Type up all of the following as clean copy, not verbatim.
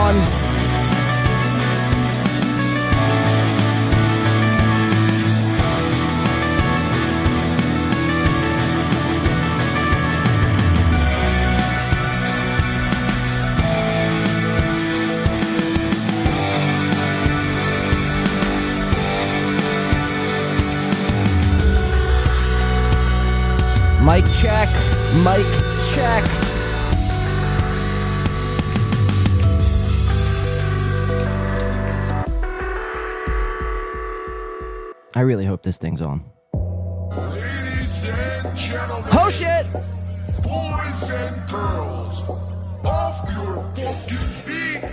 John. Mic check, mic check. I really hope this thing's on. Ladies and gentlemen, Oh shit! boys and girls, off your fucking feet.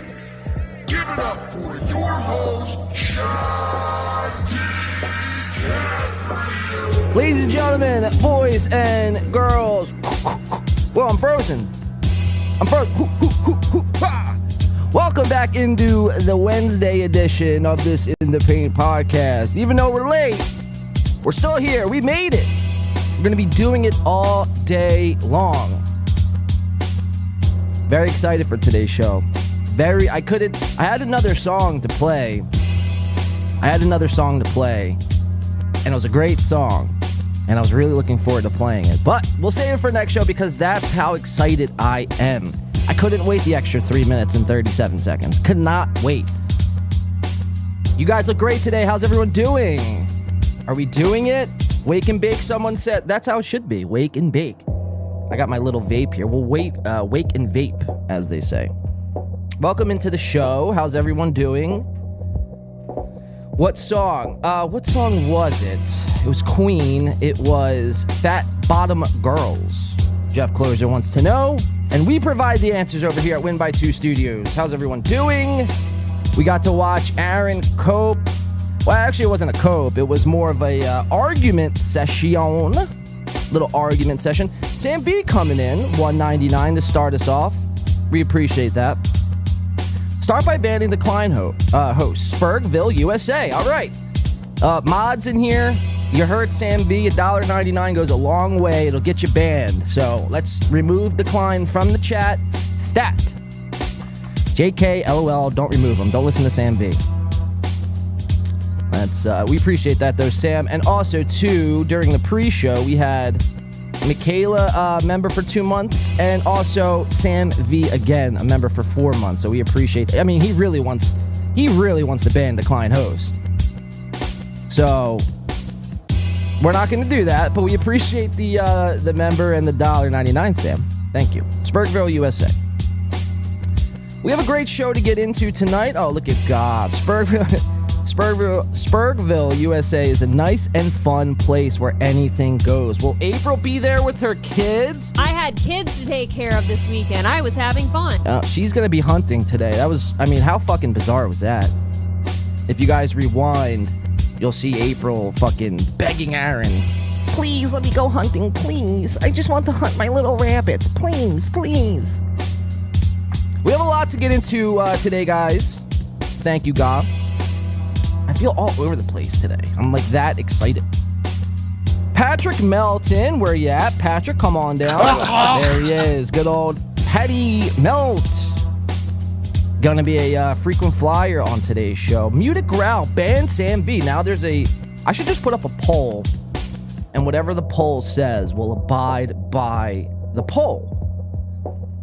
Give it up for your host, John D. Ladies and gentlemen, boys and girls. Well, I'm frozen. I'm frozen. Welcome back into the Wednesday edition of this In the Paint podcast. Even though we're late, we're still here. We made it. We're going to be doing it all day long. Very excited for today's show. I had another song to play. And it was a great song. And I was really looking forward to playing it. But we'll save it for next show because that's how excited I am. I couldn't wait the extra 3 minutes and 37 seconds. Could not wait. You guys look great today. How's everyone doing? Are we doing it? Wake and bake, someone said. That's how it should be. Wake and bake. I got my little vape here. We'll wake and vape, as they say. Welcome into the show. How's everyone doing? What song was it? It was Queen. It was Fat Bottom Girls. Jeff Closer wants to know. And we provide the answers over here at Win by 2 Studios. How's everyone doing? We got to watch Aaron cope. Well, actually, it wasn't a cope. It was more of a argument session. Little argument session. Sam B coming in, $1.99 to start us off. We appreciate that. Start by banning the Klein host, Spuville, USA. All right. Mods in here. You heard Sam B. $1.99 goes a long way. It'll get you banned. So let's remove the Klein from the chat. Stat. JK, LOL, don't remove him. Don't listen to Sam B. We appreciate that, though, Sam. And also, too, during the pre-show, we had Michaela, member for 2 months, and also Sam V again, a member for 4 months. So we appreciate it. I mean, he really wants to ban the Klein host. So we're not going to do that, but we appreciate the member and the $1.99, Sam. Thank you. Spurgville, USA. We have a great show to get into tonight. Oh, look at God. Spurgville, USA is a nice and fun place where anything goes. Will April be there with her kids? I had kids to take care of this weekend. I was having fun. She's going to be hunting today. How fucking bizarre was that? If you guys rewind, you'll see April fucking begging Aaron, please let me go hunting, please. I just want to hunt my little rabbits. Please, please. We have a lot to get into today, guys. Thank you, God. I feel all over the place today. I'm like that excited. Patrick Melton, where you at? Patrick, come on down. There he is. Good old Patty Melt. Gonna be a frequent flyer on today's show. Muted Growl, ban Sam V. Now I should just put up a poll, and whatever the poll says will abide by the poll.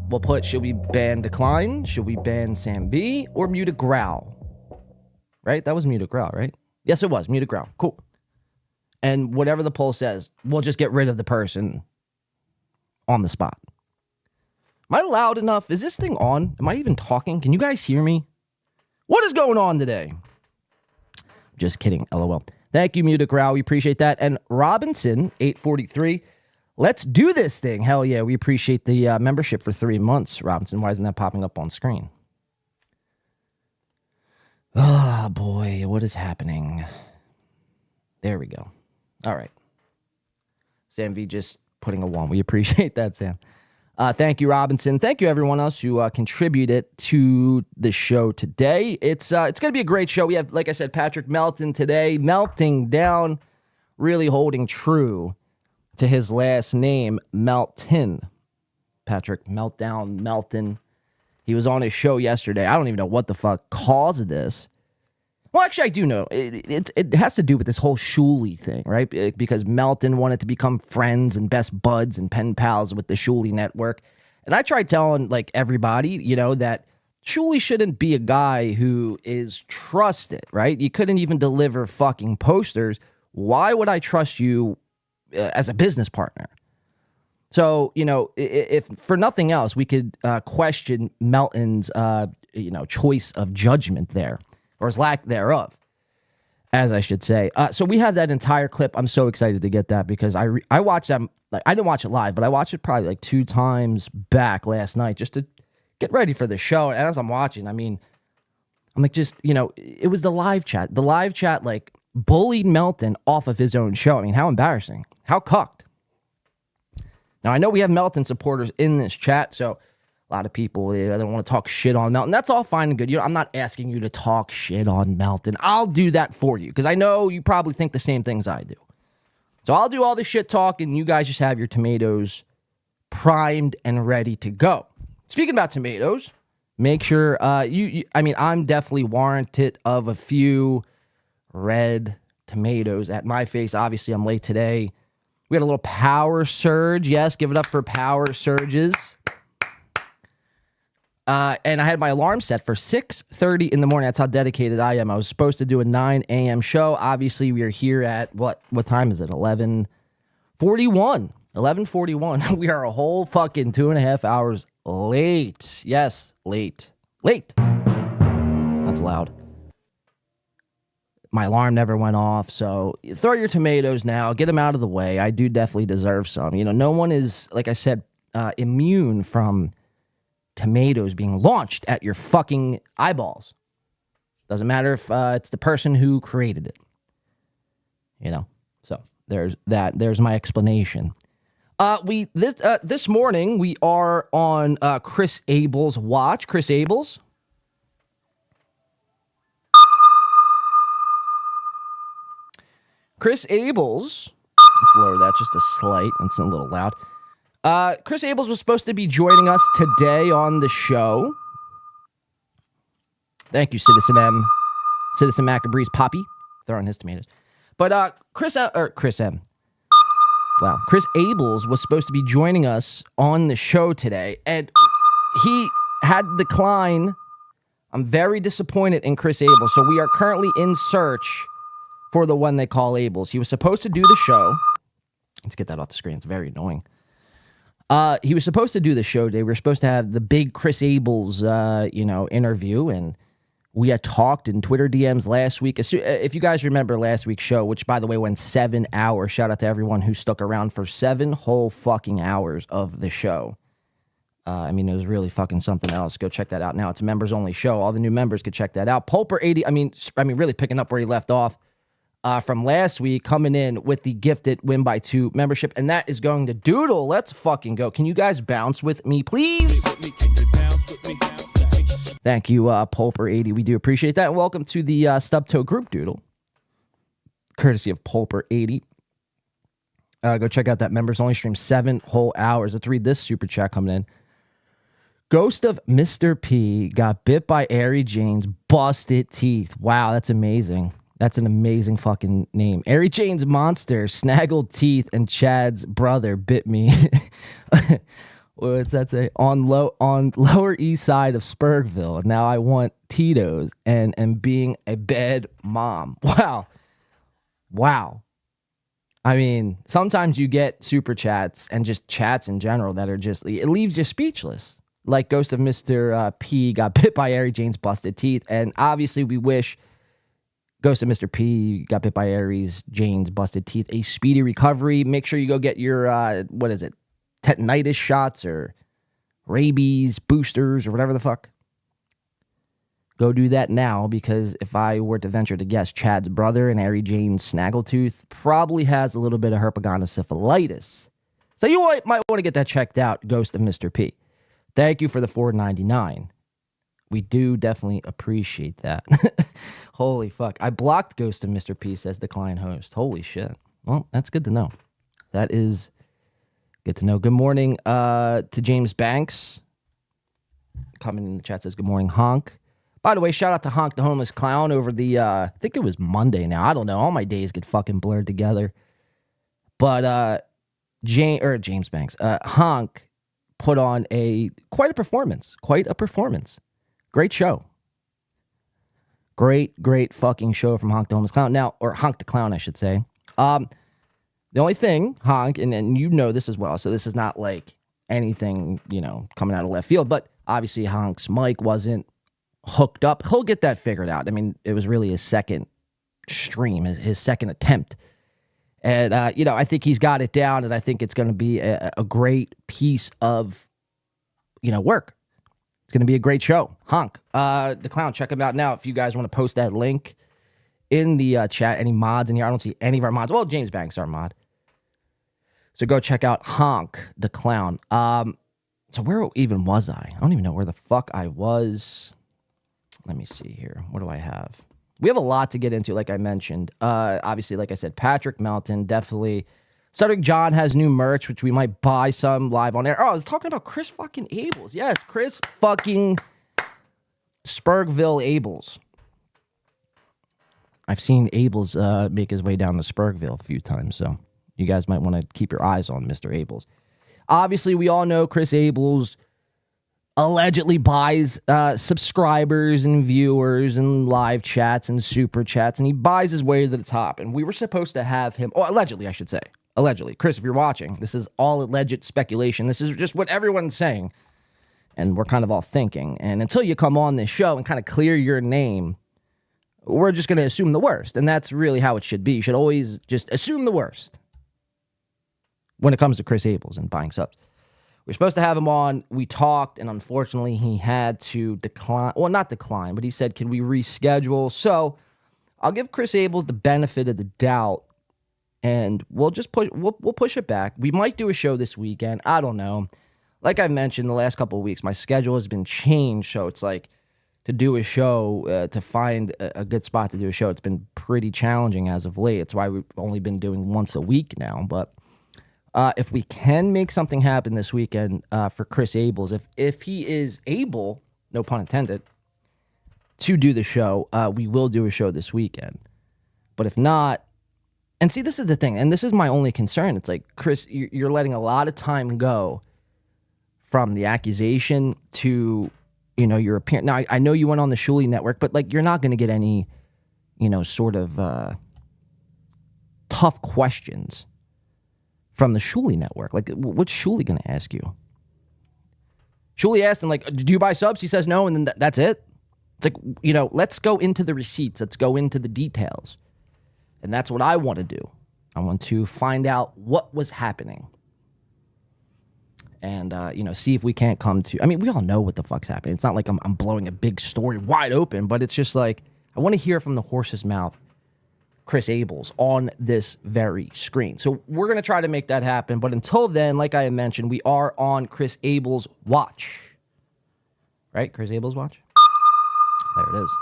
We'll put, should we ban Decline? Should we ban Sam V? Or Muted Growl? Right? That was Muted Growl, right? Yes, it was. Muted Growl. Cool. And whatever the poll says, we'll just get rid of the person on the spot. Am I loud enough? Is this thing on? Am I even talking? Can you guys hear me? What is going on today? Just kidding. LOL. Thank you, Muted Growl. We appreciate that. And Robinson, 843. Let's do this thing. Hell yeah. We appreciate the membership for 3 months. Robinson, why isn't that popping up on screen? Oh, boy. What is happening? There we go. All right. Sam V just putting a 1. We appreciate that, Sam. Thank you, Robinson. Thank you, everyone else who contributed to the show today. It's going to be a great show. We have, like I said, Patrick Melton today, melting down, really holding true to his last name, Melton. Patrick Meltdown, Melton. He was on his show yesterday. I don't even know what the fuck caused this. Well, actually, I do know. It has to do with this whole Shuli thing, right? Because Melton wanted to become friends and best buds and pen pals with the Shuli network. And I tried telling, like, everybody, you know, that Shuli shouldn't be a guy who is trusted, right? You couldn't even deliver fucking posters. Why would I trust you as a business partner? So, you know, if for nothing else, we could question Melton's, choice of judgment there, or his lack thereof, as I should say. So we have that entire clip. I'm so excited to get that because I watched that. Like, I didn't watch it live, but I watched it probably like 2 times back last night just to get ready for the show. And as I'm watching, I mean, I'm like, just, you know, it was the live chat. The live chat, like, bullied Melton off of his own show. I mean, how embarrassing. How cucked. Now, I know we have Melton supporters in this chat, so a lot of people, they don't want to talk shit on Melton. That's all fine and good. You know, I'm not asking you to talk shit on Melton. I'll do that for you, because I know you probably think the same things I do. So I'll do all the shit talk, and you guys just have your tomatoes primed and ready to go. Speaking about tomatoes, make sure, I'm definitely warranted of a few red tomatoes at my face. Obviously, I'm late today. We had a little power surge. Yes, give it up for power surges. And I had my alarm set for 6:30 in the morning. That's how dedicated I am. I was supposed to do a 9 a.m. show. Obviously, we are here at, what time is it? 11:41. 11:41. We are a whole fucking 2.5 hours late. Yes, late. That's loud. My alarm never went off, so throw your tomatoes now. Get them out of the way. I do definitely deserve some. You know, no one is, like I said, immune from tomatoes being launched at your fucking eyeballs. Doesn't matter if it's the person who created it. You know, so there's that. There's my explanation. This morning we are on Chris Abel's watch. Chris Abel's. Chris Abels, let's lower that just a slight. It's a little loud. Chris Abels was supposed to be joining us today on the show. Thank you, Citizen M. Citizen Macabree's Poppy. Throwing his tomatoes. But Chris Abels was supposed to be joining us on the show today, and he had to decline. I'm very disappointed in Chris Abels, so we are currently in search for the one they call Abels. He was supposed to do the show. Let's get that off the screen. It's very annoying. He was supposed to do the show today. We were supposed to have the big Chris Abels, interview, and we had talked in Twitter DMs last week. If you guys remember last week's show, which, by the way, went 7 hours. Shout out to everyone who stuck around for 7 whole fucking hours of the show. It was really fucking something else. Go check that out now. It's a members-only show. All the new members could check that out. Pulper80, really picking up where he left off. From last week, coming in with the gifted Win by 2 membership, and that is going to Doodle. Let's fucking go. Can you guys bounce with me, please? Thank you, Pulper80. We do appreciate that. And welcome to the Stuttering group, Doodle, courtesy of Pulper80. Go check out that members only stream 7 whole hours. Let's read this super chat coming in. Ghost of Mr. P got bit by Ari Jane's busted teeth. Wow, that's amazing. That's an amazing fucking name. Ari Jane's monster snaggled teeth, and Chad's brother bit me. What's that say? On Lower East Side of Spurgville. Now I want Tito's and being a bad mom. Wow. I mean, sometimes you get super chats and just chats in general that are just, it leaves you speechless. Like Ghost of Mr. P got bit by Ari Jane's busted teeth, and obviously we wish Ghost of Mr. P got bit by Aries Jane's busted teeth a speedy recovery. Make sure you go get your, tetanitis shots or rabies boosters or whatever the fuck. Go do that now, because if I were to venture to guess, Chad's brother and Ari Jane's snaggletooth probably has a little bit of herpetogonosyphilitis. So you might want to get that checked out, Ghost of Mr. P. Thank you for the $4.99. We do definitely appreciate that. Holy fuck. I blocked Ghost of Mr. P, says Decline Host. Holy shit. Well, that's good to know. That is good to know. Good morning to James Banks. coming in the chat says, good morning, Honk. By the way, shout out to Honk, the homeless clown, over the, I think it was Monday now. I don't know. All my days get fucking blurred together. But James Banks, Honk put on quite a performance. Great show. Great fucking show from Honk the homeless clown. Now, or Honk the clown, I should say. The only thing, Honk, and you know this as well, so this is not like anything, coming out of left field, but obviously Honk's mic wasn't hooked up. He'll get that figured out. I mean, it was really his second stream, his second attempt. And, I think he's got it down, and I think it's going to be a great piece of, work. It's going to be a great show. Honk, the clown, check him out now. If you guys want to post that link in the chat, any mods in here. I don't see any of our mods. Well, James Banks, our mod. So go check out Honk, the clown. So where even was I? I don't even know where the fuck I was. Let me see here. What do I have? We have a lot to get into, like I mentioned. Obviously, like I said, Patrick Melton, definitely. Stuttering John has new merch, which we might buy some live on air. Oh, I was talking about Chris fucking Abels. Yes, Chris fucking Spuville Abels. I've seen Abels make his way down to Spuville a few times, so you guys might want to keep your eyes on Mr. Abels. Obviously, we all know Chris Abels allegedly buys subscribers and viewers and live chats and super chats, and he buys his way to the top. And we were supposed to have him, allegedly, I should say. Allegedly. Chris, if you're watching, this is all alleged speculation. This is just what everyone's saying. And we're kind of all thinking. And until you come on this show and kind of clear your name, we're just going to assume the worst. And that's really how it should be. You should always just assume the worst when it comes to Chris Abels and buying subs. We're supposed to have him on. We talked, and unfortunately, he had to decline. Well, not decline, but he said, can we reschedule? So I'll give Chris Abels the benefit of the doubt, and we'll just push. We'll push it back. We might do a show this weekend. I don't know. Like I mentioned, the last couple of weeks, my schedule has been changed, so it's like to do a show, to find a good spot to do a show, it's been pretty challenging as of late. It's why we've only been doing once a week now, but if we can make something happen this weekend for Chris Abels, if he is able, no pun intended, to do the show, we will do a show this weekend. But if not, and see, this is the thing, and this is my only concern. It's like, Chris, you're letting a lot of time go from the accusation to, your appearance. Now, I know you went on the Shuli network, but like, you're not going to get any, sort of tough questions from the Shuli network. Like, what's Shuli going to ask you? Shuli asked him, like, do you buy subs? He says no, and then that's it. It's like, let's go into the receipts. Let's go into the details. And that's what I want to do. I want to find out what was happening. And, see if we can't come to... I mean, we all know what the fuck's happening. It's not like I'm blowing a big story wide open, but it's just like, I want to hear from the horse's mouth Chris Abels on this very screen. So we're going to try to make that happen. But until then, like I mentioned, we are on Chris Abels' watch. Right? Chris Abels' watch? There it is.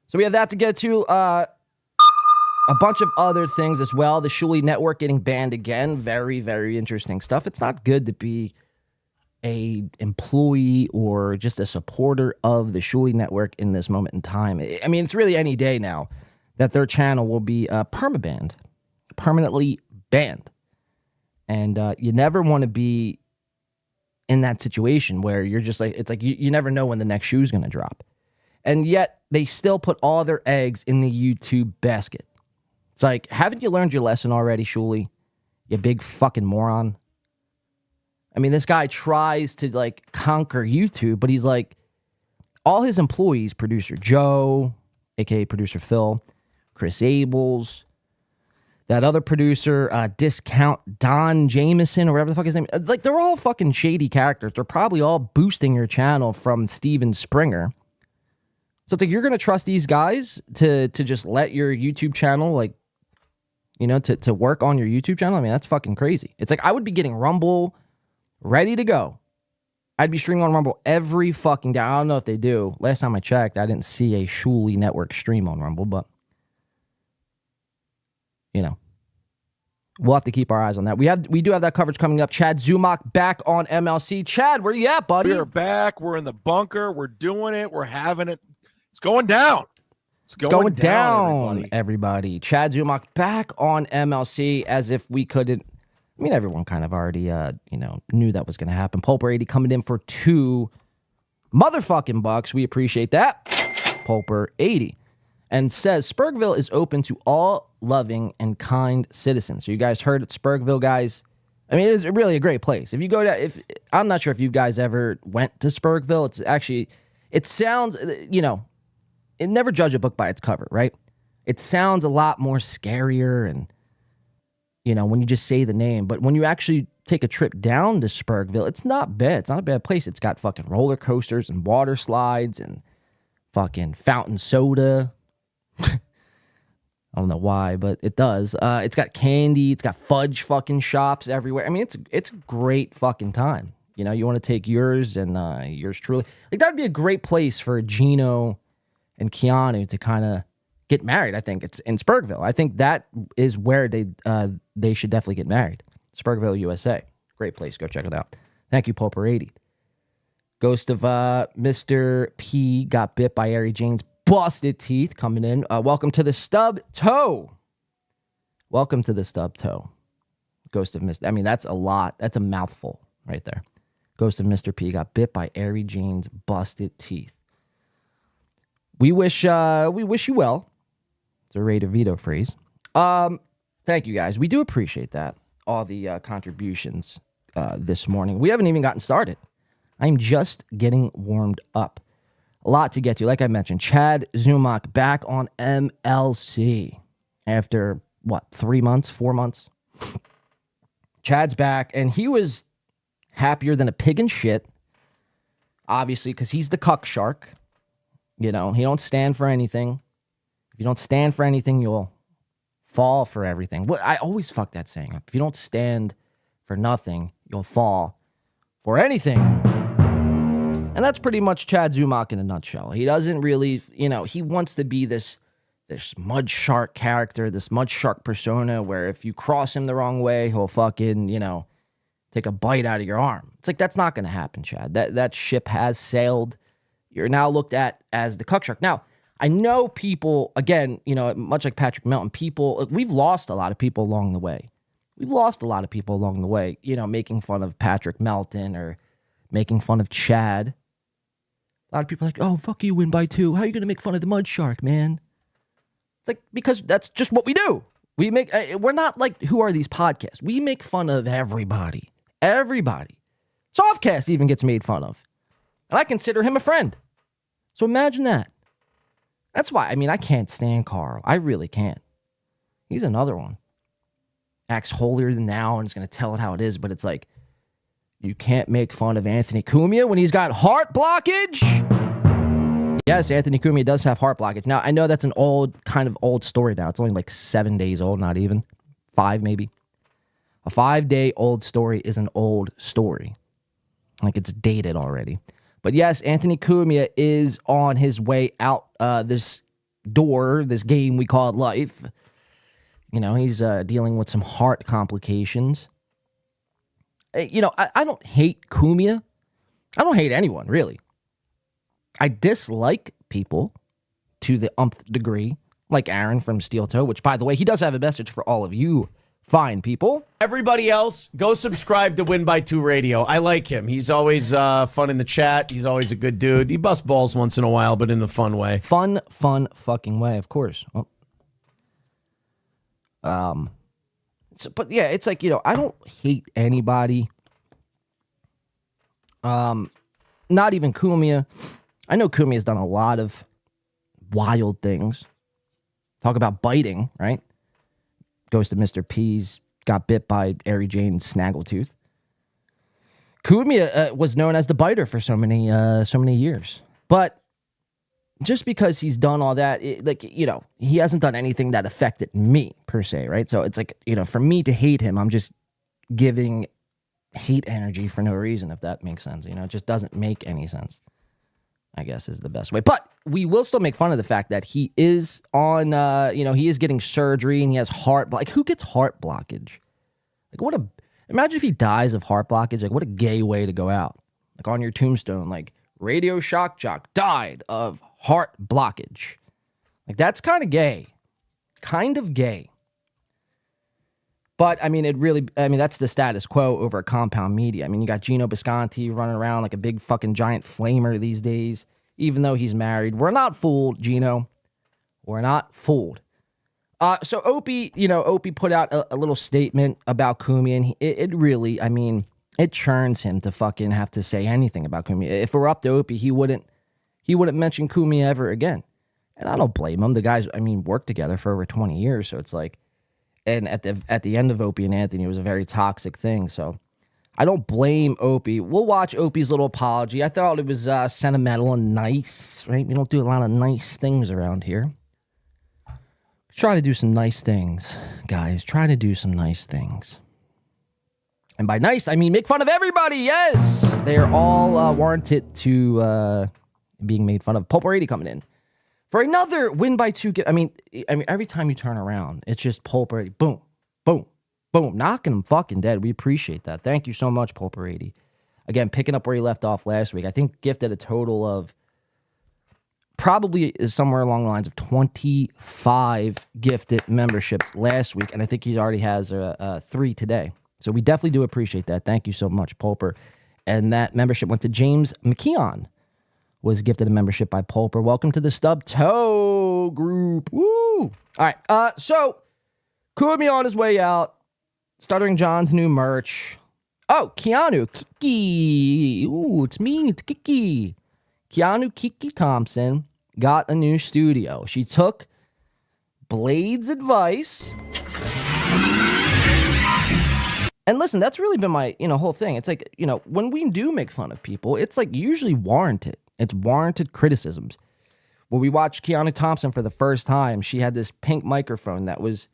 So we have that to get to. A bunch of other things as well. The Shuli network getting banned again. Very, very interesting stuff. It's not good to be a employee or just a supporter of the Shuli network in this moment in time. I mean, it's really any day now that their channel will be permanently banned. And you never want to be in that situation where you're just like, it's like you never know when the next shoe is going to drop. And yet they still put all their eggs in the YouTube basket. It's like, haven't you learned your lesson already, Shuli? You big fucking moron. I mean, this guy tries to, like, conquer YouTube, but he's like, all his employees, producer Joe, a.k.a. producer Phil, Chris Abels, that other producer, Discount Don Jameson, or whatever the fuck his name is, like, they're all fucking shady characters. They're probably all boosting your channel from Steven Springer. So it's like, you're going to trust these guys to just let your YouTube channel, like, to work on your YouTube channel? I mean, that's fucking crazy. It's like, I would be getting Rumble ready to go. I'd be streaming on Rumble every fucking day. I don't know if they do. Last time I checked, I didn't see a Shuli network stream on Rumble, but, We'll have to keep our eyes on that. We do have that coverage coming up. Chad Zumock back on MLC. Chad, where you at, buddy? We're back. We're in the bunker. We're doing it. We're having it. It's going down. It's going down, everybody. Chad Zumock back on MLC as if we couldn't. I mean, everyone kind of already, knew that was going to happen. Pulper 80 coming in for $2 motherfucking bucks. We appreciate that. Pulper 80. And says, Spurgville is open to all loving and kind citizens. So you guys heard it, Spurgville, guys. I mean, it is really a great place. If you go to, I'm not sure if you guys ever went to Spurgville. It's actually, it sounds, it never judge a book by its cover, right? It sounds a lot more scarier and, when you just say the name. But when you actually take a trip down to Spurgville, it's not bad. It's not a bad place. It's got fucking roller coasters and water slides and fucking fountain soda. I don't know why, but it does. It's got candy. It's got fudge fucking shops everywhere. I mean, it's a great fucking time. You want to take yours and yours truly. Like, that would be a great place for Gino and Keanu to kind of get married. I think it's in Spurgville. I think that is where they should definitely get married. Spurgville, USA. Great place. Go check it out. Thank you, Poper 80. Ghost of Mr. P got bit by Ari Jane's busted teeth coming in. Welcome to the stub toe. Welcome to the stub toe. Ghost of Mr. I mean, that's a lot. That's a mouthful right there. Ghost of Mr. P got bit by Ari Jane's busted teeth. We wish you well. It's a Ray Devito phrase. Thank you guys. We do appreciate that. All the contributions this morning. We haven't even gotten started. I'm just getting warmed up. A lot to get to. Like I mentioned, Chad Zumock back on MLC after, 3 months, 4 months? Chad's back, and he was happier than a pig in shit, obviously, because he's the cuck shark. He don't stand for anything. If you don't stand for anything, you'll fall for everything. I always fuck that saying up. If you don't stand for nothing, you'll fall for anything. And that's pretty much Chad Zumock in a nutshell. He doesn't really, he wants to be this mud shark character, this mud shark persona where if you cross him the wrong way, he'll fucking, take a bite out of your arm. It's like, that's not going to happen, Chad. That ship has sailed. You're now looked at as the cuck shark. Now, I know people, again, much like Patrick Melton, we've lost a lot of people along the way. Making fun of Patrick Melton or making fun of Chad. A lot of people are like, oh, fuck you, win by 2. How are you going to make fun of the mud shark, man? It's like, because that's just what we do. We're not like, who are these podcasts? We make fun of everybody. Everybody. Softcast even gets made fun of. And I consider him a friend. So imagine that. That's why, I can't stand Carl. I really can't. He's another one. Acts holier than thou and is going to tell it how it is, but it's like, you can't make fun of Anthony Kumia when he's got heart blockage. Yes, Anthony Kumia does have heart blockage. Now, I know that's an old story now. It's only like 7 days old, not even. 5 maybe. A 5-day-old story is an old story. Like, it's dated already. But yes, Anthony Kumia is on his way out this game we call life. He's dealing with some heart complications. I don't hate Kumia. I don't hate anyone, really. I dislike people to the umpth degree, like Aaron from Steeltoe, which, by the way, he does have a message for all of you fine people. Everybody else, go subscribe to Win by 2 Radio. I like him. He's always fun in the chat. He's always a good dude. He busts balls once in a while, but in a fun way. Fun fucking way, of course. But yeah, it's like, I don't hate anybody. Not even Kumia. I know Kumia's done a lot of wild things. Talk about biting, right? Goes to Mr. P's, got bit by Ari Jane's snaggletooth. Kumia was known as the biter for so many years. But just because he's done all that, he hasn't done anything that affected me, per se, right? So it's like, for me to hate him, I'm just giving hate energy for no reason, if that makes sense. It just doesn't make any sense, I guess, is the best way. But we will still make fun of the fact that he is on, he is getting surgery and he has who gets heart blockage? Like, imagine if he dies of heart blockage. Like, what a gay way to go out. Like, on your tombstone, like, Radio Shock Jock died of heart blockage. Like, that's kind of gay. Kind of gay. But, I mean, that's the status quo over at Compound Media. I mean, you got Gino Bisconti running around like a big fucking giant flamer these days, even though he's married. We're not fooled, Gino. We're not fooled. So Opie put out a little statement about Kumia, and it really, I mean, it churns him to fucking have to say anything about Kumia. If it were up to Opie, he wouldn't mention Kumia ever again. And I don't blame him. The guys, I mean, worked together for over 20 years, so it's like, and at the end of Opie and Anthony, it was a very toxic thing. So I don't blame Opie. We'll watch Opie's little apology. I thought it was sentimental and nice, right? We don't do a lot of nice things around here. Try to do some nice things, guys. Try to do some nice things. And by nice, I mean make fun of everybody. Yes, they're all warranted to being made fun of. Pulp80 coming in for another win by 2. I mean, every time you turn around, it's just Pulp80. Boom, boom, boom, knocking them fucking dead. We appreciate that. Thank you so much, Pulp80. Again, picking up where he left off last week. I think gifted a total of probably is somewhere along the lines of 25 gifted memberships last week, and I think he already has 3 today. So we definitely do appreciate that. Thank you so much, Pulper. And that membership went to James McKeon, was gifted a membership by Pulper. Welcome to the Stuttering group. Woo! All right, so Kumia on his way out. Stuttering John's new merch. Oh, Keanu, Kiki. Ooh, it's me, it's Kiki. Keanu Kiki Thompson got a new studio. She took Blade's advice. And listen, that's really been my, whole thing. It's like, when we do make fun of people, it's like usually warranted. It's warranted criticisms. When we watched Keanu Thompson for the first time, she had this pink microphone that was,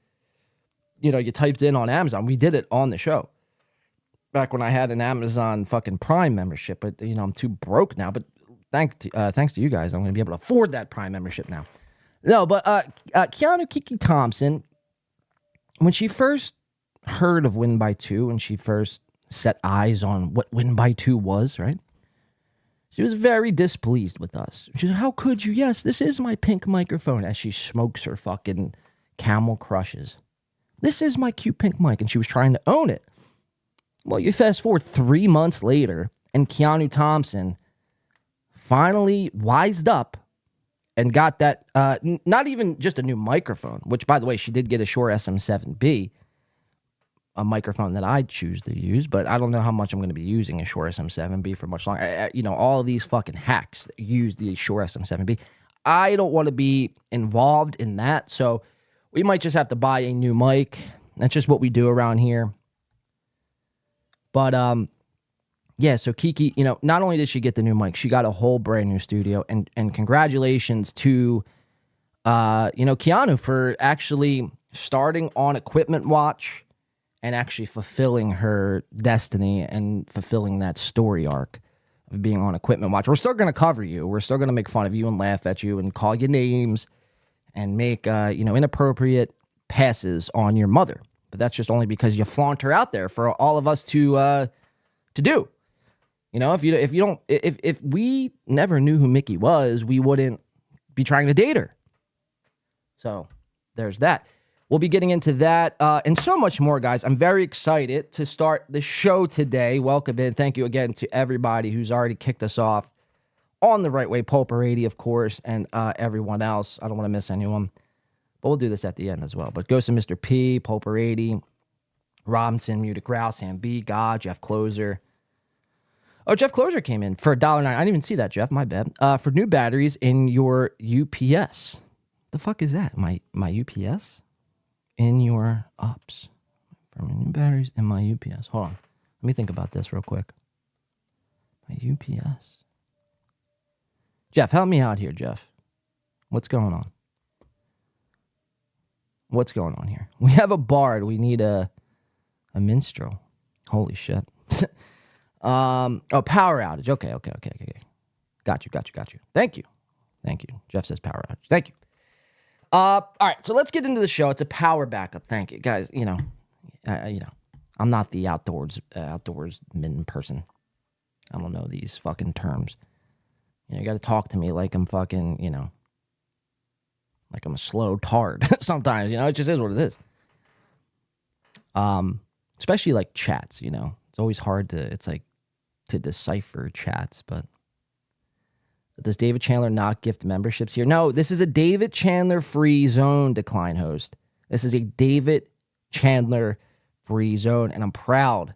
you typed in on Amazon. We did it on the show. Back when I had an Amazon fucking Prime membership, but, I'm too broke now. But thanks to you guys, I'm going to be able to afford that Prime membership now. No, but Keanu Kiki Thompson, when she first heard of Win by 2, when she first set eyes on what Win by 2 was, right? She was very displeased with us. She said, how could you? Yes, this is my pink microphone, as she smokes her fucking Camel Crushes. This is my cute pink mic, and she was trying to own it. Well, you fast forward 3 months later, and Keanu Thompson finally wised up and got that, not even just a new microphone, which, by the way, she did get a Shure SM7B, a microphone that I choose to use, but I don't know how much I'm going to be using a Shure SM7B for much longer. All of these fucking hacks that use the Shure SM7B, I don't want to be involved in that, so we might just have to buy a new mic. That's just what we do around here. But, yeah, so Kiki, not only did she get the new mic, she got a whole brand new studio, and congratulations to, Keanu for actually starting on Equipment Watch and actually fulfilling her destiny and fulfilling that story arc of being on Equipment Watch. We're still going to cover you. We're still going to make fun of you and laugh at you and call you names and make, inappropriate passes on your mother. But that's just only because you flaunt her out there for all of us to do. If we never knew who Mickey was, we wouldn't be trying to date her. So there's that. We'll be getting into that and so much more, guys. I'm very excited to start the show today. Welcome in. Thank you again to everybody who's already kicked us off on the right way. Pulper80, of course, and everyone else. I don't want to miss anyone. But we'll do this at the end as well. But goes to Mr. P, Pulper80, Robinson, Muted Grouse, Sam B, God, Jeff Closer. Oh, Jeff Closer came in for $1.09. I didn't even see that, Jeff. My bad. For new batteries in your UPS. The fuck is that? My UPS? In your ups. For my new batteries in my UPS. Hold on. Let me think about this real quick. My UPS. Jeff, help me out here, Jeff. What's going on? What's going on here? We have a bard. We need a minstrel. Holy shit. Power outage. Okay. Got you. Thank you. Jeff says power outage. Thank you. All right, so let's get into the show. It's a power backup. Thank you, guys. I I'm not the outdoorsman person. I don't know these fucking terms. You got to talk to me like I'm fucking, like I'm a slow tard sometimes. It just is what it is. Especially like chats. It's always hard to decipher chats. But does David Chandler not gift memberships here? No, this is a David Chandler free zone, Decline host. This is a David Chandler free zone, and I'm proud.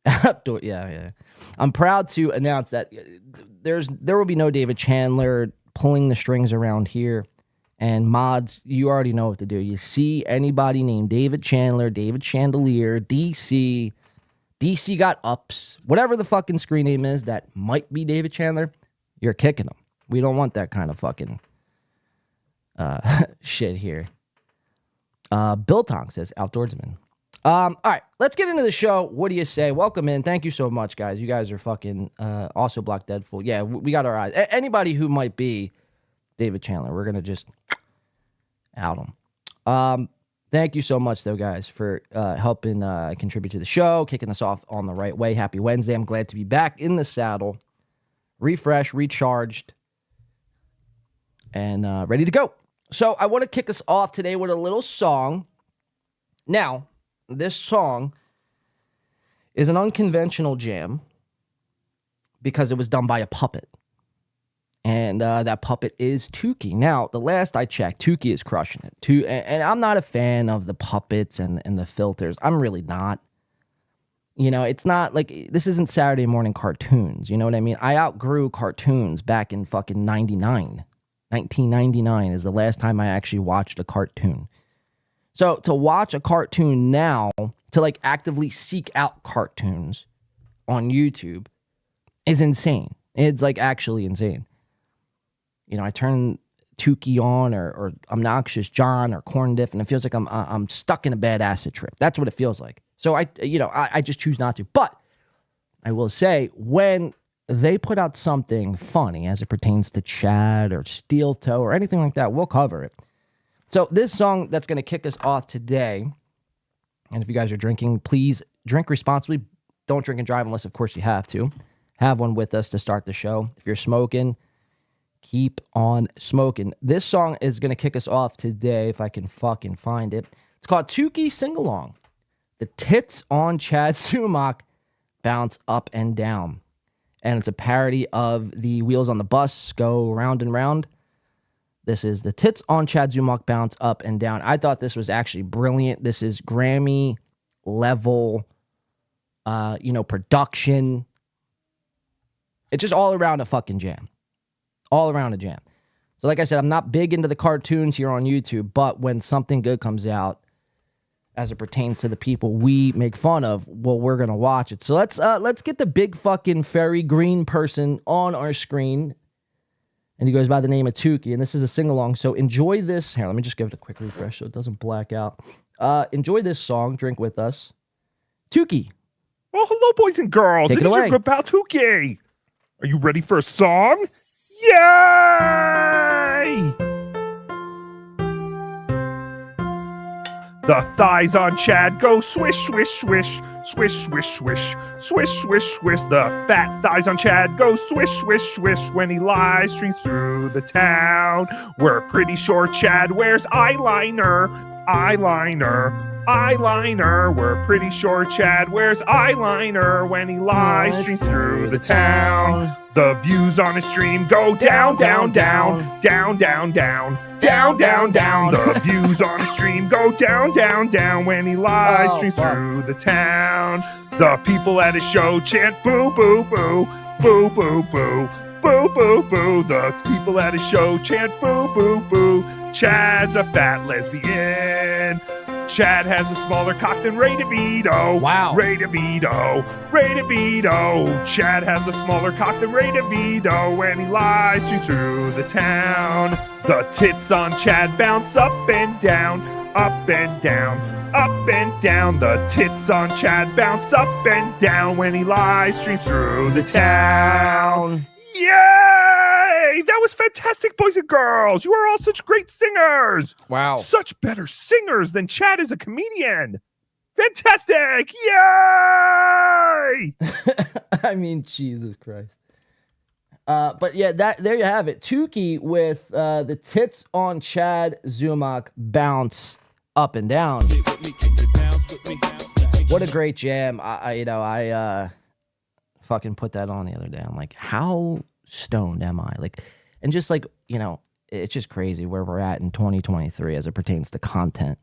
Yeah. I'm proud to announce that there will be no David Chandler pulling the strings around here. And mods, you already know what to do. You see anybody named David Chandler, David Chandelier, DC got ups, whatever the fucking screen name is that might be David Chandler, you're kicking them. We don't want that kind of fucking shit here. Biltong says outdoorsman. All right, let's get into the show. What do you say? Welcome in. Thank you so much, guys. You guys are fucking also Block Deadful. Yeah, we got our eyes. Anybody who might be David Chandler, we're gonna just out him. Thank you so much, though, guys, for helping contribute to the show, kicking us off on the right way. Happy Wednesday. I'm glad to be back in the saddle, refreshed, recharged, and ready to go. So I want to kick us off today with a little song. Now, this song is an unconventional jam because it was done by a puppet. And that puppet is Tuki. Now, the last I checked, Tuki is crushing it. And I'm not a fan of the puppets and the filters. I'm really not. It's not like, this isn't Saturday morning cartoons. You know what I mean? I outgrew cartoons back in fucking 99. 1999 is the last time I actually watched a cartoon. So to watch a cartoon now, to like actively seek out cartoons on YouTube is insane. It's like actually insane. I turn Tuki on or Obnoxious John or Corn Diff, and it feels like I'm stuck in a bad acid trip. That's what it feels like. So I just choose not to. But I will say, when they put out something funny as it pertains to Chad or Steeltoe or anything like that, we'll cover it. So this song that's going to kick us off today, and if you guys are drinking, please drink responsibly. Don't drink and drive unless, of course, you have to. Have one with us to start the show. If you're smoking, keep on smoking. This song is going to kick us off today, if I can fucking find it. It's called Tuki Singalong. The tits on Chad Zumock bounce up and down. And it's a parody of the Wheels on the Bus Go Round and Round. This is the tits on Chad Zumock bounce up and down. I thought this was actually brilliant. This is Grammy level, production. It's just all around a fucking jam. All around a jam. So like I said, I'm not big into the cartoons here on YouTube, but when something good comes out as it pertains to the people we make fun of, well, we're going to watch it. So let's get the big fucking fairy green person on our screen. And he goes by the name of Tuki, and this is a sing-along. So enjoy this. Here, let me just give it a quick refresh so it doesn't black out. Enjoy this song. Drink with us. Tuki. Well, hello, boys and girls. Take it It is away. your good pal Tuki. Are you ready for a song? Yay! The thighs on Chad go swish, swish, swish, swish, swish, swish, swish, swish, swish. The fat thighs on Chad go swish, swish, swish when he live streams through the town. We're pretty sure Chad wears eyeliner, eyeliner, eyeliner. We're pretty sure Chad wears eyeliner when he live streams through the town. The views on his stream go down, down, down, down, down, down, down, down, down. The views on his stream go down, down, down when he live streams through the town. The people at his show chant boo, boo, boo, boo, boo, boo, boo, boo, boo. The people at his show chant boo, boo, boo. Chad's a fat lesbian. Chad has a smaller cock than Ray Devito. Wow. Ray Devito. Ray Devito. Chad has a smaller cock than Ray Devito when he live streams through the town. The tits on Chad bounce up and down, up and down, up and down. The tits on Chad bounce up and down when he live streams through the town. Yay! That was fantastic, boys and girls. You are all such great singers. Wow. Such better singers than Chad is a comedian. Fantastic! Yay! I mean, Jesus Christ. But yeah, there you have it. Tuki with the tits on Chad Zumock bounce up and down. What a great jam. I fucking put that on the other day. I'm like, how stoned am I? Like, and just like, it's just crazy where we're at in 2023 as it pertains to content.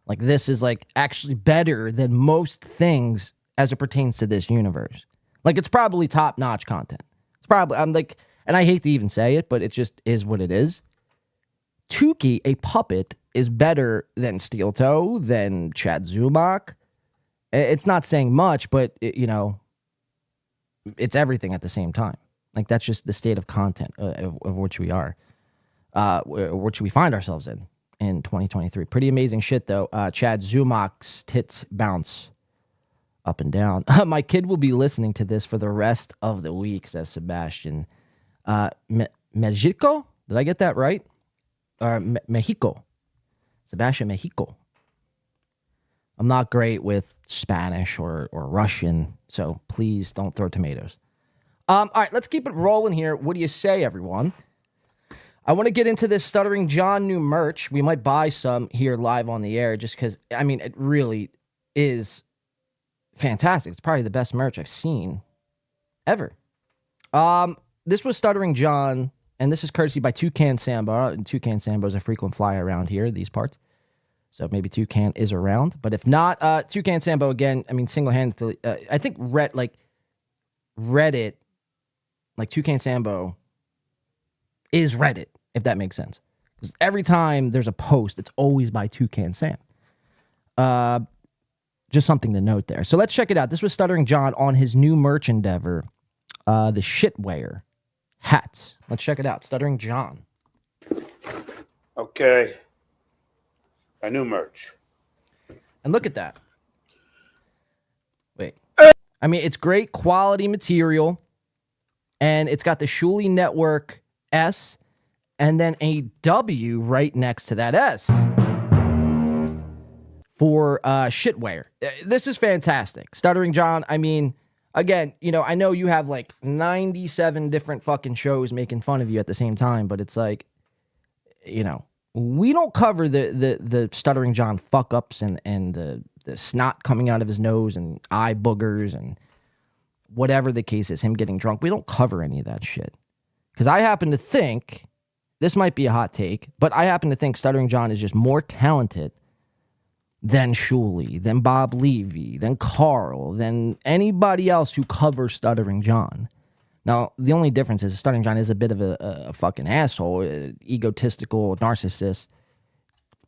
Like, this is like actually better than most things as it pertains to this universe. Like, it's probably top-notch content. It's probably, I'm like, and I hate to even say it, but it just is what it is. Tuki, a puppet, is better than Steeltoe, than Chad Zumock. It's not saying much, but, it's everything at the same time. Like, that's just the state of content of which we are, which we find ourselves in 2023. Pretty amazing shit, though. Chad Zumock's tits bounce up and down. My kid will be listening to this for the rest of the week, says Sebastian. Mexico? Did I get that right? Or Mexico. Sebastian Mexico. I'm not great with Spanish or Russian, so please don't throw tomatoes. All right, let's keep it rolling here. What do you say, everyone? I want to get into this Stuttering John new merch. We might buy some here live on the air just because, I mean, it really is fantastic. It's probably the best merch I've seen ever. This was Stuttering John, and this is courtesy by Toucan Sambo. And Toucan Sambo is a frequent flyer around here, these parts. So maybe Toucan is around. But if not, Toucan Sambo, again, I mean, single-handedly, I think Reddit, like Toucan Sambo is Reddit, if that makes sense. Because every time there's a post, it's always by Toucan Sam. Just something to note there. So let's check it out. This was Stuttering John on his new merch endeavor, the Shitwear hats. Let's check it out. Stuttering John. Okay. My new merch. And look at that. Wait. I mean, it's great quality material. And it's got the Shuli Network S and then a W right next to that S for shitwear. This is fantastic. Stuttering John, I mean, again, I know you have like 97 different fucking shows making fun of you at the same time, but it's like, we don't cover the Stuttering John fuck-ups and the snot coming out of his nose and eye boogers and whatever the case is, him getting drunk. We don't cover any of that shit. Because I happen to think, this might be a hot take, but I happen to think Stuttering John is just more talented than Shuli, than Bob Levy, than Carl, than anybody else who covers Stuttering John. Now, the only difference is Stuttering John is a bit of a fucking asshole, egotistical narcissist,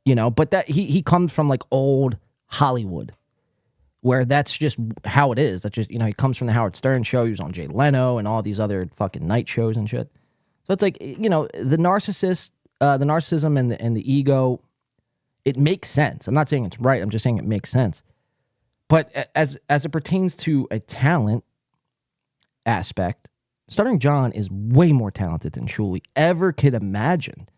but that he comes from like old Hollywood, where that's just how it is. That's just, he comes from the Howard Stern show. He was on Jay Leno and all these other fucking night shows and shit. So it's like, the narcissist, the narcissism and the ego, it makes sense. I'm not saying it's right. I'm just saying it makes sense. But as it pertains to a talent aspect, Stuttering John is way more talented than Shuli ever could imagine.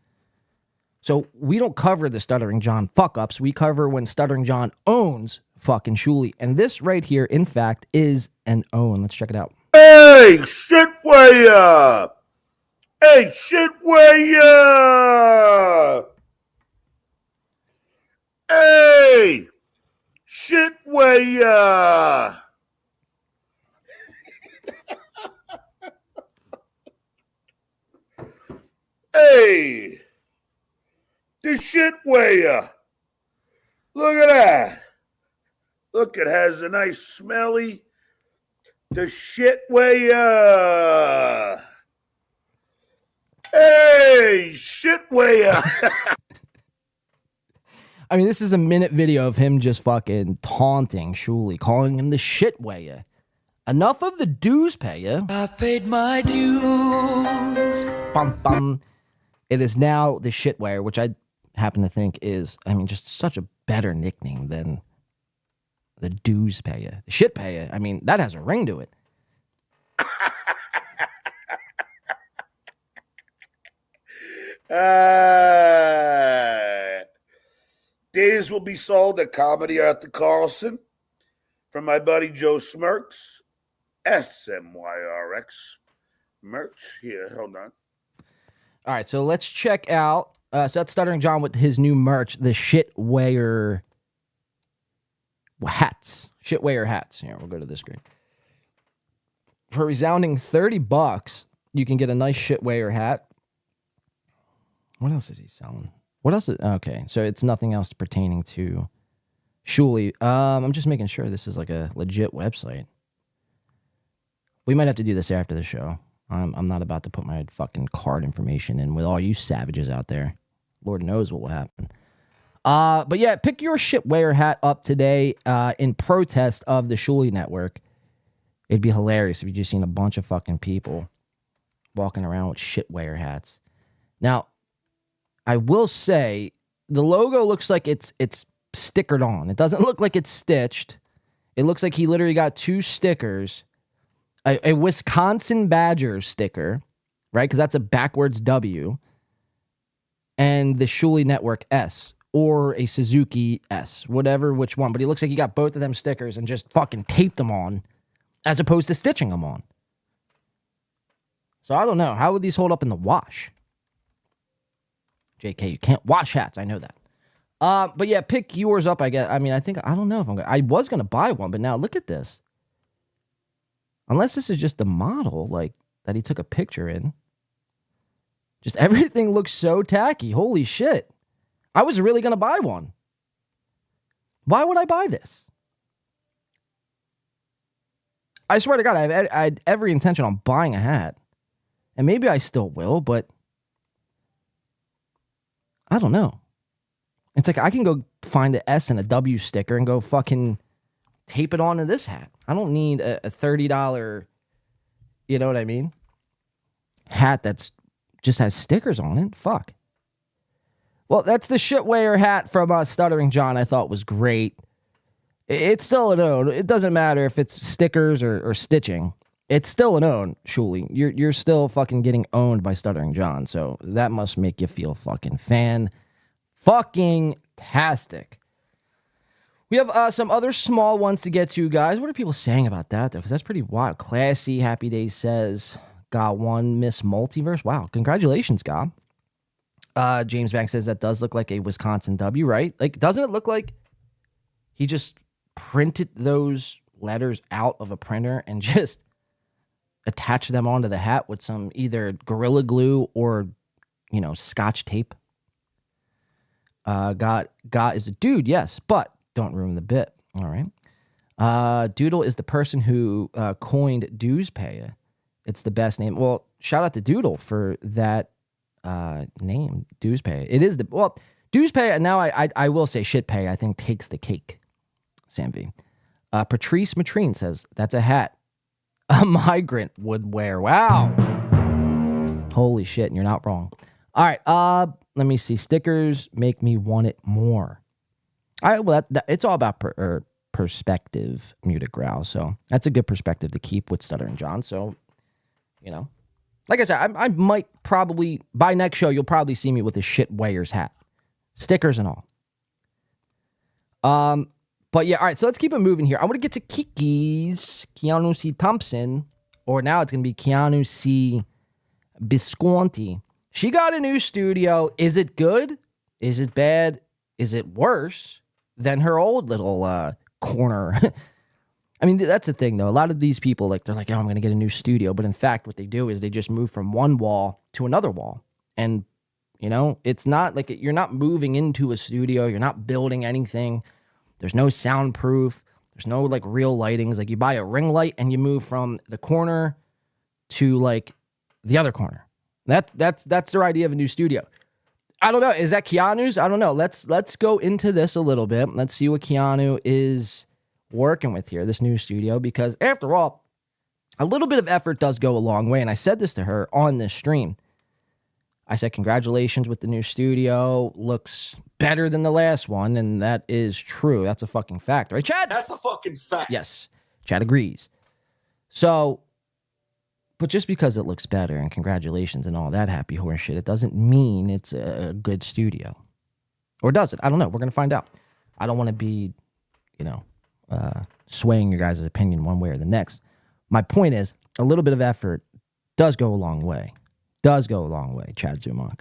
So we don't cover the Stuttering John fuck-ups. We cover when Stuttering John owns fucking Shuli. And this right here, in fact, is an own. Let's check it out. Hey, shitwear! Hey, shitwear! Hey, shitwear! Hey, the shitwear! Look at that! Look, it has a nice smelly. The shitwear. Hey, shitwear. I mean, this is a minute video of him just fucking taunting Shuli, calling him the shitwear. Enough of the dues payer. I paid my dues. Bum, bum. It is now the shitwear, which I happen to think is, just such a better nickname than the dues payer. The shit payer, that has a ring to it. Days will be sold at Comedy at the Carlson. from my buddy Joe Smirks, SMYRX merch. Here, hold on. All right, so let's check out. So that's Stuttering John with his new merch, the shit wear hats. Shit wear hats. Here, we'll go to this screen. For a resounding $30, you can get a nice shit wear hat. What else is he selling? What else? Okay, so it's nothing else pertaining to Shuli. I'm just making sure this is like a legit website. We might have to do this after the show. I'm not about to put my fucking card information in with all you savages out there. Lord knows what will happen. But yeah, pick your shit wear hat up today in protest of the Shuli network. It'd be hilarious if you just seen a bunch of fucking people walking around with shit wear hats. Now, I will say the logo looks like it's stickered on. It doesn't look like it's stitched. It looks like he literally got two stickers. A Wisconsin Badgers sticker, right? Because that's a backwards W. And the Shuli Network S. Or a Suzuki S. Whatever, which one. But he looks like he got both of them stickers and just fucking taped them on. As opposed to stitching them on. So I don't know. How would these hold up in the wash? JK, you can't wash hats. I know that. But yeah, pick yours up, I guess. I mean, I don't know if I was going to buy one, but now look at this. Unless this is just the model, like, that he took a picture in. Just everything looks so tacky. Holy shit. I was really going to buy one. Why would I buy this? I swear to God, I had every intention on buying a hat. And maybe I still will, but I don't know. It's like I can go find the S and a W sticker and go fucking tape it onto this hat. I don't need a $30, you know what I mean? Hat that's just has stickers on it. Fuck. Well, that's the shitwear hat from Stuttering John. I thought was great. It's still an own. It doesn't matter if it's stickers or stitching. It's still an own, Shuli. You're still fucking getting owned by Stuttering John. So that must make you feel fucking tastic. We have some other small ones to get to, guys. What are people saying about that, though? Because that's pretty wild. Classy, Happy Days says, got one Miss Multiverse. Wow, congratulations, God. James Banks says that does look like a Wisconsin W, right? Like, doesn't it look like he just printed those letters out of a printer and just attached them onto the hat with some either Gorilla Glue or, Scotch tape? God is a dude, yes, but don't ruin the bit. All right. Doodle is the person who coined dues paya. It's the best name. Well, shout out to Doodle for that name, dues paya. It is dues paya. Now I will say shit pay. I think takes the cake. Sam V. Patrice Matrine says that's a hat a migrant would wear. Wow. Holy shit, and you're not wrong. All right. Let me see. Stickers make me want it more. All right, well, it's all about perspective, Muted Growl. So that's a good perspective to keep with Stuttering John. So, like I said, I might probably, by next show, you'll probably see me with a shit Wayers hat. Stickers and all. But yeah, all right, so let's keep it moving here. I want to get to Kiki's Keanu C. Thompson, or now it's going to be Keanu C. Visconti. She got a new studio. Is it good? Is it bad? Is it worse than her old little corner? I mean, that's the thing, though. A lot of these people, they're like, oh, I'm going to get a new studio. But in fact, what they do is they just move from one wall to another wall. And, it's not like you're not moving into a studio. You're not building anything. There's no soundproof. There's no, real lightings. You buy a ring light and you move from the corner to, the other corner. That's their idea of a new studio. I don't know. Is that Keanu's? I don't know. Let's go into this a little bit. Let's see what Keanu is working with here, this new studio, because after all, a little bit of effort does go a long way. And I said this to her on this stream. I said, congratulations with the new studio. Looks better than the last one. And that is true. That's a fucking fact. Right, Chad? That's a fucking fact. Yes. Chad agrees. So, but just because it looks better and congratulations and all that happy horse shit, it doesn't mean it's a good studio. Or does it? I don't know. We're going to find out. I don't want to be, swaying your guys' opinion one way or the next. My point is, a little bit of effort does go a long way. Does go a long way, Chad Zumock.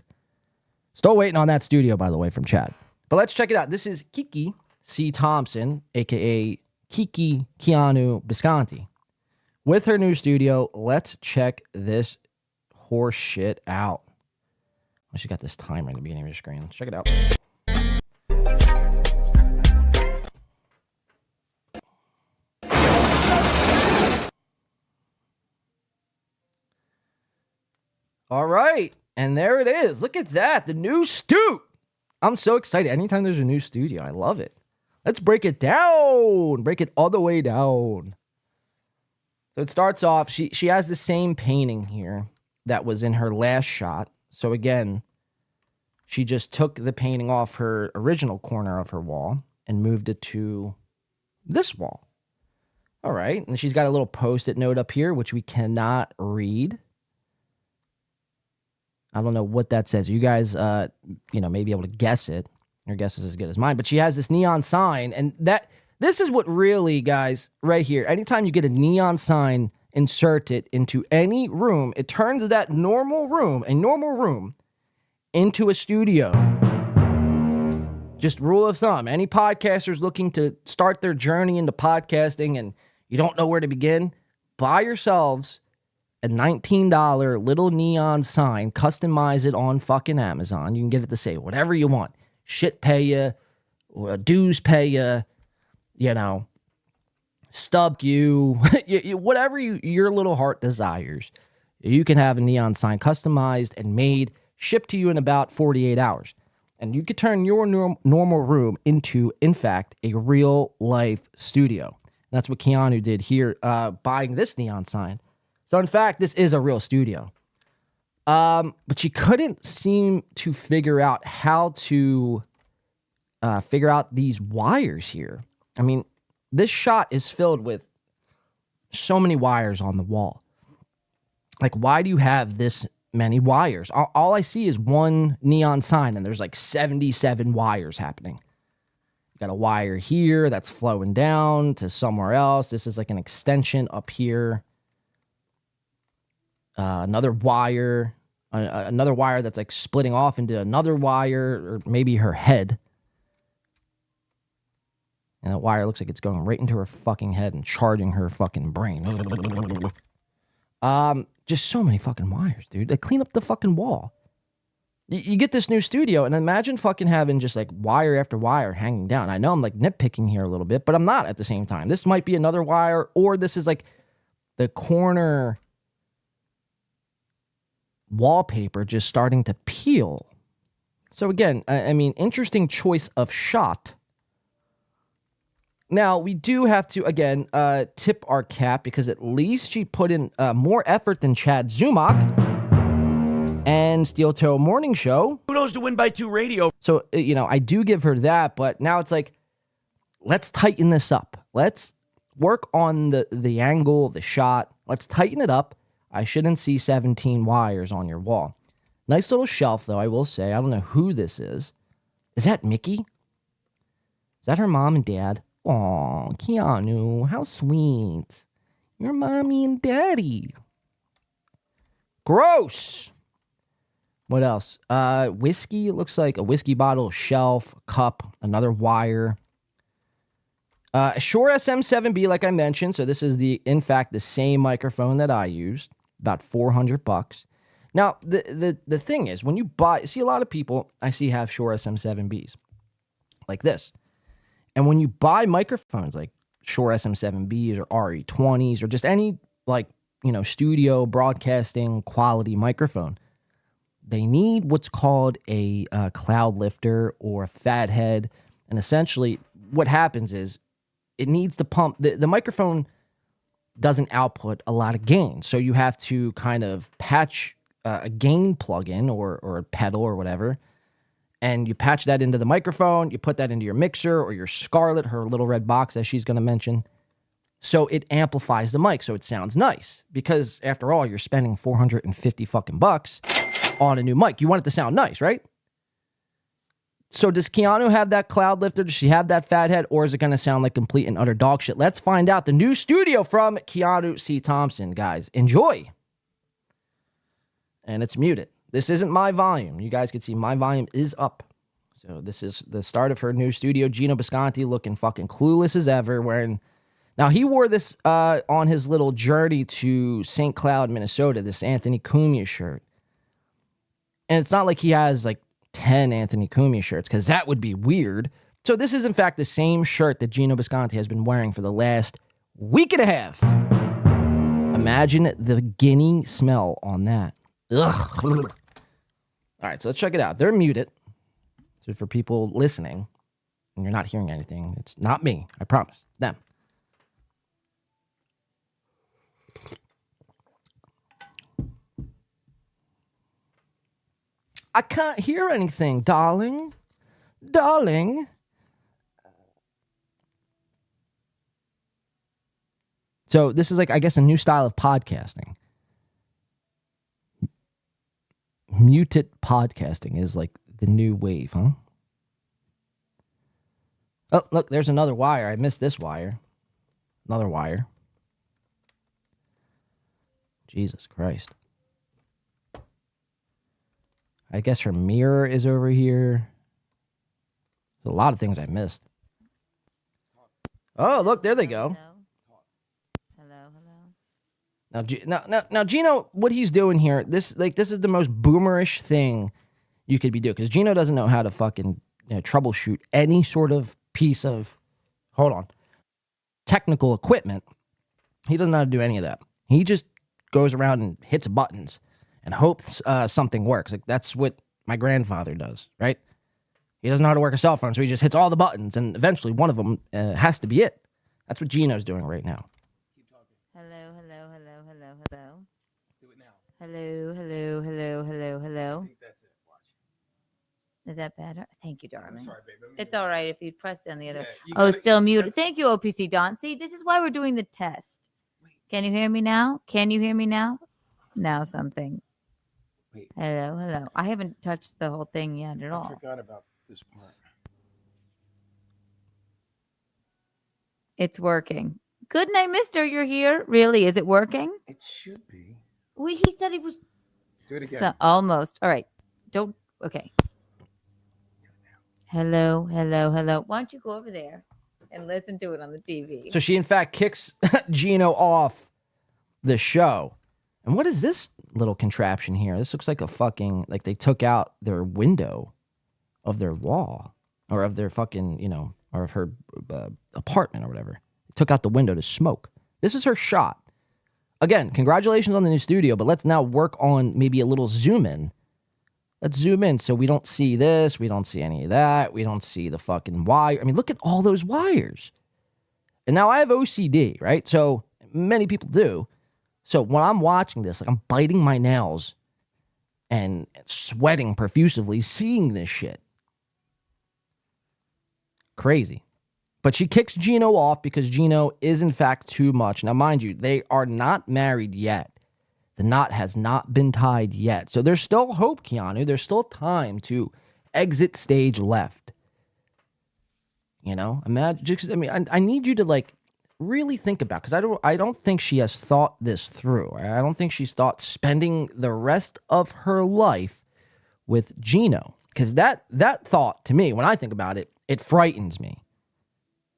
Still waiting on that studio, by the way, from Chad. But let's check it out. This is Kiki C. Thompson, a.k.a. Kiki Keanu Bisconti. With her new studio, let's check this horse shit out. Oh, she got this timer in the beginning of your screen. Let's check it out. All right. And there it is. Look at that. The new Stoot. I'm so excited. Anytime there's a new studio, I love it. Let's break it down. Break it all the way down. So it starts off, she has the same painting here that was in her last shot. So again, she just took the painting off her original corner of her wall and moved it to this wall. All right. And she's got a little post-it note up here, which we cannot read. I don't know what that says. You guys, may be able to guess it. Your guess is as good as mine. But she has this neon sign, and this is what really, guys, right here. Anytime you get a neon sign inserted into any room, it turns a normal room, into a studio. Just rule of thumb. Any podcasters looking to start their journey into podcasting and you don't know where to begin, buy yourselves a $19 little neon sign, customize it on fucking Amazon. You can get it to say whatever you want. Shit pay you, dues pay you, stub you, whatever your little heart desires. You can have a neon sign customized and made, shipped to you in about 48 hours. And you could turn your normal room into, in fact, a real-life studio. And that's what Keanu did here, buying this neon sign. So, in fact, this is a real studio. But she couldn't seem to figure out how to figure out these wires here. I mean, this shot is filled with so many wires on the wall. Like, why do you have this many wires? All I see is one neon sign, and there's like 77 wires happening. You got a wire here that's flowing down to somewhere else. This is like an extension up here. Another wire that's like splitting off into another wire, or maybe her head. And that wire looks like it's going right into her fucking head and charging her fucking brain. Just so many fucking wires, dude. They clean up the fucking wall. You get this new studio, and imagine fucking having just like wire after wire hanging down. I know I'm like nitpicking here a little bit, but I'm not at the same time. This might be another wire, or this is like the corner wallpaper just starting to peel. So again, I mean, interesting choice of shot. Now, we do have to, again, tip our cap, because at least she put in more effort than Chad Zumock and Steeltoe Morning Show. Kudos to Win by 2 Radio. So, I do give her that, but now it's like, let's tighten this up. Let's work on the angle, the shot. Let's tighten it up. I shouldn't see 17 wires on your wall. Nice little shelf, though, I will say. I don't know who this is. Is that Mickey? Is that her mom and dad? Aw, Keanu, how sweet. Your mommy and daddy. Gross. What else? Whiskey. It looks like a whiskey bottle, shelf, cup, another wire. Shure SM7B, like I mentioned. So this is in fact, the same microphone that I used. About $400. Now, the thing is, when you buy, see a lot of people I see have Shure SM7Bs like this. And when you buy microphones like Shure SM7Bs or RE20s or just any studio broadcasting quality microphone, they need what's called a cloud lifter or a fat head. And essentially what happens is it needs to pump. The microphone doesn't output a lot of gain. So you have to kind of patch a gain plug-in or a pedal or whatever. And you patch that into the microphone. You put that into your mixer or your Scarlett, her little red box, as she's going to mention. So it amplifies the mic, so it sounds nice. Because after all, you're spending $450 fucking bucks on a new mic. You want it to sound nice, right? So does Keanu have that cloud lifter? Does she have that fat head? Or is it going to sound like complete and utter dog shit? Let's find out. The new studio from Keanu C. Thompson, guys. Enjoy. And it's muted. This isn't my volume. You guys can see my volume is up. So this is the start of her new studio. Gino Bisconti looking fucking clueless as ever. Now, he wore this on his little journey to St. Cloud, Minnesota, this Anthony Kumia shirt. And it's not like he has like 10 Anthony Kumia shirts, because that would be weird. So this is, in fact, the same shirt that Gino Bisconti has been wearing for the last week and a half. Imagine the guinea smell on that. Ugh. All right, so let's check it out. They're muted. So for people listening, and you're not hearing anything, it's not me. I promise. Them. I can't hear anything, darling. Darling. So this is like, I guess, a new style of podcasting. Muted podcasting is like the new wave, huh? Oh, look, there's another wire. I missed this wire. Another wire. Jesus Christ. I guess her mirror is over here. There's a lot of things I missed. Oh, look, there they go. Now, Gino, what he's doing here, this is the most boomerish thing you could be doing, because Gino doesn't know how to fucking troubleshoot any sort of piece of, technical equipment. He doesn't know how to do any of that. He just goes around and hits buttons and hopes something works. Like, that's what my grandfather does, right? He doesn't know how to work a cell phone, so he just hits all the buttons, and eventually one of them has to be it. That's what Gino's doing right now. Hello, hello, hello, hello, hello. Do it now. Hello, hello, hello, hello, hello. I think that's it. Watch. Is that better? Thank you, darling. I'm sorry, babe. It's all right if you press down the other. Yeah, still muted. Thank you, OPC Don. See, this is why we're doing the test. Wait. Can you hear me now? Can you hear me now? Now something. Wait. Hello, hello. I haven't touched the whole thing yet at all. I forgot about this part. It's working. Good night, mister. You're here. Really? Is it working? It should be. Well, he said he was. Do it again. So, almost. All right. Don't. Okay. Hello, hello, hello. Why don't you go over there and listen to it on the TV? So she, in fact, kicks Gino off the show. And what is this little contraption here? This looks like a fucking, like they took out their window of their wall, or of their fucking, or of her apartment or whatever. They took out the window to smoke. This is her shot. Again, congratulations on the new studio, but let's now work on maybe a little zoom in. Let's zoom in so we don't see this. We don't see any of that. We don't see the fucking wire. I mean, look at all those wires. And now I have OCD, right? So many people do. So when I'm watching this, like, I'm biting my nails and sweating profusely seeing this shit. Crazy. But she kicks Gino off because Gino is, in fact, too much. Now, mind you, they are not married yet. The knot has not been tied yet. So there's still hope, Keanu. There's still time to exit stage left. Imagine. Just, I need you to, like, really think about, because I don't think she has thought this through. I don't think she's thought spending the rest of her life with Gino. Because that thought, to me, when I think about it, it frightens me.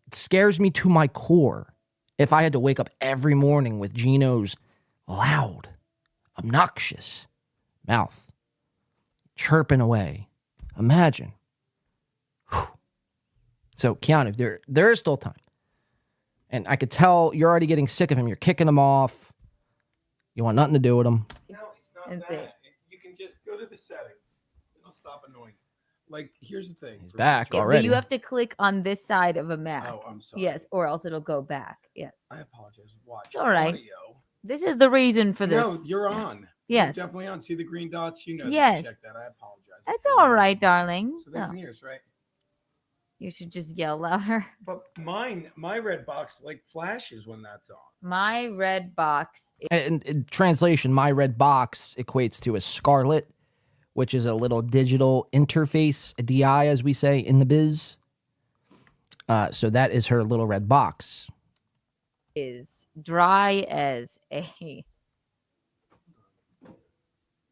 It scares me to my core if I had to wake up every morning with Gino's loud, obnoxious mouth chirping away. Imagine. Whew. So, Keanu, there is still time. And I could tell you're already getting sick of him. You're kicking him off. You want nothing to do with him. No, it's not that. You can just go to the settings. It'll stop annoying you. Like, here's the thing. He's back already. But you have to click on this side of a Mac. Oh, I'm sorry. Yes, or else it'll go back. Yes. I apologize. Watch. It's all right. Audio. This is the reason for this. No, you're on. Yes. You're definitely on. See the green dots? You know. Yes. Check that. I apologize. That's all right, darling. So they can hear us, right? You should just yell louder. But my red box, like, flashes when that's on. My red box. In translation, my red box equates to a scarlet, which is a little digital interface, a DI, as we say in the biz. So that is her little red box. Is dry as a.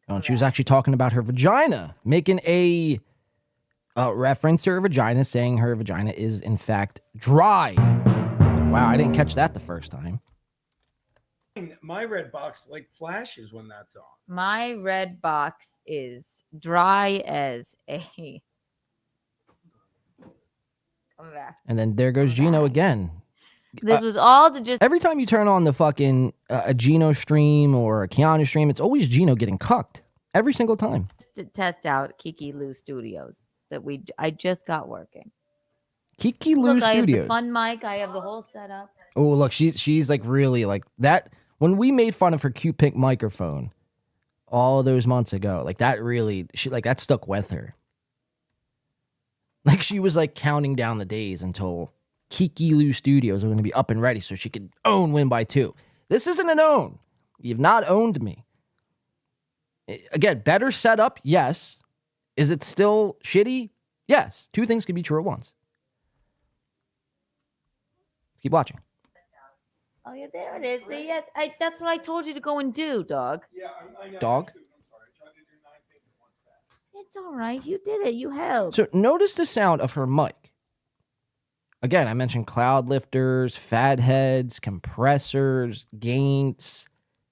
Oh, and she was actually talking about her vagina, making a reference to her vagina, saying her vagina is, in fact, dry. Wow, I didn't catch that the first time. My red box like flashes when that's on. My red box is dry as a. Come back. And then there goes Gino again. This was all to just. Every time you turn on the fucking a Gino stream or a Keanu stream, it's always Gino getting cucked. Every single time. To test out Kiki Lou Studios that I just got working. Kiki Lou Look, I have the Studios. fun mic. I have the whole setup. Oh, look, she's like really like that. When we made fun of her cute pink microphone all those months ago, like that really, that stuck with her. Like she was like counting down the days until Kiki Lou Studios are going to be up and ready so she could win by 2. This isn't an own. You've not owned me. Again, better setup, yes. Is it still shitty? Yes. 2 things can be true at once. Let's keep watching. Oh yeah, there it is. See, yes, that's what I told you to go and do, dog. Yeah, I know. Dog? I'm sorry. I tried to do 9 things at once. It's all right. You did it. You helped. So notice the sound of her mic. Again, I mentioned cloud lifters, fad heads, compressors, gates,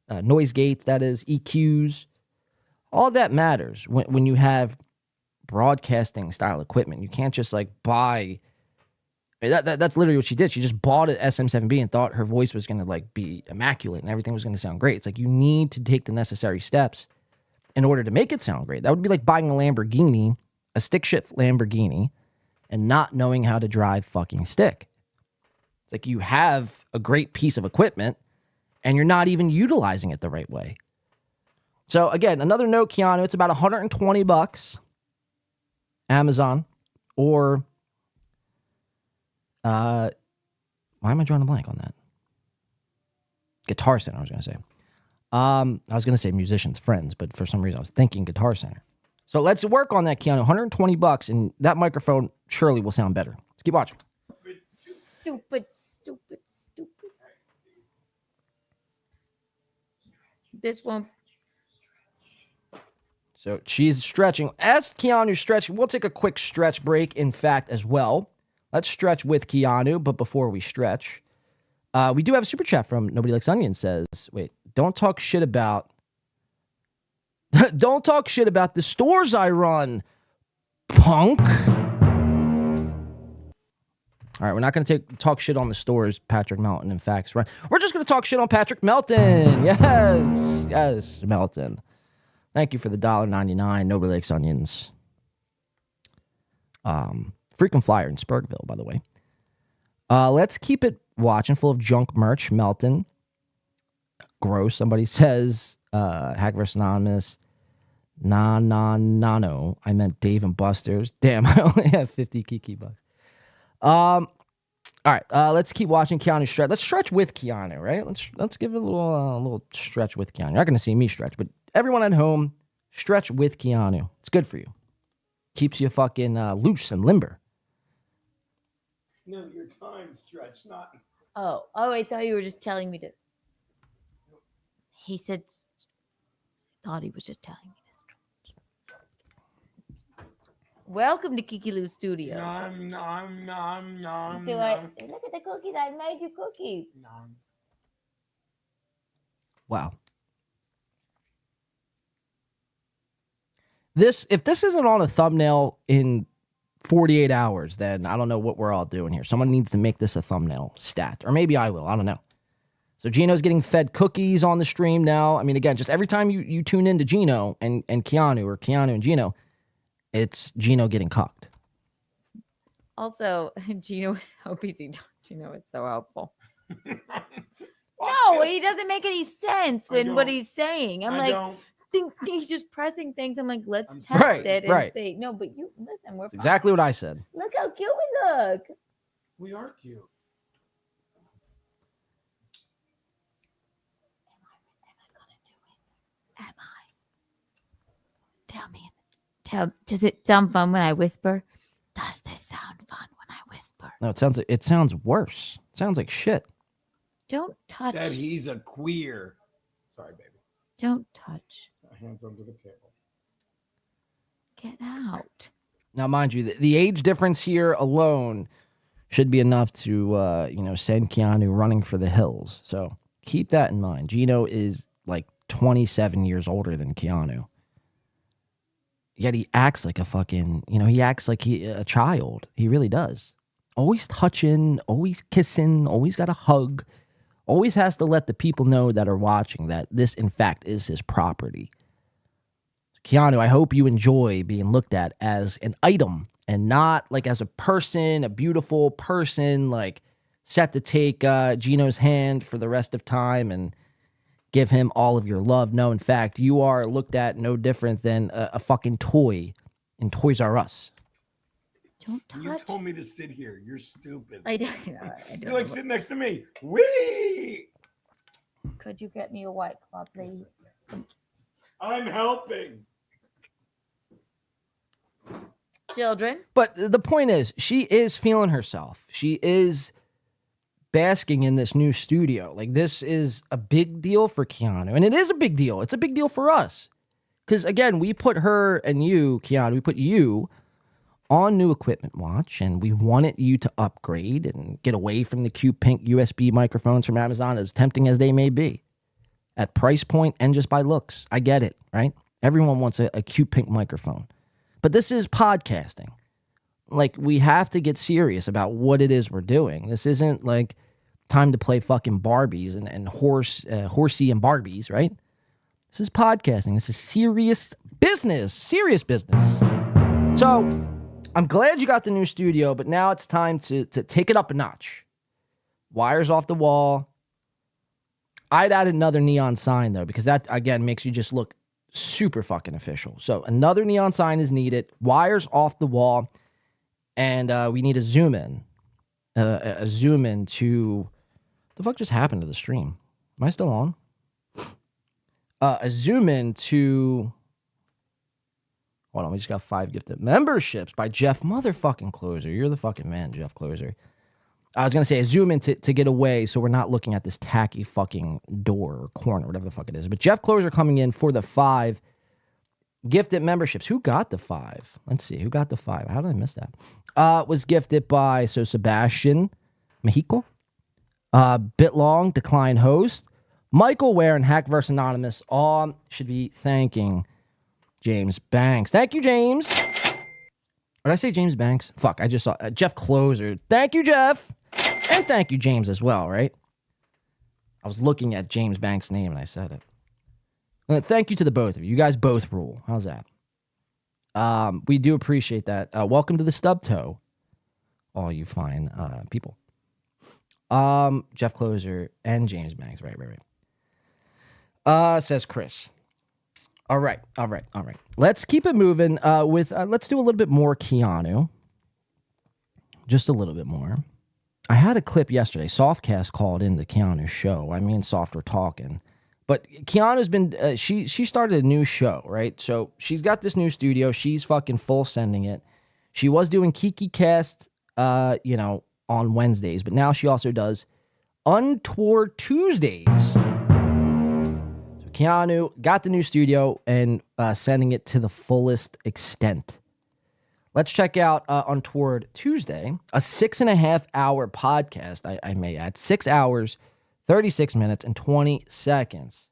noise gates, that is, EQs. All that matters when you have broadcasting style equipment. You can't just like buy. That's literally what she did. She just bought an SM7B and thought her voice was going to like be immaculate and everything was going to sound great. It's like you need to take the necessary steps in order to make it sound great. That would be like buying a Lamborghini, a stick shift Lamborghini, and not knowing how to drive fucking stick. It's like you have a great piece of equipment and you're not even utilizing it the right way. So again, another note, Keanu, it's about $120 Amazon or why am I drawing a blank on that? Guitar Center, I was going to say. I was going to say Musician's Friends, but for some reason I was thinking Guitar Center. So let's work on that, Keanu. $120, and that microphone surely will sound better. Let's keep watching. Stupid. This won't. So she's stretching. As Keanu's stretching, we'll take a quick stretch break, in fact, as well. Let's stretch with Keanu, but before we stretch, we do have a super chat from Nobody Likes Onions. Says, wait, don't talk shit about the stores I run, punk. All right, we're not going to talk shit on the stores Patrick Melton, in fact, right? We're just going to talk shit on Patrick Melton. Yes, Melton. Thank you for the $1.99. Nobody Likes Onions. Frequent flyer in Spurgville, by the way. Let's keep it watching. Full of junk merch. Melton. Gross. Somebody says, Hack vs. Anonymous. No. I meant Dave and Buster's. Damn, I only have 50 Kiki bucks. All right, let's keep watching Keanu stretch. Let's stretch with Keanu, right? Let's give it a little stretch with Keanu. You're not going to see me stretch, but everyone at home, stretch with Keanu. It's good for you. Keeps you fucking loose and limber. No, your time stretch, not. Oh, I thought you were just telling me to. He said. Thought he was just telling me to stretch. Welcome to Kiki Lou Studio. Nom. Do I look at the cookies? I made you cookies. Nom. Wow. If this isn't on a thumbnail in 48 hours, then I don't know what we're all doing here. Someone needs to make this a thumbnail stat. Or maybe I will. I don't know. So Gino's getting fed cookies on the stream now. I mean, again, just every time you tune into Gino and Keanu, or Keanu and Gino, it's Gino getting cocked. Also, Gino is so busy. Gino is so helpful. No, he doesn't make any sense when what he's saying. I'm like, think he's just pressing things. I'm like, let's test it and say no. But you listen, we're exactly what I said. Look how cute we look. We are cute. Am I gonna do it? Am I? Tell me in the Does it sound fun when I whisper? Does this sound fun when I whisper? No, it sounds worse. It sounds like shit. Don't touch. That he's a queer. Sorry, baby. Don't touch. Hands under the table. Get out. Now, mind you, the age difference here alone should be enough to, send Keanu running for the hills. So keep that in mind. Gino is like 27 years older than Keanu. Yet he acts like a fucking, he acts like a child. He really does. Always touching, always kissing, always got a hug. Always has to let the people know that are watching that this, in fact, is his property. Keanu, I hope you enjoy being looked at as an item and not like as a person, a beautiful person, like set to take Gino's hand for the rest of time and give him all of your love. No, in fact, you are looked at no different than a fucking toy in Toys R Us. Don't touch. You told me to sit here. You're stupid. I don't You're like sitting next to me. Wee! Could you get me a White Claw, please? I'm helping. Children. But the point is, she is feeling herself. She is basking in this new studio. Like, this is a big deal for Keanu. And it is a big deal. It's a big deal for us. Because, again, we put her and you, Keanu, we put you on new equipment watch, and we wanted you to upgrade and get away from the cute pink USB microphones from Amazon, as tempting as they may be, at price point and just by looks. I get it, right? Everyone wants a cute pink microphone. But this is podcasting. Like, we have to get serious about what it is we're doing. This isn't like time to play fucking Barbies and horsey and Barbies, right? This is podcasting. This is serious business. So I'm glad you got the new studio, but now it's time to take it up a notch. Wires off the wall. I'd add another neon sign, though, because that, again, makes you just look super fucking official. So another neon sign is needed. Wires off the wall. And we need a zoom in. A zoom in to... The fuck just happened to the stream? Am I still on? A zoom in to... Hold on, we just got 5 gifted memberships by Jeff motherfucking Closer. You're the fucking man, Jeff Closer. I was going to say a zoom in to get away so we're not looking at this tacky fucking door or corner, whatever the fuck it is. But Jeff Closer coming in for the 5 gifted memberships. Who got the 5? Let's see. Who got the 5? How did I miss that? Was gifted by, Sebastian Mexico, Bitlong, Decline Host, Michael Ware, and Hackverse Anonymous. All should be thanking James Banks. Thank you, James. Or did I say James Banks? Fuck, I just saw Jeff Closer. Thank you, Jeff. And thank you, James, as well, right? I was looking at James Banks' name and I said it. Thank you to the both of you. You guys both rule. How's that? We do appreciate that. Welcome to the Steeltoe, all you fine people. Jeff Closer and James Banks. Right. Says Chris. All right. Let's keep it moving let's do a little bit more Keanu. Just a little bit more. I had a clip yesterday. Softcast called in the Keanu show. Me and Soft were talking. But Keanu's been, she started a new show, right? So she's got this new studio. She's fucking full sending it. She was doing Kiki Cast, on Wednesdays. But now she also does Untoward Tuesdays. So Keanu got the new studio and sending it to the fullest extent. Let's check out Untoward Tuesday, a 6.5-hour podcast, I may add. 6 hours, 36 minutes, and 20 seconds.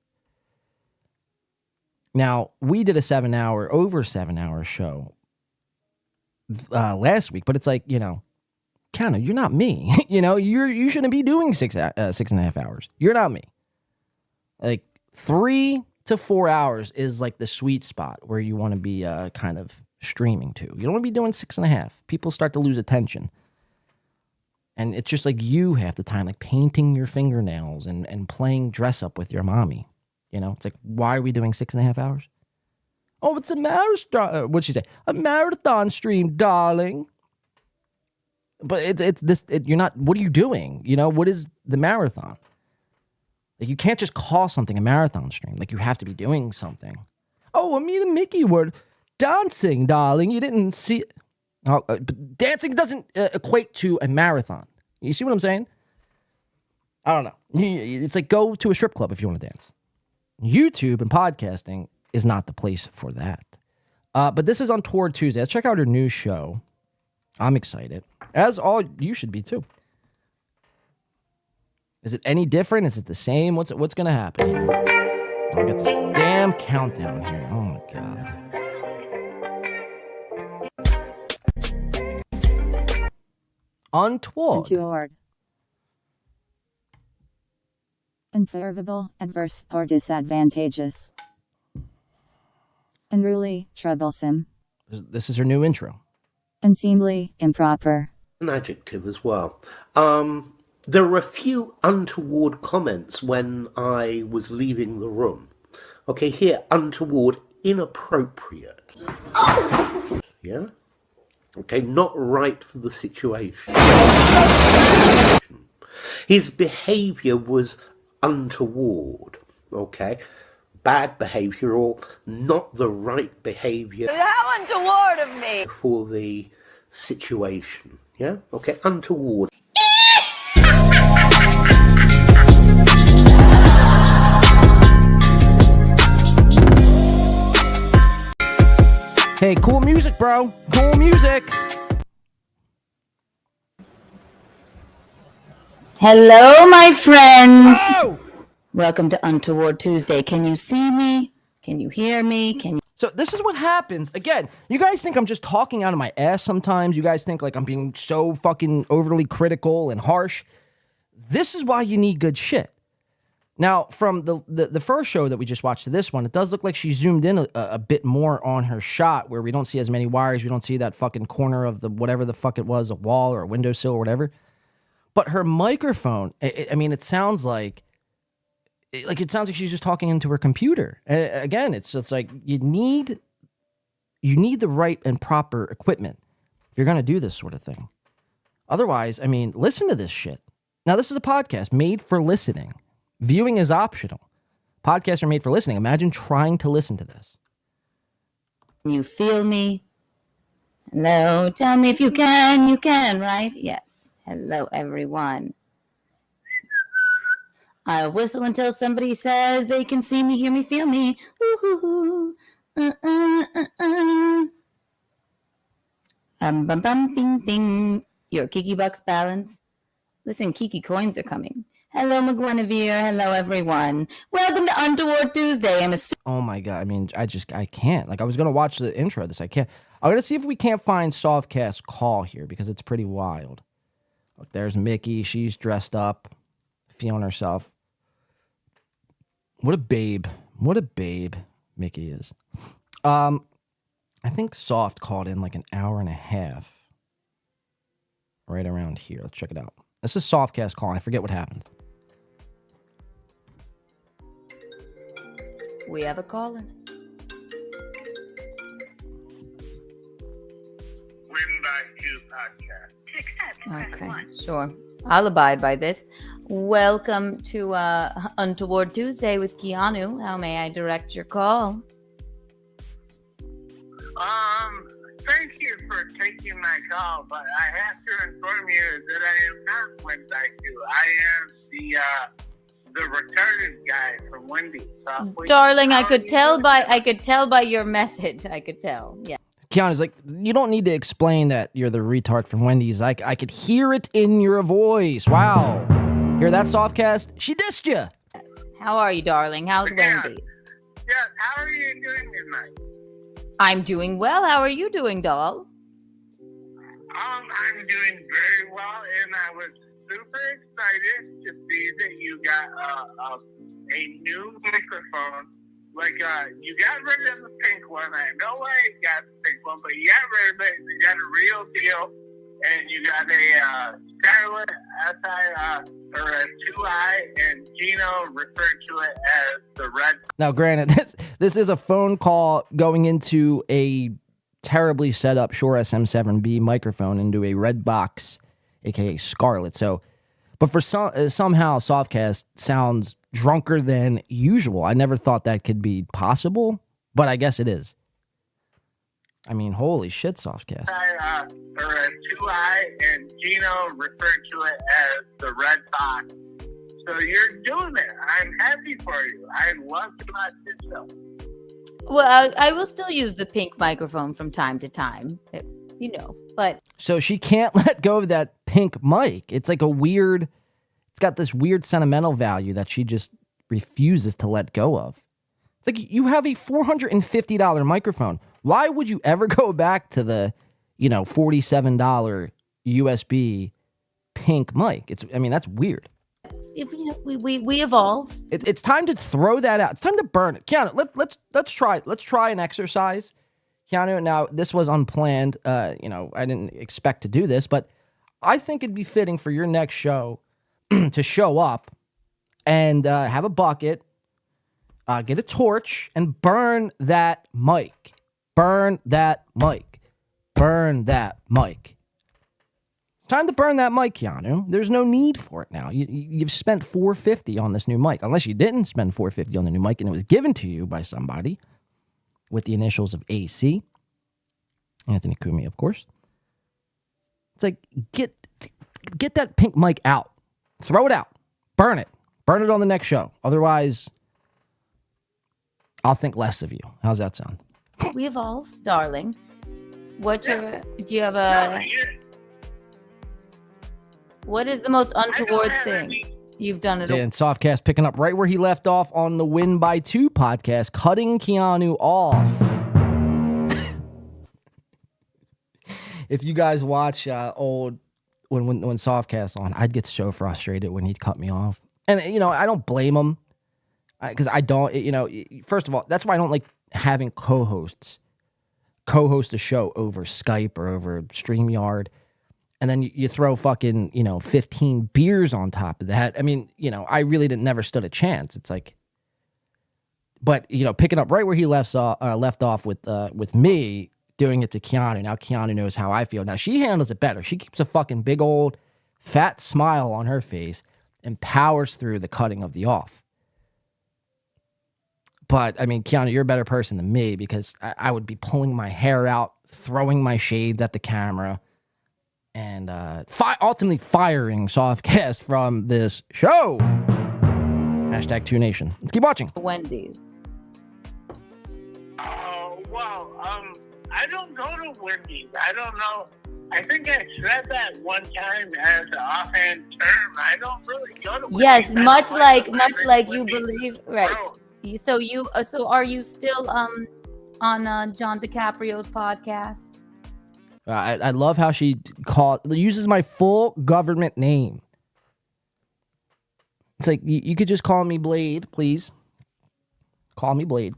Now, we did over 7-hour show last week, but it's like, Keanu, you're not me. You shouldn't be doing 6.5 hours. You're not me. Like, 3 to 4 hours is like the sweet spot where you want to be kind of streaming to. You don't want to be doing 6.5. People start to lose attention. And it's just like you have the time, like painting your fingernails and playing dress up with your mommy. It's like, why are we doing 6.5 hours? Oh, it's a marathon. What'd she say? A marathon stream, darling. But you're not, what are you doing? What is the marathon? Like, you can't just call something a marathon stream. Like, you have to be doing something. Oh, me and Mickey were dancing, darling. You didn't see. But dancing doesn't equate to a marathon. You see what I'm saying? I don't know. It's like go to a strip club if you want to dance. YouTube and podcasting is not the place for that. But this is Untoward Tuesday. Let's check out her new show. I'm excited. As all you should be too. Is it any different? Is it the same? What's going to happen here? I'll get this damn countdown here. Oh my God. Untoward. Unfavorable, adverse, or disadvantageous. Unruly, troublesome. This is her new intro. Unseemly, improper. An adjective as well. There were a few untoward comments when I was leaving the room. Okay, here, untoward, inappropriate. Yeah? Okay, not right for the situation. His behavior was untoward. Okay? Bad behavior or not the right behavior. How untoward of me! For the situation. Yeah? Okay, untoward. Hey, cool music, bro. Cool music. Hello, my friends. Oh! Welcome to Untoward Tuesday. Can you see me? Can you hear me? Can you? So this is what happens. Again, you guys think I'm just talking out of my ass sometimes. You guys think like I'm being so fucking overly critical and harsh. This is why you need good shit. Now, from the first show that we just watched to this one, it does look like she zoomed in a bit more on her shot where we don't see as many wires. We don't see that fucking corner of the whatever the fuck it was, a wall or a windowsill or whatever. But her microphone, I mean, it sounds like she's just talking into her computer. Again, it's like you need the right and proper equipment if you're going to do this sort of thing. Otherwise, I mean, listen to this shit. Now, this is a podcast made for listening. Viewing is optional. Podcasts are made for listening. Imagine trying to listen to this. Can you feel me? Hello, tell me if you can, right? Yes. Hello, everyone. I'll whistle until somebody says they can see me, hear me, feel me. Ooh, bum, bum, bing, bing. Your Kiki Bucks balance. Listen, Kiki coins are coming. Hello, McGuinevere. Hello, everyone. Welcome to Untoward Tuesday. Oh my God. I mean, I can't. Like, I was going to watch the intro of this. I can't. I'm going to see if we can't find Softcast call here because it's pretty wild. Look, there's Mickey. She's dressed up, feeling herself. What a babe. What a babe Mickey is. I think Soft called in like an hour and a half. Right around here. Let's check it out. This is Softcast calling. I forget what happened. We have a caller. Okay, sure. I'll abide by this. Welcome to Untoward Tuesday with Keanu. How may I direct your call? Thank you for taking my call, but I have to inform you that I am not Wendy. I am the retarded guy from Wendy's. Darling, I could tell by your message. I could tell. Yeah. Keanu's like, you don't need to explain that you're the retard from Wendy's. I could hear it in your voice. Wow. Hear that, Softcast? She dissed you. How are you, darling? How's Wendy's? Yeah, how are you doing tonight? I'm doing well. How are you doing, doll? I'm doing very well, and I was super excited to see that you got a new microphone. Like, you got rid of the pink one. I know why you got the pink one, but you got rid of it. You got a real deal, and you got a Scarlet SI or a 2i, and Gino referred to it as the red. Now, granted, this is a phone call going into a terribly set up Shure SM7B microphone into a red box, aka Scarlet. So, but for somehow Softcast sounds drunker than usual. I never thought that could be possible, but I guess it is. I mean, holy shit, Softcast. Or a 2-eye, and Gino referred to it as the red box. So you're doing it. I'm happy for you. I love to watch this show. Well, I will still use the pink microphone from time to time, but... So she can't let go of that pink mic. It's like it's got this weird sentimental value that she just refuses to let go of. It's like, you have a $450 microphone. Why would you ever go back to the, $47 USB pink mic? That's weird. We evolve. It's time to throw that out. It's time to burn it. Keanu, let's try an exercise. Keanu, now this was unplanned. I didn't expect to do this, but I think it'd be fitting for your next show to show up and have a bucket, get a torch, and burn that mic. Burn that mic. Burn that mic. It's time to burn that mic, Keanu. There's no need for it now. You've spent $450 on this new mic. Unless you didn't spend $450 on the new mic and it was given to you by somebody with the initials of AC. Anthony Kumia, of course. It's like, get that pink mic out. Throw it out. Burn it. Burn it on the next show. Otherwise, I'll think less of you. How's that sound? We evolve, darling. Do you have a... What is the most untoward thing you've done at all? And Softcast picking up right where he left off on the Win by 2 podcast, cutting Keanu off. If you guys watch old when Softcast on, I'd get so frustrated when he'd cut me off. And I don't blame him, because I don't. First of all, that's why I don't like having co-host a show over Skype or over StreamYard. And then you throw fucking, 15 beers on top of that. I really never stood a chance. It's like, but, picking up right where he left off with me, doing it to Keanu. Now Keanu knows how I feel. Now she handles it better. She keeps a fucking big old fat smile on her face and powers through the cutting of the off. But, Keanu, you're a better person than me, because I would be pulling my hair out, throwing my shades at the camera, and ultimately firing Softcast from this show. Hashtag 2Nation. Let's keep watching. Wendy's. Oh, well, I don't go to Wendy's. I don't know. I think I said that one time as an offhand term. I don't really go to Wendy's. Yes, much like you believe, right? So are you still on John DiCaprio's podcast? I love how she uses my full government name. It's like, you could just call me Blade, please. Call me Blade.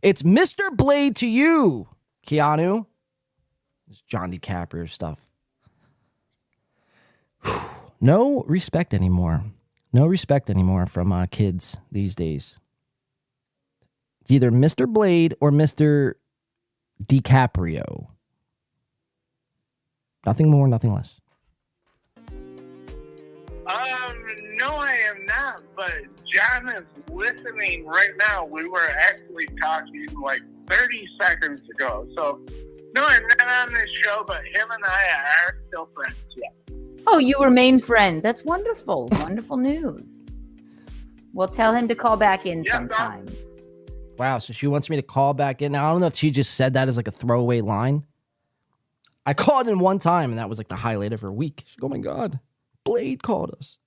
It's Mr. Blade to you, Keanu. It's John DiCaprio stuff. No respect anymore. No respect anymore from kids these days. It's either Mr. Blade or Mr. DiCaprio. Nothing more, nothing less. No, I am not, but John is listening right now. We were actually talking like 30 seconds ago. So, no, I'm not on this show, but him and I are still friends, yeah. Oh, you remain friends. That's wonderful. Wonderful news. We'll tell him to call back in sometime. Wow, so she wants me to call back in. Now, I don't know if she just said that as like a throwaway line. I called in one time, and that was like the highlight of her week. She goes, oh my God, Blade called us.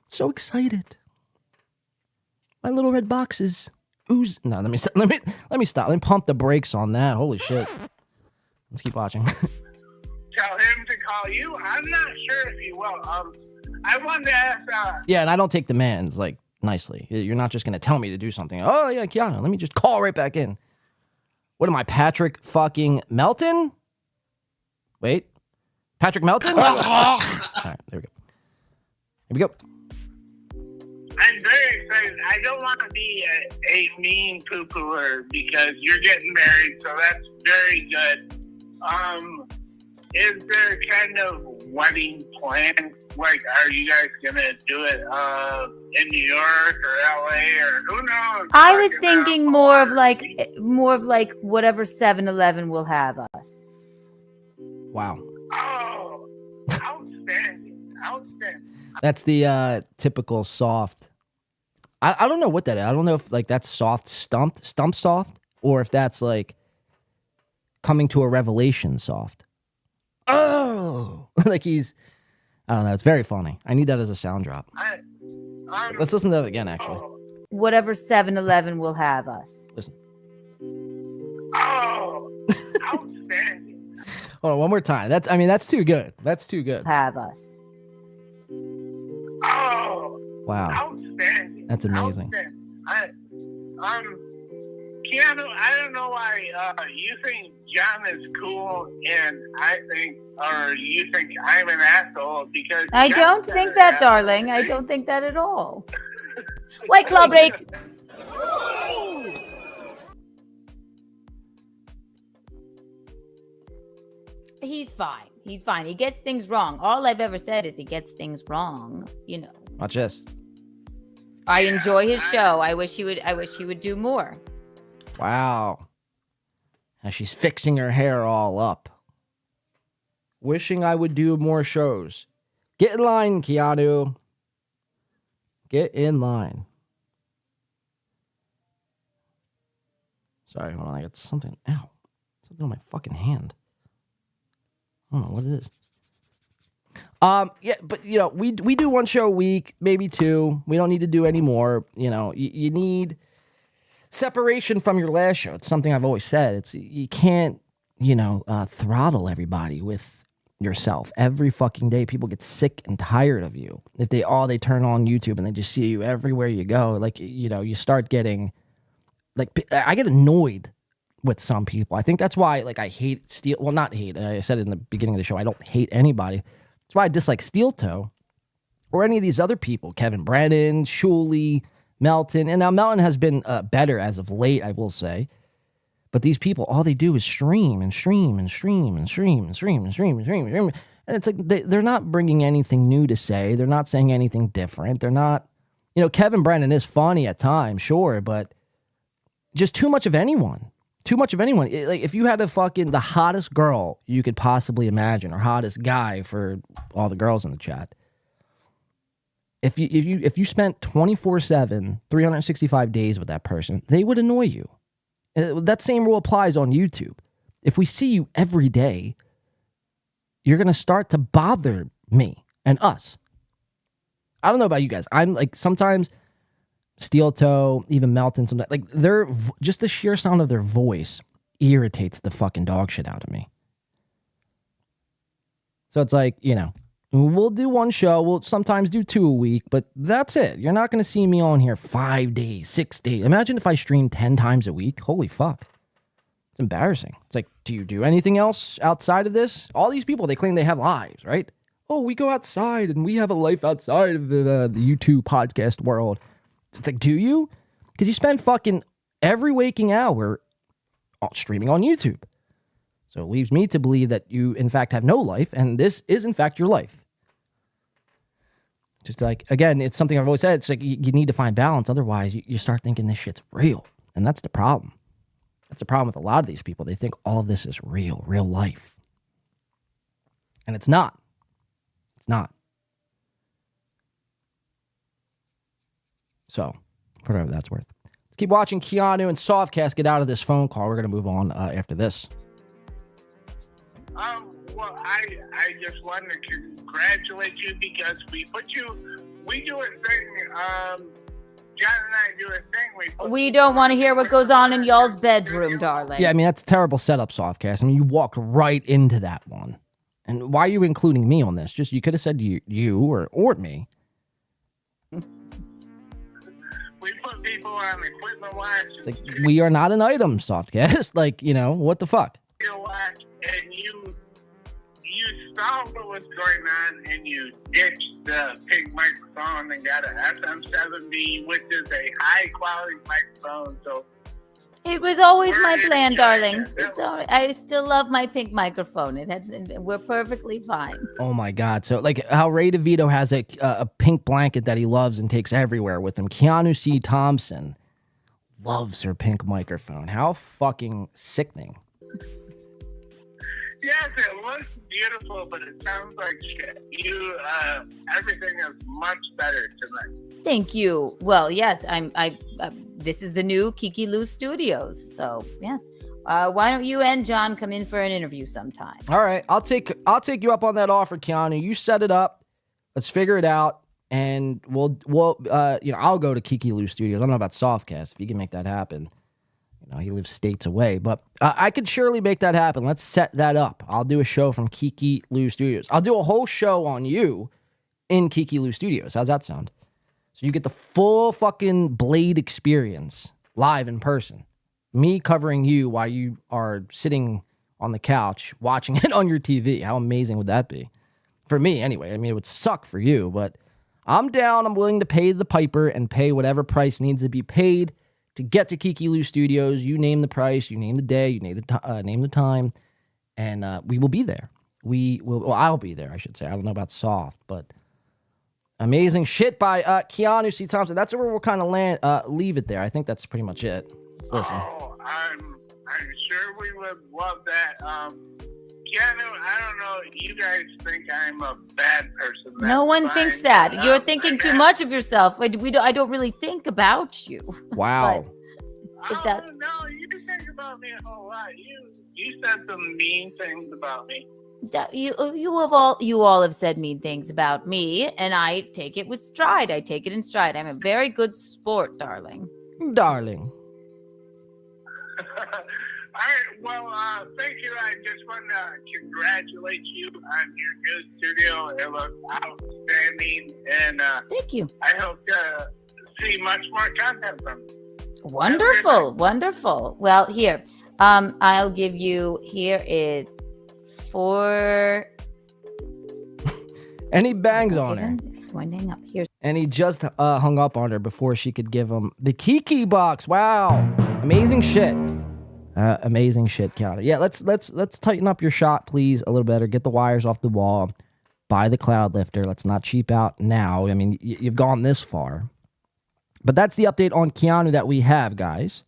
So excited. My little red boxes ooze. No, let me stop. Let me stop. Let me pump the brakes on that. Holy shit. Let's keep watching. Tell him to call you. I'm not sure if he will. I wanted to ask. Yeah, and I don't take demands like nicely. You're not just gonna tell me to do something. Oh yeah, Keanu, let me just call right back in. What am I, Patrick fucking Melton? Wait, Patrick Melton? All right, there we go. Here we go. I'm very excited. I don't want to be a mean poo-pooer because you're getting married, so that's very good. Is there kind of wedding plans like, are you guys gonna do it in New York or LA or who knows? I was thinking more of like whatever 7-Eleven will have us. Wow. Oh, outstanding. That's the typical soft. I don't know what that is. I don't know if like that's soft stump soft, or if that's like coming to a revelation soft. Oh, like he's. I don't know. It's very funny. I need that as a sound drop. Let's listen to that again, actually. Whatever 7-Eleven will have us. Listen. Oh, outstanding. Hold on, one more time. That's too good. That's too good. Have us. Oh, wow. Outstanding. That's amazing. Keanu, I don't know why you think John is cool and you think I'm an asshole because I don't think that, darling. I don't think that at all. White Claw break. He's fine. He's fine. He gets things wrong. All I've ever said is he gets things wrong. You know. Watch this. I enjoy his show. I wish he would do more. Wow. Now she's fixing her hair all up. Wishing I would do more shows. Get in line, Keanu. Get in line. Sorry, hold on. I got something. Ow. Something on my fucking hand. I don't know what it is. Yeah, but you know, we do one show a week, maybe two. We don't need to do any more. You know, you need separation from your last show. It's something I've always said. You can't, throttle everybody with yourself every fucking day. People get sick and tired of you. If they turn on YouTube and they just see you everywhere you go, like, you start getting, like, I get annoyed with some people. I think that's why, like, I hate not hate. I said it in the beginning of the show. I don't hate anybody. That's why I dislike Steeltoe or any of these other people. Kevin Brennan, Shuli, Melton. And now Melton has been better as of late, I will say. But these people, all they do is stream and stream and stream and stream and stream and stream and stream and stream. And it's like they're not bringing anything new to say. They're not saying anything different. They're not, Kevin Brennan is funny at times, sure, but just too much of anyone. Too much of anyone. Like, if you had the hottest girl you could possibly imagine, or hottest guy for all the girls in the chat, if you spent 24/7, 365 days with that person, they would annoy you. That same rule applies on YouTube. If we see you every day, you're gonna start to bother me and us. I don't know about you guys. I'm like, sometimes Steeltoe, even Melton, sometimes, like, they're just the sheer sound of their voice irritates the fucking dog shit out of me. So it's like, we'll do one show, we'll sometimes do two a week, but that's it. You're not going to see me on here 5 days, 6 days. Imagine if I streamed 10 times a week. Holy fuck. It's embarrassing. It's like, do you do anything else outside of this? All these people, they claim they have lives, right? Oh, we go outside and we have a life outside of the YouTube podcast world. It's like, do you? Because you spend fucking every waking hour streaming on YouTube. So it leaves me to believe that you, in fact, have no life, and this is, in fact, your life. Just like, again, it's something I've always said. It's like you need to find balance. Otherwise, you start thinking this shit's real. And that's the problem. That's the problem with a lot of these people. They think all of this is real life. And it's not. It's not. So, whatever that's worth. Let's keep watching Keanu and Softcast get out of this phone call. We're going to move on after this. Well, I just wanted to congratulate you because we do a thing, John and I do a thing. We don't want to hear what goes on in y'all's bedroom, darling. Yeah, I mean, that's a terrible setup, Softcast. I mean, you walked right into that one. And why are you including me on this? Just, you could have said you or me. We put people on equipment watch. It's like, we are not an item, Softcast. Like, what the fuck? And you saw what was going on, and you ditched the pink microphone and got an SM7B, which is a high quality microphone. So It was always my plan, darling. It's all right. I still love my pink microphone. We're perfectly fine. Oh my God. So like how Ray DeVito has a pink blanket that he loves and takes everywhere with him. Keanu C. Thompson loves her pink microphone. How fucking sickening. Yes, it looks beautiful, but it sounds like shit. Everything is much better tonight. Thank you. Well, yes, this is the new Kiki Lou Studios. So yes. Why don't you and John come in for an interview sometime? All right. I'll take you up on that offer, Keanu. You set it up. Let's figure it out. And we'll I'll go to Kiki Lou Studios. I don't know about Softcast. If you can make that happen. He lives states away, but I could surely make that happen. Let's set that up. I'll do a show from Kiki Lou Studios. I'll do a whole show on you in Kiki Lou Studios. How's that sound? So you get the full fucking Blade experience live in person. Me covering you while you are sitting on the couch watching it on your TV. How amazing would that be? For me, anyway. I mean, it would suck for you, but I'm down. I'm willing to pay the piper and pay whatever price needs to be paid to get to Kiki Lou Studios. You name the price, you name the day, you name the time, and we will be there. I'll be there, I should say. I don't know about Soft, but amazing shit by Keanu C. Thompson. That's where we'll kind of leave it there. I think that's pretty much it. Let's listen. Oh, I'm sure we would love that. Keanu, I don't know. You guys think I'm a bad person. No one thinks that. You're thinking too much of yourself. I don't really think about you. Wow. No, you think about me a whole lot. You said some mean things about me. You all have said mean things about me, and I take it with stride. I take it in stride. I'm a very good sport, darling. Darling. All right, well, thank you. I just want to congratulate you on your new studio. It looks outstanding, and thank you. I hope to see much more content from you. Wonderful. Well, here, I'll give you. Here is 4. And he bangs on her. He's winding up here. And he just hung up on her before she could give him the Kiki box. Wow, amazing shit. Amazing shit, Keanu. Yeah, let's tighten up your shot, please, a little better. Get the wires off the wall. Buy the cloud lifter. Let's not cheap out now. I mean, you've gone this far. But that's the update on Keanu that we have, guys.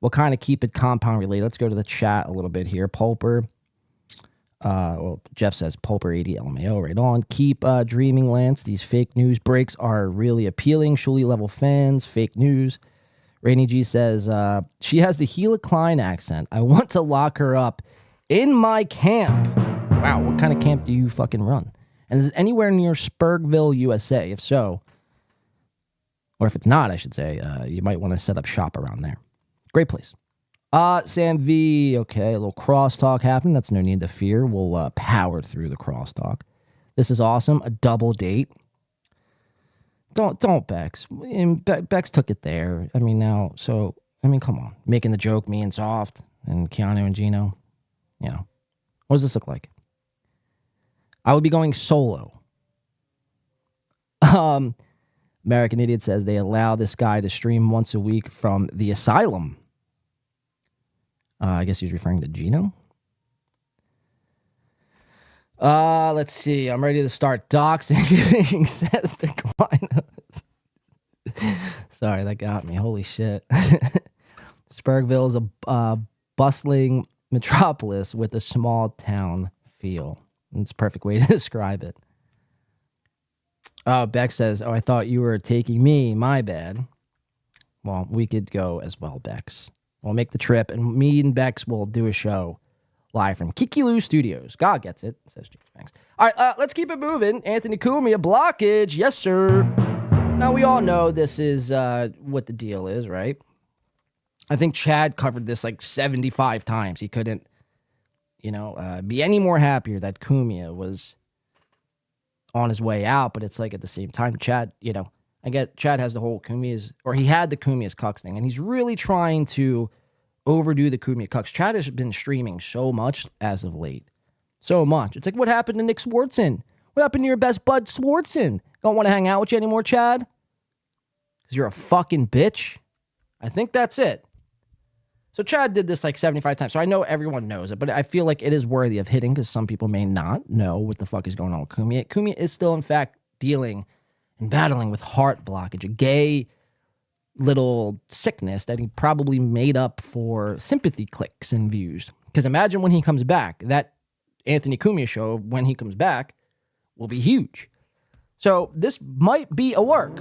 We'll kind of keep it compound related. Let's go to the chat a little bit here. Pulper. Jeff says Pulper 80 LMAO right on. Keep dreaming, Lance. These fake news breaks are really appealing. Shuli level fans. Fake news. Rainy G says, she has the Gila Klein accent. I want to lock her up in my camp. Wow, what kind of camp do you fucking run? And is it anywhere near Spuville, USA? If so, or if it's not, I should say, you might want to set up shop around there. Great place. Sam V, okay, a little crosstalk happened. That's no need to fear. We'll power through the crosstalk. This is awesome. A double date. Don't Bex. Bex took it there. I mean, come on. Making the joke, me and Soft and Keanu and Gino. What does this look like? I would be going solo. American Idiot says they allow this guy to stream once a week from the asylum. I guess he's referring to Gino. Let's see. I'm ready to start doxing, says the client. Sorry, that got me. Holy shit. Spurgville is a bustling metropolis with a small town feel. It's a perfect way to describe it. Beck says, I thought you were taking me. My bad. Well, we could go as well, Bex. We'll make the trip, and me and Bex will do a show live from Kiki Lou Studios. God gets it, says James Banks. All right, let's keep it moving. Anthony Kumia, blockage. Yes, sir. Now, we all know this is what the deal is, right? I think Chad covered this like 75 times. He couldn't, be any more happier that Kumia was on his way out, but it's like at the same time, Chad, I get Chad has the whole Kumia's, or he had the Kumia's cucks thing, and he's really trying to overdo the Kumia cucks. Chad has been streaming so much as of late. So much. It's like, what happened to Nick Swartzen? What happened to your best bud Swartzen? Don't want to hang out with you anymore, Chad? Because you're a fucking bitch? I think that's it. So Chad did this like 75 times. So I know everyone knows it, but I feel like it is worthy of hitting because some people may not know what the fuck is going on with Kumia. Kumia is still, in fact, dealing and battling with heart blockage, a gay little sickness that he probably made up for sympathy clicks and views. Because imagine when he comes back, that Anthony Cumia show, when he comes back, will be huge. So this might be a work.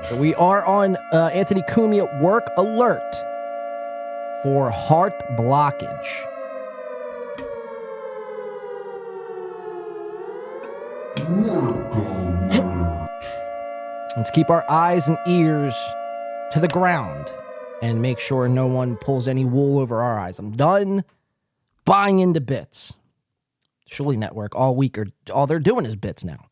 So we are on Anthony Cumia work alert for heart blockage. Let's keep our eyes and ears to the ground and make sure no one pulls any wool over our eyes. I'm done buying into bits. Shuli Network all week, all they're doing is bits now.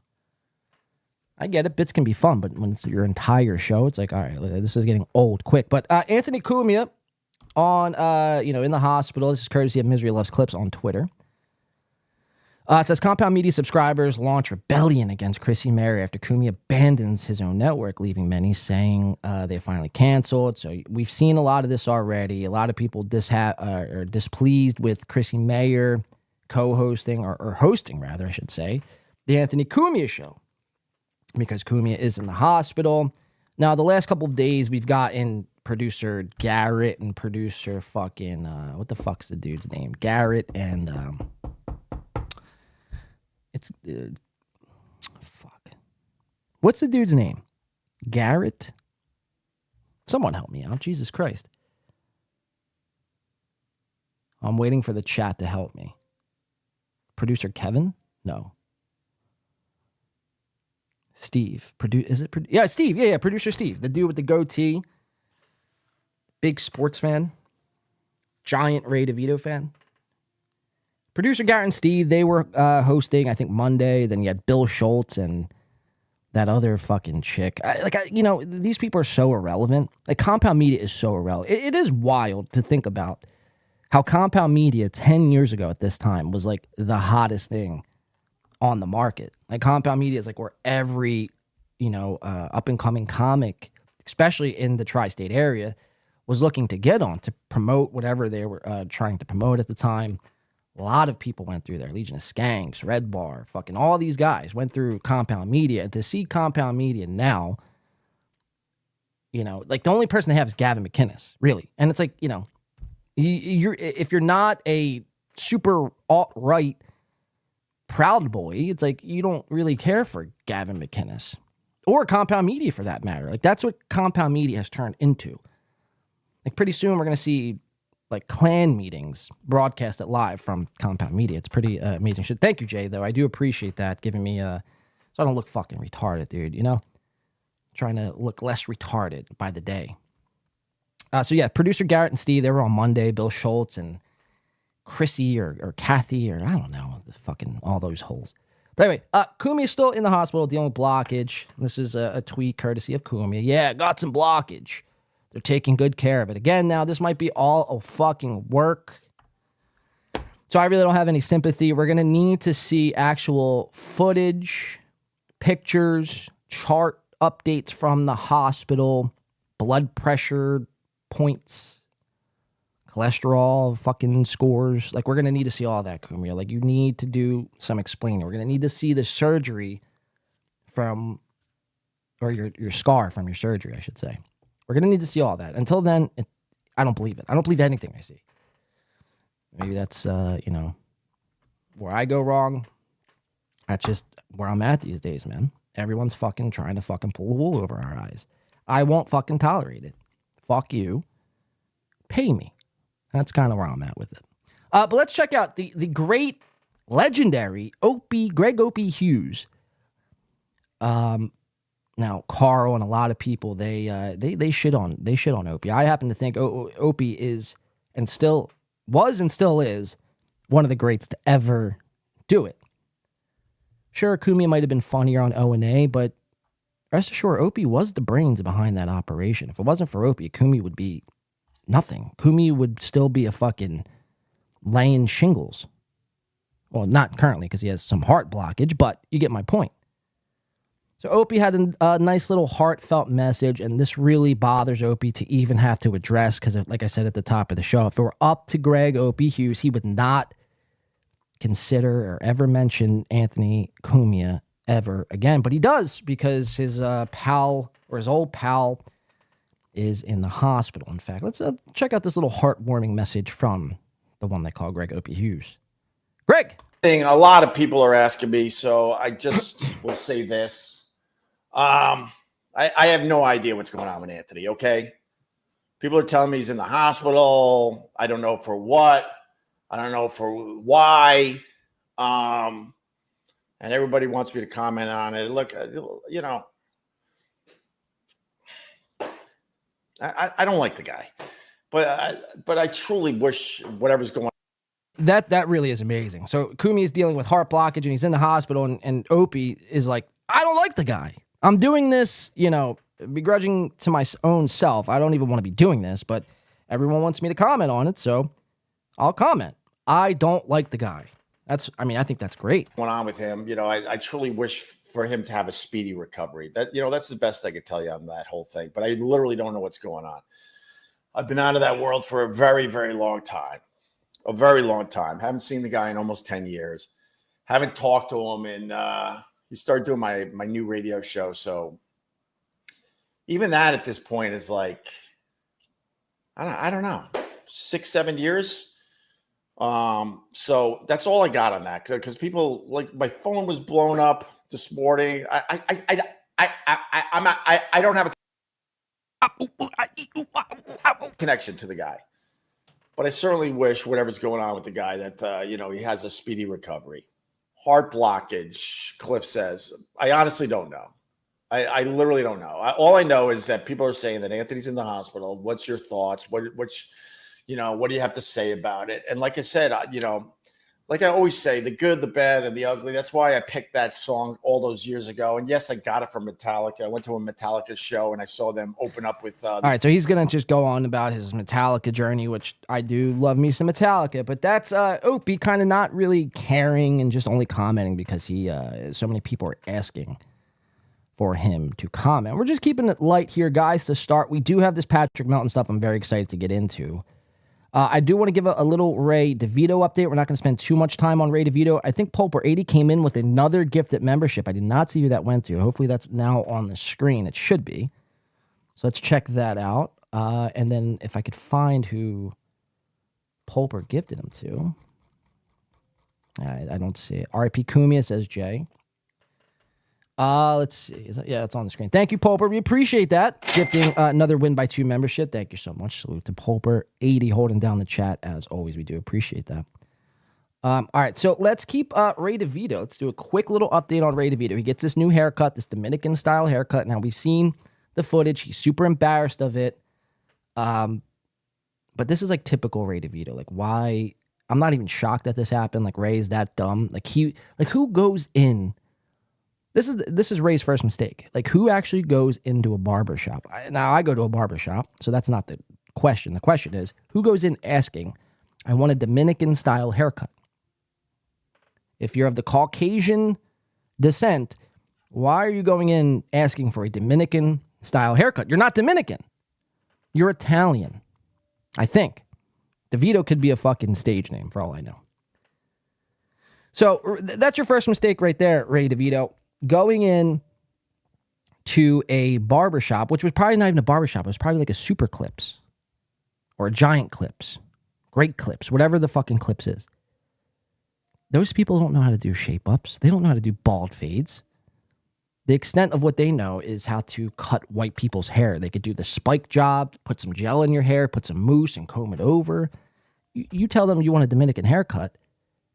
I get it. Bits can be fun, but when it's your entire show, it's like, all right, this is getting old quick. But Anthony Cumia on, in the hospital. This is courtesy of Misery Loves Clips on Twitter. It says Compound Media subscribers launch rebellion against Chrissy Mary after Kumia abandons his own network, leaving many saying they finally canceled. So we've seen a lot of this already. A lot of people are displeased with Chrissy Mayer co-hosting, or hosting rather, I should say, the Anthony Cumia show, because Kumia is in the hospital. Now, the last couple of days, we've gotten producer Garrett and producer fucking, what the fuck's the dude's name? Garrett and, fuck. What's the dude's name? Garrett? Someone help me out. Jesus Christ. I'm waiting for the chat to help me. Producer Kevin? No. Steve. Yeah, Steve. Yeah, producer Steve. The dude with the goatee. Big sports fan. Giant Ray DeVito fan. Producer Garrett and Steve, they were hosting, I think, Monday. Then you had Bill Schultz and that other fucking chick. These people are so irrelevant. Like, Compound Media is so irrelevant. It is wild to think about how Compound Media 10 years ago at this time was like the hottest thing on the market. Like, Compound Media is like where every, up-and-coming comic, especially in the tri-state area, was looking to get on to promote whatever they were trying to promote at the time. A lot of people went through there. Legion of Skanks, Red Bar, fucking all these guys went through Compound Media. And to see Compound Media now, like the only person they have is Gavin McInnes, really. And it's like, if you're not a super alt-right Proud Boy, it's like you don't really care for Gavin McInnes or Compound Media for that matter. Like, that's what Compound Media has turned into. Like, pretty soon we're going to see like clan meetings broadcasted live from Compound Media. It's pretty amazing shit. Thank you, Jay, though. I do appreciate that, giving me so I don't look fucking retarded, dude, Trying to look less retarded by the day. So yeah, producer Garrett and Steve, they were on Monday. Bill Schultz and Chrissy or Kathy, or I don't know, the fucking all those holes. But anyway, Kumia is still in the hospital dealing with blockage. This is a tweet courtesy of Kumia. Yeah, got some blockage. They're taking good care of it. Again, now this might be all a fucking work. So I really don't have any sympathy. We're going to need to see actual footage, pictures, chart updates from the hospital, blood pressure points, cholesterol, fucking scores. Like, we're going to need to see all that, Kumia. Like, you need to do some explaining. We're going to need to see the surgery or your scar from your surgery, I should say. We're going to need to see all that. Until then, I don't believe it. I don't believe anything I see. Maybe that's, where I go wrong. That's just where I'm at these days, man. Everyone's fucking trying to fucking pull the wool over our eyes. I won't fucking tolerate it. Fuck you. Pay me. That's kind of where I'm at with it. But let's check out the great, legendary Greg Opie Hughes. Now, Carl and a lot of people, they shit on Opie. I happen to think Opie is and still is one of the greats to ever do it. Sure, Kumia might have been funnier on O&A, but rest assured, Opie was the brains behind that operation. If it wasn't for Opie, Kumia would be nothing. Kumia would still be a fucking laying shingles. Well, not currently because he has some heart blockage, but you get my point. So Opie had a nice little heartfelt message, and this really bothers Opie to even have to address because, like I said at the top of the show, if it were up to Greg Opie Hughes, he would not consider or ever mention Anthony Kumia ever again. But he does because his pal, or his old pal, is in the hospital. In fact, let's check out this little heartwarming message from the one they call Greg Opie Hughes. Greg! A lot of people are asking me, so I just will say this. I have no idea what's going on with Anthony, okay? People are telling me he's in the hospital. I don't know for what. I don't know for why. And everybody wants me to comment on it. Look, you know, I don't like the guy. But I truly wish whatever's going on. That really is amazing. So Kumi is dealing with heart blockage and he's in the hospital, and Opie is like, I don't like the guy. I'm doing this, you know, begrudging to my own self. I don't even want to be doing this, but everyone wants me to comment on it, so I'll comment. I don't like the guy. I think that's great. What's going on with him, you know, I truly wish for him to have a speedy recovery. That, you know, that's the best I could tell you on that whole thing. But I literally don't know what's going on. I've been out of that world for a very, very long time. A very long time. Haven't seen the guy in almost 10 years. Haven't talked to him, and he started doing my new radio show. So even that at this point is like, I don't know, 6-7 years. So that's all I got on that, because people, like, my phone was blown up this morning. I don't have a connection to the guy. But I certainly wish whatever's going on with the guy that, you know, he has a speedy recovery. Heart blockage, Cliff says. I honestly don't know. I literally don't know. All I know is that people are saying that Anthony's in the hospital. What's your thoughts? What do you have to say about it? And like I said, you know, like I always say, the good, the bad, and the ugly. That's why I picked that song all those years ago. And yes, I got it from Metallica. I went to a Metallica show and I saw them open up with. All right, so he's going to just go on about his Metallica journey, which I do love me some Metallica. But that's Opie kind of not really caring and just only commenting because so many people are asking for him to comment. We're just keeping it light here, guys, to start. We do have this Patrick Melton stuff I'm very excited to get into. I do want to give a little Ray Devito update. We're not going to spend too much time on Ray Devito. I think Pulper80 came in with another gifted membership. I did not see who that went to. Hopefully that's now on the screen. It should be. So let's check that out. And then if I could find who Pulper gifted him to. I don't see it. RIP Kumia, says Jay. Let's see. It's on the screen. Thank you, Pulper. We appreciate that. Gifting another Win by 2 membership. Thank you so much. Salute to Pulper80 holding down the chat. As always, we do appreciate that. All right, so let's keep Ray Devito. Let's do a quick little update on Ray Devito. He gets this new haircut, this Dominican-style haircut. Now, we've seen the footage. He's super embarrassed of it. But this is like typical Ray Devito. Like, why? I'm not even shocked that this happened. Like, Ray is that dumb. Like, who goes in? This is Ray's first mistake. Like, who actually goes into a barbershop? Now, I go to a barbershop, so that's not the question. The question is, who goes in asking, I want a Dominican-style haircut? If you're of the Caucasian descent, why are you going in asking for a Dominican-style haircut? You're not Dominican. You're Italian, I think. DeVito could be a fucking stage name, for all I know. So, that's your first mistake right there, Ray DeVito. Going in to a barbershop, which was probably not even a barbershop. It was probably like a Super Clips or a Giant Clips, Great Clips, whatever the fucking Clips is. Those people don't know how to do shape-ups. They don't know how to do bald fades. The extent of what they know is how to cut white people's hair. They could do the spike job, put some gel in your hair, put some mousse and comb it over. You tell them you want a Dominican haircut,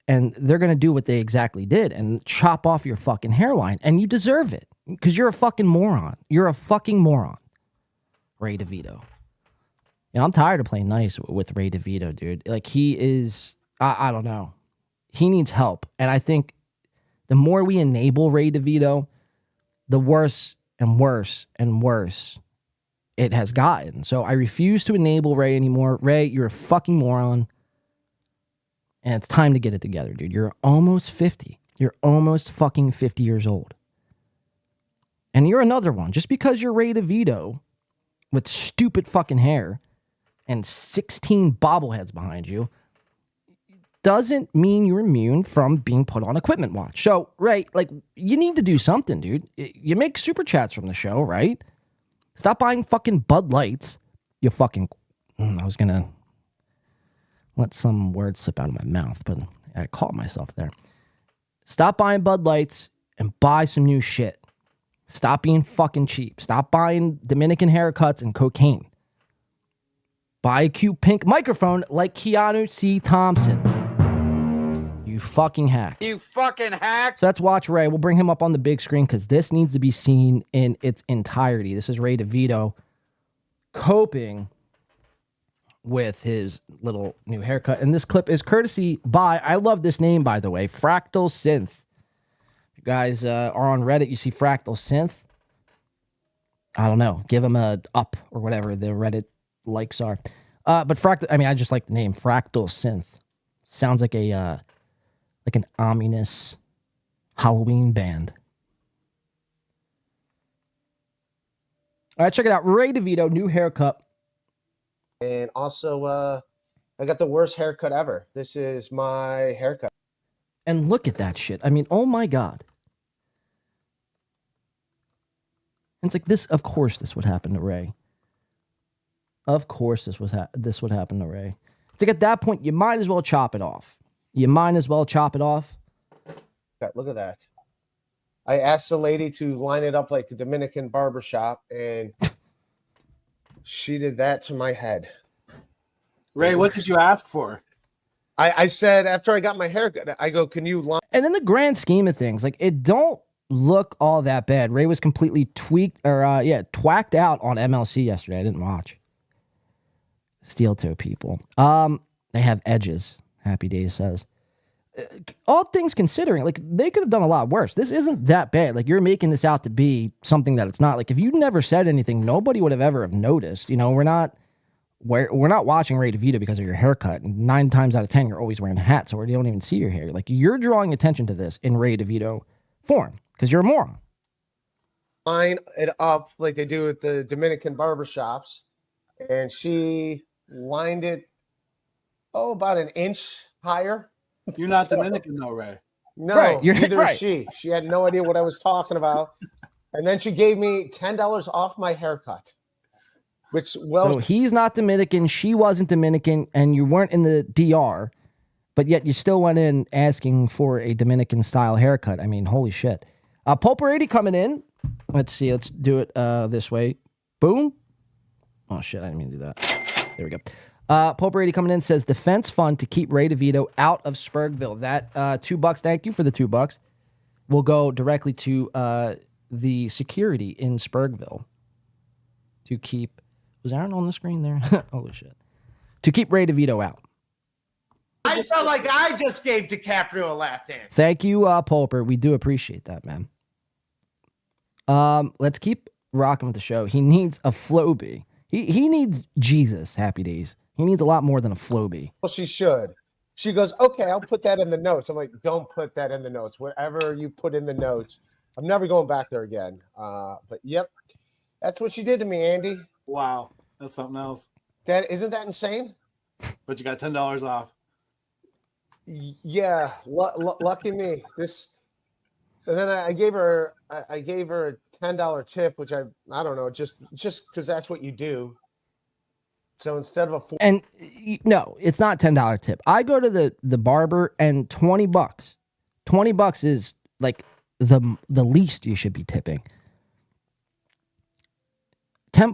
and they're going to do what they exactly did and chop off your fucking hairline. And you deserve it because you're a fucking moron. You're a fucking moron, Ray DeVito. You know, I'm tired of playing nice with Ray DeVito, dude. Like, he is, I don't know. He needs help. And I think the more we enable Ray DeVito, the worse and worse and worse it has gotten. So I refuse to enable Ray anymore. Ray, you're a fucking moron. And it's time to get it together, dude. You're almost 50. You're almost fucking 50 years old. And you're another one. Just because you're Ray DeVito with stupid fucking hair and 16 bobbleheads behind you doesn't mean you're immune from being put on equipment watch. So, Ray, like, you need to do something, dude. You make super chats from the show, right? Stop buying fucking Bud Lights. You fucking... I was going to let some words slip out of my mouth, but I caught myself there. Stop buying Bud Lights and buy some new shit. Stop being fucking cheap. Stop buying Dominican haircuts and cocaine. Buy a cute pink microphone like Keanu C. Thompson. You fucking hack. You fucking hack. So let's watch Ray. We'll bring him up on the big screen because this needs to be seen in its entirety. This is Ray DeVito coping with his little new haircut. And this clip is courtesy by, I love this name, by the way, Fractal Synth. You guys are on Reddit, you see Fractal Synth. I don't know. Give him a up or whatever the Reddit likes are. But Fractal, I mean, I just like the name Fractal Synth. Sounds like a like an ominous Halloween band. All right, check it out. Ray DeVito, new haircut. And also, I got the worst haircut ever. This is my haircut. And look at that shit. I mean, oh my God. And it's like this, of course this would happen to Ray. Of course this would happen to Ray. It's like at that point, you might as well chop it off. You might as well chop it off. Look at that. I asked the lady to line it up like a Dominican barbershop, and she did that to my head. Ray, what did you ask for? I said, after I got my haircut, I go, can you line? And in the grand scheme of things, like, it don't look all that bad. Ray was completely twacked out on MLC yesterday. I didn't watch. Steeltoe people. They have edges, Happy Days says. All things considering, like, they could have done a lot worse. This isn't that bad. Like, you're making this out to be something that it's not. Like, if you never said anything, nobody would have ever have noticed. You know, we're not watching Ray DeVito because of your haircut. 9 times out of 10, you're always wearing a hat, so we don't even see your hair. Like, you're drawing attention to this in Ray DeVito form because you're a moron. Line it up like they do at the Dominican barbershops, and she lined it, about an inch higher. You're not Dominican, though, Ray. No, right, neither right. is she. She had no idea what I was talking about. And then she gave me $10 off my haircut. So he's not Dominican, she wasn't Dominican, and you weren't in the DR, but yet you still went in asking for a Dominican-style haircut. I mean, holy shit. Pulperati coming in. Let's see. Let's do it this way. Boom. Oh, shit. I didn't mean to do that. There we go. Pulperati coming in says, defense fund to keep Ray DeVito out of Spurgville. That $2, thank you for the $2, will go directly to the security in Spurgville to keep... Was Aaron on the screen there? Holy shit. To keep Ray DeVito out. I felt like I just gave DiCaprio a lap dance. Thank you, Pulper. We do appreciate that, man. Let's keep rocking with the show. He needs a Floby. He needs Jesus, Happy Days. He needs a lot more than a Floby. Well, she should. She goes, okay, I'll put that in the notes. I'm like, don't put that in the notes. Whatever you put in the notes, I'm never going back there again. But yep, that's what she did to me, Andy. Wow, that's something else. Isn't that insane? But you got $10 off. Yeah, lucky me. And then I gave her a $10 tip, which I don't know, just because that's what you do. So instead of and no, it's not $10 tip. I go to the barber and $20. $20 is like the least you should be tipping.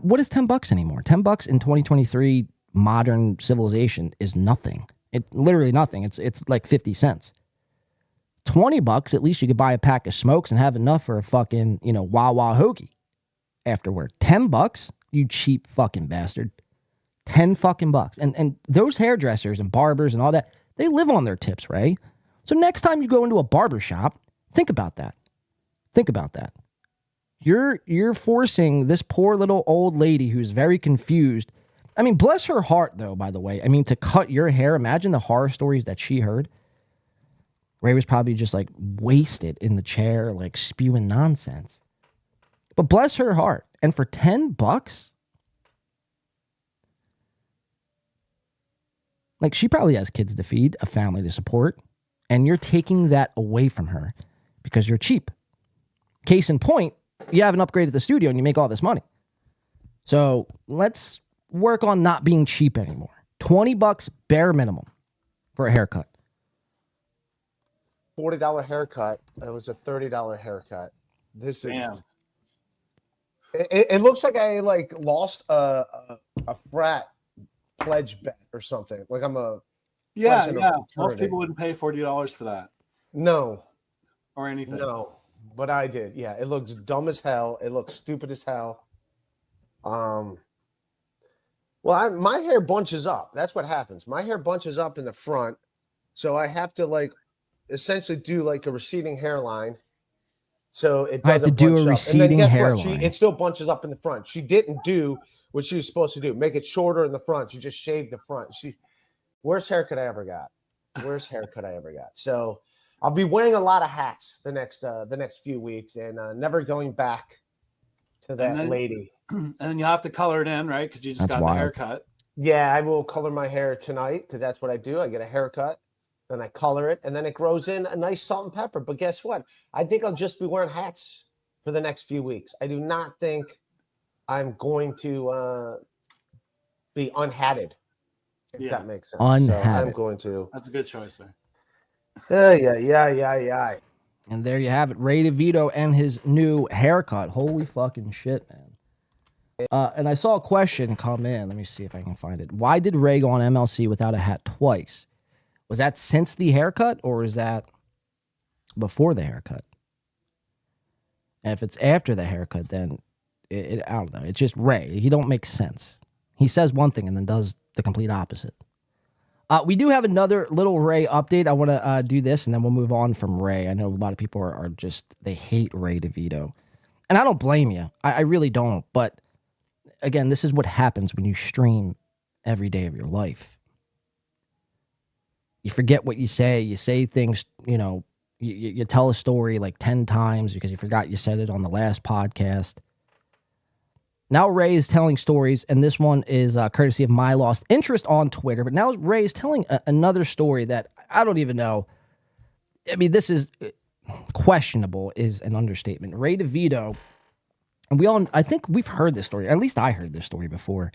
What is $10 anymore? $10 in 2023 modern civilization is nothing. It literally nothing. It's like 50 cents. $20, at least you could buy a pack of smokes and have enough for a fucking, Wawa hoagie afterward. $10, you cheap fucking bastard. $10 and those hairdressers and barbers and all that, they live on their tips, right? So next time you go into a barber shop, think about that. Think about that. You're forcing this poor little old lady who's very confused. I mean, bless her heart, though, by the way. I mean, to cut your hair, imagine the horror stories that she heard. Ray was probably just like wasted in the chair, like spewing nonsense. But bless her heart. And for $10, like, she probably has kids to feed, a family to support, and you're taking that away from her because you're cheap. Case in point, you haven't upgraded the studio and you make all this money. So let's work on not being cheap anymore. $20 bare minimum for a haircut. $40 haircut. It was a $30 haircut. This is. It looks like I lost a frat pledge bet or something. Like I'm a Yeah. pledge in a Most fraternity. people wouldn't pay $40 for that No. or anything. No, but I did. Yeah, it looks dumb as hell. It looks stupid as hell. Well, my hair bunches up. That's what happens. My hair bunches up in the front, so I have to essentially do a receding hairline. So it doesn't I have to do a bunch up. And then receding guess what? hairline. It still bunches up in the front. She didn't do what she was supposed to do. Make it shorter in the front. She just shaved the front. Worst haircut I ever got. Worst haircut I ever got. So I'll be wearing a lot of hats the next few weeks and never going back to that lady. And then you have to color it in, right? Because you just That's got wild. the haircut. Yeah, I will color my hair tonight because that's what I do. I get a haircut, then I color it, and then it grows in a nice salt and pepper. But guess what? I think I'll just be wearing hats for the next few weeks. I do not think I'm going to be unhatted, if that makes sense. Unhatted. So I'm going to. That's a good choice there. Yeah. And there you have it. Ray Devito and his new haircut. Holy fucking shit, man. And I saw a question come in. Let me see if I can find it. Why did Ray go on MLC without a hat twice? Was that since the haircut or is that before the haircut? And if it's after the haircut, then I don't know. It's just Ray. He don't make sense. He says one thing and then does the complete opposite. We do have another little Ray update. I want to do this and then we'll move on from Ray. I know a lot of people are just, they hate Ray DeVito. And I don't blame you. I really don't. But again, this is what happens when you stream every day of your life. You forget what you say. You say things, you tell a story 10 times because you forgot you said it on the last podcast. Now Ray is telling stories, and this one is courtesy of My Lost Interest on Twitter. But now Ray is telling another story that I don't even know. I mean, this is questionable is an understatement. Ray DeVito, and I think we've heard this story. At least I heard this story before,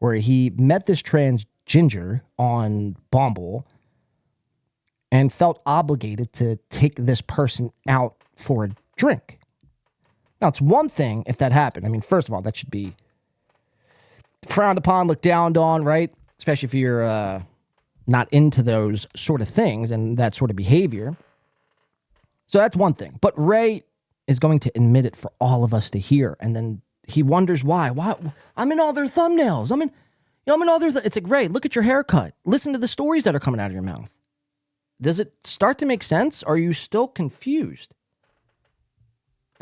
where he met this trans ginger on Bumble and felt obligated to take this person out for a drink. Now, it's one thing if that happened. I mean, first of all, that should be frowned upon, looked down on, right? Especially if you're not into those sort of things and that sort of behavior. So that's one thing. But Ray is going to admit it for all of us to hear. And then he wonders why. Why? I'm in all their thumbnails. I'm in all their... It's like, Ray, look at your haircut. Listen to the stories that are coming out of your mouth. Does it start to make sense? Or are you still confused?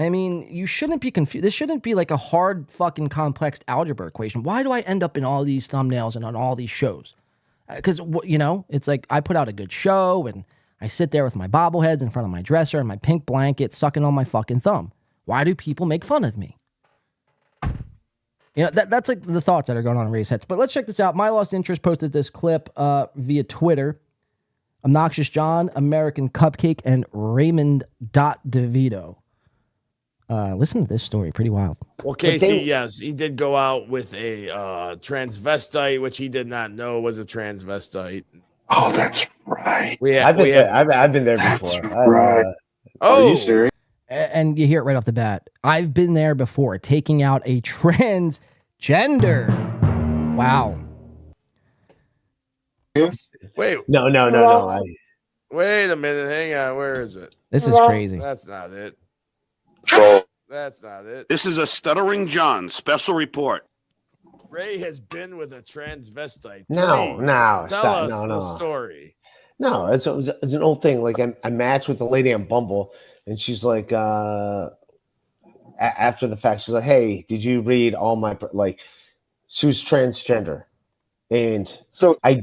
I mean, you shouldn't be confused. This shouldn't be like a hard fucking complex algebra equation. Why do I end up in all these thumbnails and on all these shows? Because, it's like I put out a good show and I sit there with my bobbleheads in front of my dresser and my pink blanket sucking on my fucking thumb. Why do people make fun of me? That's like the thoughts that are going on in Ray's heads. But let's check this out. My Lost Interest posted this clip via Twitter. Obnoxious John, American Cupcake, and Raymond.DeVito. Listen to this story. Pretty wild. Well, Casey, yes, he did go out with a transvestite, which he did not know was a transvestite. Oh, that's right. I've been there before. Right. Are you serious? And you hear it right off the bat. I've been there before, taking out a transgender. Wow. Wait. No. Wait a minute. Hang on. Where is it? This is crazy. That's not it. That's not it. This is a Stuttering John special report. Ray has been with a transvestite. No, Tell us the story. No, it's an old thing. Like I matched with a lady on Bumble, and she's like, after the fact, she's like, "Hey, did you read all my she was transgender?" And so I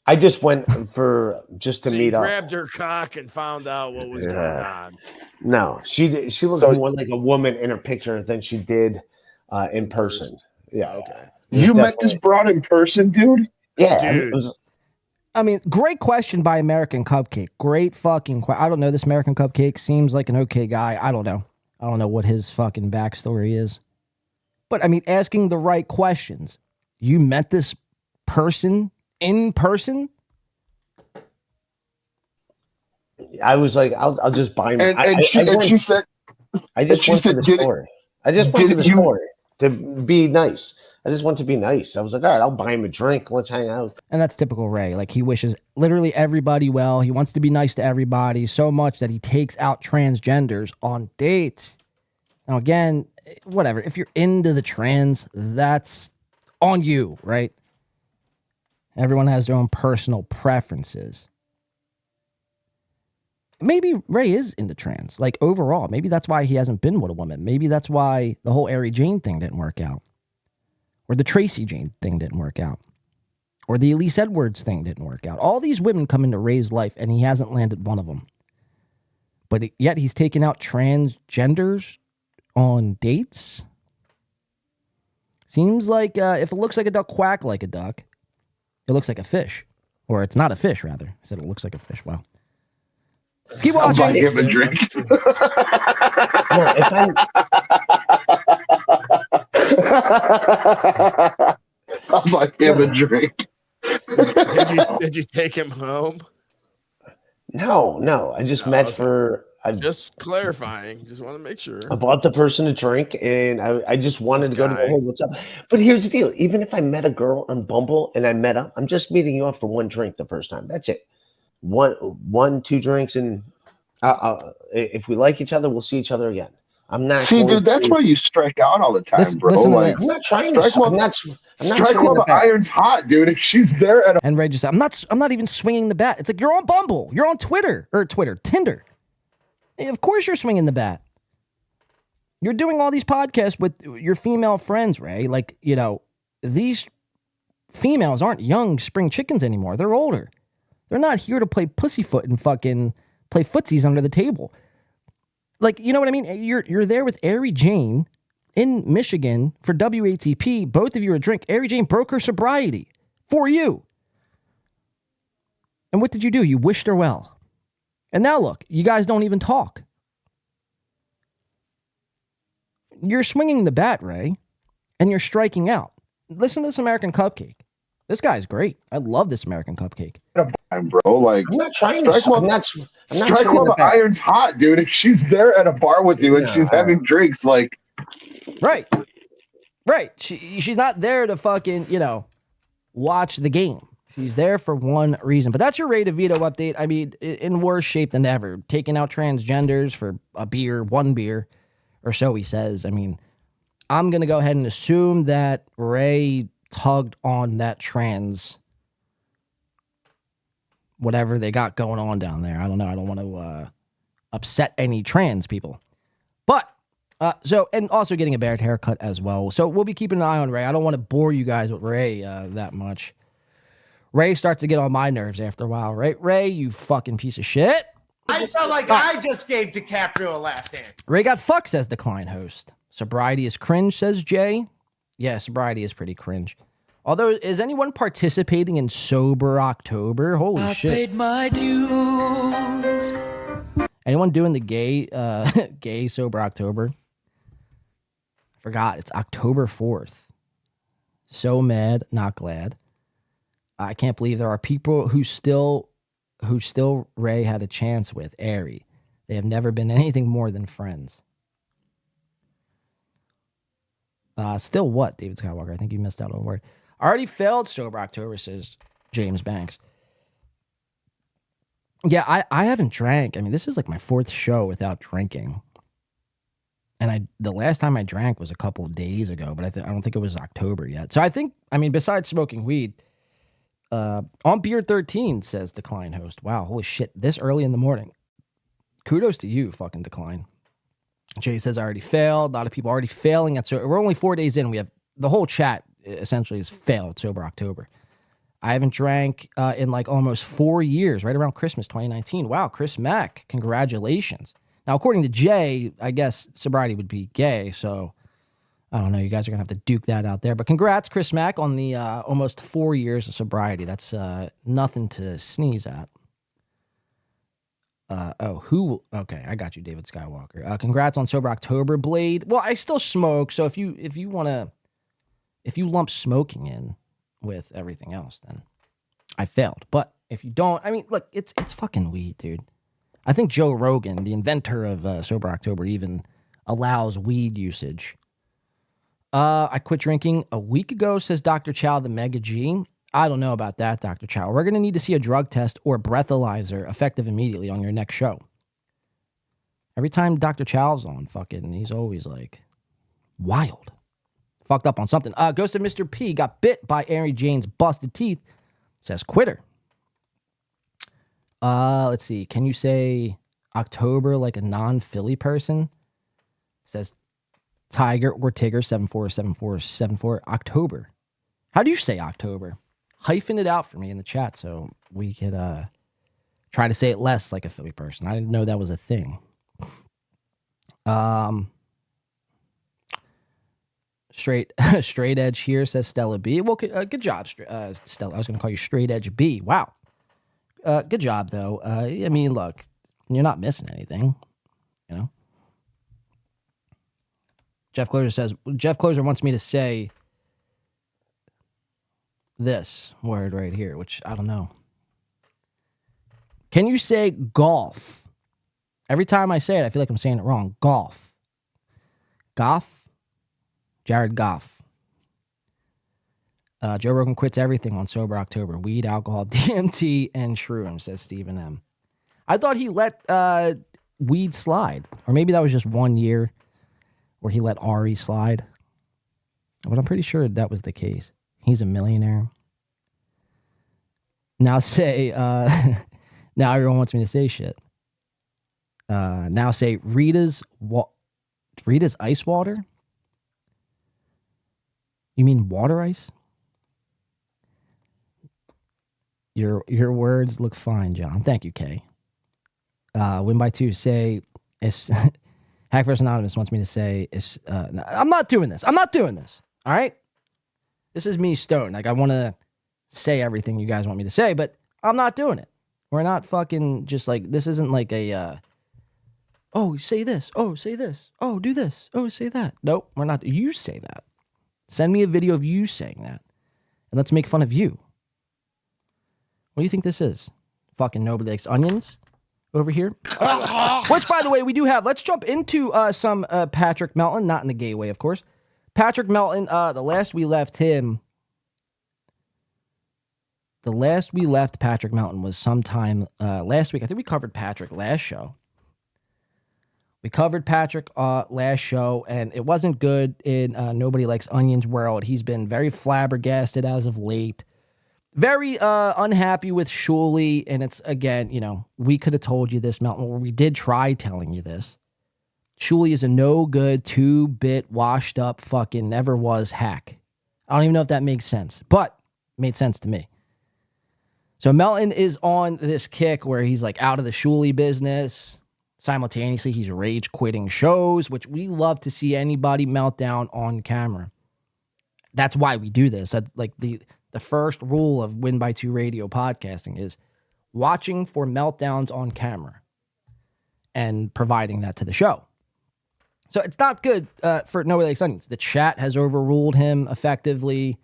I just went for just to So meet you up. grabbed her cock and found out what was going on. No, she did. She looked more like a woman in her picture than she did in person. Yeah. Okay. You met this broad in person, dude? Yeah. Dude. I mean, great question by American Cupcake. Great fucking question. I don't know this American Cupcake. Seems like an okay guy. I don't know. I don't know what his fucking backstory is. But, I mean, asking the right questions. You met this person in person? I was like, I'll just buy him. And she said, I just went for the story. I just went for the story to be nice. I just want to be nice. I was like, all right, I'll buy him a drink. Let's hang out. And that's typical Ray. Like, he wishes literally everybody well. He wants to be nice to everybody so much that he takes out transgenders on dates. Now, again, whatever. If you're into the trans, that's on you, right? Everyone has their own personal preferences. Maybe Ray is into trans, like overall. Maybe that's why he hasn't been with a woman. Maybe that's why the whole Ari Jane thing didn't work out. Or the Tracy Jane thing didn't work out. Or the Elise Edwards thing didn't work out. All these women come into Ray's life, and he hasn't landed one of them. But yet he's taken out transgenders on dates? Seems like if it looks like a duck, quack like a duck. It looks like a fish. Or it's not a fish, rather. I said it looks like a fish. Wow. Keep watching. I'll buy him a drink. I'll buy him a drink. Did you take him home? No. I just met for. Just clarifying. Just want to make sure. I bought the person a drink, and I just wanted to go to the, hey, what's up? But here's the deal. Even if I met a girl on Bumble and I met up, I'm just meeting you up for one drink the first time. That's it. One, 2 drinks, and if we like each other, we'll see each other again. I'm not. See, dude, that's why you strike out all the time, bro. Like, I'm not trying strike to. while the iron's hot, dude. If she's there at And Ray just said, I'm not even swinging the bat. It's like, you're on Bumble. You're on Tinder. Of course you're swinging the bat. You're doing all these podcasts with your female friends, Ray. Like, you know, these females aren't young spring chickens anymore. They're older. They're not here to play pussyfoot and fucking play footsies under the table. Like, you know what I mean? You're there with Ari Jane in Michigan for WATP. Both of you are a drink. Ari Jane broke her sobriety for you. And what did you do? You wished her well. And now look, you guys don't even talk. You're swinging the bat, Ray, and you're striking out. Listen to this American Cupcake. This guy's great. I love this American Cupcake. Bro, like, I'm not trying strike to. while the iron's hot, dude. If she's there at a bar with you and she's having drinks, like, right. She's not there to fucking, you know, watch the game. She's there for one reason. But that's your Ray Devito update. I mean, in worse shape than ever. Taking out transgenders for one beer, or so he says. I mean, I'm going to go ahead and assume that Ray tugged on that trans, whatever they got going on down there. I don't know. I don't want to upset any trans people. But, and also getting a Barrett haircut as well. So we'll be keeping an eye on Ray. I don't want to bore you guys with Ray that much. Ray starts to get on my nerves after a while, right? Ray, you fucking piece of shit. I felt like I just gave DiCaprio a last hand. Ray got fucked, says Decline host. Sobriety is cringe, says Jay. Yeah, sobriety is pretty cringe. Although, is anyone participating in Sober October? Holy shit. I paid my dues. Anyone doing the gay Sober October? I forgot. It's October 4th. So mad, not glad. I can't believe there are people who still Ray had a chance with, Ari. They have never been anything more than friends. Still what, David Skywalker? I think you missed out on a word. Already failed Sober October, says James Banks. Yeah, I haven't drank. I mean, this is like my 4th show without drinking. And the last time I drank was a couple of days ago, but I don't think it was October yet. So I think, I mean, besides smoking weed, on Beer 13, says Decline host. Wow, holy shit, this early in the morning. Kudos to you, fucking Decline. Jay says I already failed. A lot of people already failing at we're only 4 days in. We have the whole chat essentially has failed Sober October. I haven't drank in like almost 4 years, right around Christmas 2019. Wow, Chris Mack, congratulations. Now, according to Jay, I guess sobriety would be gay, so I don't know. You guys are going to have to duke that out there. But congrats, Chris Mack, on the almost 4 years of sobriety. That's nothing to sneeze at. Okay, I got you, David Skywalker. Congrats on Sober October, Blade. Well, I still smoke, so if you lump smoking in with everything else, then I failed. But if you don't, I mean, look, it's fucking weed, dude. I think Joe Rogan, the inventor of Sober October, even allows weed usage. I quit drinking a week ago, says Dr. Chow, the Mega G. I don't know about that, Dr. Chow. We're going to need to see a drug test or breathalyzer effective immediately on your next show. Every time Dr. Chow's on, fucking, he's always like wild. Fucked up on something. Ghost of Mr. P got bit by Ari Jane's busted teeth, says quitter. Let's see. Can you say October like a non-Philly person? Says Tiger or Tigger 747474. October. How do you say October? Hyphen it out for me in the chat so we could try to say it less like a Philly person. I didn't know that was a thing. Straight Edge here, says Stella B. Well, good job, Stella. I was going to call you Straight Edge B. Wow. Good job, though. I mean, look, you're not missing anything, you know? Jeff Closer wants me to say this word right here, which I don't know. Can you say golf? Every time I say it, I feel like I'm saying it wrong. Golf. Goff? Jared Goff. Joe Rogan quits everything on Sober October. Weed, alcohol, DMT, and shrooms, says Stephen M. I thought he let weed slide. Or maybe that was just 1 year where he let Ari slide. But I'm pretty sure that was the case. He's a millionaire. Now say, now everyone wants me to say shit. Now say Rita's ice water? You mean water ice? Your words look fine, John. Thank you, Kay. Win by 2. Say, Hackverse Anonymous wants me to say, I'm not doing this. All right? This is me stoned. Like, I want to say everything you guys want me to say, but I'm not doing it. We're not fucking just like, this isn't like a, oh, say this. Oh, say this. Oh, do this. Oh, say that. Nope, we're not. You say that. Send me a video of you saying that. And let's make fun of you. What do you think this is? Fucking nobody likes onions over here. Which, by the way, we do have. Let's jump into some Patrick Melton. Not in the gay way, of course. Patrick Melton, the last we left Patrick Melton was sometime last week. I think we covered Patrick last show. We covered Patrick last show, and it wasn't good in Nobody Likes Onions world. He's been very flabbergasted as of late. Very unhappy with Shuli, and it's, again, you know, we could have told you this, Melton, or we did try telling you this. Shuli is a no-good, 2-bit, washed-up, fucking never-was hack. I don't even know if that makes sense, but it made sense to me. So Melton is on this kick where he's, like, out of the Shuli business. Simultaneously, he's rage-quitting shows, which we love to see anybody melt down on camera. That's why we do this. Like, the first rule of Win by 2 radio podcasting is watching for meltdowns on camera and providing that to the show. So it's not good for Nobody Likes Onions. The chat has overruled him effectively.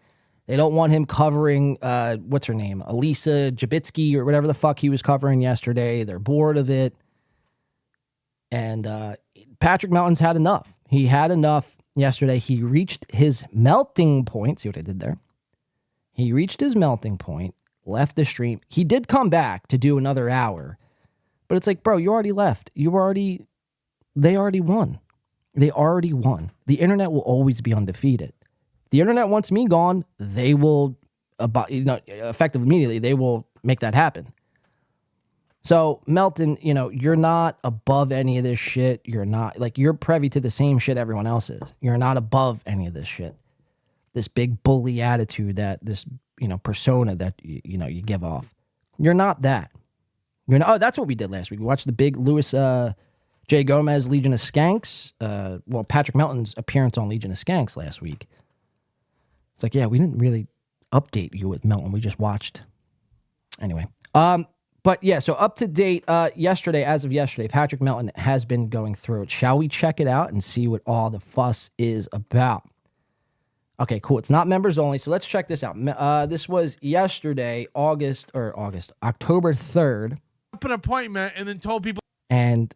They don't want him covering, what's her name? Elisa Jabitsky or whatever the fuck he was covering yesterday. They're bored of it. And Patrick Melton's had enough. He had enough yesterday. He reached his melting point. See what I did there? He reached his melting point, left the stream. He did come back to do another hour. But it's like, bro, you already left. They already won. They already won. The internet will always be undefeated. The internet wants me gone. They will, effective immediately, they will make that happen. So, Melton, you know, you're not above any of this shit. You're not, like, you're privy to the same shit everyone else is. You're not above any of this shit. this big bully attitude, that this, persona that, you give off. You're not that. Oh, that's what we did last week. We watched the big Louis J. Gomez Legion of Skanks. Patrick Melton's appearance on Legion of Skanks last week. It's like, yeah, we didn't really update you with Melton. We just watched. Anyway. But yeah, so up to date, as of yesterday, Patrick Melton has been going through it. Shall we check it out and see what all the fuss is about? Okay, cool. It's not members only, so let's check this out. This was yesterday, October 3rd. Up an appointment and then told people. And,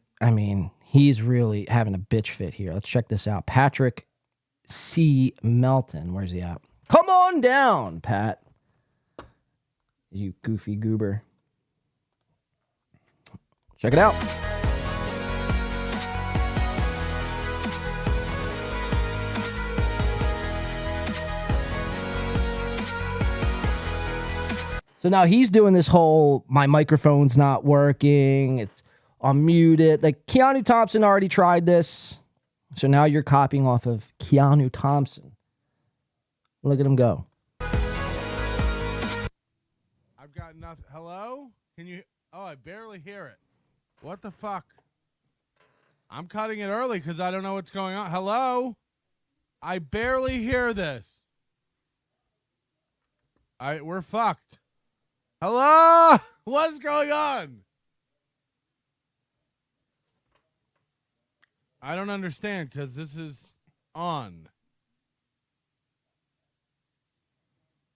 he's really having a bitch fit here. Let's check this out. Patrick C. Melton. Where's he at? Come on down, Pat. You goofy goober. Check it out. So now he's doing this whole, my microphone's not working, it's unmuted. Like, Keanu Thompson already tried this. So now you're copying off of Keanu Thompson. Look at him go. I've got nothing. Hello? Can you? Oh, I barely hear it. What the fuck? I'm cutting it early because I don't know what's going on. Hello? I barely hear this. We're fucked. Hello? What's going on? I don't understand because this is on.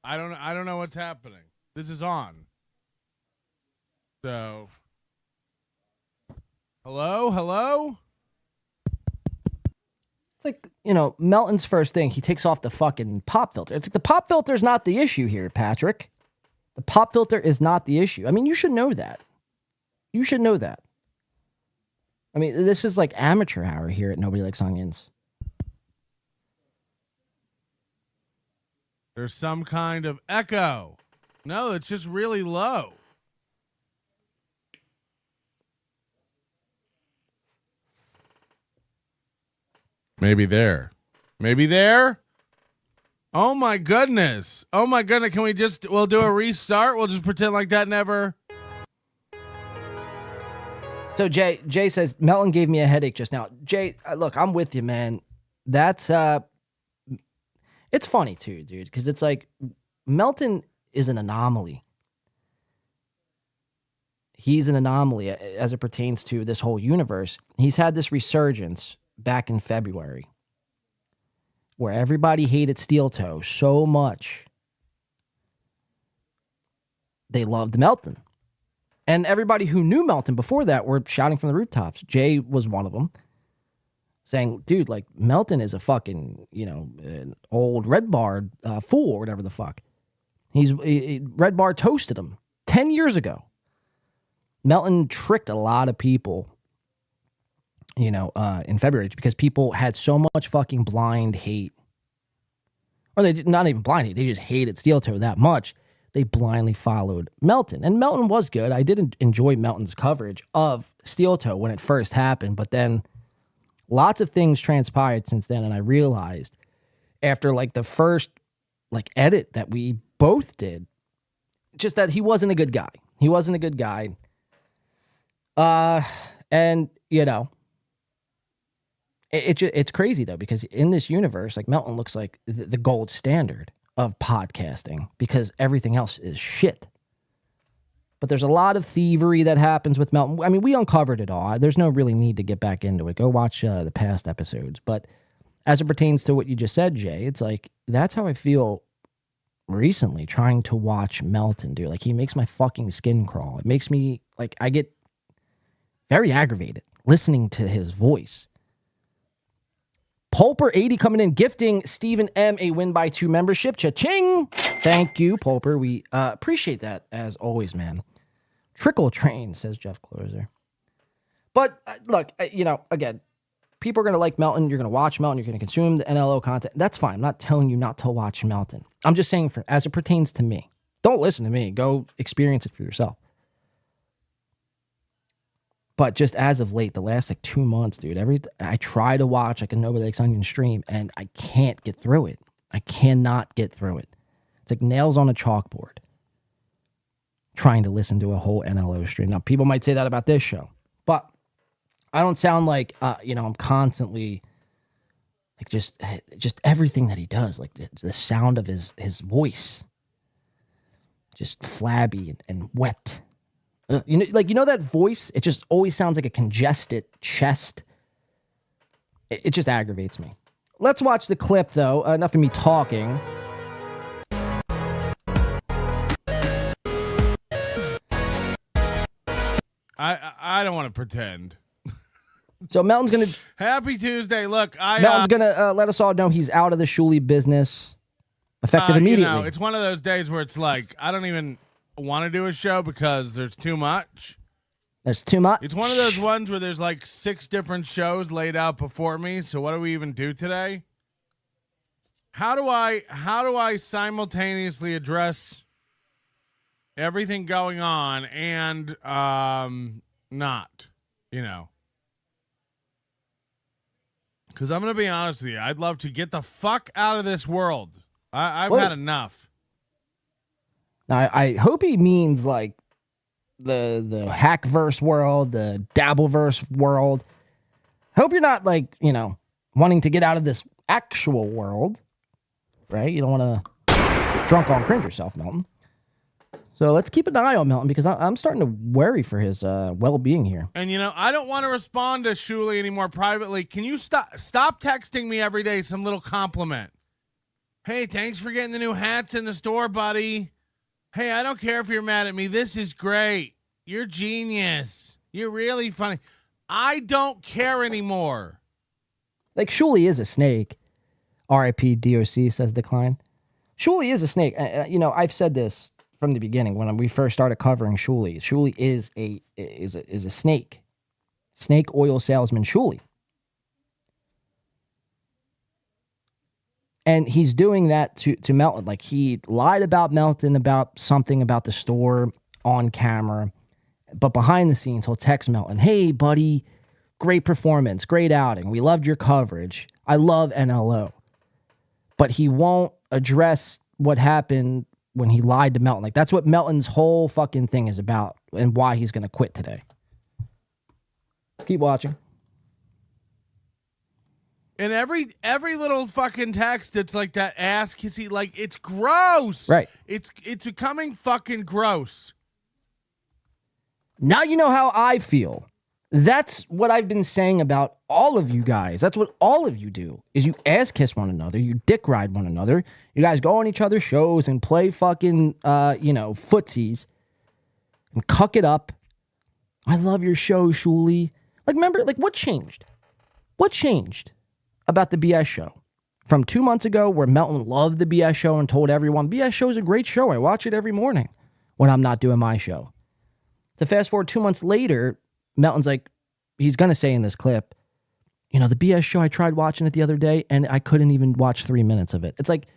I don't know what's happening. This is on. So, hello? It's like, Melton's first thing, he takes off the fucking pop filter. It's like the pop filter's not the issue here, Patrick. The pop filter is not the issue. You should know that. You should know that. This is like amateur hour here at Nobody Likes Onions. There's some kind of echo. No, it's just really low. Maybe there. Oh my goodness. Can we'll do a restart? We'll just pretend like that never. So Jay says, Melton gave me a headache just now. Jay, look, I'm with you, man. That's, it's funny too, dude, because it's like, Melton is an anomaly. He's an anomaly as it pertains to this whole universe. He's had this resurgence back in February where everybody hated Steeltoe so much they loved Melton. And everybody who knew Melton before that were shouting from the rooftops. Jay was one of them, saying, dude, like, Melton is a fucking, an old Red Bar fool or whatever the fuck. Red Bar toasted him 10 years ago. Melton tricked a lot of people, in February because people had so much fucking blind hate. Or they did not even blind hate. They just hated Steeltoe that much. They blindly followed Melton. And Melton was good. I did enjoy Melton's coverage of Steeltoe when it first happened. But then lots of things transpired since then. And I realized after like the first edit that we both did, just that he wasn't a good guy. He wasn't a good guy. And, it's crazy though, because in this universe, like, Melton looks like the gold standard of podcasting because everything else is shit. But there's a lot of thievery that happens with Melton. We uncovered it all. There's no really need to get back into it. Go watch the past episodes. But as it pertains to what you just said, Jay, it's like, that's how I feel recently trying to watch Melton, dude. Like, he makes my fucking skin crawl. It makes me, like, I get very aggravated listening to his voice. Pulper80 coming in, gifting Stephen M a win by 2 membership. Cha-ching! Thank you, Pulper. We appreciate that as always, man. Trickle train, says Jeff Closer. But look, again, people are going to like Melton. You're going to watch Melton. You're going to consume the NLO content. That's fine. I'm not telling you not to watch Melton. I'm just saying, as it pertains to me, don't listen to me. Go experience it for yourself. But just as of late, the last 2 months, dude, I try to watch a Nobody Likes Onion stream and I can't get through it. I cannot get through it. It's like nails on a chalkboard trying to listen to a whole NLO stream. Now, people might say that about this show, but I don't sound like, I'm constantly like just everything that he does, like the sound of his voice, just flabby and wet. You know that voice? It just always sounds like a congested chest. It just aggravates me. Let's watch the clip, though. Enough of me talking. I don't want to pretend. So Melton's gonna. Happy Tuesday. Look, Melton's gonna let us all know he's out of the Shuli business, effective immediately. It's one of those days where it's like I don't even want to do a show because there's too much. There's too much. It's one of those ones where there's like 6 different shows laid out before me. So what do we even do today? How do I simultaneously address everything going on and not, because I'm going to be honest with you. I'd love to get the fuck out of this world. I've had enough. Now, I hope he means like the hackverse world, the dabbleverse world. I hope you're not like, wanting to get out of this actual world, right? You don't want to drunk on cringe yourself, Melton. So let's keep an eye on Melton because I'm starting to worry for his well-being here. And, I don't want to respond to Shuli anymore privately. Can you stop texting me every day some little compliment? Hey, thanks for getting the new hats in the store, buddy. Hey, I don't care if you're mad at me. This is great. You're genius. You're really funny. I don't care anymore. Like, Shuli is a snake. R.I.P. DOC, says Decline. Shuli is a snake. I've said this from the beginning when we first started covering Shuli. Shuli is a snake. Snake oil salesman Shuli. And he's doing that to Melton. Like, he lied about Melton about something about the store on camera. But behind the scenes, he'll text Melton, hey, buddy, great performance, great outing. We loved your coverage. I love NLO. But he won't address what happened when he lied to Melton. Like, that's what Melton's whole fucking thing is about and why he's going to quit today. Keep watching. And every little fucking text, it's like that ass kissy, like it's gross. Right. It's becoming fucking gross. Now you know how I feel. That's what I've been saying about all of you guys. That's what all of you do, is you ass kiss one another, you dick ride one another, you guys go on each other's shows and play fucking, footsies and cuck it up. I love your show, Shuli. Like, remember, like, what changed? What changed about the BS show? From 2 months ago, where Melton loved the BS show and told everyone, BS show is a great show. I watch it every morning when I'm not doing my show. To fast forward 2 months later, Melton's like, he's going to say in this clip, the BS show, I tried watching it the other day and I couldn't even watch 3 minutes of it. It's like,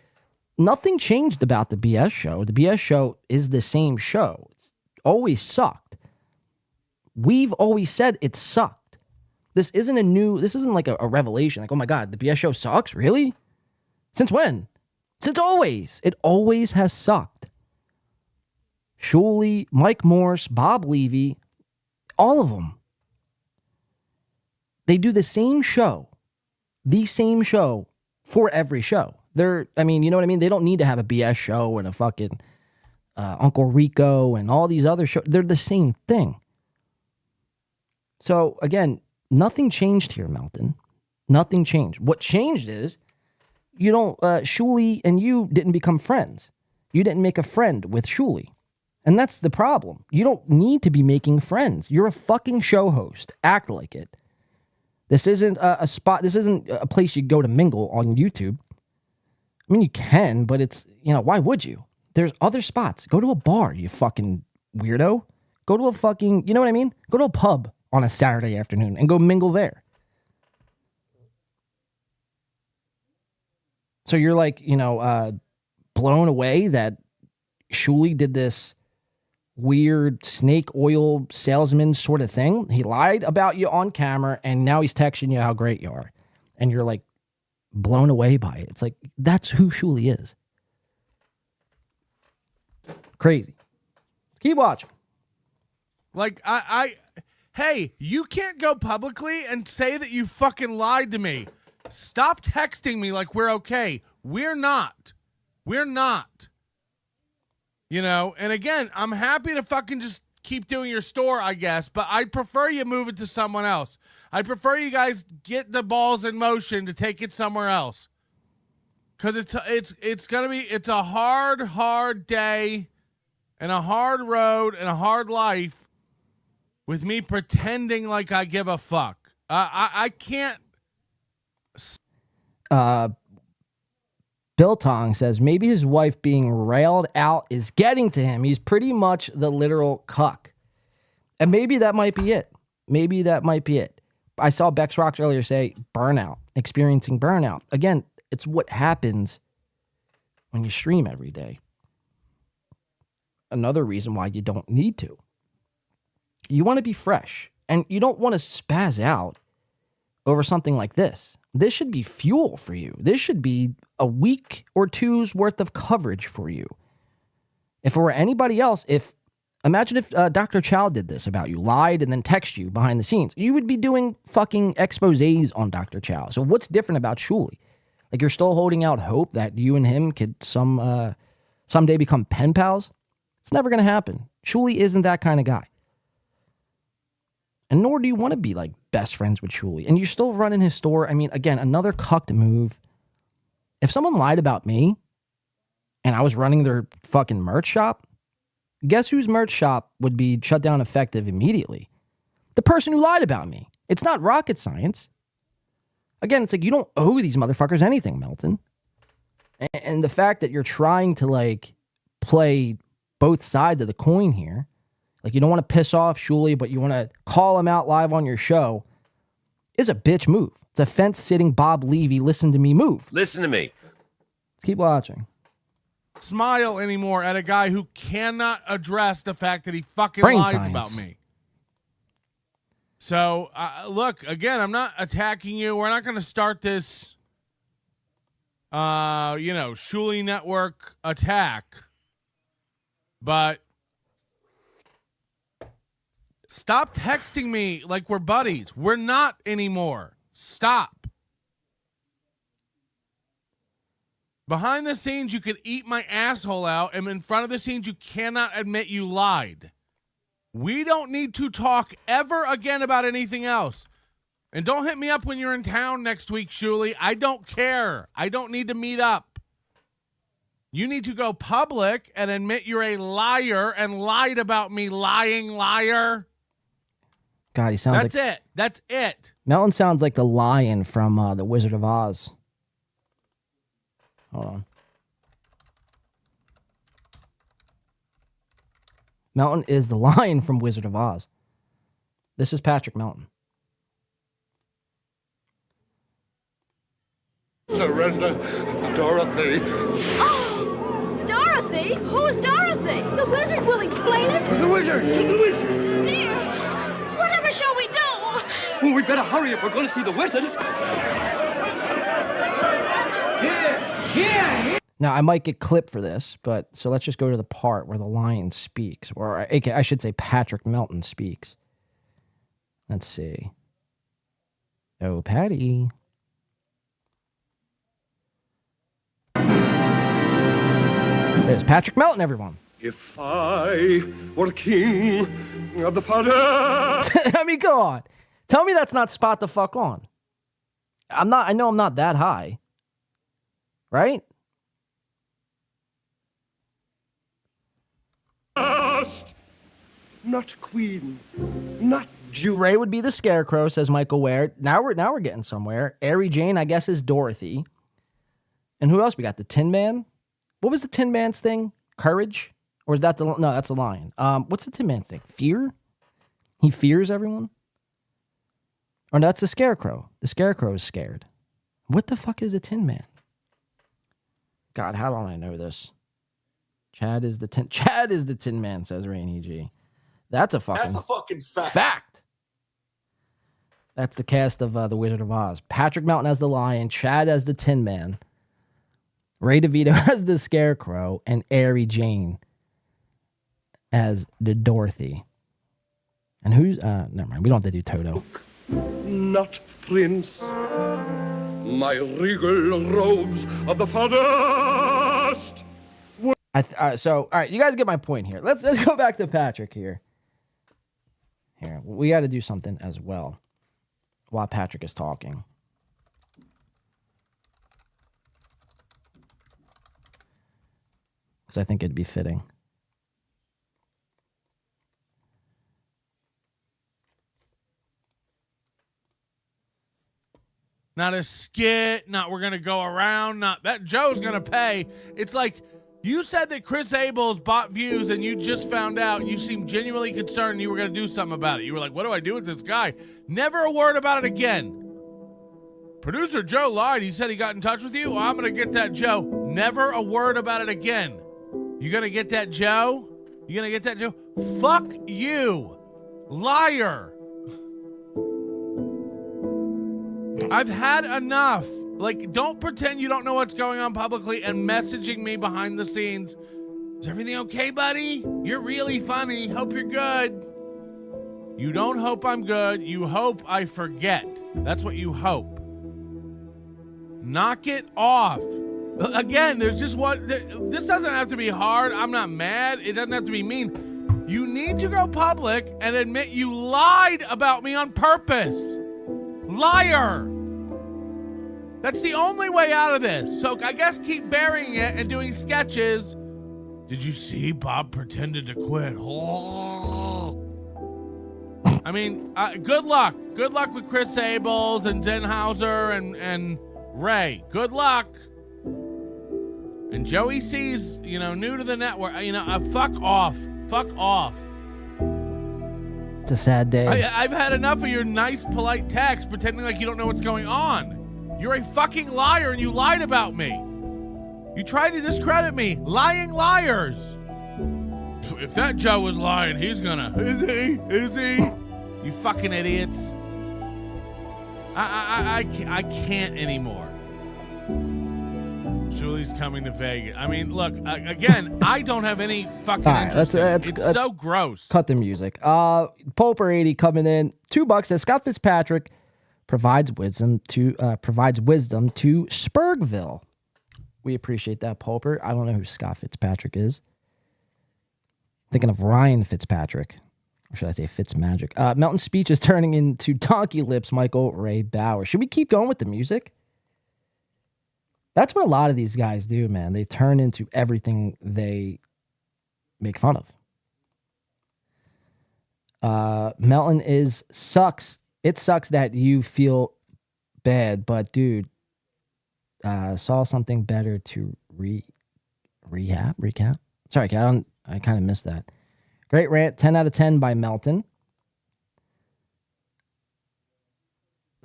nothing changed about the BS show. The BS show is the same show. It's always sucked. We've always said it sucked. This isn't like a revelation. Like, oh my God, the BS show sucks? Really? Since when? Since always. It always has sucked. Shuli, Mike Morse, Bob Levy, all of them. They do the same show for every show. You know what I mean? They don't need to have a BS show and a fucking Uncle Rico and all these other shows. They're the same thing. So again, nothing changed here, Melton. Nothing changed. What changed is Shuli and you didn't become friends. You didn't make a friend with Shuli. And that's the problem. You don't need to be making friends. You're a fucking show host. Act like it. This isn't a spot. This isn't a place you go to mingle on YouTube. I mean, you can, but it's, why would you? There's other spots. Go to a bar, you fucking weirdo. Go to a fucking, you know what I mean? Go to a pub on a Saturday afternoon and go mingle there. So you're like, blown away that Shuli did this weird snake oil salesman sort of thing. He lied about you on camera and now he's texting you how great you are. And you're like blown away by it. It's like, that's who Shuli is. Crazy. Keep watching. Like, hey, you can't go publicly and say that you fucking lied to me. Stop texting me like we're okay. We're not. We're not. You know, and again, I'm happy to fucking just keep doing your store, I guess, but I'd prefer you move it to someone else. I prefer you guys get the balls in motion to take it somewhere else. Cause it's a hard day and a hard road and a hard life with me pretending like I give a fuck. I can't. Bill Tong says maybe his wife being railed out is getting to him. He's pretty much the literal cuck. And maybe that might be it. Maybe that might be it. I saw Bex Rocks earlier say burnout, experiencing burnout. Again, it's what happens when you stream every day. Another reason why you don't need to. You want to be fresh, and you don't want to spaz out over something like this. This should be fuel for you. This should be a week or two's worth of coverage for you. If it were anybody else, imagine if Dr. Chow did this about you, lied and then text you behind the scenes, you would be doing fucking exposés on Dr. Chow. So what's different about Shuli? Like, you're still holding out hope that you and him could someday become pen pals? It's never going to happen. Shuli isn't that kind of guy. And nor do you want to be like best friends with Shuli. And you're still running his store. I mean, again, another cucked move. If someone lied about me and I was running their fucking merch shop, guess whose merch shop would be shut down effective immediately? The person who lied about me. It's not rocket science. Again, it's like, you don't owe these motherfuckers anything, Melton. And the fact that you're trying to like play both sides of the coin here, like you don't want to piss off Shuli, but you want to call him out live on your show, is a bitch move. It's a fence-sitting Bob Levy, listen to me move. Listen to me. Keep watching. Smile anymore at a guy who cannot address the fact that he fucking Brain lies science. about me. So, look, again, I'm not attacking you. We're not going to start this, Shuli Network attack. But stop texting me like we're buddies. We're not anymore. Stop. Behind the scenes, you could eat my asshole out, and in front of the scenes, you cannot admit you lied. We don't need to talk ever again about anything else. And don't hit me up when you're in town next week, Shuli. I don't care. I don't need to meet up. You need to go public and admit you're a liar and lied about me, lying liar. God, he sounds That's it. Melton sounds like the lion from The Wizard of Oz. Hold on. Melton is the lion from Wizard of Oz. This is Patrick Melton. Surrender, Dorothy. Dorothy? Who's Dorothy? The wizard will explain it. The wizard! The wizard! Dear, whatever shall we do? Oh, we better hurry if we're going to see the wizard. Here! Now, I might get clipped for this, but so let's just go to the part where the lion speaks, or I should say Patrick Melton speaks. Let's see. Oh, Patty. There's Patrick Melton, everyone. If I were king of the fire. I mean, go on. Tell me that's not spot the fuck on. I know I'm not that high. Right? Not queen, not Jew. Ray would be the scarecrow, says Michael Ware. Now we're getting somewhere. Ari Jane, I guess, is Dorothy. And who else? We got the Tin Man. What was the Tin Man's thing? Courage? Or is that no, that's the lion. What's the Tin Man's thing? Fear? He fears everyone? Or no, that's the scarecrow. The scarecrow is scared. What the fuck is a Tin Man? God, how don't I know this? Chad is the Tin Man, says Rainy G. That's a fucking fact. fact. That's the cast of The Wizard of Oz. Patrick Melton as the Lion, Chad as the Tin Man, Ray DeVito as the Scarecrow, and Ari Jane as the Dorothy. And who's, never mind, we don't have to do Toto. Not prince. My regal robes of the forest. So, all right, you guys get my point here. Let's go back to Patrick here. Here, we got to do something as well while Patrick is talking. Because I think it'd be fitting. Not a skit, not we're going to go around, not that Joe's going to pay. It's like you said that Chris Abels bought views and you just found out. You seemed genuinely concerned you were going to do something about it. You were like, what do I do with this guy? Never a word about it again. Producer Joe lied. He said he got in touch with you. Well, I'm going to get that Joe. Never a word about it again. You going to get that Joe? You going to get that Joe? Fuck you. Liar. I've had enough. Like, don't pretend you don't know what's going on publicly and messaging me behind the scenes. Is everything okay, buddy? You're really funny. Hope you're good. You don't hope I'm good. You hope I forget. That's what you hope. Knock it off. Again, there's just one. This doesn't have to be hard. I'm not mad. It doesn't have to be mean. You need to go public and admit you lied about me on purpose. Liar. That's the only way out of this. So I guess keep burying it and doing sketches. Did you see Bob pretended to quit? Oh. I mean, good luck. Good luck with Chris Abels and Zenhauser and Ray. Good luck. And Joey C's, new to the network. Fuck off. Fuck off. It's a sad day. I've had enough of your nice, polite text pretending like you don't know what's going on. You're a fucking liar and you lied about me. You tried to discredit me. Lying liars. If that Joe was lying, he's gonna. Is he? Is he? You fucking idiots. I can't anymore. Shuli's coming to Vegas. I mean, look, again, I don't have any fucking interest. It's so gross. Cut the music. Pulper80 coming in. $2 says Scott Fitzpatrick provides wisdom to Spuville. We appreciate that, Pulper. I don't know who Scott Fitzpatrick is. Thinking of Ryan Fitzpatrick. Or should I say Fitzmagic? Melton's speech is turning into donkey lips, Michael Ray Bauer. Should we keep going with the music? That's what a lot of these guys do, man. They turn into everything they make fun of. Melton sucks. It sucks that you feel bad, but dude, saw something better to recap. Sorry, I kind of missed that. Great rant, 10 out of 10 by Melton.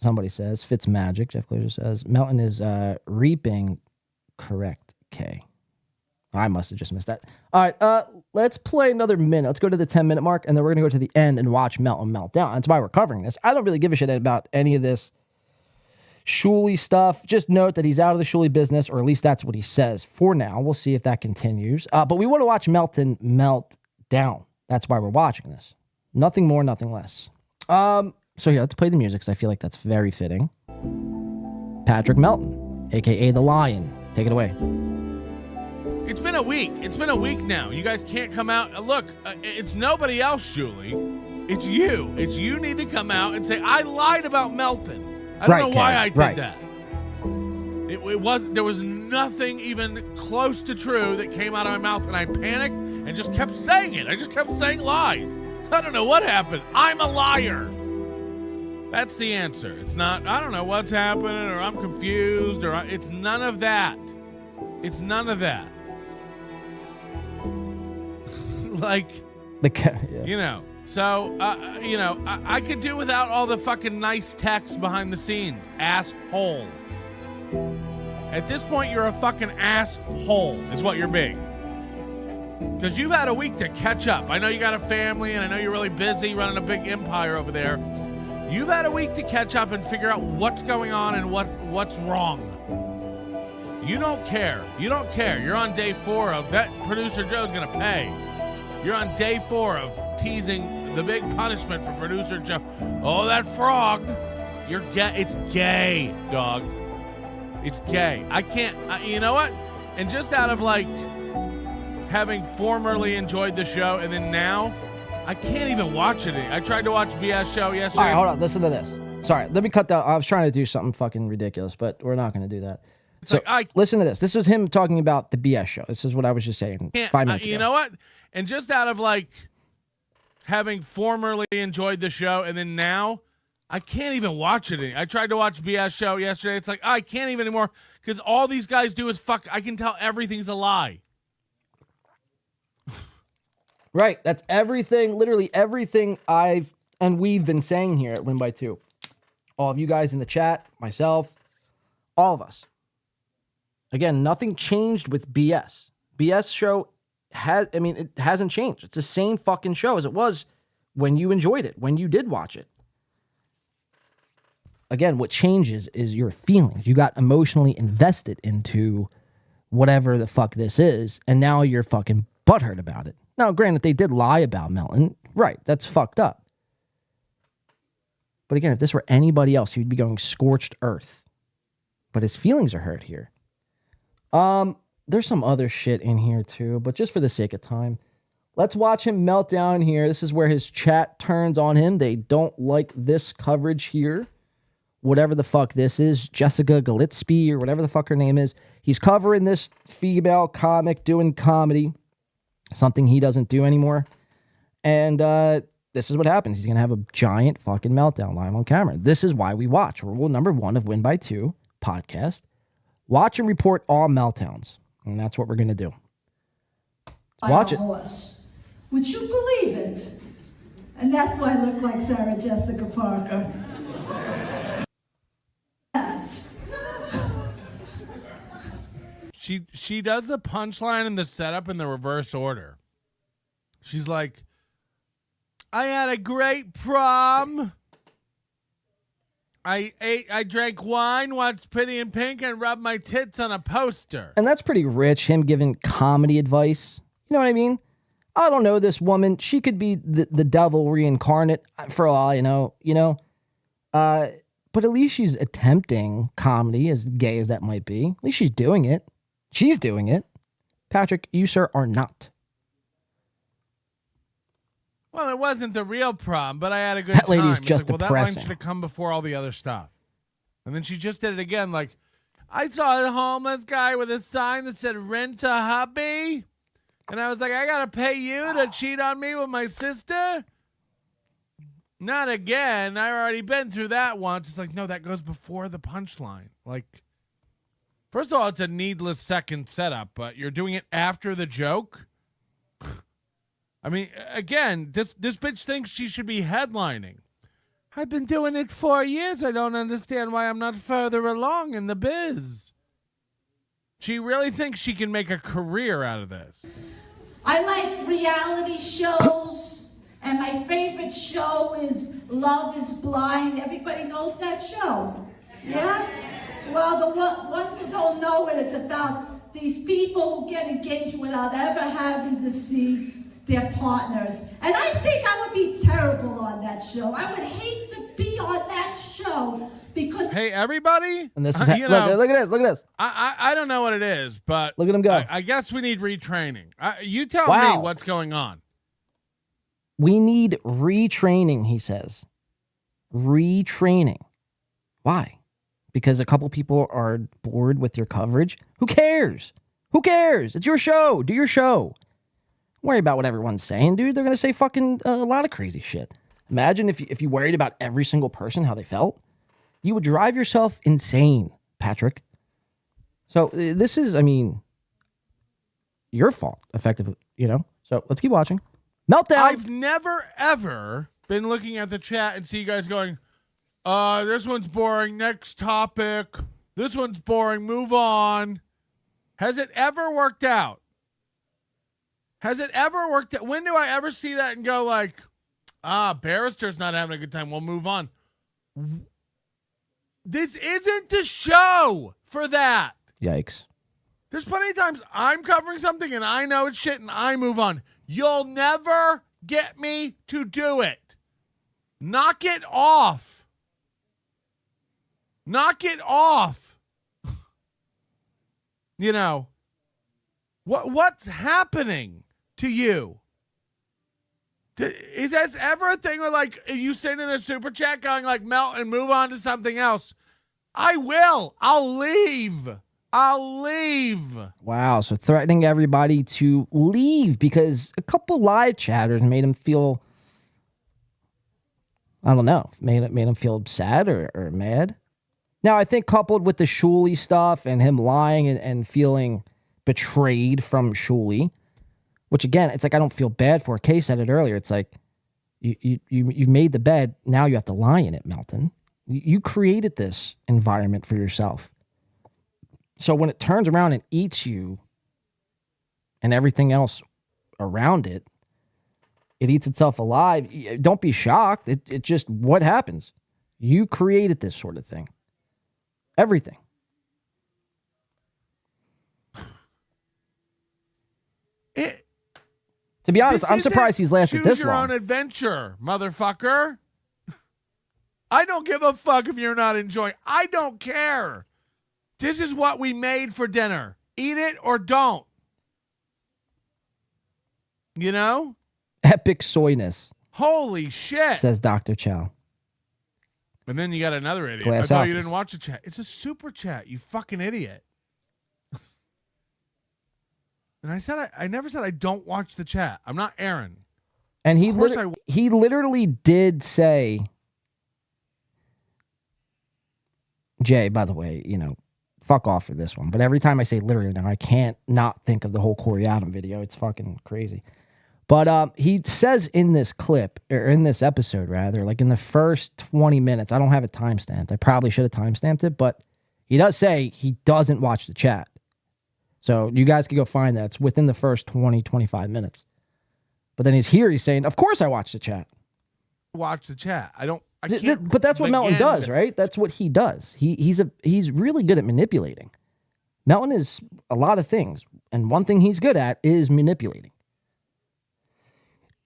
Somebody says, Fitzmagic, Jeff Glazer says, Melton is reaping correct K. I must have just missed that. All right, let's play another minute. Let's go to the 10-minute mark, and then we're going to go to the end and watch Melton melt down. That's why we're covering this. I don't really give a shit about any of this Shuli stuff. Just note that he's out of the Shuli business, or at least that's what he says for now. We'll see if that continues. But we want to watch Melton melt down. That's why we're watching this. Nothing more, nothing less. So yeah, let's play the music because I feel like that's very fitting. Patrick Melton, a.k.a. The Lion. Take it away. It's been a week. It's been a week now. You guys can't come out. Look, it's nobody else, Shuli. It's you. It's you need to come out and say, I lied about Melton. I don't know why I did that. There was nothing even close to true that came out of my mouth, and I panicked and just kept saying it. I just kept saying lies. I don't know what happened. I'm a liar. That's the answer. It's not, I don't know what's happening, or I'm confused, or it's none of that. It's none of that. Like, so, I could do without all the fucking nice text behind the scenes. Asshole. At this point, you're a fucking asshole, is what you're being. Because you've had a week to catch up. I know you got a family, and I know you're really busy running a big empire over there. You've had a week to catch up and figure out what's going on and what's wrong. You don't care. You don't care. You're on day 4 of that. Producer Joe's going to pay. You're on day 4 of teasing the big punishment for Producer Joe. Oh, that frog. You're gay. It's gay, dog. It's gay. I can't. You know what? And just out of like having formerly enjoyed the show and then now, I can't even watch it. I tried to watch BS show yesterday. All right, hold on. Listen to this. Sorry, let me cut that. I was trying to do something fucking ridiculous, but we're not going to do that. So listen to this. This was him talking about the BS show. This is what I was just saying 5 minutes ago. You know what? And just out of like having formerly enjoyed the show and then now, I can't even watch it. I tried to watch BS show yesterday. It's like, I can't even anymore because all these guys do is fuck. I can tell everything's a lie. Right. That's everything, literally everything we've been saying here at Win by 2. All of you guys in the chat, myself, all of us. Again, nothing changed with BS. BS show it hasn't changed. It's the same fucking show as it was when you enjoyed it, when you did watch it. Again, what changes is your feelings. You got emotionally invested into whatever the fuck this is, and now you're fucking butthurt about it. Now, granted, they did lie about Melton. Right, that's fucked up. But again, if this were anybody else, he'd be going scorched earth. But his feelings are hurt here. There's some other shit in here too, but just for the sake of time, let's watch him melt down here. This is where his chat turns on him. They don't like this coverage here. Whatever the fuck this is, Jessica Gillespie or whatever the fuck her name is. He's covering this female comic doing comedy. Something he doesn't do anymore. And this is what happens. He's going to have a giant fucking meltdown live on camera. This is why we watch. Rule number 1 of Win by 2 podcast. Watch and report all meltdowns. And that's what we're going to do. Watch it. Horse. Would you believe it? And that's why I look like Sarah Jessica Parker. She does the punchline and the setup in the reverse order. She's like, I had a great prom. I drank wine, watched Pretty in Pink, and rubbed my tits on a poster. And that's pretty rich, him giving comedy advice. You know what I mean? I don't know this woman. She could be the devil reincarnate for all I know, but at least she's attempting comedy, as gay as that might be. At least she's doing it. She's doing it. Patrick, you, sir, are not. Well, it wasn't the real prom, but I had a good that time. Lady's It's just like, well, that line depressing. should have come before all the other stuff. And then she just did it again. Like, I saw a homeless guy with a sign that said, rent a hubby. And I was like, I got to pay you to cheat on me with my sister? Not again. I've already been through that once. It's like, no, that goes before the punchline. Like, first of all, it's a needless second setup, but you're doing it after the joke? I mean, again, this bitch thinks she should be headlining. I've been doing it 4 years. I don't understand why I'm not further along in the biz. She really thinks she can make a career out of this. I like reality shows, and my favorite show is Love is Blind. Everybody knows that show? Yeah? Well, the ones who don't know it, it's about these people who get engaged without ever having to see their partners. And I think I would be terrible on that show. I would hate to be on that show because... Hey, everybody. And this is look at this. I don't know what it is, but... Look at him go. I guess we need retraining. You tell Wow. me what's going on. We need retraining, he says. Retraining. Why? Because a couple people are bored with your coverage? Who cares? Who cares? It's your show. Do your show. Don't worry about what everyone's saying, dude. They're going to say fucking a lot of crazy shit. Imagine if you worried about every single person, how they felt. You would drive yourself insane, Patrick. So this is, your fault, effectively, So let's keep watching. Meltdown. I've never, ever been looking at the chat and see you guys going, this one's boring. Next topic. This one's boring. Move on. Has it ever worked out? Has it ever worked out? When do I ever see that and go like, Barrister's not having a good time. We'll move on. This isn't the show for that. Yikes. There's plenty of times I'm covering something and I know it's shit and I move on. You'll never get me to do it. Knock it off. Knock it off. You know, what's happening to you? Is that ever a thing where, like, you send in a super chat going like, Melton, move on to something else? I will. I'll leave. Wow, so threatening everybody to leave because a couple live chatters made him feel, I don't know, made him feel sad or mad. Now, I think coupled with the Shuli stuff and him lying and feeling betrayed from Shuli, which again, it's like I don't feel bad for. Kay said it earlier. It's like you've made the bed, now you have to lie in it, Melton. You created this environment for yourself. So when it turns around and eats you and everything else around it, it eats itself alive. Don't be shocked. It just, what happens? You created this sort of thing. Everything. To be honest, I'm surprised he's lasted this long. Choose your own adventure, motherfucker. I don't give a fuck if you're not enjoying. I don't care. This is what we made for dinner. Eat it or don't. You know? Epic soyness. Holy shit. Says Dr. Chow. And then you got another idiot. Glass I thought you houses. didn't watch the chat. It's a super chat, you fucking idiot. And I never said I don't watch the chat. I'm not Aaron. And he literally did say, Jay, by the way, you know, fuck off for this one. But every time I say literally now, I can't not think of the whole Corey Adam video. It's fucking crazy. But he says in this clip, or in this episode rather, like in the first 20 minutes, I don't have it timestamped. I probably should have timestamped it, but he does say he doesn't watch the chat. So you guys can go find that. It's within the first 20, 25 minutes. But then he's saying, of course I watch the chat. Watch the chat. I can't. But that's what Melton does, right? That's what he does. He's really good at manipulating. Melton is a lot of things, and one thing he's good at is manipulating.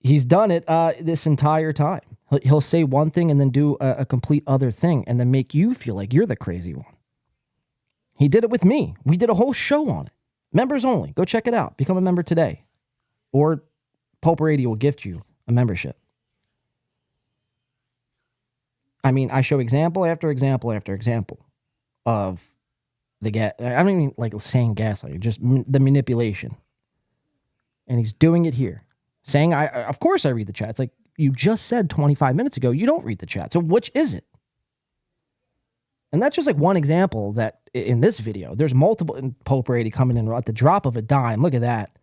He's done it this entire time. He'll say one thing and then do a complete other thing, and then make you feel like you're the crazy one. He did it with me. We did a whole show on it. Members only. Go check it out. Become a member today, or Pulp Radio will gift you a membership. I mean, I show example after example after example of the gas. I don't even like saying gaslighting, just the manipulation. And he's doing it here. Saying, of course I read the chat. It's like, you just said 25 minutes ago, you don't read the chat. So which is it? And that's just like one example that in this video, there's multiple in Pulper 80 coming in at the drop of a dime. Look at that.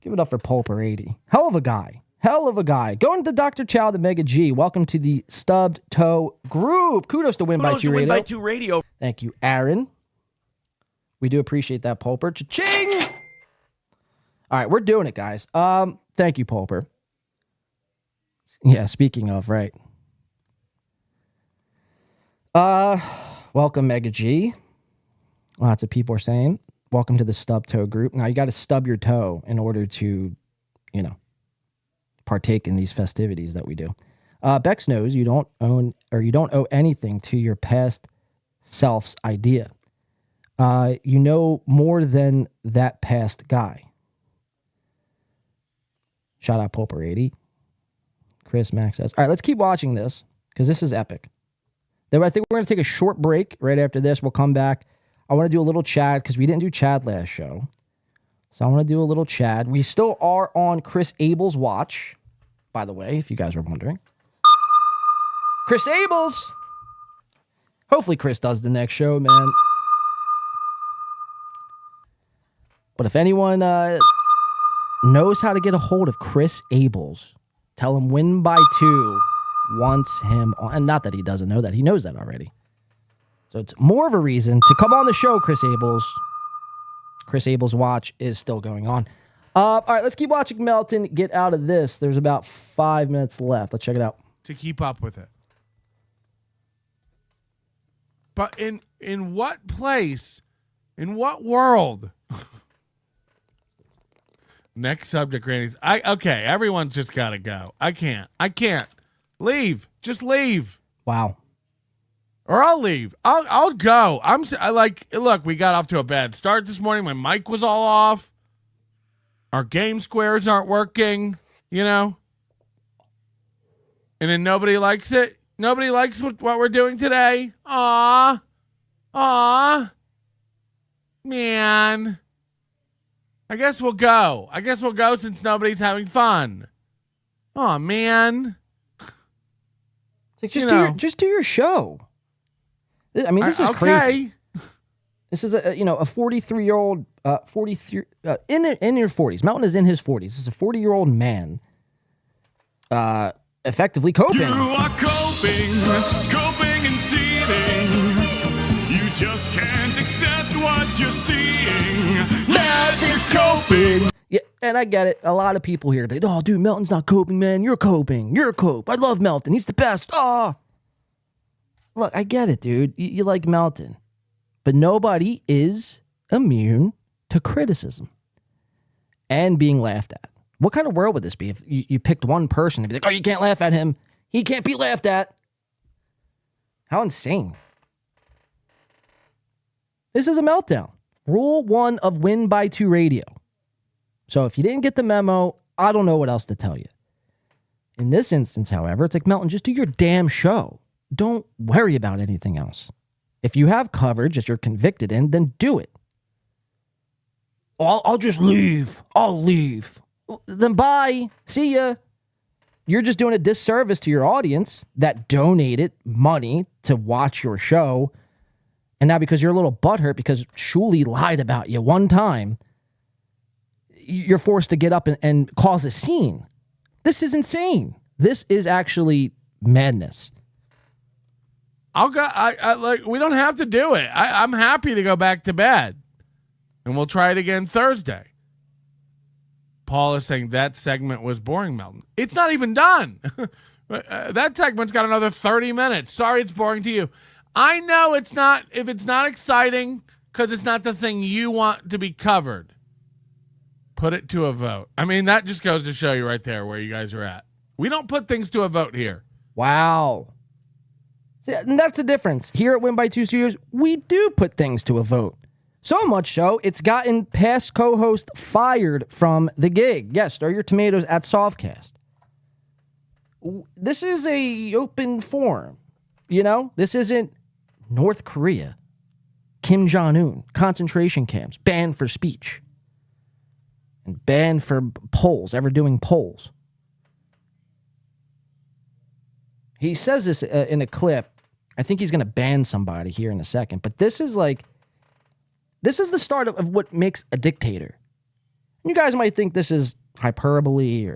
Give it up for Pulper 80. Hell of a guy. Hell of a guy. Going to Dr. Chow, the Mega G. Welcome to the Stubbed Toe Group. Kudos to Win by 2 Radio. Win by 2 Radio. Thank you, Aaron. We do appreciate that, Pulper. Cha-ching! All right, we're doing it, guys. Thank you, Pulper. Yeah, speaking of, right. Welcome, Mega G. Lots of people are saying, welcome to the Stubbed Toe Group. Now, you got to stub your toe in order to, you know, partake in these festivities that we do. Bex knows you don't owe anything to your past self's idea. You know more than that past guy. Shout out Pulper 80. Chris Max says, all right, let's keep watching this because this is epic. Then I think we're going to take a short break right after this. We'll come back. I want to do a little Chad because we didn't do Chad last show. So I want to do a little Chad. We still are on Chris Abel's watch, by the way, if you guys are wondering. Chris Abel's. Hopefully Chris does the next show, man. But if anyone knows how to get a hold of Chris Abel's, tell him Win by 2 wants him on. And not that he doesn't know that. He knows that already. So it's more of a reason to come on the show, Chris Abel's. Chris Abel's watch is still going on. All right, let's keep watching Melton get out of this. There's about 5 minutes left. Let's check it out. To keep up with it. But in what place, in what world? Next subject, Randy's. Okay, everyone's just got to go. I can't. Leave. Just leave. Wow. Or I'll leave. I'll go. Look, we got off to a bad start this morning. My mic was all off. Our game squares aren't working, you know? And then nobody likes it. Nobody likes what we're doing today. Aw, man. I guess we'll go. Since nobody's having fun. Aw, man. It's like, just do your show. I mean, this is crazy. This is a 43-year-old, 43 in your 40s. Melton is in his 40s. This is a 40-year-old man, effectively coping. You are coping and seething. You just can't accept what you're seeing. Melton's coping. Yeah, and I get it. A lot of people here, oh, dude, Melton's not coping, man. You're coping. You're a cope. I love Melton. He's the best. Oh. Look, I get it, dude. You like Melton. But nobody is immune to criticism and being laughed at. What kind of world would this be if you picked one person and be like, oh, you can't laugh at him. He can't be laughed at. How insane. This is a meltdown. Rule 1 of Win by 2 Radio. So if you didn't get the memo, I don't know what else to tell you. In this instance, however, it's like, Melton, just do your damn show. Don't worry about anything else. If you have coverage that you're convicted in, then do it. I'll just leave. I'll leave. Then bye. See ya. You're just doing a disservice to your audience that donated money to watch your show. And now because you're a little butthurt because Shuli lied about you one time, you're forced to get up and cause a scene. This is insane. This is actually madness. I'll go. We don't have to do it. I'm happy to go back to bed, and we'll try it again Thursday. Paul is saying that segment was boring, Melton. It's not even done. That segment's got another 30 minutes. Sorry, it's boring to you. I know it's not. If it's not exciting, because it's not the thing you want to be covered, put it to a vote. I mean, that just goes to show you right there where you guys are at. We don't put things to a vote here. Wow. And that's the difference. Here at Win by 2 Studios, we do put things to a vote. So much so, it's gotten past co-host fired from the gig. Yes, throw your tomatoes at Softcast. This is a open forum. You know, this isn't North Korea, Kim Jong-un, concentration camps, banned for speech, and banned for polls, ever doing polls. He says this in a clip. I think he's going to ban somebody here in a second. But this is the start of what makes a dictator. You guys might think this is hyperbole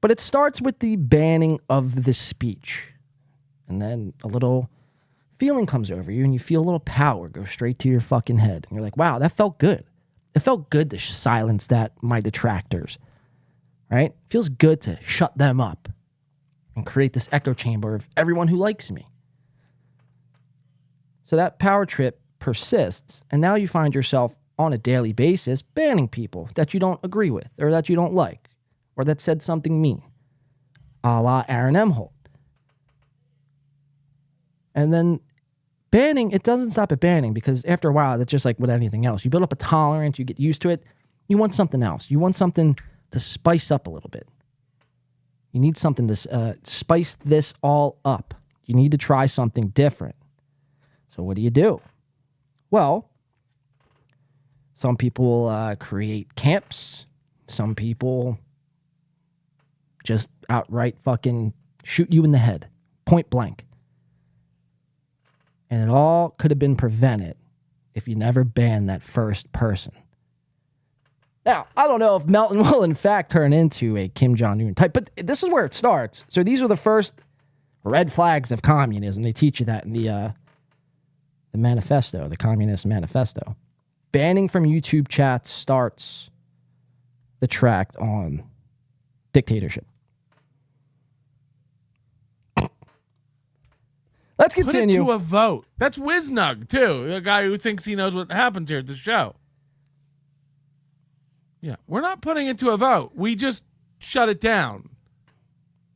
but it starts with the banning of the speech. And then a little feeling comes over you and you feel a little power go straight to your fucking head. And you're like, wow, that felt good. It felt good to silence my detractors. Right? It feels good to shut them up and create this echo chamber of everyone who likes me. So that power trip persists, and now you find yourself on a daily basis banning people that you don't agree with, or that you don't like, or that said something mean, a la Aaron Emholt. And then banning, it doesn't stop at banning, because after a while, it's just like with anything else. You build up a tolerance, you get used to it, you want something else. You want something to spice up a little bit. You need something to spice this all up. You need to try something different. So what do? Well, some people create camps. Some people just outright fucking shoot you in the head, point blank. And it all could have been prevented if you never banned that first person. Now, I don't know if Melton will in fact turn into a Kim Jong-un type, but this is where it starts. So these are the first red flags of communism. They teach you that in the manifesto, the Communist Manifesto. Banning from YouTube chats starts the tract on dictatorship. Let's Put it continue. to a vote. That's Wiznug, too, the guy who thinks he knows what happens here at the show. Yeah, we're not putting it to a vote. We just shut it down.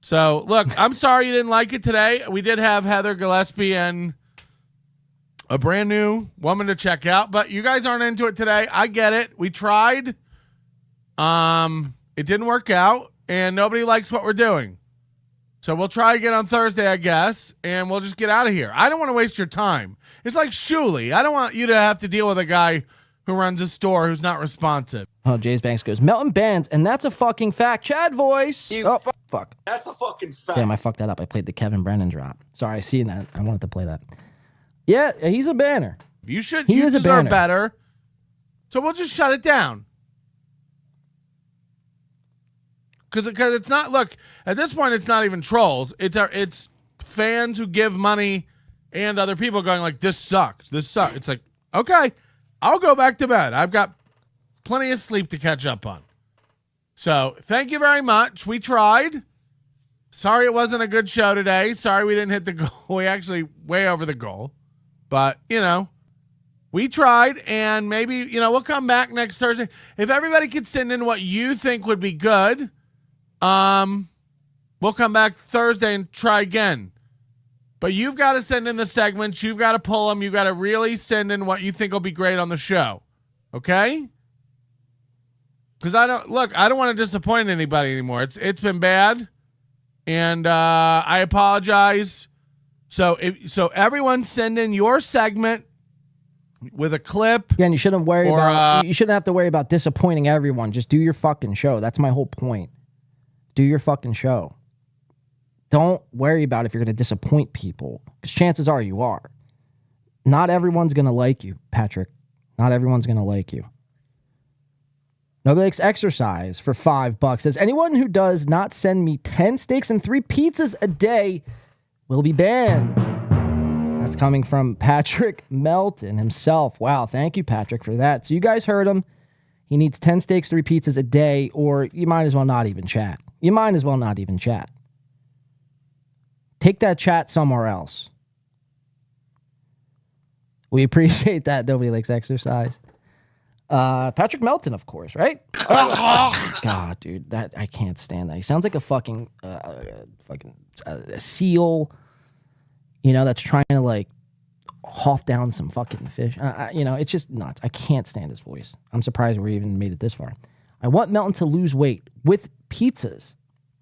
So, look, I'm sorry you didn't like it today. We did have Heather Gillespie and a brand new woman to check out, but you guys aren't into it today. I get it. We tried. It didn't work out, and nobody likes what we're doing. So we'll try again on Thursday, I guess, and we'll just get out of here. I don't want to waste your time. It's like Shuli. I don't want you to have to deal with a guy who runs a store who's not responsive. Oh, Jays Banks goes, Melton bans, and that's a fucking fact. Chad voice. Fuck. That's a fucking fact. Damn, I fucked that up. I played the Kevin Brennan drop. Sorry, I seen that. I wanted to play that. Yeah, he's a banner. You should. He You is a deserve banner. better. So we'll just shut it down. Because it's not. Look, at this point, it's not even trolls. It's fans who give money and other people going like, "This sucks. This sucks." It's like, okay, I'll go back to bed. I've got plenty of sleep to catch up on. So thank you very much. We tried. Sorry it wasn't a good show today. Sorry we didn't hit the goal. We actually way over the goal. But, we tried, and maybe, we'll come back next Thursday. If everybody could send in what you think would be good, we'll come back Thursday and try again. But you've got to send in the segments. You've got to pull them. You've got to really send in what you think will be great on the show. Okay? Because I don't want to disappoint anybody anymore. It's been bad, and I apologize. So everyone send in your segment with a clip. Again, you shouldn't worry about. You shouldn't have to worry about disappointing everyone. Just do your fucking show. That's my whole point. Do your fucking show. Don't worry about if you're going to disappoint people, because chances are you are. Not everyone's going to like you, Patrick. Not everyone's going to like you. Nobody likes exercise for $5. Says anyone who does not send me 10 steaks and 3 pizzas a day will be banned. That's coming from Patrick Melton himself. Wow, thank you, Patrick, for that. So you guys heard him. He needs 10 steaks, 3 pizzas a day, or you might as well not even chat. You might as well not even chat. Take that chat somewhere else. We appreciate that. Nobody likes exercise. Patrick Melton, of course, right? God, dude, that I can't stand that. He sounds like a fucking a seal, that's trying to like huff down some fucking fish. It's just nuts. I can't stand his voice. I'm surprised we even made it this far. I want Melton to lose weight with pizzas,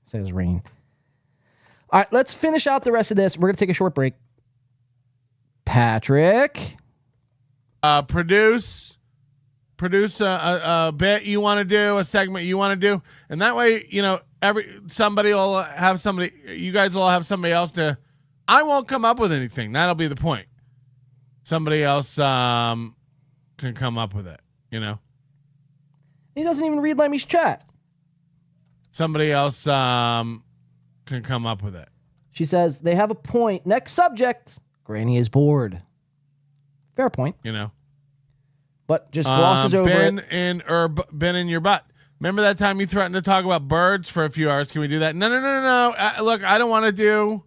says Rain. All right, let's finish out the rest of this. We're going to take a short break. Patrick. Produce a bit you want to do, a segment you want to do. And that way, somebody will have somebody, you guys will have somebody else to, I won't come up with anything. That'll be the point. Somebody else can come up with it, He doesn't even read Lemmy's chat. Somebody else can come up with it. She says, they have a point. Next subject. Granny is bored. Fair point. But just glosses over been it. Been in your butt. Remember that time you threatened to talk about birds for a few hours? Can we do that? No. Look, I don't want to do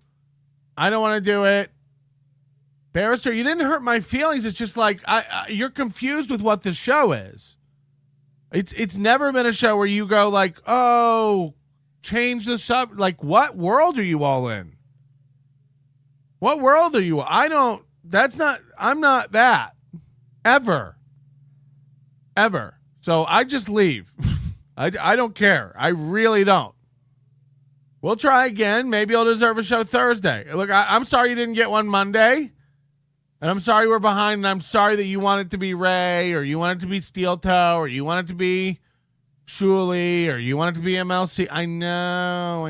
it. Barrister, you didn't hurt my feelings. It's just like you're confused with what this show is. It's never been a show where you go like, oh, change the sub. Like, what world are you all in? What world are you? I'm not that. Ever. So I just leave. I don't care. I really don't. We'll try again. Maybe I'll deserve a show Thursday. Look, I'm sorry you didn't get one Monday. And I'm sorry we're behind. And I'm sorry that you want it to be Ray, or you want it to be Steeltoe, or you want it to be Shuli, or you want it to be MLC. I know.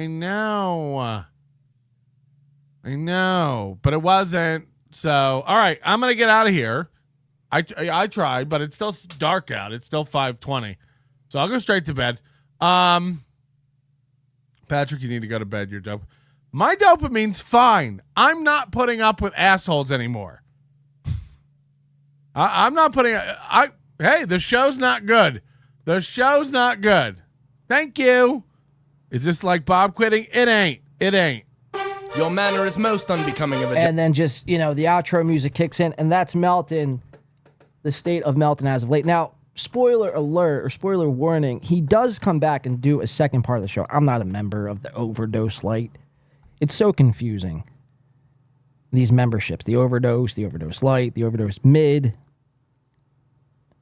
But it wasn't. So, all right. I'm going to get out of here. I tried, but it's still dark out. It's still 5:20. So I'll go straight to bed. Patrick, you need to go to bed. You're dope. My dopamine's fine. I'm not putting up with assholes anymore. I'm not putting... Hey, the show's not good. The show's not good. Thank you. Is this like Bob quitting? It ain't. Your manner is most unbecoming of a... And then just, the outro music kicks in, and that's Melton, the state of Melton as of late. Now, spoiler alert, or spoiler warning, he does come back and do a second part of the show. I'm not a member of the Overdose Light. It's so confusing. These memberships, the Overdose Light, the Overdose Mid.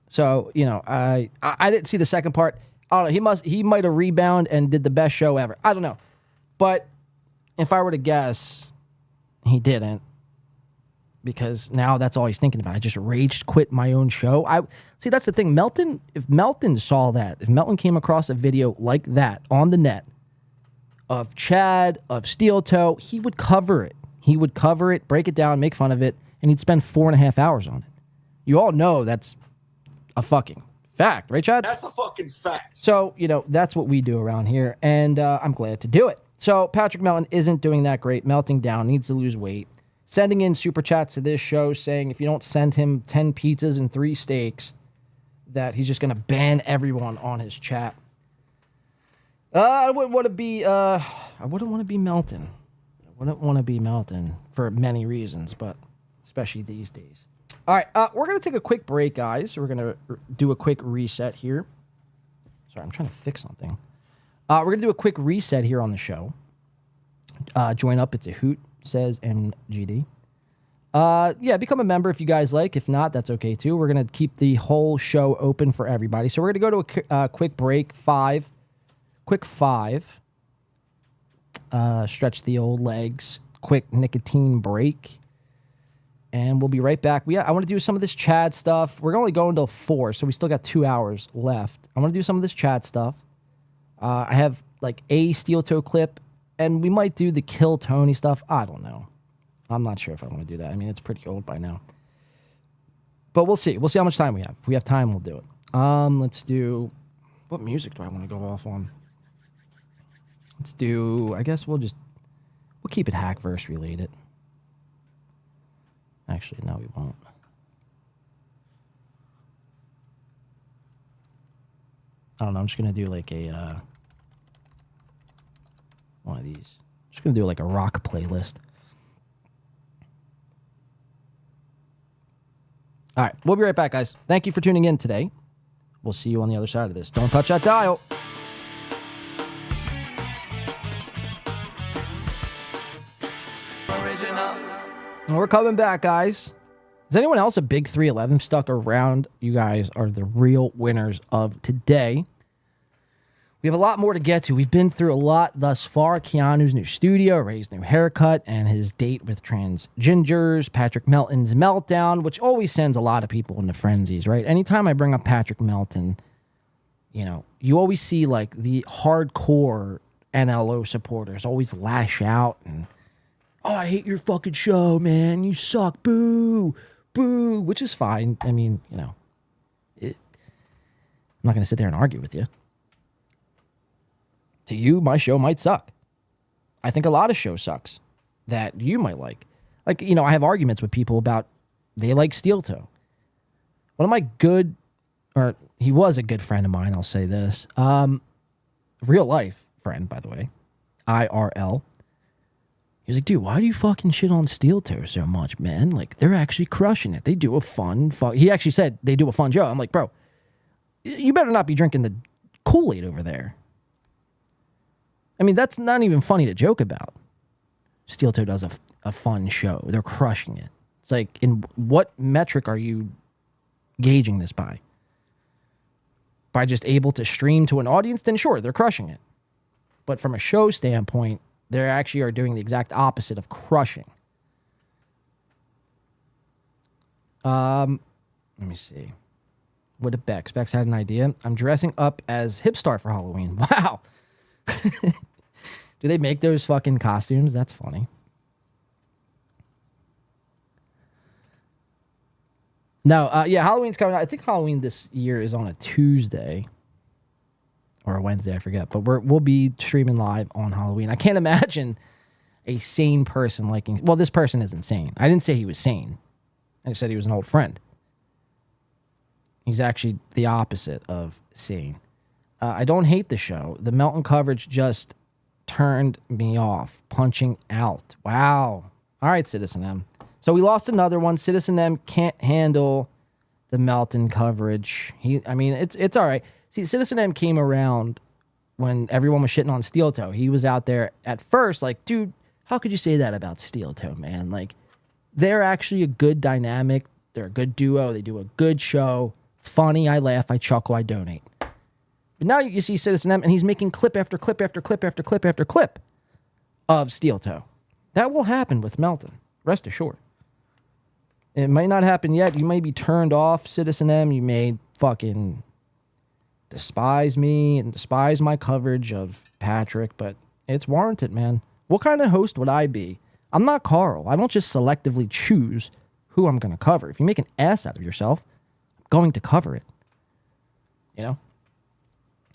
So, I didn't see the second part. I don't know, he might have rebounded and did the best show ever. I don't know. But if I were to guess, he didn't. Because now that's all he's thinking about. I just rage quit my own show. See, that's the thing. If Melton saw that, if Melton came across a video like that on the net of Chad, of Steeltoe, he would cover it. He would cover it, break it down, make fun of it, and he'd spend 4.5 hours on it. You all know that's a fucking fact, right, Chad? That's a fucking fact. So, that's what we do around here, and I'm glad to do it. So, Patrick Melton isn't doing that great, melting down, needs to lose weight. Sending in super chats to this show saying if you don't send him 10 pizzas and 3 steaks, that he's just going to ban everyone on his chat. I wouldn't want to be Melton. I wouldn't want to be Melton for many reasons, but especially these days. All right, we're going to take a quick break, guys. We're going to do a quick reset here. Sorry, I'm trying to fix something. We're going to do a quick reset here on the show. Join up. It's a hoot, says MGD. Yeah, become a member if you guys like. If not, that's okay too. We're going to keep the whole show open for everybody. So we're going to go to a quick break. Quick five. Stretch the old legs. Quick nicotine break. And we'll be right back. I want to do some of this Chad stuff. We're only going till 4, so we still got 2 hours left. I want to do some of this Chad stuff. I have like a Steeltoe clip, and we might do the Kill Tony stuff. I don't know. I'm not sure if I want to do that. I mean, it's pretty old by now. But we'll see. We'll see how much time we have. If we have time, we'll do it. Let's do... What music do I want to go off on? Let's do... I guess we'll keep it Hackverse related. Actually, no, we won't. I don't know. I'm just going to do like a... one of these. Just going to do like a rock playlist. All right, we'll be right back, guys. Thank you for tuning in today. We'll see you on the other side of this. Don't touch that dial. And we're coming back, guys. Is anyone else a big 311 stuck around? You guys are the real winners of today. We have a lot more to get to. We've been through a lot thus far. Keanu's new studio, Ray's new haircut, and his date with trans gingers, Patrick Melton's meltdown, which always sends a lot of people into frenzies, right? Anytime I bring up Patrick Melton, you always see like the hardcore NLO supporters always lash out and, oh, I hate your fucking show, man. You suck. Boo. Boo. Which is fine. I mean, I'm not going to sit there and argue with you. To you, my show might suck. I think a lot of show sucks that you might like. Like, I have arguments with people about they like Steeltoe. One of my good, or he was a good friend of mine, I'll say this. Real life friend, by the way. IRL. He was like, dude, why do you fucking shit on Steeltoe so much, man? Like, they're actually crushing it. They do a fun. He actually said they do a fun show. I'm like, bro, you better not be drinking the Kool-Aid over there. I mean, that's not even funny to joke about. Steeltoe does a fun show. They're crushing it. It's like, in what metric are you gauging this by? By just able to stream to an audience? Then sure, they're crushing it. But from a show standpoint, they actually are doing the exact opposite of crushing. Let me see. What did Bex? Bex had an idea. I'm dressing up as Hipstar for Halloween. Wow. Do they make those fucking costumes? That's funny. No, yeah, Halloween's coming out. I think Halloween this year is on a Tuesday or a Wednesday, I forget. But we'll be streaming live on Halloween. I can't imagine a sane person liking... Well, this person isn't sane. I didn't say he was sane. I said he was an old friend. He's actually the opposite of sane. I don't hate the show. The Melton coverage just turned me off. Punching out. Wow. All right, Citizen M. So we lost another one. Citizen M can't handle the Melton coverage. It's all right. See, Citizen M came around when everyone was shitting on Steeltoe. He was out there at first like, dude, how could you say that about Steeltoe, man? Like, they're actually a good dynamic. They're a good duo. They do a good show. It's funny. I laugh. I chuckle. I donate. But now you see Citizen M, and he's making clip after clip after clip after clip after clip of Steeltoe. That will happen with Melton. Rest assured. It might not happen yet. You may be turned off, Citizen M. You may fucking despise me and despise my coverage of Patrick, but it's warranted, man. What kind of host would I be? I'm not Carl. I don't just selectively choose who I'm going to cover. If you make an ass out of yourself, I'm going to cover it. You know?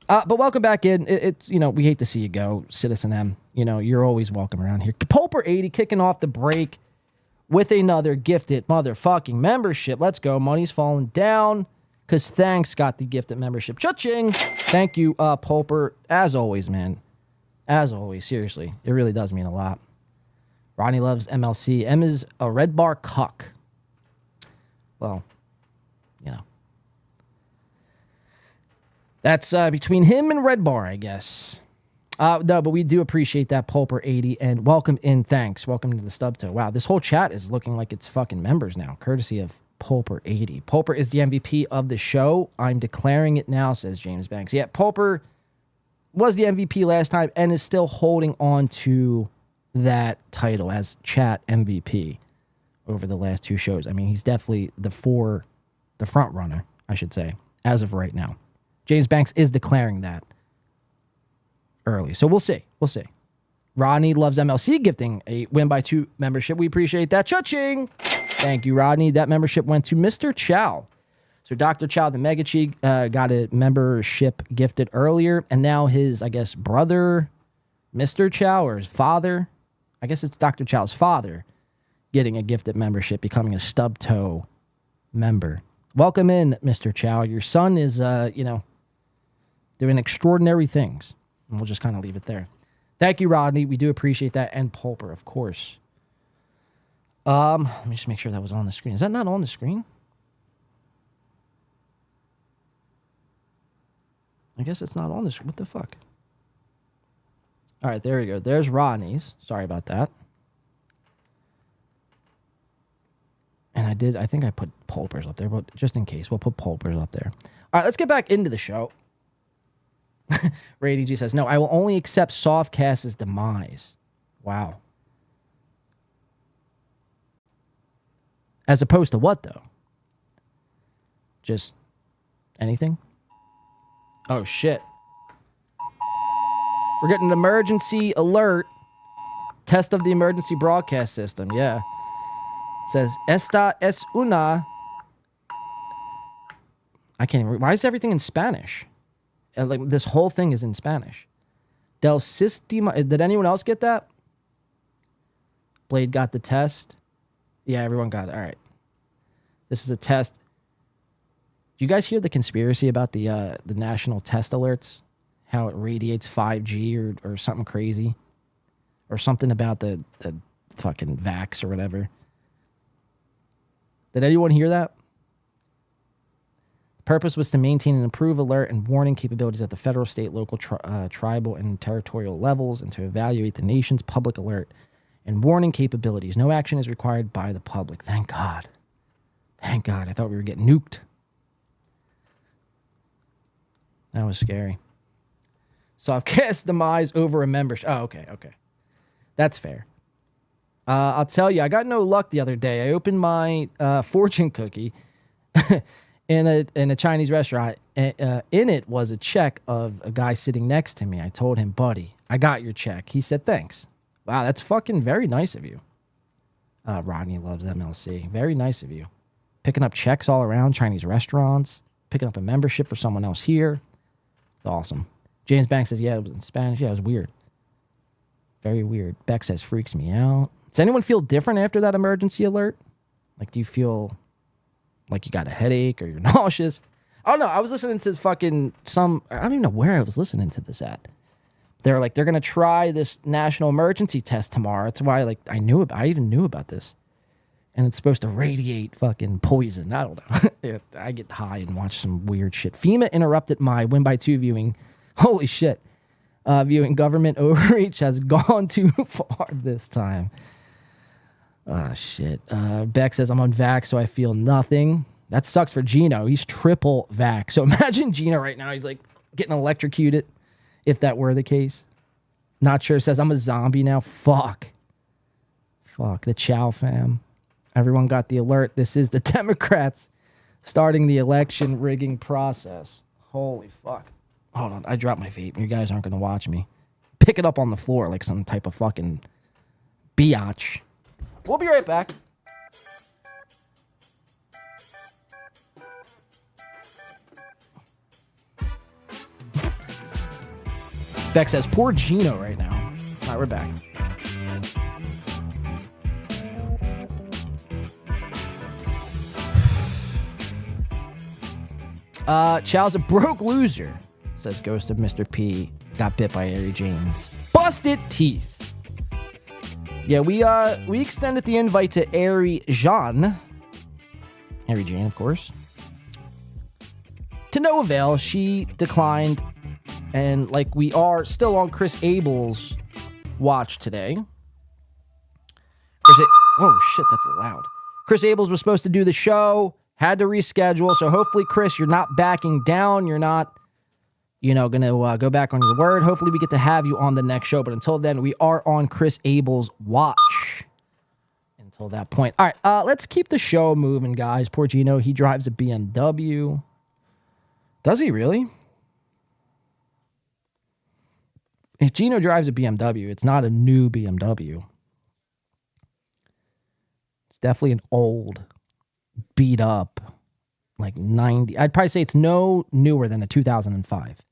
But welcome back in. It's, we hate to see you go, Citizen M. You're always welcome around here. Pulper80 kicking off the break with another gifted motherfucking membership. Let's go. Money's falling down because Thanks got the gifted membership. Cha-ching. Thank you, Pulper. As always, man. As always, seriously. It really does mean a lot. Ronnie loves MLC. M is a red bar cuck. Well, that's between him and Red Bar, I guess. No, but we do appreciate that, Pulper80, and welcome in. Thanks. Welcome to the Stubtoe. Wow, this whole chat is looking like it's fucking members now, courtesy of Pulper80. Pulper is the MVP of the show. I'm declaring it now, says James Banks. Yeah, Pulper was the MVP last time and is still holding on to that title as chat MVP over the last two shows. I mean, he's definitely the front runner, I should say, as of right now. James Banks is declaring that early. So we'll see. We'll see. Rodney loves MLC gifting a win by 2 membership. We appreciate that. Cha-ching! Thank you, Rodney. That membership went to Mr. Chow. So Dr. Chow, the Mega Cheek, got a membership gifted earlier. And now his, I guess, brother, Mr. Chow, or his father, I guess it's Dr. Chow's father, getting a gifted membership, becoming a Stubtoe member. Welcome in, Mr. Chow. Your son is, doing extraordinary things. And we'll just kind of leave it there. Thank you, Rodney. We do appreciate that. And Pulper, of course. Let me just make sure that was on the screen. Is that not on the screen? I guess it's not on the screen. What the fuck? All right, there we go. There's Rodney's. Sorry about that. And I think I put Pulper's up there, but just in case, we'll put Pulper's up there. All right, let's get back into the show. Ray DG says, no, I will only accept Softcast's demise. Wow. As opposed to what, though? Just anything? Oh, shit. We're getting an emergency alert. Test of the emergency broadcast system. Yeah. It says, esta es una. I can't even read. Why is everything in Spanish? Like, this whole thing is in Spanish. Del sistema. Did anyone else get that? Blade got the test. Yeah, everyone got it. All right. This is a test. Do you guys hear the conspiracy about the national test alerts? How it radiates 5G or something crazy? Or something about the fucking vax or whatever. Did anyone hear that? The purpose was to maintain and improve alert and warning capabilities at the federal, state, local, tribal, and territorial levels, and to evaluate the nation's public alert and warning capabilities. No action is required by the public. Thank God. Thank God. I thought we were getting nuked. That was scary. Softcast demise over a membership. Oh, okay. That's fair. I'll tell you, I got no luck the other day. I opened my fortune cookie in a Chinese restaurant. In it was a check of a guy sitting next to me. I told him, buddy, I got your check. He said, thanks. Wow, that's fucking very nice of you. Rodney loves MLC. Very nice of you. Picking up checks all around Chinese restaurants. Picking up a membership for someone else here. It's awesome. James Banks says, yeah, it was in Spanish. Yeah, it was weird. Very weird. Beck says, freaks me out. Does anyone feel different after that emergency alert? Like, do you feel like you got a headache or you're nauseous? Oh, no, I was listening to fucking I don't even know where I was listening to this at. They're like, they're going to try this national emergency test tomorrow. That's why, like, I even knew about this. And it's supposed to radiate fucking poison. I don't know. I get high and watch some weird shit. FEMA interrupted my Win by 2 viewing. Holy shit. Viewing government overreach has gone too far this time. Ah, shit. Beck says, I'm on vax, so I feel nothing. That sucks for Gino. He's triple vax. So imagine Gino right now. He's like getting electrocuted. If that were the case. Not sure. Says, I'm a zombie now. Fuck. The Chow fam. Everyone got the alert. This is the Democrats starting the election rigging process. Holy fuck. Hold on. I dropped my vape. You guys aren't going to watch me. Pick it up on the floor like some type of fucking biatch. We'll be right back. Beck says, poor Gino right now. All right, we're back. Chow's a broke loser, says Ghost of Mr. P. Got bit by Ari James. Busted teeth. Yeah, we extended the invite to Ari Jean. Ari Jane, of course. To no avail, she declined. And like we are still on Chris Abel's watch today. Oh shit, that's loud. Chris Abels was supposed to do the show, had to reschedule. So hopefully, Chris, you're not backing down. You're not, gonna go back on your word. Hopefully, we get to have you on the next show. But until then, we are on Chris Abel's watch. Until that point. All right, let's keep the show moving, guys. Poor Gino, he drives a BMW. Does he really? If Gino drives a BMW, it's not a new BMW. It's definitely an old, beat up, like 90. I'd probably say it's no newer than a 2005.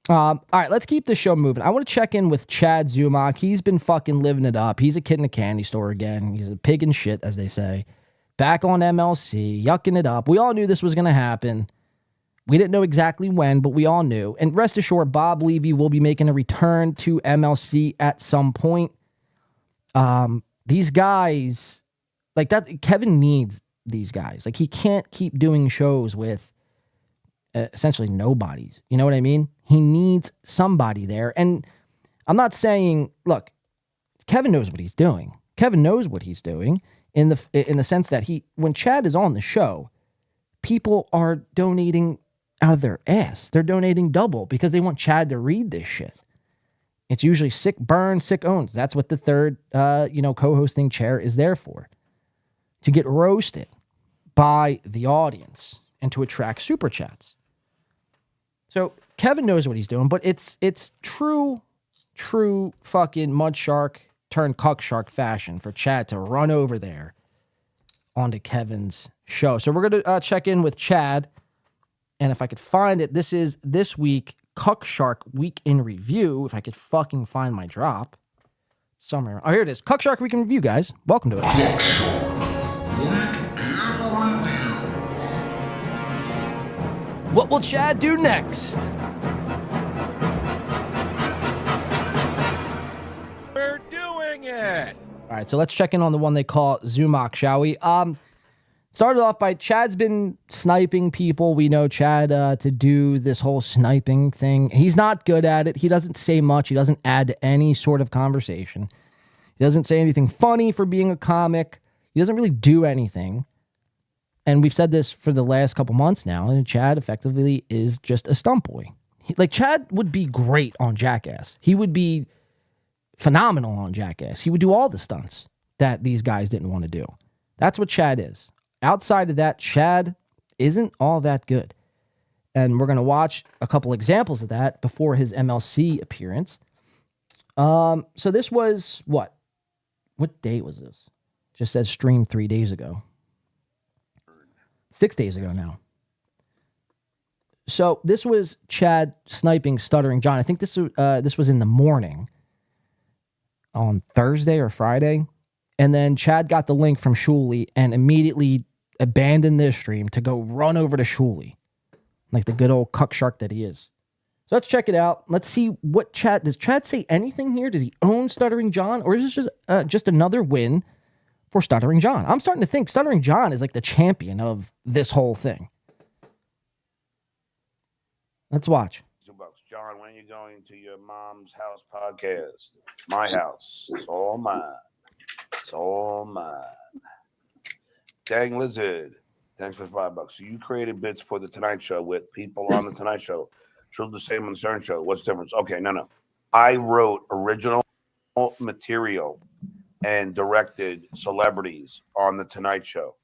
All right, let's keep the show moving. I want to check in with Chad Zumock. He's been fucking living it up. He's a kid in a candy store again. He's a pig in shit, as they say. Back on MLC, yucking it up. We all knew this was going to happen. We didn't know exactly when, but we all knew. And rest assured, Bob Levy will be making a return to MLC at some point. These guys, like that, Kevin needs these guys. Like, he can't keep doing shows with essentially nobodies. You know what I mean? He needs somebody there. And I'm not saying, look, Kevin knows what he's doing. Kevin knows what he's doing in the sense that when Chad is on the show, people are donating out of their ass. They're donating double because they want Chad to read this shit. It's usually sick burn, sick owns. That's what the third, co-hosting chair is there for. To get roasted by the audience and to attract super chats. So Kevin knows what he's doing, but it's true fucking mud shark turned cuck shark fashion for Chad to run over there onto Kevin's show. So we're going to check in with Chad. And if I could find it, this is this week, Cuck Shark Week in Review. If I could fucking find my drop somewhere. Oh, here it is. Cuck Shark Week in Review, guys. Welcome to it. What will Chad do next? We're doing it. All right, so let's check in on the one they call Zumock, shall we? Started off by Chad's been sniping people. We know Chad to do this whole sniping thing. He's not good at it. He doesn't say much. He doesn't add to any sort of conversation. He doesn't say anything funny for being a comic. He doesn't really do anything. And we've said this for the last couple months now. And Chad effectively is just a stunt boy. Chad would be great on Jackass. He would be phenomenal on Jackass. He would do all the stunts that these guys didn't want to do. That's what Chad is. Outside of that, Chad isn't all that good. And we're going to watch a couple examples of that before his MLC appearance. So this was what? What day was this? Just says streamed 3 days ago. 6 days ago now. So this was Chad sniping Stuttering John. I think this was in the morning on Thursday or Friday. And then Chad got the link from Shuli and immediately abandoned this stream to go run over to Shuli. Like the good old cuck shark that he is. So let's check it out. Let's see what Chad does. Chad say anything here? Does he own Stuttering John, or is this just another win for Stuttering John? I'm starting to think Stuttering John is like the champion of this whole thing. Let's watch. John, when are you going to your mom's house podcast? My house. It's all mine. It's all mine. Dang Lizard. Thanks for $5. So you created bits for the Tonight Show with people on the Tonight Show. True the same on the Stern Show. What's the difference? Okay, no. I wrote original material and directed celebrities on the Tonight Show.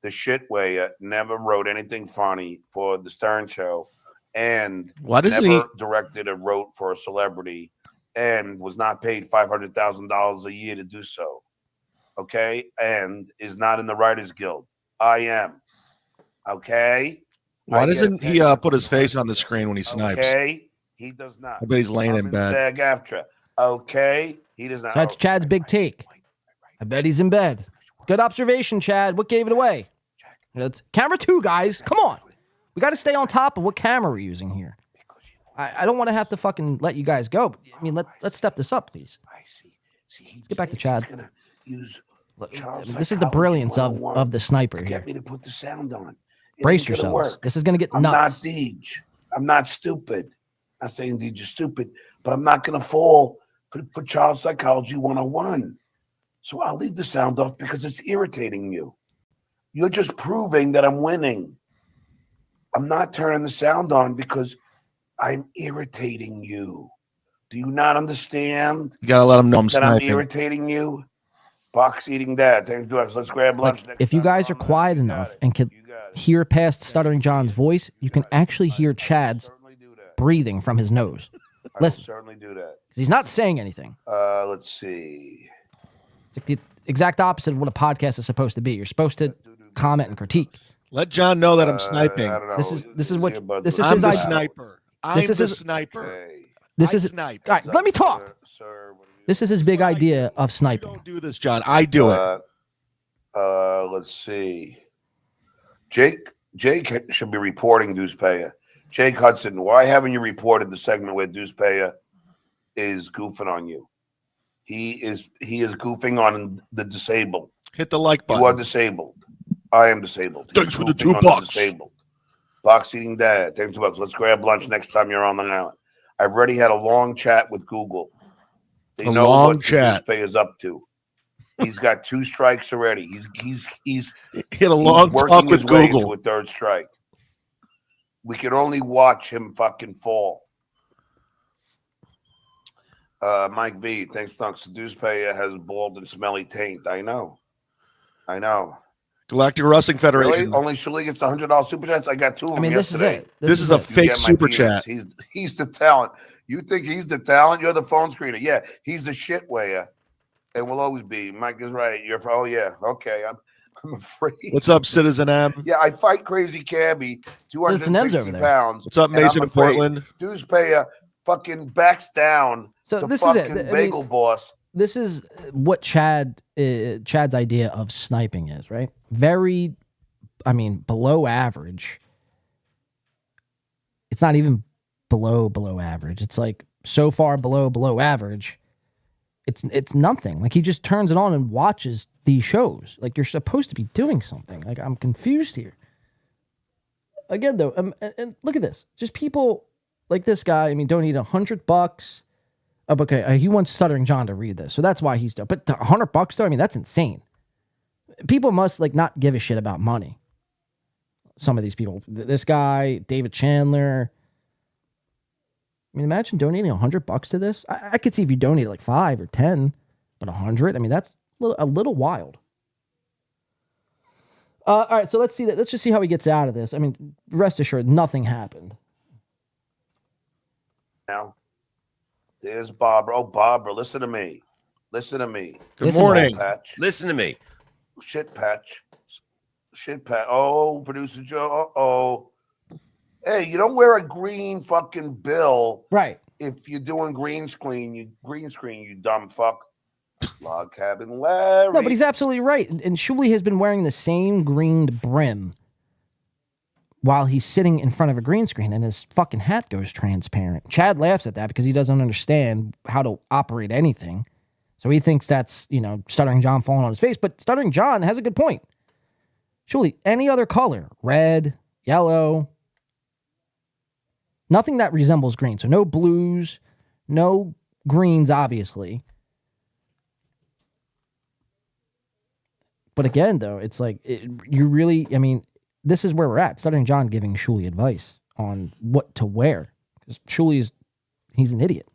The shit way never wrote anything funny for the Stern Show, and why doesn't never he directed or wrote for a celebrity, and was not paid $500,000 a year to do so. Okay, and is not in the Writers Guild. I am. Okay. Why doesn't he put his face on the screen when he snipes? Okay, he does not. I bet he's laying in bed. SAG-AFTRA. Okay, he does not. That's Chad's big take. I bet he's in bed. Good observation, Chad. What gave it away? That's camera 2, guys. Come on. We got to stay on top of what camera we're using here. I don't want to have to fucking let you guys go. But, I mean, let's step this up, please. Let's get back to Chad. This is the brilliance of the sniper here. Get me to put the sound on. Brace yourselves. This is going to get I'm nuts. not Deej. I'm not stupid. I'm not saying Deej is stupid, but I'm not going to fall for child psychology 101. So I'll leave the sound off because it's irritating you. You're just proving that I'm winning. I'm not turning the sound on because I'm irritating you. Do you not understand? You gotta let him know I'm that sniping. I'm irritating you. Box eating that. Let's grab lunch. Like, if you guys are quiet enough and can hear past Stuttering John's voice, you can actually hear Chad's breathing from his nose. Listen, certainly do that. Because he's not saying anything. Let's see. It's like the exact opposite of what a podcast is supposed to be. You're supposed to comment and critique. Let John know that I'm sniping. This is what this is I'm his the idea. sniper. I'm This is the his- sniper. This I is snipe. All right, let me talk. This is his big idea of sniping. Don't do this, John. I do it. Let's see. Jake should be reporting Deucepayer. Jake Hudson, why haven't you reported the segment where Deucepayer is goofing on you? He is goofing on the disabled. Hit the like button. You are disabled. I am disabled. Thanks for the Goofing on $2. Disabled. Box eating dad. Thanks $2. Let's grab lunch next time you're on the island. I've already had a long chat with Google. They A know long what chat. Deucepayer is up to. He's got 2 strikes already. He's He had a long working talk with his way Google. to a 3rd strike. We can only watch him fucking fall. Mike V, thanks, Dunks. Deucepayer has bald and smelly taint. I know. Galactic Wrestling Federation. Really? Only Shuli gets $100 super chats. I got 2 of them. I mean, this yesterday. is it. This is a it. fake Get my super peanuts. chat. He's the talent. You think he's the talent? You're the phone screener. Yeah, he's the shit wayer, and will always be. Mike is right. Oh yeah, okay. I'm afraid. What's up, Citizen M? Yeah, I fight Crazy Cabby, Citizen M's 260 over there. pounds. What's up, and I'm Mason in afraid Portland? Deucepayer fucking backs down. So to this is fucking it. Bagel Boss. This is what Chad's idea of sniping is, right? Very, below average. It's not even below average. It's like so far below average. It's nothing. Like, he just turns it on and watches these shows. Like, you're supposed to be doing something. Like, I'm confused here. Again, though, and look at this. Just people like this guy. Donate $100. Okay, he wants Stuttering John to read this, so that's why he's done. But $100 though, that's insane. People must not give a shit about money. Some of these people, this guy, David Chandler. Imagine donating $100 to this. I could see if you donated like 5 or 10, but 100. That's a little wild. All right, so let's see that. Let's just see how he gets out of this. Rest assured, nothing happened. Now, there's Barbara. Oh, Barbara, listen to me. Good morning. Patch. Listen to me. Shit patch. Oh, producer Joe. Uh-oh. Hey, you don't wear a green fucking bill. Right. If you're doing green screen, you dumb fuck. Log cabin Larry. No, but he's absolutely right. And Shuli has been wearing the same green brim while he's sitting in front of a green screen and his fucking hat goes transparent. Chad laughs at that because he doesn't understand how to operate anything. So he thinks that's, Stuttering John falling on his face. But Stuttering John has a good point. Surely any other color, red, yellow, nothing that resembles green. So no blues, no greens, obviously. But again, though, it's like, this is where we're at. Stuttering John giving Shuli advice on what to wear. Because he's an idiot.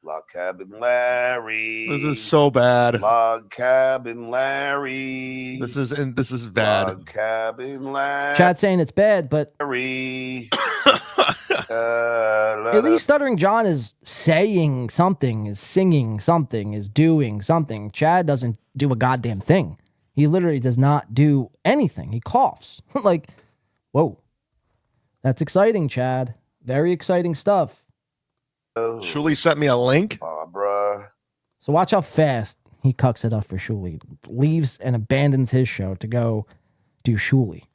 Log Cabin Larry. This is so bad. Log Cabin Larry. This is bad. Log Cabin Larry. Chad saying it's bad, but at least Stuttering John is saying something, is singing something, is doing something. Chad doesn't do a goddamn thing. He literally does not do anything. He coughs. Like, whoa. That's exciting, Chad. Very exciting stuff. Shuli sent me a link. Bruh. So watch how fast he cucks it up for Shuli. Leaves and abandons his show to go do Shuli.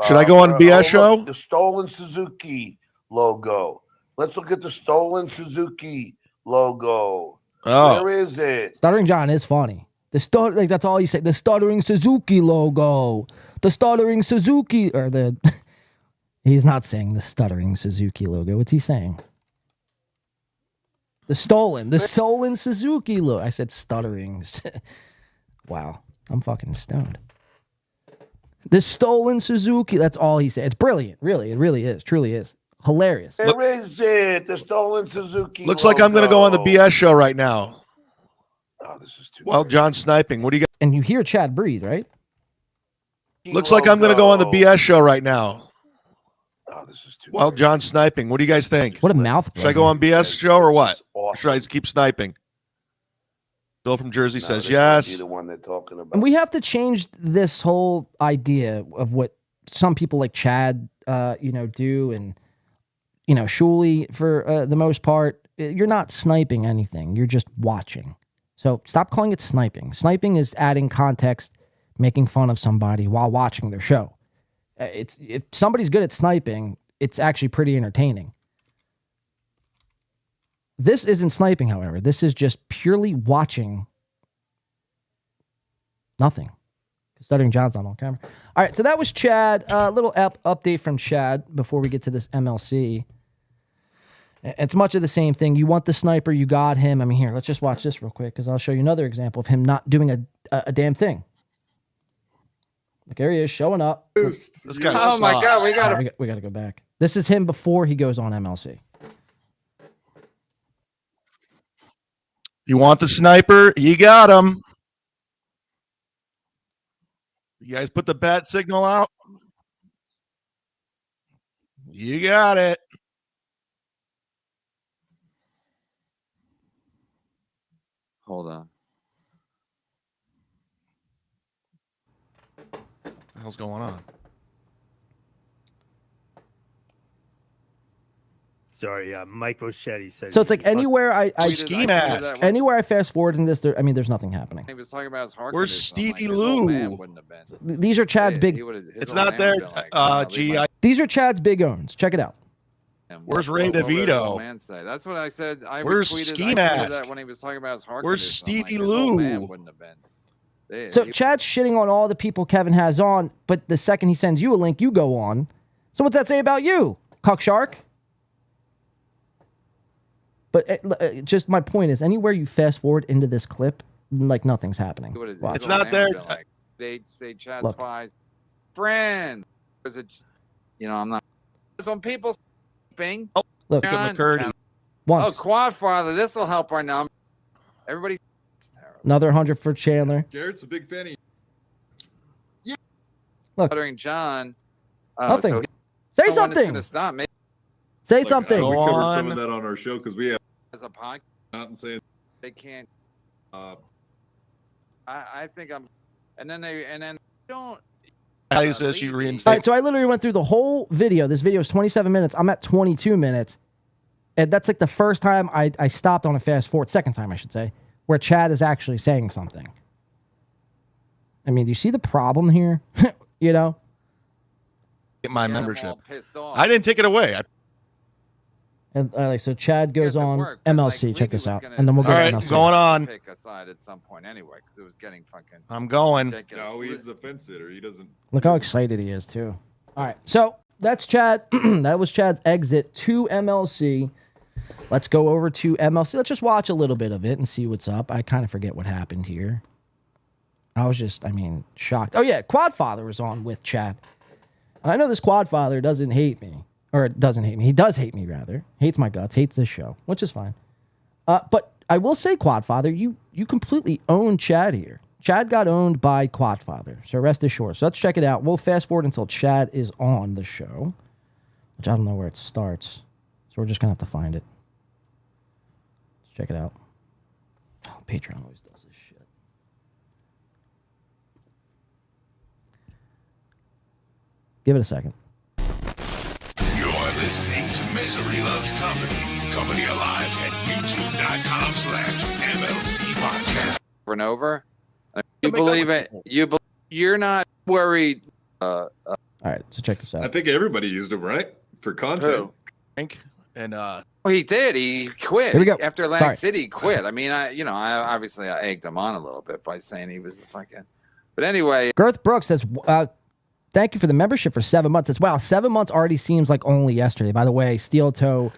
Should I go on BS show? The stolen Suzuki logo. Let's look at the stolen Suzuki logo. Oh. Where is it? Stuttering John is funny. That's all he said. The Stuttering Suzuki logo. The Stuttering Suzuki, or the. He's not saying the Stuttering Suzuki logo. What's he saying? The stolen Suzuki logo. I said stuttering. Wow, I'm fucking stoned. The stolen Suzuki. That's all he said. It's brilliant. Really, it really is. Truly is hilarious. Where is it? The stolen Suzuki. Looks like I'm going to go on the BS show right now. Oh, this is too. Well, John sniping. What do you got? And you hear Chad breathe, right? Looks like I'm going to go on the BS show right now. Oh, this is too. Well, John sniping. What do you guys think? What a mouth. Should I go on BS show or what? Or should I just keep sniping? Bill from Jersey says yes. The one they're talking about. And we have to change this whole idea of what some people like Chad, do, and Shuli for the most part. You're not sniping anything. You're just watching. So stop calling it sniping. Sniping is adding context, making fun of somebody while watching their show. If somebody's good at sniping, it's actually pretty entertaining. This isn't sniping, however. This is just purely watching nothing. Stuttering John's not on camera. All right, so that was Chad. A little update from Chad before we get to this MLC. It's much of the same thing. You want the sniper, you got him. I mean, here, let's just watch this real quick because I'll show you another example of him not doing a damn thing. Look, there he is showing up. This guy Oh my God, we got we got to go back. This is him before he goes on MLC. You want the sniper? You got him. You guys put the bat signal out? You got it. Hold on. What the hell's going on? Sorry, Mike Boschetti said. So it's like anywhere I ski mask. Anywhere I fast forward in this, there's nothing happening. He was talking about his heart. Where's Stevie Lou? These are Chad's big. It's not there. These are Chad's big owns. Check it out. Where's Ray DeVito? That's what I said. Where's Ski Mask? That when he was talking about his heart. Where's Stevie Lou? So Chad's shitting on all the people Kevin has on, but the second he sends you a link, you go on. So what's that say about you, Cuck Shark? But just my point is, anywhere you fast forward into this clip, like nothing's happening. Watch. It's not there. They say Chad Look. Spies, friend. Was it? I'm not. Some people sleeping. Look, McCurdy. Once. Oh, Quadfather. This will help our number. Everybody. Another 100 for Chandler. Garrett's a big fan of you. Look. Stuttering John. Nothing. So Say no one is something. gonna stop me. Say something. We covered some of that on our show because we have As a podcast, not and saying they can't. I think I'm, and then don't. He says you All reinstate. right, so I literally went through the whole video. This video is 27 minutes. I'm at 22 minutes. And that's like the first time I stopped on a fast forward, second time I should say, where Chad is actually saying something. I mean, do you see the problem here? Get my Get 'em membership. all pissed off. I didn't take it away. And so Chad goes on work, but, MLC. like, Check Levy this was out, gonna and then we'll go All to right, MLC. going on. Pick a side at some point anyway, because it was getting fucking. I'm going. ridiculous. No, he's the fence sitter. He doesn't. Look how excited he is too. All right, so that's Chad. That was Chad's exit to MLC. Let's go over to MLC. Let's just watch a little bit of it and see what's up. I kind of forget what happened here. I was just, shocked. Oh yeah, Quadfather was on with Chad. I know this Quadfather doesn't hate me. Or doesn't hate me. He does hate me, rather. Hates my guts. Hates this show, which is fine. But I will say, Quadfather, you completely own Chad here. Chad got owned by Quadfather, so rest assured. So let's check it out. We'll fast forward until Chad is on the show, which I don't know where it starts. So we're just going to have to find it. Let's check it out. Oh, Patreon always does this shit. Give it a second. You're listening to Misery Loves Company. Company Alive at youtube.com/MLC podcast. Over and over. You believe it? You're not worried. All right, so check this out. I think everybody used him, right? For content. And Well, he did. He quit. Here we go. After Atlantic Sorry. City, he quit. I mean, I obviously egged him on a little bit by saying he was a fucking. But anyway, Girth Brooks says, thank you for the membership for 7 months. It's wow, 7 months already seems like only yesterday. By the way, Steeltoe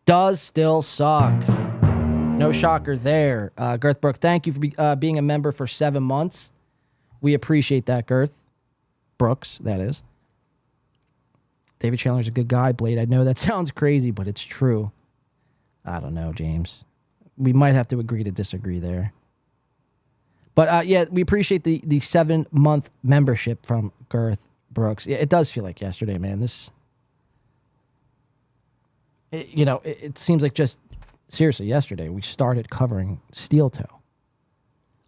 does still suck. No shocker there. Girth Brooks, thank you for being a member for 7 months. We appreciate that, Girth Brooks, that is. David Chandler's a good guy, Blade. I know that sounds crazy, but it's true. I don't know, James. We might have to agree to disagree there. But yeah, we appreciate the 7 month membership from Girth Brooks. Yeah, it does feel like yesterday, man. It seems like just seriously yesterday we started covering Steeltoe.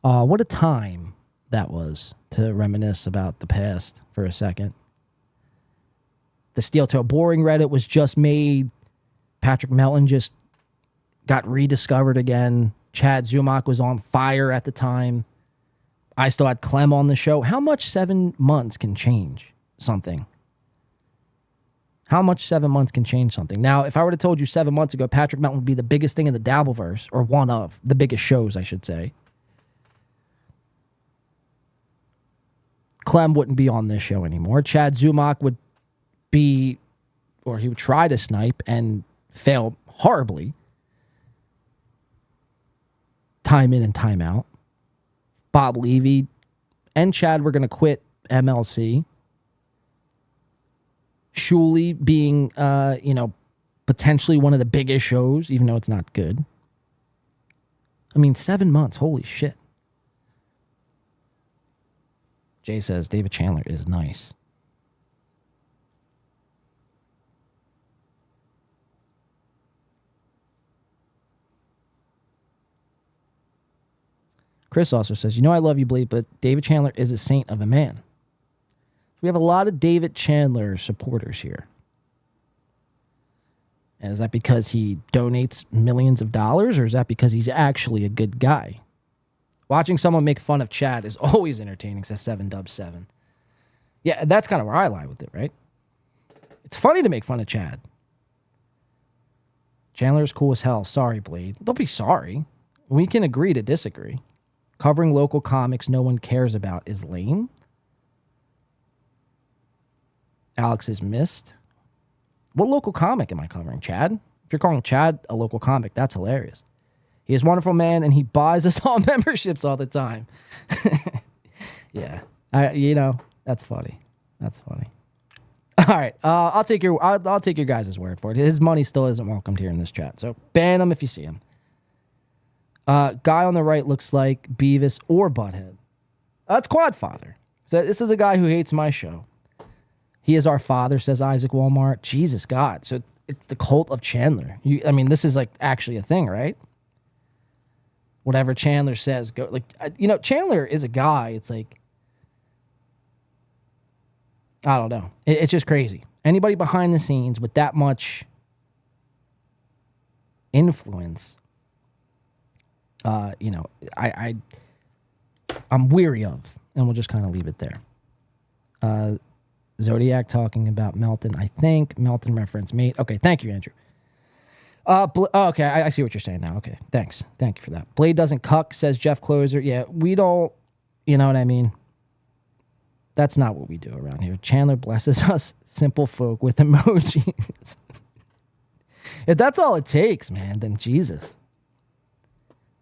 What a time that was to reminisce about the past for a second. The Steeltoe boring Reddit was just made. Patrick Melton just got rediscovered again. Chad Zumock was on fire at the time. I still had Clem on the show. How much 7 months can change something? How much 7 months can change something? Now, if I would have told you 7 months ago, Patrick Melton would be the biggest thing in the Dabbleverse, or one of the biggest shows, I should say, Clem wouldn't be on this show anymore. Chad Zumock would be, or he would try to snipe and fail horribly. Time in and time out. Bob Levy and Chad were going to quit MLC. Shuli being, potentially one of the biggest shows, even though it's not good. 7 months. Holy shit. Jay says David Chandler is nice. Chris also says, I love you, Blade, but David Chandler is a saint of a man. We have a lot of David Chandler supporters here. And is that because he donates millions of dollars, or is that because he's actually a good guy? Watching someone make fun of Chad is always entertaining, says 7dub7. Yeah, that's kind of where I lie with it, right? It's funny to make fun of Chad. Chandler's cool as hell. Sorry, Blade. Don't be sorry. We can agree to disagree. Covering local comics no one cares about is lame. Alex is missed. What local comic am I covering, Chad? If you're calling Chad a local comic, that's hilarious. He is a wonderful man, and he buys us all memberships all the time. Yeah. That's funny. That's funny. All right. I'll take your guys' word for it. His money still isn't welcomed here in this chat, so ban him if you see him. Guy on the right looks like Beavis or Butthead. That's Quadfather. So this is the guy who hates my show. He is our father, says Isaac Walmart. Jesus God. So it's the cult of Chandler. This is like actually a thing, right? Whatever Chandler says, go. Chandler is a guy. It's like, I don't know. It's just crazy. Anybody behind the scenes with that much influence, I'm weary of, and we'll just kind of leave it there. Zodiac talking about Melton. I think Melton reference me. Okay, thank you, Andrew. Okay, I see what you're saying now. Okay, thanks. Thank you for that. Blade doesn't cuck, says Jeff Closer. Yeah, we don't, you know what I mean? That's not what we do around here. Chandler blesses us simple folk with emojis. If that's all it takes, man, then Jesus.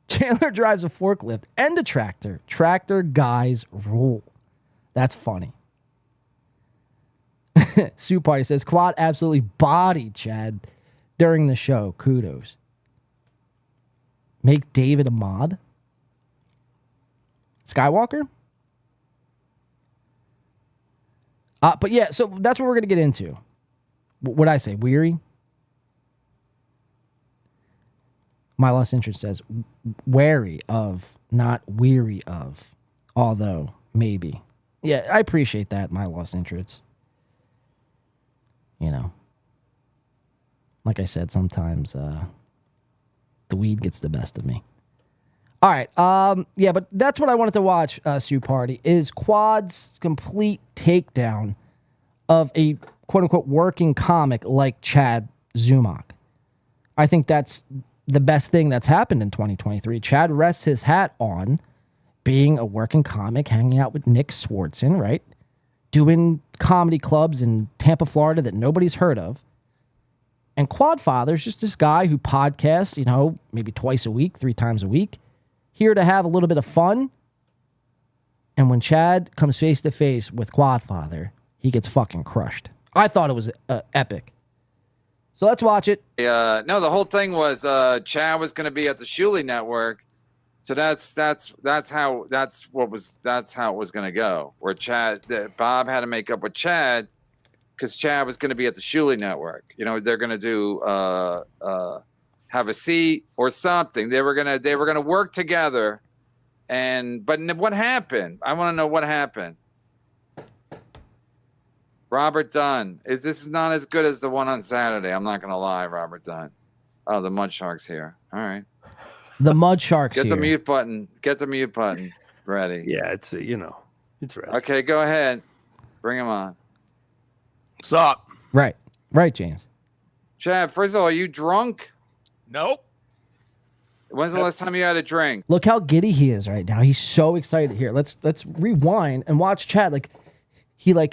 Chandler drives a forklift and a tractor. Tractor guys rule. That's funny. Sue Party says, Quad absolutely bodied Chad during the show. Kudos. Make David a mod? Skywalker? But yeah, so that's what we're going to get into. What'd I say? Weary? My lost interest says, wary of, not weary of. Although, maybe. Yeah, I appreciate that, my lost interest. You know. Like I said, sometimes the weed gets the best of me. All right. Yeah, but that's what I wanted to watch, Sue Party, is Quad's complete takedown of a quote-unquote working comic like Chad Zumock. I think that's the best thing that's happened in 2023. Chad rests his hat on being a working comic, hanging out with Nick Swartzen, right? Doing comedy clubs in Tampa, Florida that nobody's heard of. And Quadfather's just this guy who podcasts, you know, maybe twice a week, 3 times a week, here to have a little bit of fun. And when Chad comes face to face with Quadfather, he gets fucking crushed. I thought it was epic. So let's watch it. No, the whole thing was Chad was going to be at the Shuli network, so that's how it was going to go. Where Bob had to make up with Chad because Chad was going to be at the Shuli network. You know, they're going to do have a seat or something. They were gonna work together, but what happened? I want to know what happened. Robert Dunn. This is not as good as the one on Saturday. I'm not going to lie, Robert Dunn. Oh, the Mud Shark's here. All right. The Mud Shark's Get here. the mute button. Get the mute button ready. Yeah, it's it's ready. Okay, go ahead. Bring him on. What's up? Right, James. Chad, first of all, are you drunk? Nope. When's the last time you had a drink? Look how giddy he is right now. He's so excited. Here, let's rewind and watch Chad. Like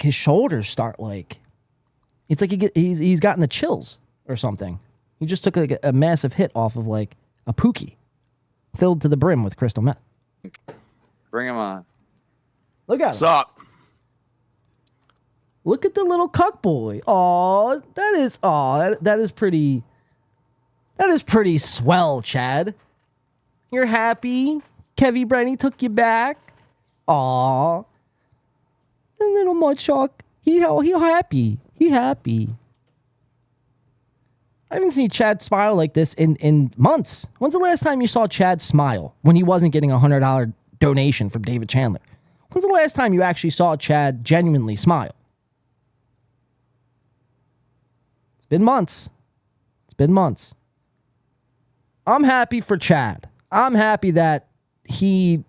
his shoulders start it's like he's gotten the chills or something. He just took a massive hit off of a Pookie filled to the brim with crystal meth. Bring him on. Look at him. What's up? Look at the little cuck boy. Oh, that is pretty. That is pretty swell, Chad. You're happy. Kevy Brenny took you back. Aw. The little mud shark. He happy. He happy. I haven't seen Chad smile like this in months. When's the last time you saw Chad smile when he wasn't getting a $100 donation from David Chandler? When's the last time you actually saw Chad genuinely smile? It's been months. I'm happy for Chad. I'm happy that he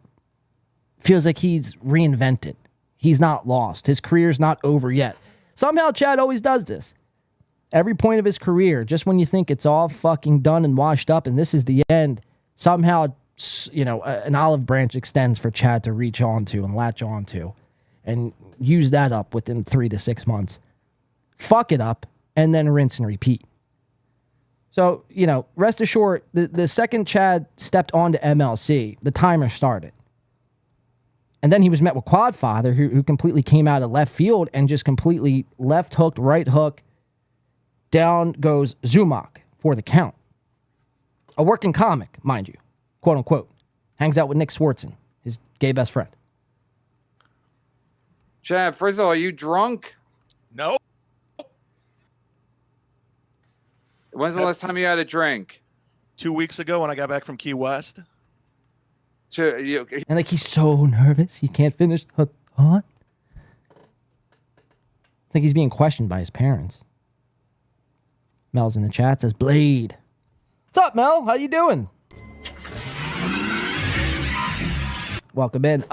feels like he's reinvented. He's not lost. His career's not over yet. Somehow Chad always does this. Every point of his career, just when you think it's all fucking done and washed up and this is the end, somehow, an olive branch extends for Chad to reach onto and latch onto and use that up within 3 to 6 months. Fuck it up and then rinse and repeat. So, rest assured, the second Chad stepped onto MLC, the timer started. And then he was met with Quadfather, who completely came out of left field and just completely left hooked, right hook. Down goes Zumock for the count. A working comic, mind you, quote unquote. Hangs out with Nick Swartzen, his gay best friend. Chad, first of all, are you drunk? Nope. When's the last time you had a drink? 2 weeks ago when I got back from Key West. And he's so nervous, he can't finish the thought. I think he's being questioned by his parents. Mel's in the chat, says, Blade. What's up, Mel? How you doing? Welcome in.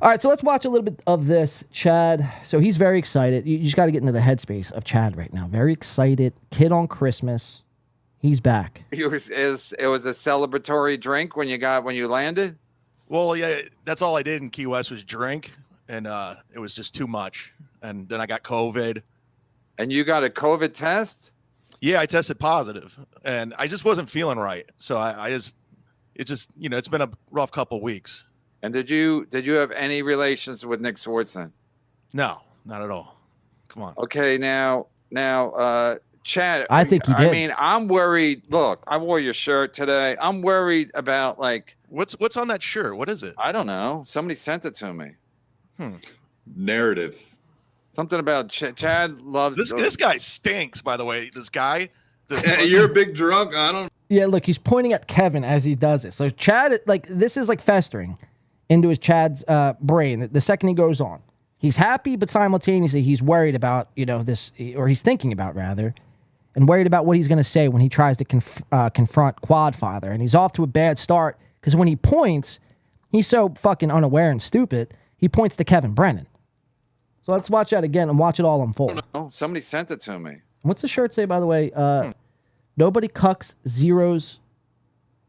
All right, so let's watch a little bit of this, Chad. So he's very excited. You just got to get into the headspace of Chad right now. Very excited. Kid on Christmas. He's back. It was a celebratory drink when you landed. Well, yeah, that's all I did in Key West was drink, and it was just too much. And then I got COVID. And you got a COVID test? Yeah, I tested positive, and I just wasn't feeling right. So it's been a rough couple weeks. And did you have any relations with Nick Swartzen? No, not at all. Come on. Okay, now, Chad. I think you did. I mean, I'm worried. Look, I wore your shirt today. I'm worried about what's on that shirt. What is it? I don't know. Somebody sent it to me. Narrative. Something about Chad loves this guy stinks. By the way, this guy. You're a big drunk. I don't. Yeah, look, he's pointing at Kevin as he does it. So Chad, this is festering into Chad's brain. The second he goes on, he's happy, but simultaneously he's worried about this, or he's thinking about rather, and worried about what he's going to say when he tries to confront Quadfather. And he's off to a bad start because when he points, he's so fucking unaware and stupid. He points to Kevin Brennan. So let's watch that again and watch it all unfold. Oh, somebody sent it to me. What's the shirt say, by the way? Nobody cucks, zeros.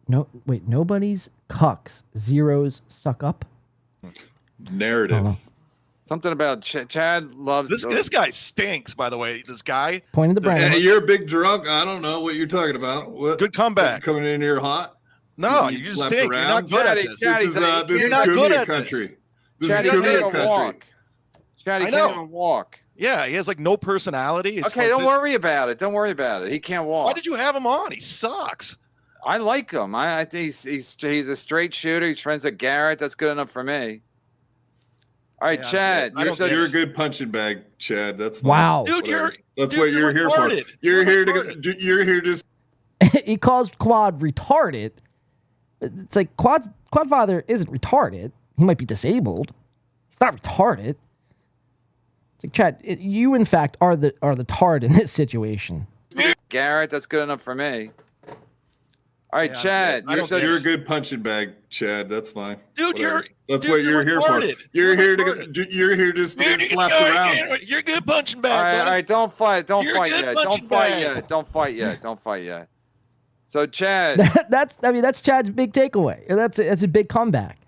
Nobody's cucks, zeros suck up. Narrative. Something about Chad loves this guy stinks. By the way, this guy pointing to Brandon. You're a big drunk. I don't know what you're talking about. What? Good comeback. Coming in here hot. No, you just stink. You're not good at this. This is Kumia country. This is Kumia country. Chad, he can't even walk. Yeah, he has no personality. It's don't worry about it. Don't worry about it. He can't walk. Why did you have him on? He sucks. I like him. I think he's a straight shooter. He's friends with Garrett. That's good enough for me. All right, Chad. You're a good punching bag, Chad. That's fine. Wow, dude. That's what you're here for. You're here to. You're here to. He calls Quad retarded. It's like Quadfather isn't retarded. He might be disabled. He's not retarded. It's like, Chad, you in fact are the tard in this situation. Garrett, that's good enough for me. All right, Chad. You're a good punching bag, Chad. That's fine. Dude, that's what you're here for. You're here to. You're here just to get slapped around. You're a good punching bag. All right, don't fight. Don't fight yet. Don't fight yet. Don't fight yet. So, Chad. that's Chad's big takeaway. That's a big comeback.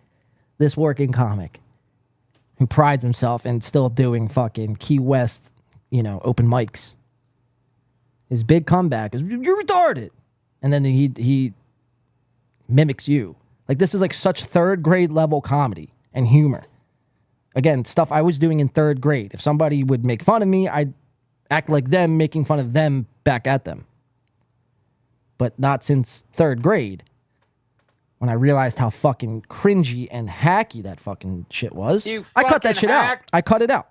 This working comic who prides himself in still doing fucking Key West, open mics. His big comeback is, you're retarded. And then he mimics you. This is such third grade level comedy and humor. Again, stuff I was doing in third grade. If somebody would make fun of me, I'd act like them making fun of them back at them. But not since third grade, when I realized how fucking cringy and hacky that fucking shit was. I cut that shit out. I cut it out.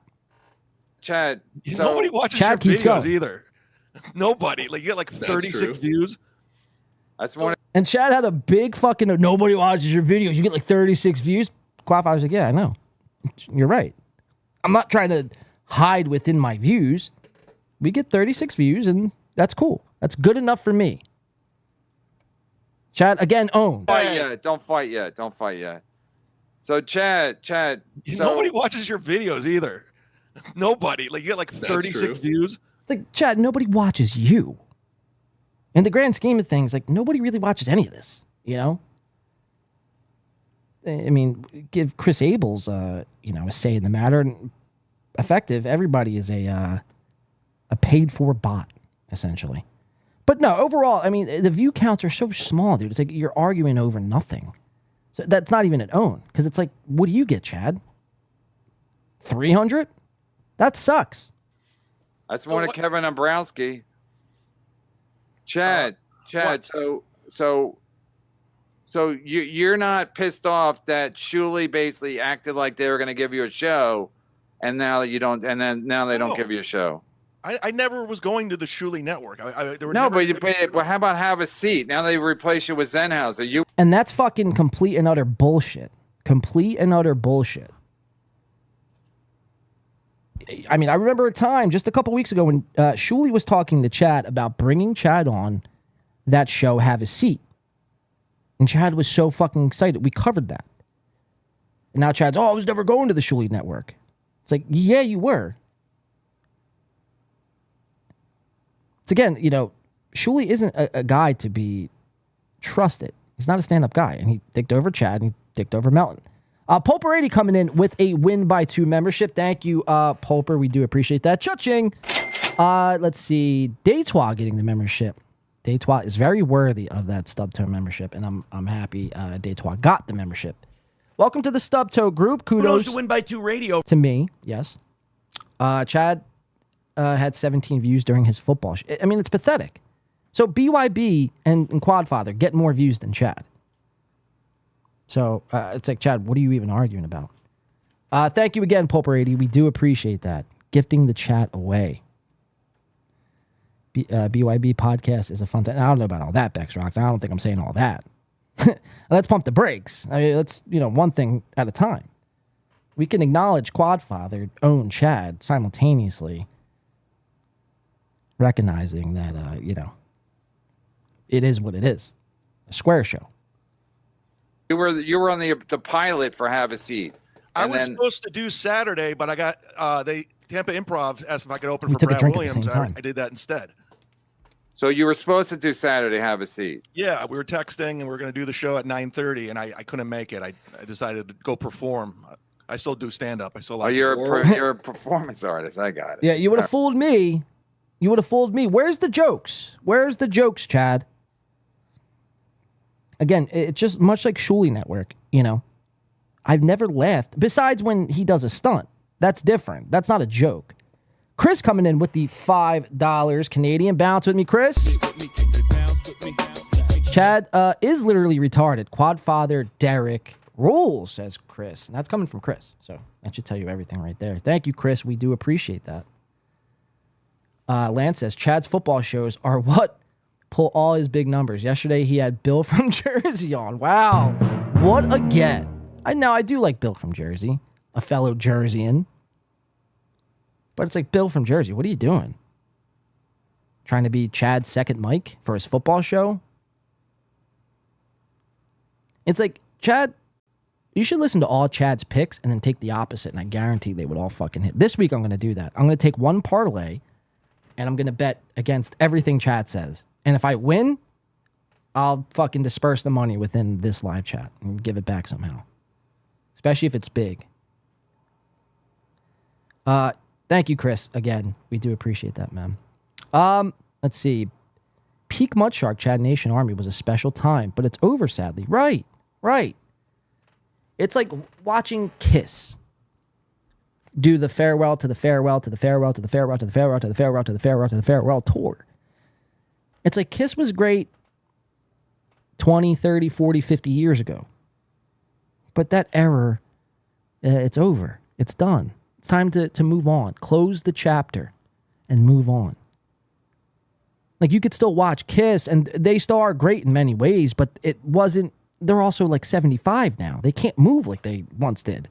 Chad, nobody watches Chad your keeps videos going. either. Nobody. You get 36 views. That's one. And Chad had a big fucking nobody watches your videos. You get 36 views. Quadfather was like, yeah, I know. You're right. I'm not trying to hide within my views. We get 36 views, and that's cool. That's good enough for me. Chad, again, owned. Don't fight yet. So, Chad. Nobody watches your videos either. Nobody. You get 36 views. It's like, Chad, nobody watches you. In the grand scheme of things, nobody really watches any of this, I mean, give Chris Abels, a say in the matter. And effective, everybody is a paid-for bot, essentially. But no, overall, I mean, the view counts are so small, dude. It's like you're arguing over nothing. So that's not even an own. Because it's like, what do you get, Chad? 300? That sucks. That's more than Kevin Dombrowski. Chad. So you're not pissed off that Shuli basically acted like they were going to give you a show, and now you don't, and then now they don't give you a show. I never was going to the Shuli network. But how about have a seat? Now they replace you with Zenhauser. And that's fucking complete and utter bullshit. Complete and utter bullshit. I mean, I remember a time just a couple weeks ago when Shuli was talking to Chad about bringing Chad on that show, Have a Seat. And Chad was so fucking excited. We covered that. And now Chad's, I was never going to the Shuli network. It's like, yeah, you were. It's again, Shuli isn't a guy to be trusted. He's not a stand-up guy. And he dicked over Chad and he dicked over Melton. Pulper80 coming in with a win by 2 membership. Thank you, Pulper. We do appreciate that. Cha-ching. Let's see. Daytwa getting the membership. Daytwa is very worthy of that Stuttering membership, and I'm happy Daytwa got the membership. Welcome to the Stuttering group. Kudos to Win by 2 Radio. To me, yes. Chad had 17 views during his football. I mean, it's pathetic. So BYB and Quadfather get more views than Chad. So it's like, Chad, what are you even arguing about? Thank you again, Pulper80. We do appreciate that. Gifting the chat away. BYB podcast is a fun time. I don't know about all that, Bex Rocks. I don't think I'm saying all that. Let's pump the brakes. I mean, let's, one thing at a time. We can acknowledge Quadfather, own Chad, simultaneously recognizing that, it is what it is. A square show. You were on the pilot for Have a Seat. I was supposed to do Saturday, but I got Tampa Improv asked if I could open We for took a Brad drink at the Williams. same time. I did that instead. So you were supposed to do Saturday Have a Seat. Yeah, we were texting and we were going to do the show at 9:30, and I couldn't make it. I decided to go perform. I still do stand up. I still like. You're a performance artist. I got it. Yeah, you would have fooled me. You would have fooled me. Where's the jokes? Where's the jokes, Chad? Again, it's just much like Shuli Network, I've never laughed. Besides when he does a stunt. That's different. That's not a joke. Chris coming in with the $5 Canadian. Bounce with me, Chris. Chad is literally retarded. Quadfather Derek rules, says Chris. And that's coming from Chris. So that should tell you everything right there. Thank you, Chris. We do appreciate that. Lance says, Chad's football shows are what pull all his big numbers. Yesterday, he had Bill from Jersey on. Wow. What a get. I do like Bill from Jersey. A fellow Jerseyan. But it's like, Bill from Jersey, what are you doing? Trying to be Chad's second mic for his football show? It's like, Chad, you should listen to all Chad's picks and then take the opposite, and I guarantee they would all fucking hit. This week, I'm going to do that. I'm going to take one parlay, and I'm going to bet against everything Chad says. And if I win, I'll fucking disperse the money within this live chat and give it back somehow. Especially if it's big. Thank you, Chris. Again, we do appreciate that, man. Let's see. Peak Mudshark Chad Nation Army was a special time, but it's over, sadly. Right. It's like watching Kiss do the farewell to the farewell to the farewell to the farewell to the farewell to the farewell to the farewell to the farewell tour. It's like Kiss was great 20, 30, 40, 50 years ago. But that era, it's over. It's done. It's time to move on. Close the chapter and move on. Like, you could still watch Kiss, and they still are great in many ways, but it wasn't, they're also like 75 now. They can't move like they once did.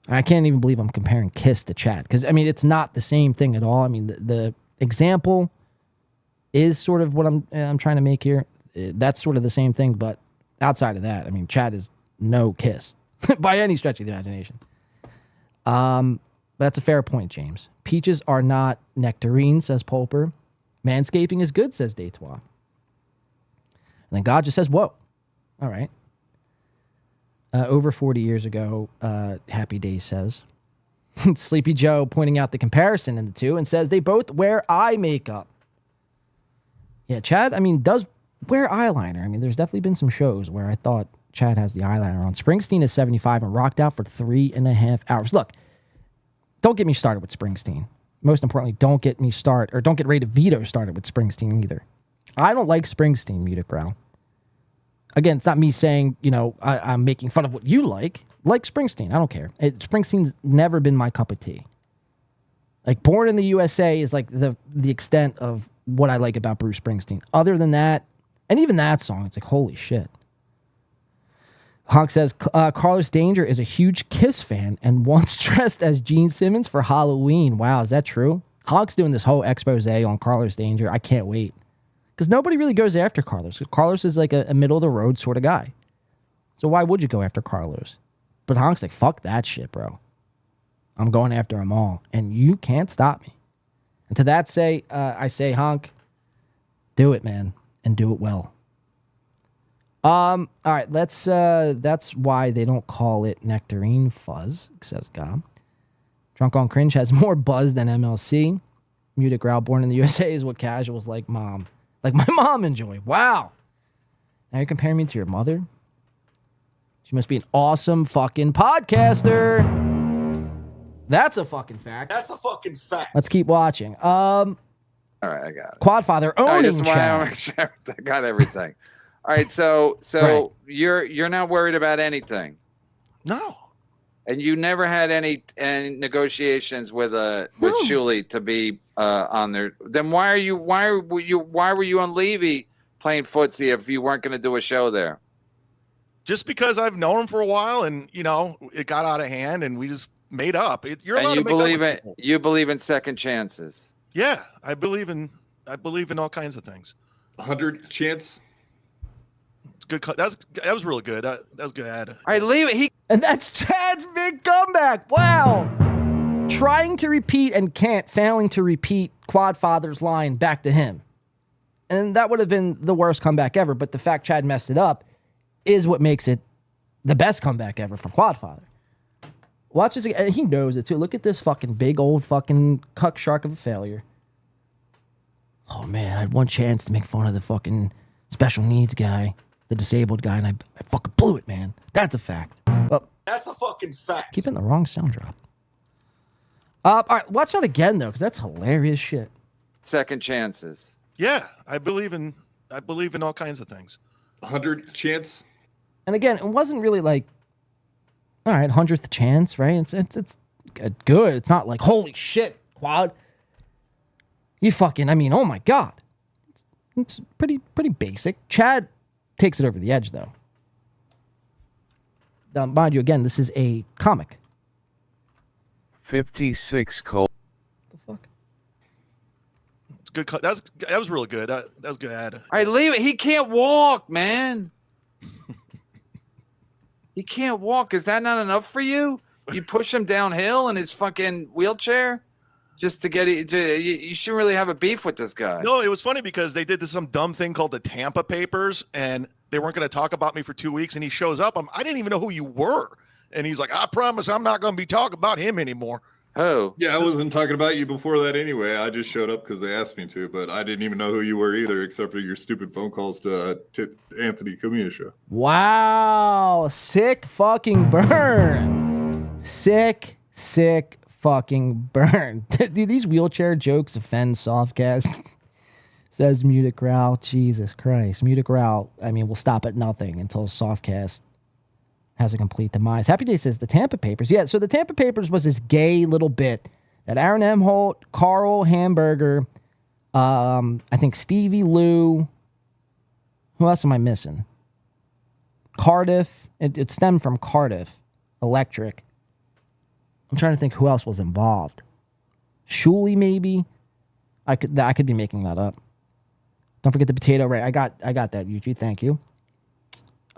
I can't even believe I'm comparing Kiss to Chad, because, it's not the same thing at all. The example is sort of what I'm trying to make here. That's sort of the same thing, but outside of that, Chad is no Kiss by any stretch of the imagination. That's a fair point, James. Peaches are not nectarines, says Pulper. Manscaping is good, says Daytwa. And then God just says, whoa. All right. Over 40 years ago, Happy Days says. Sleepy Joe pointing out the comparison in the two and says they both wear eye makeup. Yeah, Chad, does wear eyeliner. There's definitely been some shows where I thought Chad has the eyeliner on. Springsteen is 75 and rocked out for 3.5 hours. Look, don't get me started with Springsteen. Most importantly, don't get Ray DeVito started with Springsteen either. I don't like Springsteen, Muted Growl. Again, it's not me saying, I'm making fun of what you like. Like Springsteen, I don't care. Springsteen's never been my cup of tea. Like, Born in the USA is like the extent of what I like about Bruce Springsteen. Other than that, and even that song, it's like, holy shit. Honk says, Carlos Danger is a huge Kiss fan and once dressed as Gene Simmons for Halloween. Wow, is that true? Honk's doing this whole expose on Carlos Danger. I can't wait. Because nobody really goes after Carlos. Carlos is like a middle of the road sort of guy. So why would you go after Carlos? But Honk's like, fuck that shit, bro. I'm going after them all, and you can't stop me. And to that I say, Honk, do it, man, and do it well. All right, let's. That's why they don't call it Nectarine Fuzz, says Gob. Drunk on Cringe has more buzz than MLC. Muted Growl, born in the USA, is what casuals like my mom enjoy. Wow. Now you're comparing me to your mother? She must be an awesome fucking podcaster. That's a fucking fact. That's a fucking fact. Let's keep watching. All right, I got it. Quadfather owning I Chad. got everything. All right, so Right. you're not worried about anything. No. And you never had any negotiations with Shuli to be on there. Then why were you on Levy playing footsie if you weren't going to do a show there? Just because I've known him for a while, and it got out of hand, and we just made up. You're allowed to make up with people. You believe in second chances. Yeah, I believe in all kinds of things. 100 chance. It's good. That was really good. That was good. All right, leave it. And that's Chad's big comeback. Wow. Trying to repeat and can't, failing to repeat Quadfather's line back to him. And that would have been the worst comeback ever, but the fact Chad messed it up is what makes it the best comeback ever from Quadfather. Watch this again. He knows it too. Look at this fucking big old fucking cuck shark of a failure. Oh man, I had one chance to make fun of the fucking special needs guy, the disabled guy, and I fucking blew it, man. That's a fact. Well, That's a fucking fact. keep it in the wrong sound drop. All right, watch that again though, because that's hilarious shit. Second chances. Yeah, I believe in all kinds of things. 100 chance. And again, it wasn't really like, all right, 100th chance, right? It's good. It's not like, holy shit, Quad. You fucking, oh my God. It's pretty basic. Chad takes it over the edge, though. Now, mind you, again, this is a comic. 56 Cole. It's good. That was really good. That was good. All right, leave it. He can't walk, man. He can't walk. Is that not enough for you? You push him downhill in his fucking wheelchair just to get it. You shouldn't really have a beef with this guy. No, it was funny because they did some dumb thing called the Tampa Papers, and they weren't going to talk about me for 2 weeks. And he shows up. I didn't even know who you were, and he's like, "I promise, I'm not going to be talking about him anymore." Oh, yeah, I wasn't talking about you before that anyway. I just showed up because they asked me to, but I didn't even know who you were either, except for your stupid phone calls to Anthony Kumia show. Wow. Sick fucking burn. Sick fucking burn. Do these wheelchair jokes offend Softcast? Says Muted Growl. Jesus Christ. Muted Growl, we'll stop at nothing until Softcast has a complete demise. Happy Day says the Tampa Papers. Yeah, so the Tampa Papers was this gay little bit that Aaron M. Holt, Carl Hamburger, I think Stevie Lou. Who else am I missing? Cardiff. It stemmed from Cardiff Electric. I'm trying to think who else was involved. Shuli, maybe. I could be making that up. Don't forget the potato. Right, I got that, Yuji. Thank you.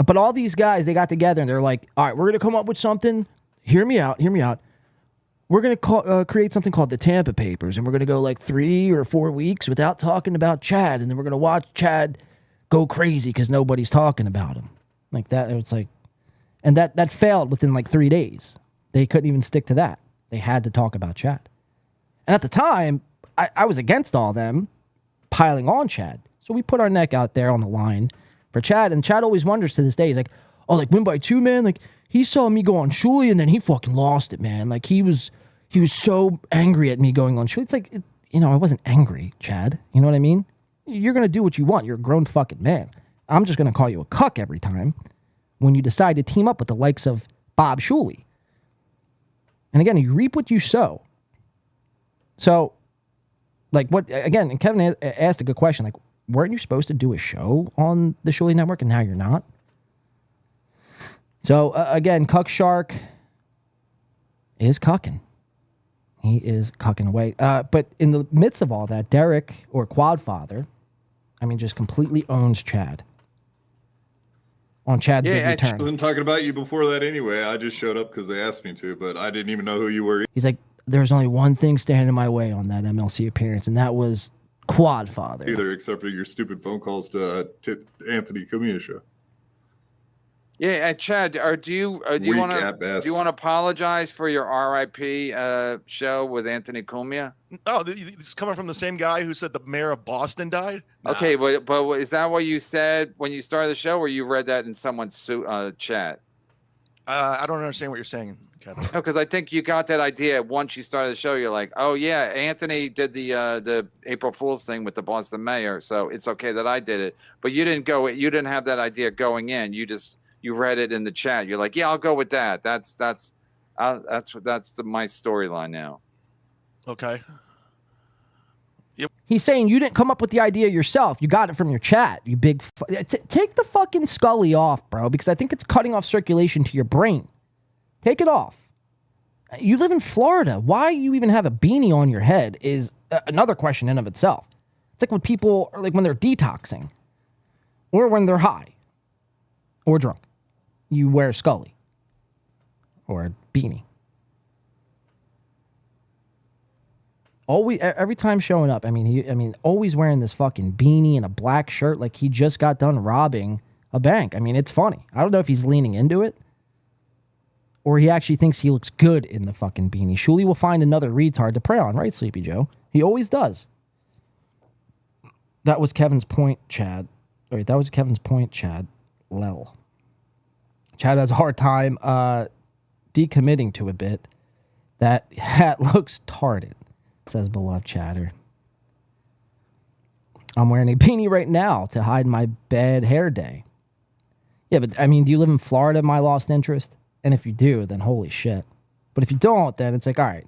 But all these guys, they got together and they're like, all right, we're going to come up with something. Hear me out. We're going to create something called the Tampa Papers, and we're going to go like 3 or 4 weeks without talking about Chad, and then we're going to watch Chad go crazy because nobody's talking about him. Like that. It's like, and that failed within like 3 days. They couldn't even stick to that. They had to talk about Chad. And at the time, I was against all them piling on Chad. So we put our neck out there on the line for Chad, and Chad always wonders to this day, he's like, oh, like win by 2, man. Like he saw me go on Shuli and then he fucking lost it, man. Like he was so angry at me going on Shuli. It's like, I wasn't angry, Chad. You know what I mean? You're going to do what you want. You're a grown fucking man. I'm just going to call you a cuck every time when you decide to team up with the likes of Bob Shuli. And again, you reap what you sow. So, like what, again, and Kevin asked a good question, like, weren't you supposed to do a show on the Shuli Network and now you're not? So, again, Cuck Shark is cucking. He is cucking away. But in the midst of all that, Derek, or Quadfather, I mean, just completely owns Chad. On Chad's big I return. wasn't talking about you before that anyway. I just showed up because they asked me to, but I didn't even know who you were. He's like, there's only one thing standing in my way on that MLC appearance, and that was Quadfather. Either, except for your stupid phone calls to Anthony Kumia show. Yeah, and Chad, do you want to apologize for your RIP show with Anthony Kumia? Oh, this is coming from the same guy who said the mayor of Boston died? Nah. Okay, but is that what you said when you started the show, or you read that in someone's chat? I don't understand what you're saying, Kevin. No, because I think you got that idea once you started the show. You're like, oh yeah, Anthony did the April Fool's thing with the Boston mayor, so it's okay that I did it. But you didn't have that idea going in. You read it in the chat. You're like, yeah, I'll go with that. That's my storyline now. Okay. Yep. He's saying you didn't come up with the idea yourself. You got it from your chat. You big. Take the fucking Scully off, bro, because I think it's cutting off circulation to your brain. Take it off. You live in Florida. Why you even have a beanie on your head is another question in of itself. It's like when people are like when they're detoxing, or when they're high, or drunk. You wear a Scully or a beanie. Always, every time showing up. I mean, always wearing this fucking beanie and a black shirt, like he just got done robbing a bank. I mean, it's funny. I don't know if he's leaning into it, or he actually thinks he looks good in the fucking beanie. Shuli will find another retard to prey on, right, Sleepy Joe? He always does. That was Kevin's point, Chad. Wait, that was Kevin's point, Chad. Lel. Chad has a hard time decommitting to a bit. That hat looks tarded, says beloved chatter. I'm wearing a beanie right now to hide my bad hair day. Yeah, but I mean, do you live in Florida, my lost interest? And if you do, then holy shit. But if you don't, then it's like, all right,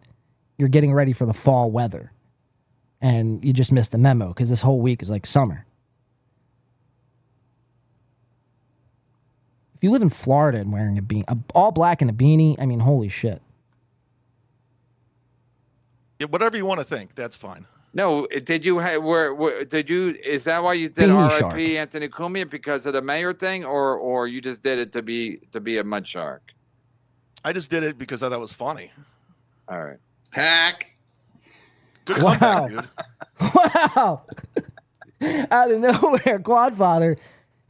you're getting ready for the fall weather. And you just missed the memo because this whole week is like summer. If you live in Florida and wearing a beanie, all black and a beanie, I mean, holy shit. Yeah, whatever you want to think, that's fine. No, did you is that why you did RIP Anthony Kumia because of the mayor thing, or you just did it to be a mud shark? I just did it because I thought it was funny. All right. Hack. Good comeback, dude. Wow. Out of nowhere, Quadfather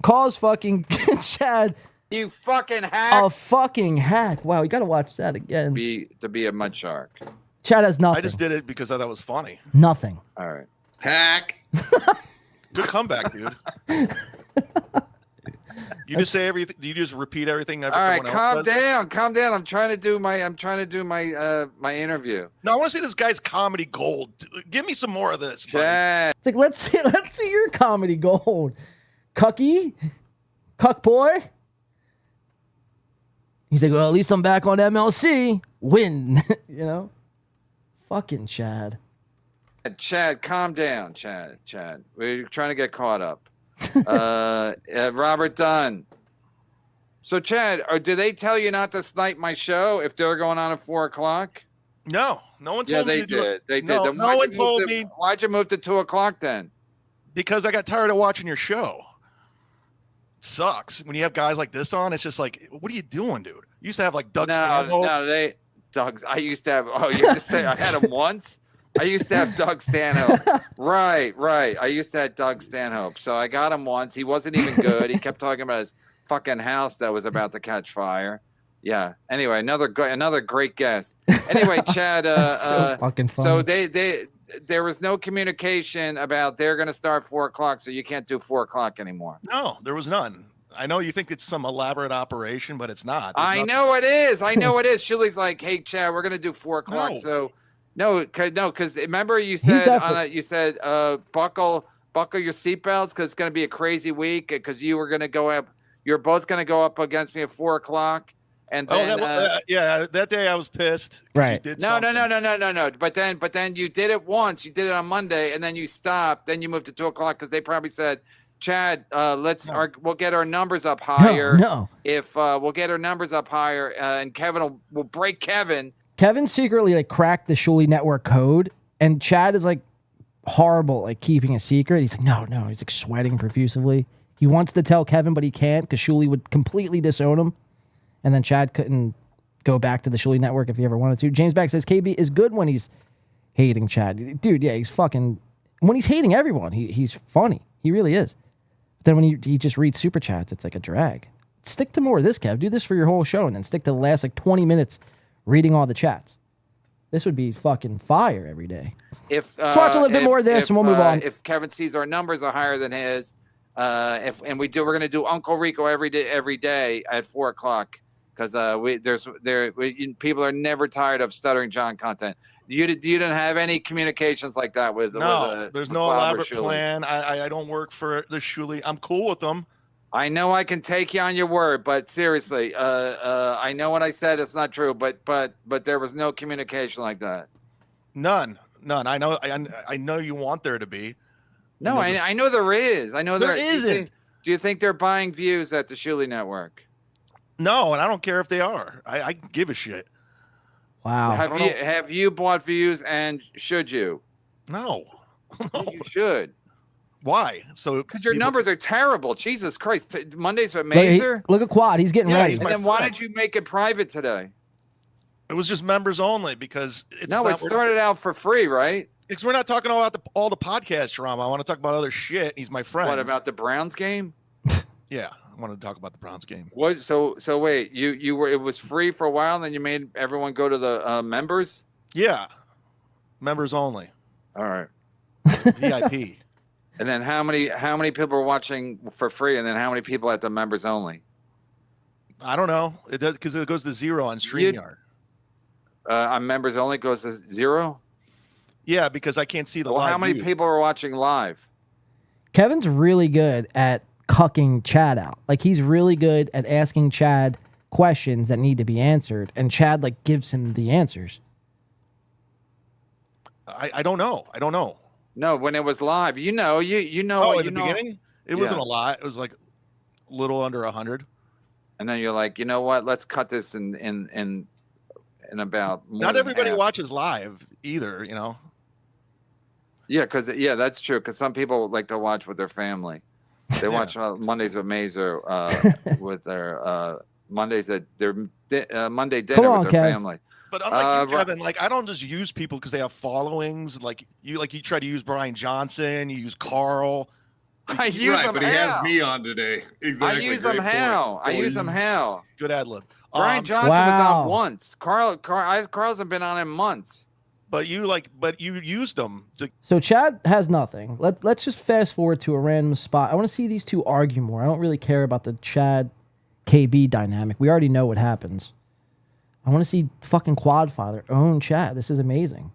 calls fucking Chad. You fucking hack. A fucking hack. Wow, you got to watch that again. To be a mud shark. Chad has nothing. I just did it because I thought it was funny. Nothing. All right. Hack. Good comeback, dude. You just say everything. You just repeat everything. All right, calm down. I'm trying to do my my interview. No, I want to see this guy's comedy gold. Give me some more of this. Chad. It's like let's see your comedy gold, Cucky, Cuck boy. He's like, well, at least I'm back on MLC. Win, you know. Fucking Chad. Chad, calm down, Chad. We're trying to get caught up. Robert Dunn. So, Chad, do they tell you not to snipe my show if they're going on at 4:00? No one told me to do it. They did. No, Then no one told me. Why'd you move to 2:00 then? Because I got tired of watching your show. Sucks. When you have guys like this on, it's just like, what are you doing, dude? You used to have like Doug Stanhope. I used to have. Oh, you just say I had him once. I used to have Doug Stanhope. Right. I used to have Doug Stanhope. So I got him once. He wasn't even good. He kept talking about his fucking house that was about to catch fire. Yeah. Anyway, another great guest. Anyway, Chad. So fucking funny. So there was no communication about they're going to start 4:00, so you can't do 4:00 anymore. No, there was none. I know you think it's some elaborate operation, but it's not. I know it is. Shuli's like, hey, Chad, we're going to do 4:00. No. So no, because remember you said buckle your seatbelts because it's going to be a crazy week because you're both going to go up against me at 4:00. And then, that day I was pissed. Right. No. But then you did it once. You did it on Monday, and then you stopped. Then you moved to 2:00 because they probably said, Chad, we'll get our numbers up higher. No. If we'll get our numbers up higher, and Kevin will break Kevin. Kevin secretly like cracked the Shuli network code, and Chad is like horrible at keeping a secret. He's like, no. He's like sweating profusely. He wants to tell Kevin, but he can't because Shuli would completely disown him. And then Chad couldn't go back to the Shuli network if he ever wanted to. James Back says KB is good when he's hating Chad. Dude, yeah, he's fucking... When he's hating everyone, he's funny. He really is. But then when he just reads super chats, it's like a drag. Stick to more of this, Kev. Do this for your whole show and then stick to the last like 20 minutes reading all the chats. This would be fucking fire every day. If Let's watch a little bit more of this and we'll move on. If Kevin sees our numbers are higher than his, we're gonna do Uncle Rico every day at 4:00 because people are never tired of Stuttering John content. You didn't have any communications like that with there's no elaborate plan. I don't work for the Shuli. I'm cool with them. I know I can take you on your word, but seriously, I know what I said. It's not true, but there was no communication like that. None. I know you want there to be. No, I know there is. I know there isn't. Do you think they're buying views at the Shuli network? No, and I don't care if they are. I give a shit. Wow. Have you bought views, and should you? No. You should. Why? So because your numbers are terrible. Jesus Christ. Mondays with Mazer. Look at Quad. He's getting ready. And then why did you make it private today? It was just members only because it started out for free, right? Because we're not talking about all the podcast drama. I want to talk about other shit. He's my friend. What about the Browns game? Yeah, I wanted to talk about the Browns game. What? So wait, you were it was free for a while, and then you made everyone go to the members? Yeah, members only. All right. VIP. And then how many people were watching for free, and then how many people at the members only? I don't know. It does because it goes to 0 on StreamYard. On members only goes to 0. Yeah, because I can't see the live how many views. people are watching live? Kevin's really good at cucking Chad out. Like he's really good at asking Chad questions that need to be answered, and Chad like gives him the answers. I don't know. No, when it was live, you know. Oh, at the beginning, it wasn't a lot. It was like a little under 100. And then you're like, you know what? Let's cut this in about. Not everybody watches live either, you know. Yeah, that's true. Because some people like to watch with their family. They watch Mondays with Mazer with their Mondays at their Monday dinner with their family. But unlike you, Kevin, like I don't just use people because they have followings. Like you try to use Brian Johnson, you use Carl. I use them. But he has me on today. Exactly. I use them how? Good ad lib. Brian Johnson was on once. Carl hasn't been on in months. But you used them. So Chad has nothing. Let's just fast forward to a random spot. I want to see these two argue more. I don't really care about the Chad KB dynamic. We already know what happens. I want to see fucking Quadfather own Chad. This is amazing.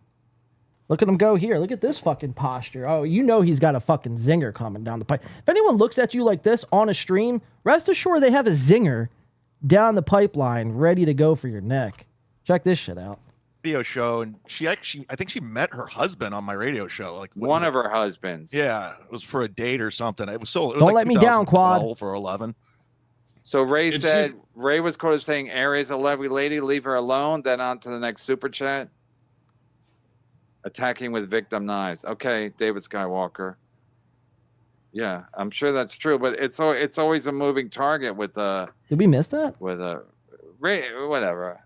Look at him go here. Look at this fucking posture. Oh, you know he's got a fucking zinger coming down the pipe. If anyone looks at you like this on a stream, rest assured they have a zinger down the pipeline ready to go for your neck. Check this shit out. Radio show, and I think she met her husband on my radio show. Like one of her husbands. Yeah, it was for a date or something. It was Don't like let me down, Quad. For 11. So Ray was quoted saying, "Aries, a lovely lady, leave her alone." Then on to the next super chat. Attacking with victim knives. Okay, David Skywalker. Yeah, I'm sure that's true, but it's always a moving target with Did we miss that? With Ray, whatever.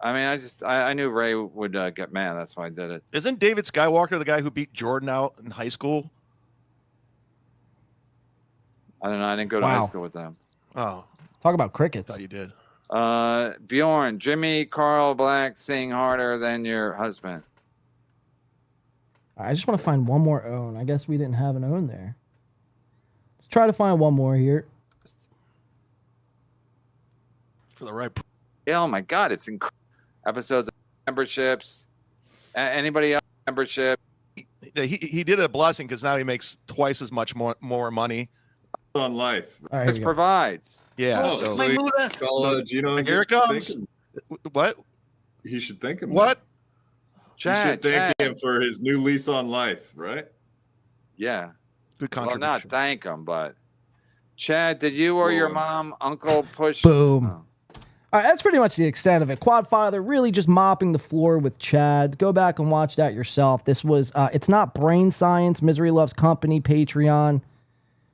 I mean, I knew Ray would get mad. That's why I did it. Isn't David Skywalker the guy who beat Jordan out in high school? I don't know. I didn't go to high school with them. Oh, talk about crickets. Thought you did. Bjorn, Jimmy, Carl Black sing harder than your husband. I just want to find one more own. I guess we didn't have an own there. Let's try to find one more here. For the right. Yeah, oh my God, it's incredible. Episodes of memberships. Anybody else membership? He did a blessing because now he makes twice as much more money on life. All right, Chris provides. Yeah. Here it comes. What? He should thank him. What? You should thank him for his new lease on life, right? Yeah. Good contribution. Well, not thank him, but Chad, did you or your mom, uncle push? Boom. All right, that's pretty much the extent of it. Quadfather really just mopping the floor with Chad. Go back and watch that yourself. This was, it's not brain science, Misery Loves Company, Patreon.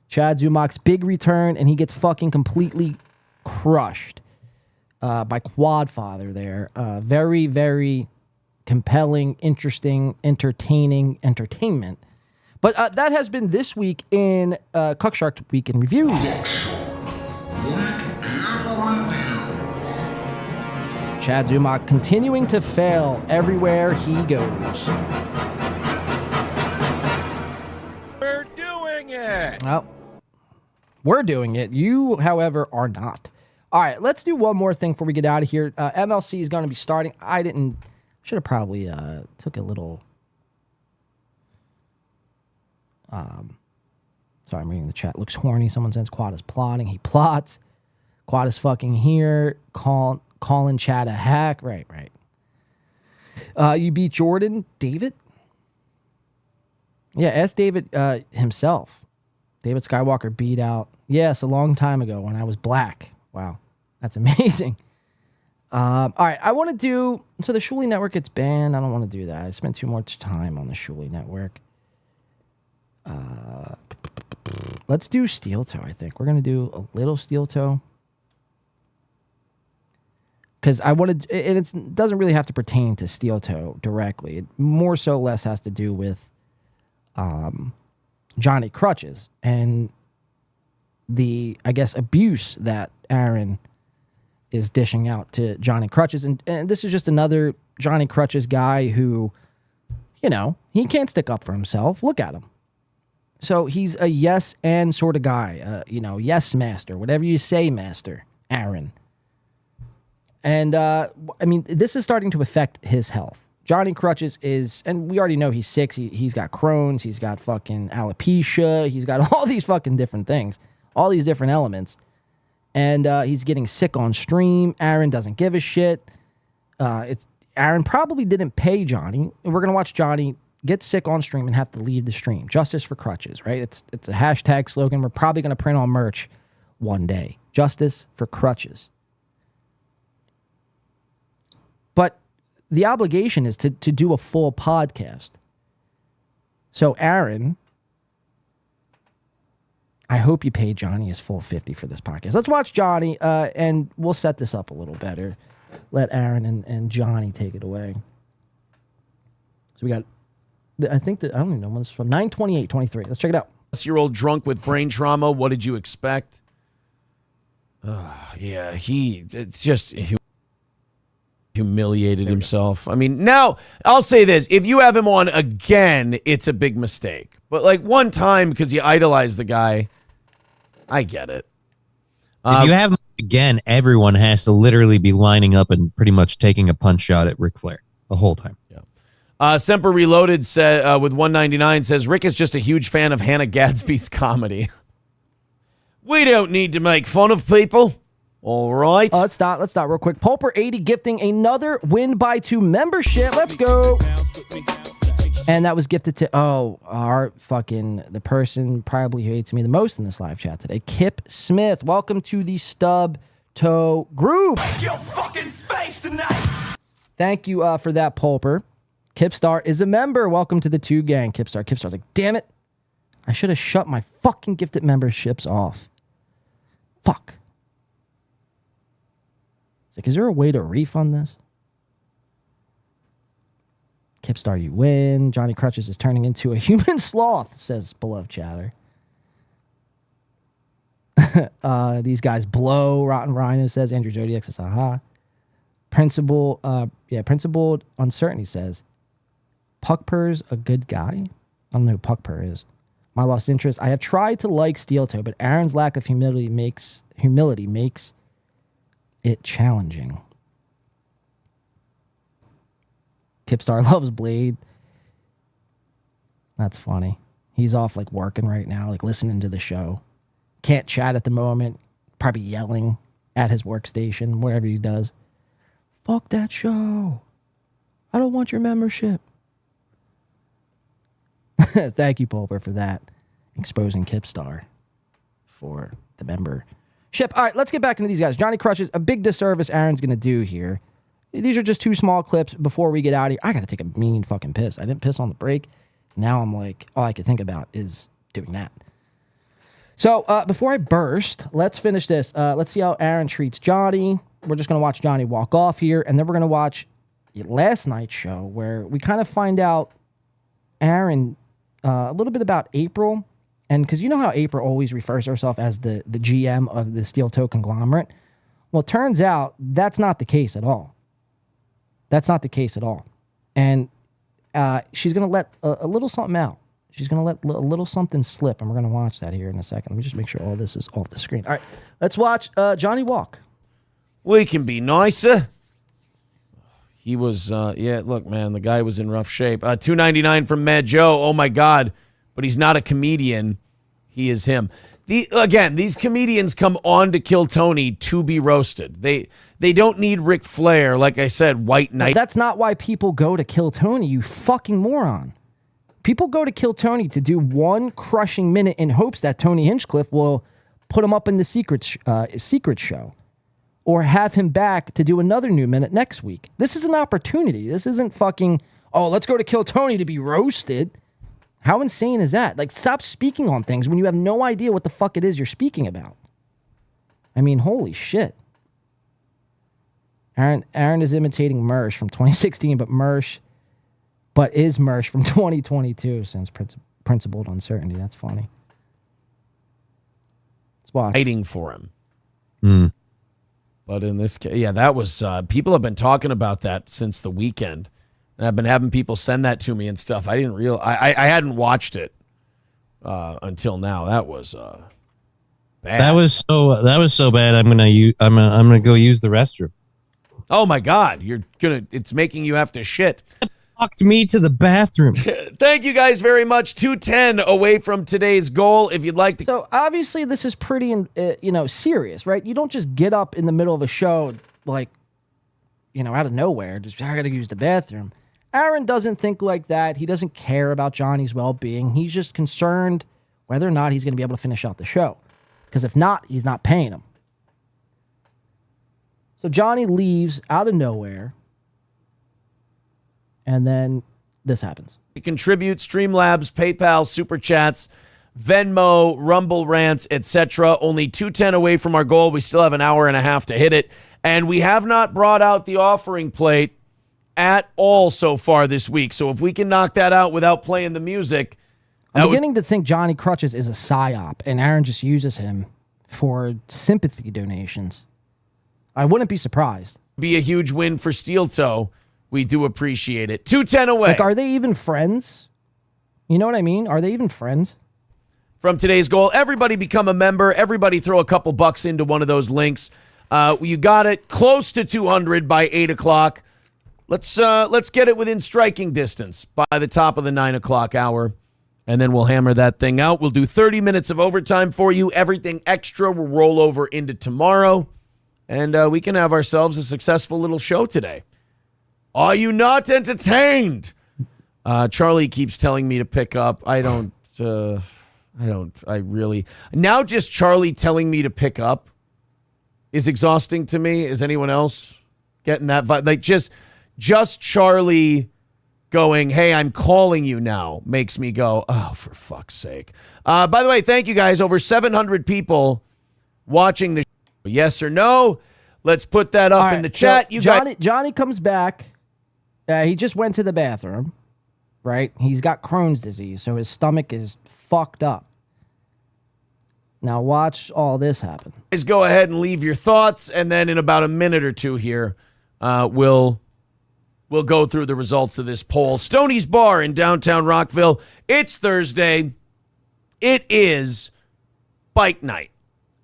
Chad Zumock's big return, and he gets fucking completely crushed by Quadfather there. Very, very compelling, interesting, entertaining entertainment. But that has been this week in Cuckshark Week in Review. Chad Zumock continuing to fail everywhere he goes. We're doing it. Well, we're doing it. You, however, are not. All right, let's do one more thing before we get out of here. MLC is going to be starting. Should have probably took a little. Sorry, I'm reading the chat. Looks horny. Someone says Quad is plotting. He plots. Quad is fucking here. Calling Chad a hack. Right. You beat Jordan. David? Yeah, ask David himself. David Skywalker beat out. Yes, a long time ago when I was black. Wow. That's amazing. All right, I want to do... So the Shuli Network gets banned. I don't want to do that. I spent too much time on the Shuli Network. Let's do Steeltoe, I think. We're going to do a little Steeltoe. Because I wanted, and it doesn't really have to pertain to Steeltoe directly. It more so less has to do with Johnny Crutches and the, I guess, abuse that Aaron is dishing out to Johnny Crutches. And this is just another Johnny Crutches guy who, you know, he can't stick up for himself. Look at him. So he's a yes and sort of guy. Yes master, whatever you say, master, Aaron. And, I mean, this is starting to affect his health. Johnny Crutches is, and we already know he's sick. He's got Crohn's. He's got fucking alopecia. He's got all these fucking different things, all these different elements. And he's getting sick on stream. Aaron doesn't give a shit. Aaron probably didn't pay Johnny. We're going to watch Johnny get sick on stream and have to leave the stream. Justice for Crutches, right? It's a hashtag slogan. We're probably going to print on merch one day. Justice for Crutches. But the obligation is to do a full podcast. So, Aaron, I hope you pay Johnny his full $50 for this podcast. Let's watch Johnny, and we'll set this up a little better. Let Aaron and Johnny take it away. So we got, I don't even know when this is from, 9/28/23. Let's check it out. 6-year-old drunk with brain trauma. What did you expect? Yeah, it's just humiliated himself. I mean, now I'll say this: if you have him on again, it's a big mistake. But like one time because you idolize the guy, I get it. If you have him again, everyone has to literally be lining up and pretty much taking a punch shot at Ric Flair the whole time. Semper Reloaded said with 199 says Rick is just a huge fan of Hannah Gadsby's comedy. We don't need to make fun of people. All right. Let's stop real quick. Pulper80 gifting another Win by 2 membership. Let's go. And that was gifted to, the person probably who hates me the most in this live chat today, Kip Smith. Welcome to the Stuttering group. Make your fucking face tonight. Thank you for that, Pulper. Kipstar is a member. Welcome to the 2 gang, Kipstar. Kipstar's like, damn it. I should have shut my fucking gifted memberships off. Fuck. It's like, is there a way to refund this? Kipstar, you win. Johnny Crutches is turning into a human sloth, says beloved chatter. These guys blow. Rotten Rhino says. Andrew Zodiac says, aha. Principal Uncertainty says, Puckpur's a good guy? I don't know who Puckpur is. My lost interest. I have tried to like Steeltoe, but Aaron's lack of humility makes it challenging. Kipstar loves Blade. That's funny. He's off like working right now, like listening to the show. Can't chat at the moment. Probably yelling at his workstation, whatever he does. Fuck that show. I don't want your membership. Thank you, Pulver, for that. Exposing Kipstar for the membership. Ship. All right, let's get back into these guys. Johnny Crutches, a big disservice Aaron's going to do here. These are just 2 small clips before we get out of here. I got to take a mean fucking piss. I didn't piss on the break. Now I'm like, all I can think about is doing that. So before I burst, let's finish this. Let's see how Aaron treats Johnny. We're just going to watch Johnny walk off here, and then we're going to watch last night's show where we kind of find out Aaron a little bit about April. And because you know how April always refers to herself as the GM of the Steeltoe conglomerate? Well, it turns out that's not the case at all. That's not the case at all. And she's going to let a little something out. She's going to let a little something slip, and we're going to watch that here in a second. Let me just make sure all this is off the screen. All right, let's watch Johnny walk. We can be nicer. He was, look, man, the guy was in rough shape. $2.99 from Mad Joe. Oh, my God. But he's not a comedian. He is him. These comedians come on to Kill Tony to be roasted. They don't need Ric Flair, like I said, White Knight. But that's not why people go to Kill Tony, you fucking moron. People go to Kill Tony to do 1 crushing minute in hopes that Tony Hinchcliffe will put him up in the secret show or have him back to do another new minute next week. This is an opportunity. This isn't fucking, oh, let's go to Kill Tony to be roasted. How insane is that? Like, stop speaking on things when you have no idea what the fuck it is you're speaking about. I mean, holy shit. Aaron is imitating Mersh from 2016, but is Mersh from 2022 since principled uncertainty. That's funny. Let's watch. Fighting for him. But in this case, that was, people have been talking about that since the weekend. And I've been having people send that to me and stuff. I didn't realize, I hadn't watched it until now. That was bad. That was so bad. I'm gonna go use the restroom. Oh my God, it's making you have to shit. Walked me to the bathroom. Thank you guys very much. 210 away from today's goal. If you'd like to. So obviously this is pretty, serious, right? You don't just get up in the middle of a show like, out of nowhere. Just I gotta use the bathroom. Aaron doesn't think like that. He doesn't care about Johnny's well-being. He's just concerned whether or not he's going to be able to finish out the show. Because if not, he's not paying him. So Johnny leaves out of nowhere. And then this happens. Contribute, Streamlabs, PayPal, Super Chats, Venmo, Rumble Rants, etc. Only 210 away from our goal. We still have an hour and a half to hit it. And we have not brought out the offering plate at all so far this week. So if we can knock that out without playing the music. I'm beginning to think Johnny Crutches is a psyop, and Aaron just uses him for sympathy donations. I wouldn't be surprised. Be a huge win for Steeltoe. We do appreciate it. 210 away. Like, are they even friends? You know what I mean? Are they even friends? From today's goal, everybody become a member. Everybody throw a couple bucks into one of those links. You got it close to 200 by 8 o'clock. Let's get it within striking distance by the top of the 9 o'clock hour, and then we'll hammer that thing out. We'll do 30 minutes of overtime for you. Everything extra will roll over into tomorrow, and we can have ourselves a successful little show today. Are you not entertained? Charlie keeps telling me to pick up. I really now just Charlie telling me to pick up is exhausting to me. Is anyone else getting that vibe? Like just Charlie going, hey, I'm calling you now, makes me go, oh, for fuck's sake. By the way, thank you guys. Over 700 people watching the show. Yes or no? Let's put that up in the chat. So Johnny comes back. He just went to the bathroom, right? He's got Crohn's disease, so his stomach is fucked up. Now watch all this happen. Guys, go ahead and leave your thoughts, and then in about a minute or two here, we'll go through the results of this poll. Stoney's Bar in downtown Rockville. It's Thursday. It is bike night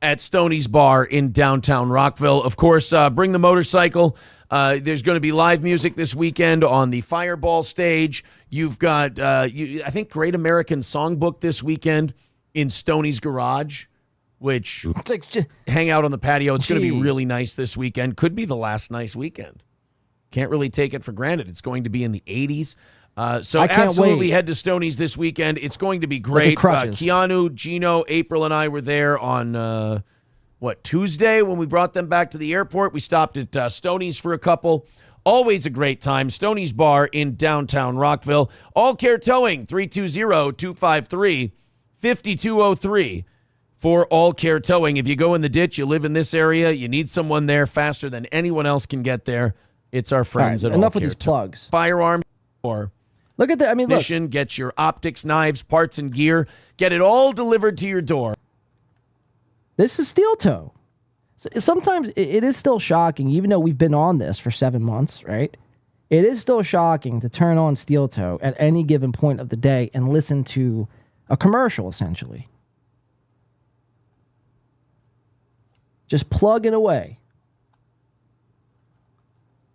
at Stoney's Bar in downtown Rockville. Of course, bring the motorcycle. There's going to be live music this weekend on the Fireball stage. You've got, I think, Great American Songbook this weekend in Stoney's Garage, which hang out on the patio. It's going to be really nice this weekend. Could be the last nice weekend. Can't really take it for granted. It's going to be in the 80s. So absolutely head to Stoney's this weekend. It's going to be great. Crutches. Keanu, Gino, April, and I were there on Tuesday when we brought them back to the airport. We stopped at Stoney's for a couple. Always a great time. Stoney's Bar in downtown Rockville. All Care Towing, 320-253-5203 for All Care Towing. If you go in the ditch, you live in this area, you need someone there faster than anyone else can get there, it's our friends at All Care Towing. Enough with these plugs. Firearm or look at that. I mean, look. Get your optics, knives, parts, and gear. Get it all delivered to your door. This is Steeltoe. Sometimes it is still shocking, even though we've been on this for 7 months, right? It is still shocking to turn on Steeltoe at any given point of the day and listen to a commercial, essentially. Just plugging away.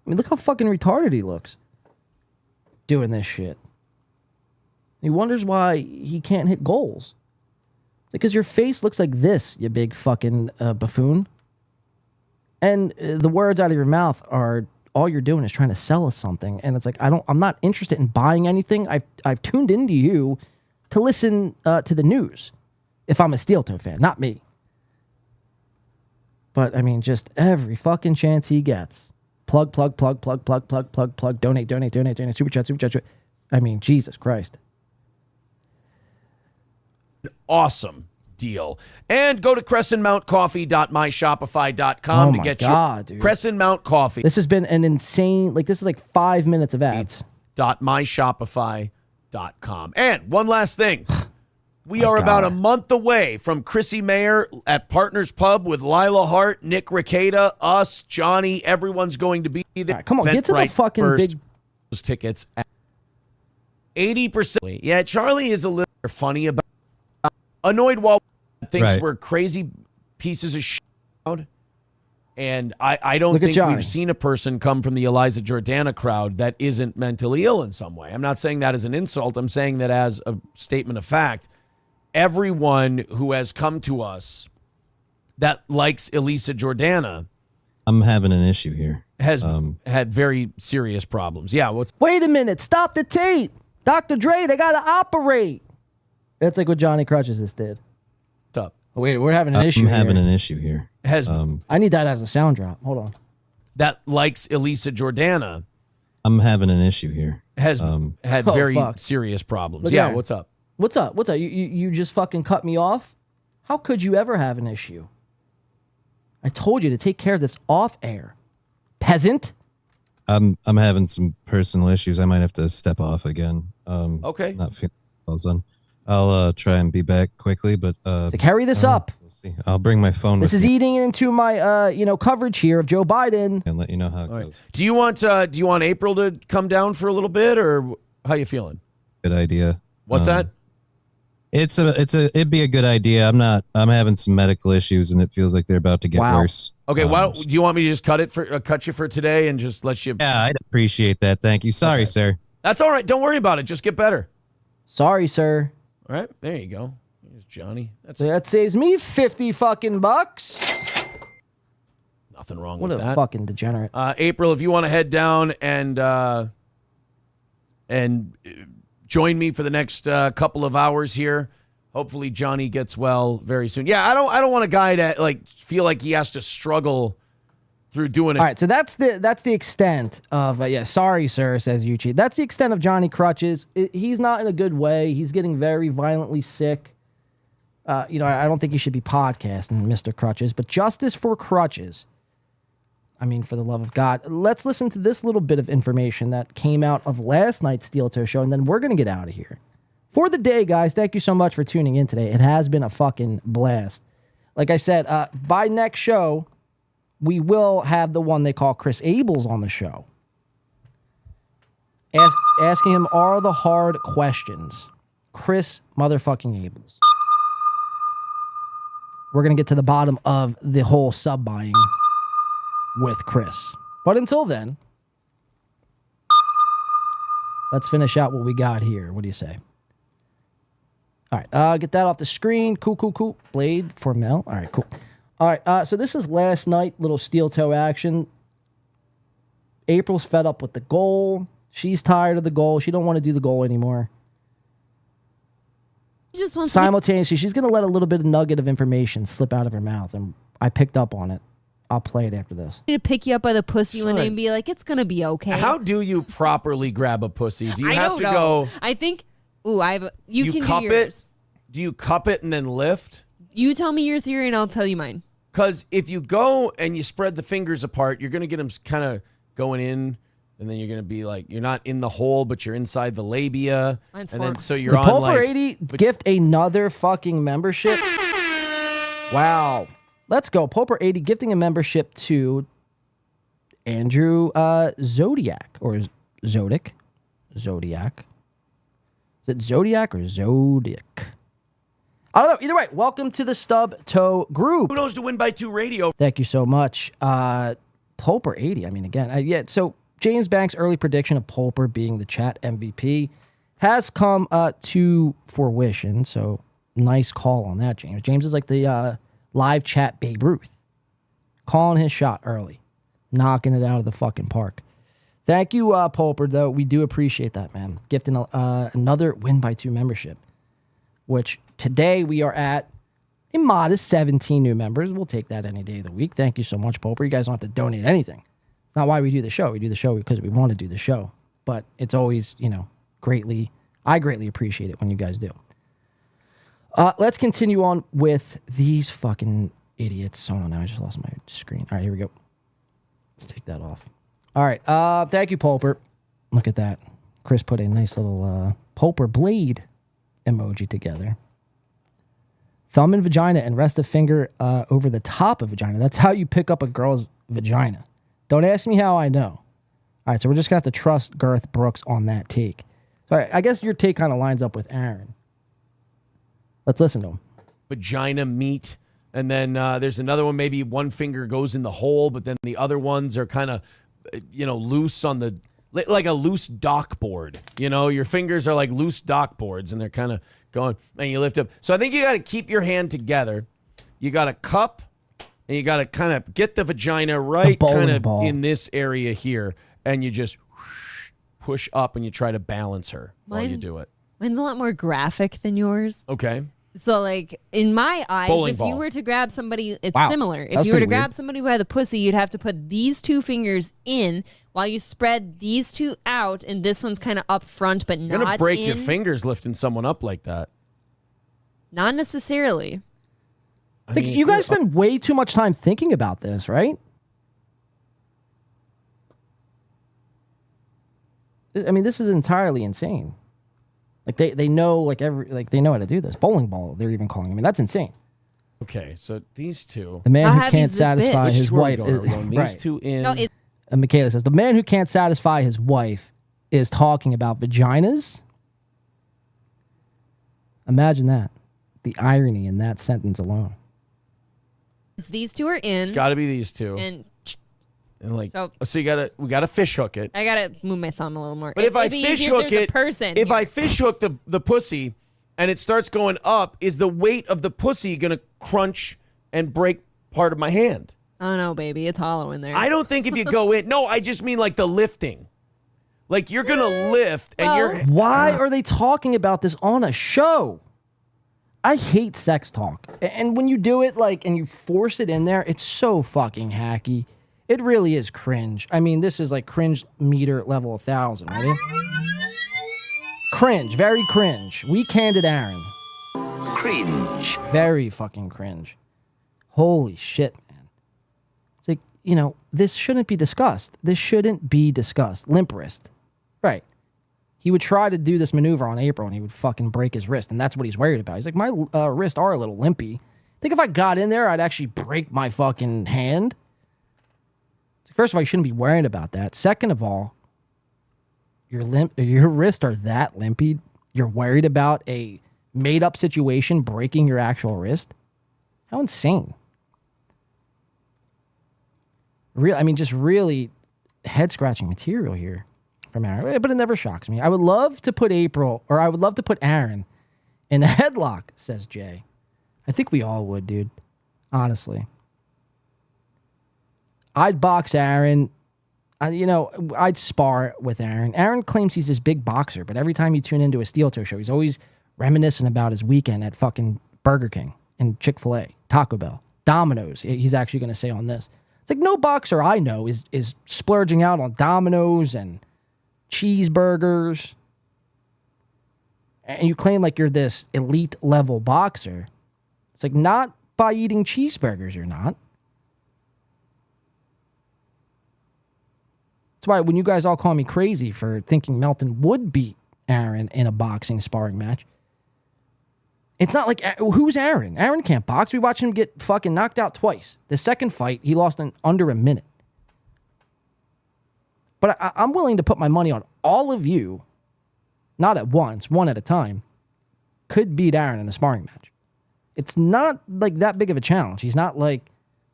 I mean, look how fucking retarded he looks doing this shit. He wonders why he can't hit goals. Because your face looks like this, you big fucking buffoon. And the words out of your mouth are all you're doing is trying to sell us something. And it's like, I'm not interested in buying anything. I've tuned into you to listen to the news. If I'm a Steeltoe fan, not me. But I mean, just every fucking chance he gets. Plug, donate, super chat. I mean, Jesus Christ. Awesome deal. And go to crescentmountcoffee.myshopify.com to get your Crescent Mount Coffee. This has been an insane, this is like 5 minutes of ads. .myshopify.com. And one last thing. We are about a month away from Chrissy Mayer at Partners Pub with Lila Hart, Nick Ricada, us, Johnny. Everyone's going to be there. Come on, get to the fucking big... Those tickets at 80%. Yeah, Charlie is a little funny about annoyed while thinks we're crazy pieces of shit. And I don't think we've seen a person come from the Eliza Jordana crowd that isn't mentally ill in some way. I'm not saying that as an insult. I'm saying that as a statement of fact. Everyone who has come to us that likes Elisa Jordana, I'm having an issue here. Has had very serious problems. Yeah. Wait a minute. Stop the tape. Dr. Dre, they got to operate. That's like what Johnny Crutches just did. What's up? Wait, we're having an issue I'm here. having an issue here. I need that as a sound drop. Hold on. That likes Elisa Jordana. I'm having an issue here. Has had very serious problems. Look yeah. there. What's up? What's up? You just fucking cut me off? How could you ever have an issue? I told you to take care of this off air. Peasant. I'm having some personal issues. I might have to step off again. Okay. Not feeling well done. I'll try and be back quickly, but to carry this up. We'll see. I'll bring my phone This with is me eating into my coverage here of Joe Biden. and let you know how it goes. Do you want April to come down for a little bit, or how you feeling? Good idea. What's that? It'd be a good idea. I'm having some medical issues and it feels like they're about to get worse. Okay, do you want me to just cut you for today and just let you? Yeah, I'd appreciate that. Thank you. Sorry, sir. That's all right. Don't worry about it. Just get better. Sorry, sir. All right, there you go. There's Johnny. That saves me 50 fucking bucks. Nothing wrong with that. What a fucking degenerate. April, if you want to head down and join me for the next couple of hours here. Hopefully Johnny gets well very soon. Yeah, I don't want a guy to feel like he has to struggle through doing it. All right, so that's the extent of sorry sir, says Yuchi. That's the extent of Johnny Crutches. He's not in a good way. He's getting very violently sick. I don't think he should be podcasting, Mr. Crutches, but justice for Crutches. I mean, for the love of God. Let's listen to this little bit of information that came out of last night's Steeltoe show, and then we're going to get out of here. For the day, guys, thank you so much for tuning in today. It has been a fucking blast. Like I said, by next show, we will have the one they call Chris Abels on the show. Asking him all the hard questions. Chris motherfucking Abels. We're going to get to the bottom of the whole sub buying with Chris. But until then, let's finish out what we got here. What do you say? All right, get that off the screen. Cool. Blade for Mel. All right, cool. All right, so this is last night, little Steeltoe action. April's fed up with the goal. She's tired of the goal. She don't want to do the goal anymore. She just wants simultaneously, she's going to let a little bit of nugget of information slip out of her mouth. And I picked up on it. I'll play it after this. To pick you up by the pussy one day Son. and be like, it's gonna be okay. How do you properly grab a pussy? Do you I have don't to know. go? I think. Ooh, you can cup do yours. it. Do you cup it and then lift? You tell me your theory and I'll tell you mine. Because if you go and you spread the fingers apart, you're gonna get them kind of going in, and then you're gonna be like, you're not in the hole, but you're inside the labia, Mine's and then fork. so you're the on Pulper like. 80 gift another fucking membership. Wow. Let's go. Pulper 80 gifting a membership to Andrew Zodiac or Zodic. Zodiac. Is it Zodiac or Zodiac? I don't know. Either way, welcome to the Stuttering group. Who knows to win by 2 radio? Thank you so much. Pulper 80. I mean, again, so James Banks' early prediction of Pulper being the chat MVP has come to fruition. So nice call on that, James. James is like the live chat Babe Ruth. Calling his shot early. Knocking it out of the fucking park. Thank you, Pulper, though. We do appreciate that, man. Gifting another win by 2 membership, which today we are at a modest 17 new members. We'll take that any day of the week. Thank you so much, Pulper. You guys don't have to donate anything. It's not why we do the show. We do the show because we want to do the show. But it's always, I greatly appreciate it when you guys do. Let's continue on with these fucking idiots. Hold on, now I just lost my screen. All right, here we go. Let's take that off. All right. Thank you, Pulper. Look at that. Chris put a nice little Pulper blade emoji together. Thumb in vagina and rest of finger over the top of vagina. That's how you pick up a girl's vagina. Don't ask me how I know. All right, so we're just going to have to trust Garth Brooks on that take. So I guess your take kind of lines up with Aaron. Let's listen to him. Vagina meat. And then there's another one, maybe one finger goes in the hole, but then the other ones are kind of, loose on the, like a loose dock board. Your fingers are like loose dock boards, and they're kind of going, and you lift up. So I think you got to keep your hand together. You got to cup, and you got to kind of get the vagina right kind of in this area here, and you just push up, and you try to balance her while you do it. Mine's a lot more graphic than yours. Okay. So, like, in my eyes, Bowling if ball. you were to grab somebody, it's Wow. similar. If That's you were to pretty grab weird. somebody by the pussy, you'd have to put these 2 fingers in while you spread these 2 out, and this one's kind of up front, but You're not going to break in. your fingers lifting someone up like that. Not necessarily. I Think mean, you guys spend way too much time thinking about this, right? I mean, this is entirely insane. Like they know they know how to do this. Bowling ball, they're even calling. I mean, that's insane. Okay, so these two. The man How who heavy can't is this bitch? satisfy Which his two are we wife. going? Are we going these right. two in. No, it, And Michaela says the man who can't satisfy his wife is talking about vaginas. Imagine that. The irony in that sentence alone. these 2 are in. It's got to be these two. And like, so- we gotta fish hook it. I gotta move my thumb a little more. But if I It'd be fish easier hook if there's a it, person if here. I fish hook the pussy and it starts going up, is the weight of the pussy gonna crunch and break part of my hand? Oh no, baby, it's hollow in there. I don't think if you go in. No, I just mean like the lifting. Like you're gonna lift and you're. Why are they talking about this on a show? I hate sex talk. And when you do it and you force it in there, it's so fucking hacky. It really is cringe. I mean, this is like cringe meter level 1,000, right? Cringe, very cringe. We candid Aaron. Cringe. Very fucking cringe. Holy shit, man. It's like, this shouldn't be discussed. This shouldn't be discussed. Limp wrist. Right. He would try to do this maneuver on April and he would fucking break his wrist. And that's what he's worried about. He's like, my wrists are a little limpy. I think if I got in there, I'd actually break my fucking hand. First of all, you shouldn't be worrying about that. Second of all, your wrists are that limpy. You're worried about a made-up situation breaking your actual wrist? How insane. Just really head-scratching material here from Aaron. But it never shocks me. I would love to put Aaron in a headlock, says Jay. I think we all would, dude. Honestly. I'd box Aaron. I'd spar with Aaron. Aaron claims he's this big boxer, but every time you tune into a Steeltoe show, he's always reminiscing about his weekend at fucking Burger King and Chick-fil-A, Taco Bell. Domino's, he's actually going to say on this. It's like no boxer I know is splurging out on Domino's and cheeseburgers. And you claim like you're this elite level boxer. It's like not by eating cheeseburgers, you're not. That's why when you guys all call me crazy for thinking Melton would beat Aaron in a boxing sparring match, it's not like, who's Aaron? Aaron can't box. We watched him get fucking knocked out twice. The second fight, he lost in under a minute. But I'm willing to put my money on all of you, not at once, one at a time, could beat Aaron in a sparring match. It's not like that big of a challenge. He's not like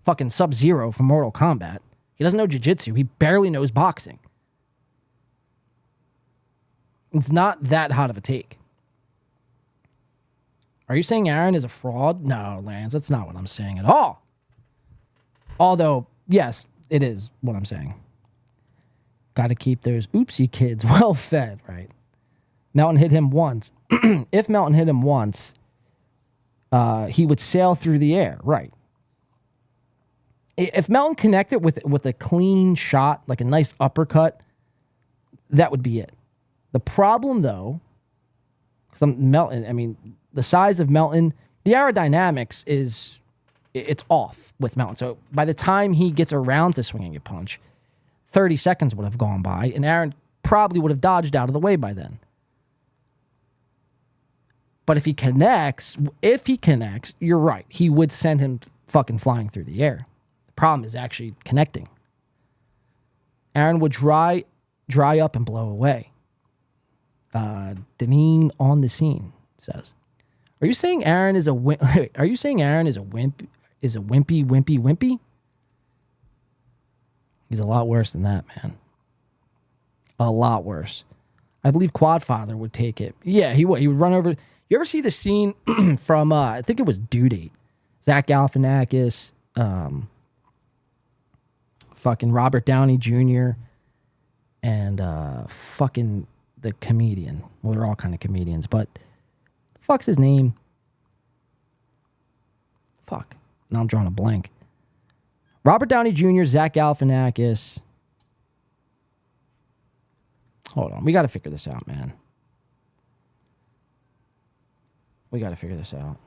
fucking Sub-Zero from Mortal Kombat. He doesn't know jiu-jitsu. He barely knows boxing. It's not that hot of a take. Are you saying Aaron is a fraud? No, Lance, that's not what I'm saying at all. Although, yes, it is what I'm saying. Got to keep those oopsie kids well fed, right? Melton hit him once. If Melton hit him once, he would sail through the air, right? If Melton connected with a clean shot, like a nice uppercut, that would be it. The problem, though, because Melton, I mean, the size of Melton, the aerodynamics it's off with Melton. So by the time he gets around to swinging a punch, 30 seconds would have gone by, and Aaron probably would have dodged out of the way by then. But if he connects, you're right. He would send him fucking flying through the air. The problem is actually connecting. Aaron would dry up and blow away. Deneen on the scene says, "Are you saying Aaron is a Are you saying Aaron is a wimp? Is a wimpy? He's a lot worse than that, man. A lot worse. I believe Quadfather would take it. Yeah, he would. He would run over. You ever see the scene from I think it was Due Date? Zach Galifianakis, fucking Robert Downey Jr. and fucking the comedian. Well, they're all kind of comedians, but the fuck's his name? Fuck. Now I'm drawing a blank. Robert Downey Jr., Zach Galifianakis. Hold on. We got to figure this out, man. We got to figure this out.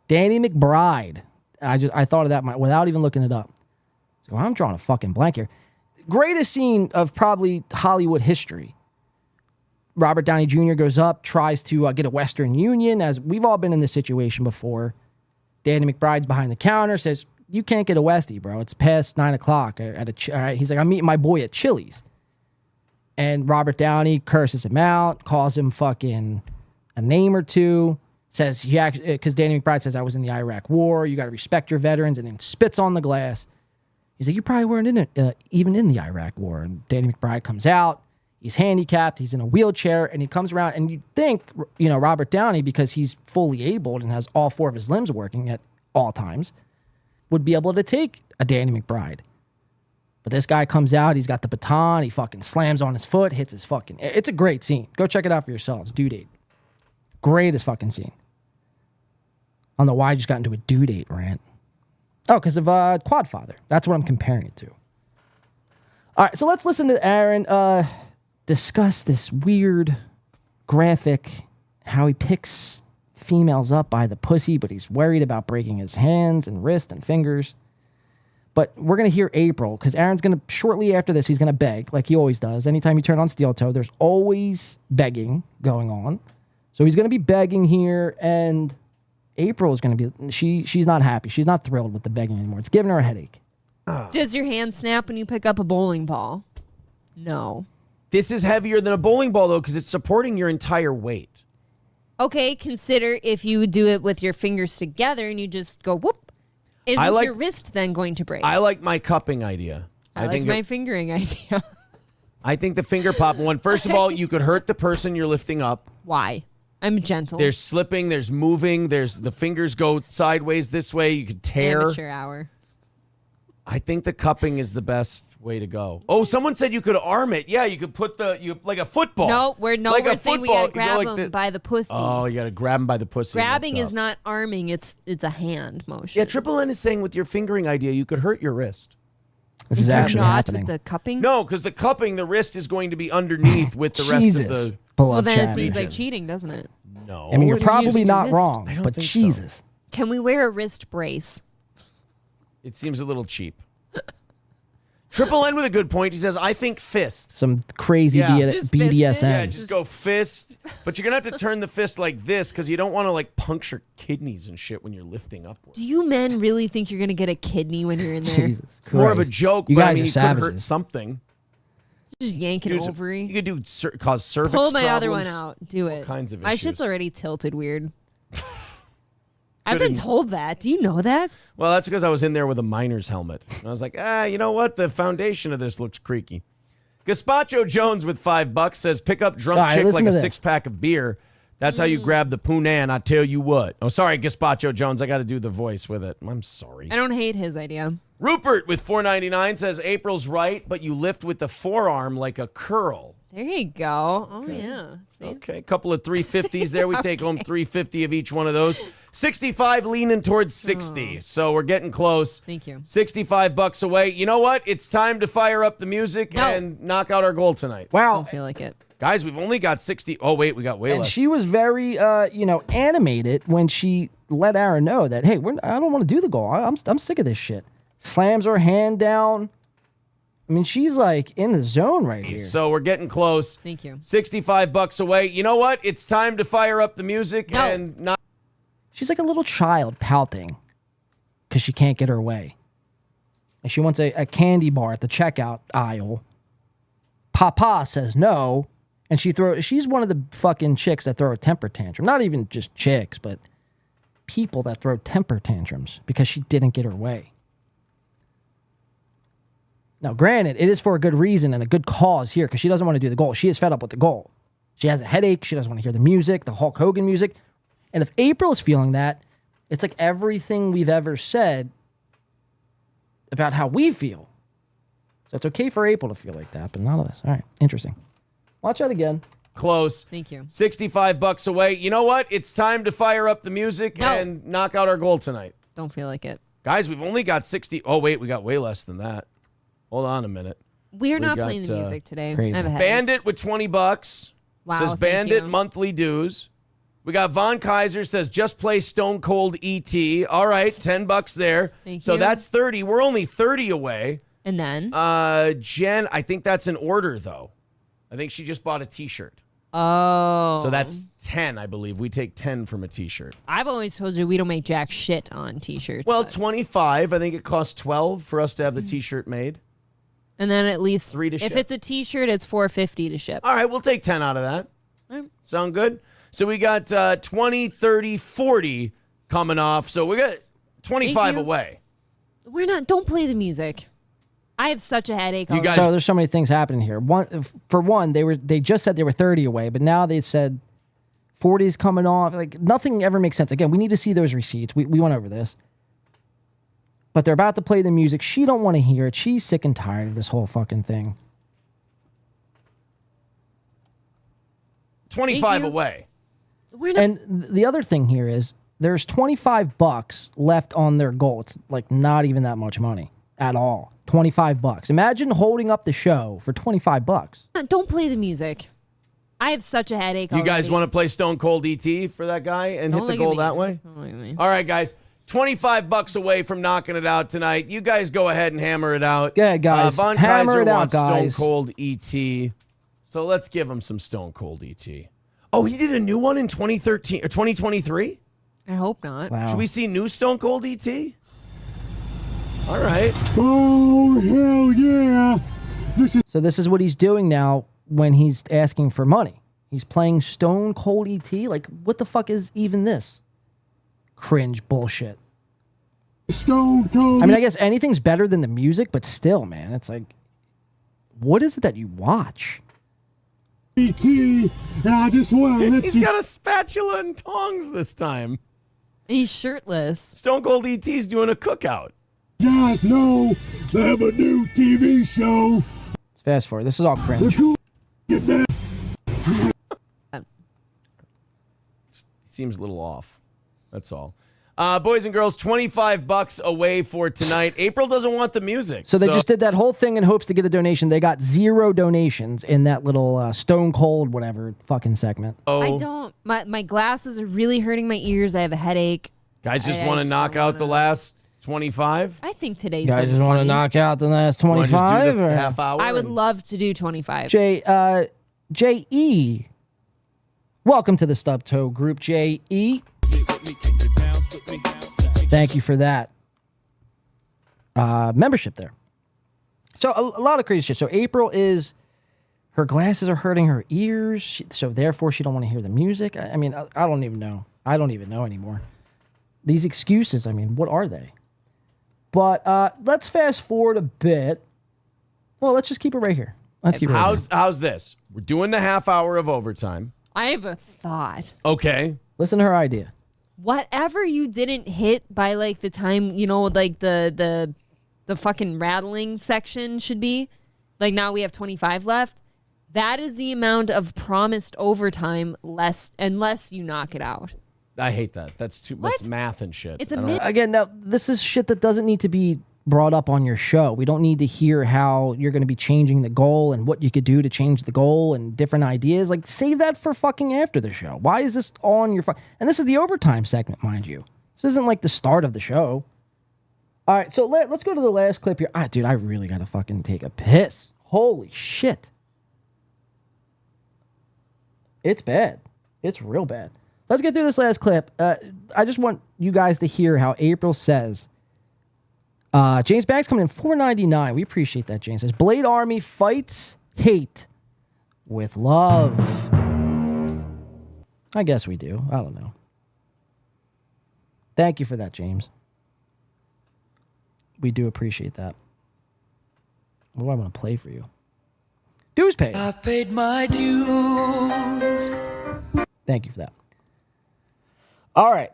Danny McBride. I thought of that without even looking it up. So I'm drawing a fucking blank here. Greatest scene of probably Hollywood history. Robert Downey Jr. goes up, tries to get a Western Union, as we've all been in this situation before. Danny McBride's behind the counter, says, "You can't get a Westie, bro. It's past 9 o'clock." He's like, "I'm meeting my boy at Chili's." And Robert Downey curses him out, calls him fucking a name or two, says, because Danny McBride says, "I was in the Iraq War. You got to respect your veterans," and then spits on the glass. He's like, "You probably weren't in it, even in the Iraq War." And Danny McBride comes out. He's handicapped. He's in a wheelchair, and he comes around. And you'd think, Robert Downey, because he's fully abled and has all 4 of his limbs working at all times, would be able to take a Danny McBride. But this guy comes out. He's got the baton. He fucking slams on his foot, hits his fucking... It's a great scene. Go check it out for yourselves. Due Date. Greatest fucking scene. I don't know why I just got into a Due Date rant. Oh, because of Quadfather. That's what I'm comparing it to. All right, so let's listen to Aaron discuss this weird graphic, how he picks females up by the pussy, but he's worried about breaking his hands and wrist and fingers. But we're going to hear April, because Aaron's going to, shortly after this, he's going to beg, like he always does. Anytime you turn on Steeltoe, there's always begging going on. So he's going to be begging here, and April is going to be, she's not happy. She's not thrilled with the begging anymore. It's giving her a headache. Does your hand snap when you pick up a bowling ball? No. This is heavier than a bowling ball, though, because it's supporting your entire weight. Okay, consider if you do it with your fingers together and you just go whoop. Isn't your wrist then going to break? I like my cupping idea. I think my fingering idea. I think the finger pop one, first of all, you could hurt the person you're lifting up. Why? I'm gentle. There's slipping, there's moving, there's the fingers go sideways this way, you could tear. Amateur hour. I think the cupping is the best way to go. Oh, someone said you could arm it. Yeah, you could put like a football. No, we're saying we gotta grab him by the pussy. Oh, you gotta grab him by the pussy. Grabbing is not arming. It's a hand motion. Yeah, Triple N is saying with your fingering idea, you could hurt your wrist. This is actually happening. With the cupping? No, because the cupping, the wrist is going to be underneath with the rest of the. Well, then it seems like cheating, doesn't it? No. I mean, you're probably not wrong, but Jesus. So. Can we wear a wrist brace? It seems a little cheap. Triple N with a good point. He says, I think fist. Some crazy BDSM. Yeah, just go fist. But you're going to have to turn the fist like this because you don't want to like puncture kidneys and shit when you're lifting upwards. Do you men really think you're going to get a kidney when you're in there? Jesus Christ. More of a joke, you but guys I mean, are you savages. could hurt something. Just yank an ovary. You could do cause cervix Pull my problems. other one out. Do it. All kinds of my issues. shit's already tilted weird. I've been told that. Do you know that? Well, that's because I was in there with a miner's helmet. And I was like, you know what? The foundation of this looks creaky. Gazpacho Jones with $5 says, pick up drunk chick like a 6-pack of beer. That's how you grab the punan. I tell you what. Oh, sorry, Gazpacho Jones. I got to do the voice with it. I'm sorry. I don't hate his idea. Rupert with $4.99 says, April's right, but you lift with the forearm like a curl. There you go. Oh, yeah. See? Okay, a couple of 350s there. We take home 350 of each one of those. 65 leaning towards 60. So we're getting close. Thank you. $65 away. You know what? It's time to fire up the music and knock out our goal tonight. Wow. Don't feel like it. Guys, we've only got 60. Oh, wait, we got way And less. she was very, animated when she let Aaron know that, hey, I don't want to do the goal. I'm sick of this shit. Slams her hand down. I mean, she's like in the zone right here. So we're getting close. Thank you. $65 away. You know what? It's time to fire up the music and not. She's like a little child pouting because she can't get her way. And she wants a candy bar at the checkout aisle. Papa says no. And she's one of the fucking chicks that throw a temper tantrum. Not even just chicks, but people that throw temper tantrums because she didn't get her way. Now, granted, it is for a good reason and a good cause here because she doesn't want to do the goal. She is fed up with the goal. She has a headache. She doesn't want to hear the music, the Hulk Hogan music. And if April is feeling that, it's like everything we've ever said about how we feel. So it's okay for April to feel like that, but none of us. All right, interesting. Watch out again. Close. Thank you. $65 away. You know what? It's time to fire up the music and knock out our goal tonight. Don't feel like it. Guys, we've only got 60. Oh, wait, we got way less than that. Hold on a minute. We're not playing the music today. Crazy. I have a headache. Bandit with $20. Wow, says thank Bandit you. monthly dues. We got Von Kaiser says just play Stone Cold E.T. All right, $10 there. Thank so you. that's 30. We're only 30 away. And then? Jen, I think that's an order though. I think she just bought a T-shirt. Oh. So that's 10, I believe. We take 10 from a T-shirt. I've always told you we don't make jack shit on T-shirts. Well, but- 25. I think it costs 12 for us to have the T-shirt made. And then at least 3 to if ship. it's a T-shirt, it's $4.50 to ship. All right, we'll take 10 out of that. All right. Sound good? So we got 20, 30, 40 coming off. So we got 25 you. away. Don't play the music. I have such a headache. You guys- So there's so many things happening here. For one, they just said they were 30 away, but now they said 40 is coming off. Like nothing ever makes sense. Again, we need to see those receipts. We went over this. But they're about to play the music. She don't want to hear it. She's sick and tired of this whole fucking thing. 25 away. And the other thing here is there's $25 left on their goal. It's like not even that much money at all. $25. Imagine holding up the show for $25. Don't play the music. I have such a headache. You guys want to play Stone Cold ET for that guy and hit the goal that way? All right, guys. $25 away from knocking it out tonight. You guys go ahead and hammer it out. Yeah, guys. Von Hammer Kaiser it out, wants guys. Stone Cold ET. So let's give him some Stone Cold ET. Oh, he did a new one in 2013 or 2023? I hope not. Wow. Should we see new Stone Cold ET? All right. Oh, hell yeah. So this is what he's doing now when he's asking for money. He's playing Stone Cold ET. Like, what the fuck is even this? Cringe bullshit. Stone Cold. I mean, I guess anything's better than the music, but still, man, it's like, what is it that you watch? ET, and I just want to let He's you. got a spatula and tongs this time. He's shirtless. Stone Cold ET's doing a cookout. Guys know They have a new TV show. Let's fast forward. This is all cringe. Seems a little off. That's all. Boys and girls, $25 away for tonight. April doesn't want the music. So they just did that whole thing in hopes to get a donation. They got 0 donations in that little Stone Cold whatever fucking segment. I don't. My glasses are really hurting my ears. I have a headache. Guys just want to knock out the last 25? I think today's You guys been just want to funny. knock out the last Wanna just do 25? the or- half hour? I would love to do 25. J.E. Welcome to the Steeltoe group, J.E. Thank you for that membership there. So a lot of crazy shit. So April is, her glasses are hurting her ears, so therefore she don't want to hear the music. I mean, I don't even know. I don't even know anymore. These excuses, I mean, what are they? But let's fast forward a bit. Well, let's just keep it right here. Let's keep it right here. How's this? We're doing the half hour of overtime. I have a thought. Okay. Listen to her idea. Whatever you didn't hit by like the time, like the fucking rattling section should be, like now we have 25 left. That is the amount of promised overtime unless you knock it out. I hate that. That's too much math and shit. It's I don't- Again, now this is shit that doesn't need to be brought up on your show. We don't need to hear how you're going to be changing the goal and what you could do to change the goal and different ideas. Like, save that for fucking after the show. Why is this on your and this is the overtime segment, mind you. This isn't like the start of the show. All right, so let's go to the last clip here. Dude, I really got to fucking take a piss. Holy shit. It's bad. It's real bad. Let's get through this last clip. I just want you guys to hear how April says, James Banks coming in $4.99. We appreciate that, James. Says, Blade Army fights hate with love. I guess we do. I don't know. Thank you for that, James. We do appreciate that. What do I want to play for you? Dues paid. I paid my dues. Thank you for that. All right.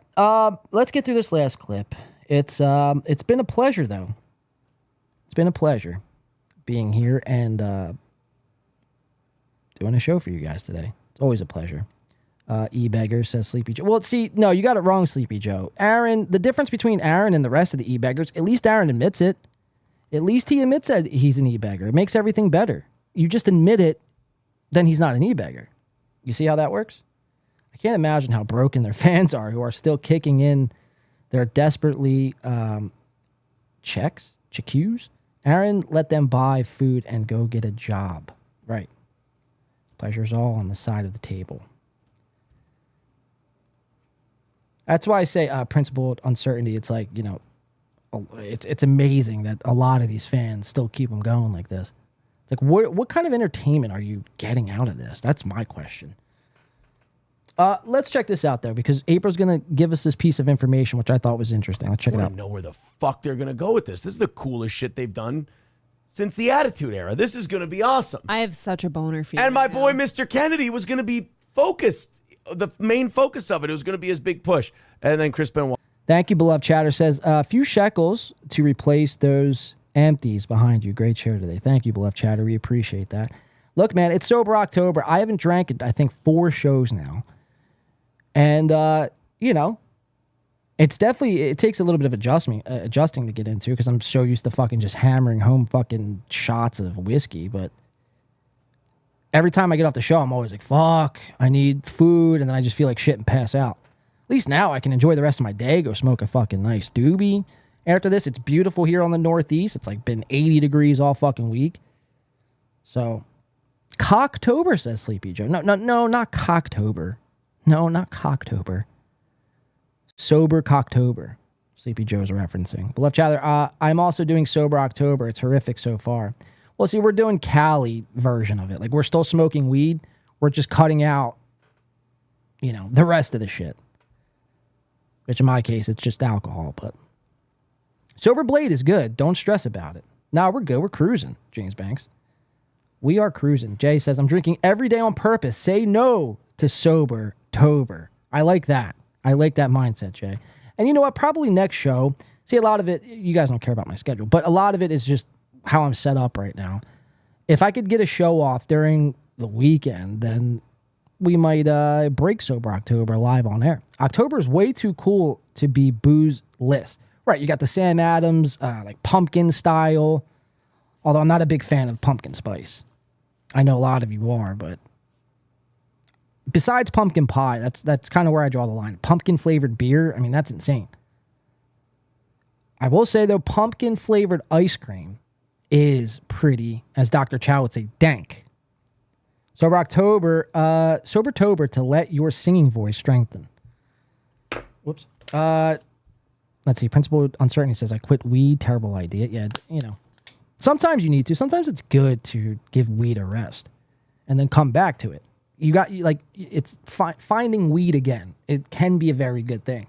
Let's get through this last clip. It's been a pleasure, though. It's been a pleasure being here and doing a show for you guys today. It's always a pleasure. E-Beggar says Sleepy Joe. Well, see, no, you got it wrong, Sleepy Joe. Aaron, the difference between Aaron and the rest of the E-Beggars, at least Aaron admits it. At least he admits that he's an E-Beggar. It makes everything better. You just admit it, then he's not an E-Beggar. You see how that works? I can't imagine how broken their fans are who are still kicking in their desperately checks. Aaron let them buy food and go get a job. Right. Pleasure's all on the side of the table. That's why I say principled uncertainty. It's like, it's amazing that a lot of these fans still keep them going like this. It's like, what kind of entertainment are you getting out of this? That's my question. Let's check this out, though, because April's going to give us this piece of information, which I thought was interesting. Let's check it I out. don't know where the fuck they're going to go with this. This is the coolest shit they've done since the Attitude Era. This is going to be awesome. I have such a boner for you. And my boy, Mr. Kennedy, was going to be focused. The main focus of it was going to be his big push. And then Chris Benoit. Thank you, beloved chatter. Says a few shekels to replace those empties behind you. Great show today. Thank you, beloved chatter. We appreciate that. Look, man, it's Sober October. I haven't drank it, I think, 4 shows now. And, it's definitely, it takes a little bit of adjusting to get into because I'm so used to fucking just hammering home fucking shots of whiskey. But every time I get off the show, I'm always like, fuck, I need food. And then I just feel like shit and pass out. At least now I can enjoy the rest of my day, go smoke a fucking nice doobie. After this, it's beautiful here on the Northeast. It's like been 80 degrees all fucking week. So, Cocktober, says Sleepy Joe. No, not Cocktober. No, not Cocktober. Sober Cocktober. Sleepy Joe's referencing. Beloved chatter, I'm also doing Sober October. It's horrific so far. Well, see, we're doing Cali version of it. Like, we're still smoking weed. We're just cutting out, the rest of the shit. Which in my case, it's just alcohol, but Sober Blade is good. Don't stress about it. Nah, we're good. We're cruising, James Banks. We are cruising. Jay says, I'm drinking every day on purpose. Say no to Sober Tober. I like that. I like that mindset, Jay. And you know what? Probably next show, See, a lot of it, you guys don't care about my schedule, but a lot of it is just how I'm set up right now. If I could get a show off during the weekend, then we might break Sober October live on air. October is way too cool to be booze-less. Right, you got the Sam Adams, like pumpkin style, although I'm not a big fan of pumpkin spice. I know a lot of you are, but besides pumpkin pie, that's kind of where I draw the line. Pumpkin-flavored beer, I mean, that's insane. I will say, though, pumpkin-flavored ice cream is pretty, as Dr. Chow would say, dank. Sobertober to let your singing voice strengthen. Whoops. Let's see. Principal Uncertainty says, I quit weed. Terrible idea. Yeah, you know. Sometimes you need to. Sometimes it's good to give weed a rest and then come back to it. It's finding weed again. It can be a very good thing.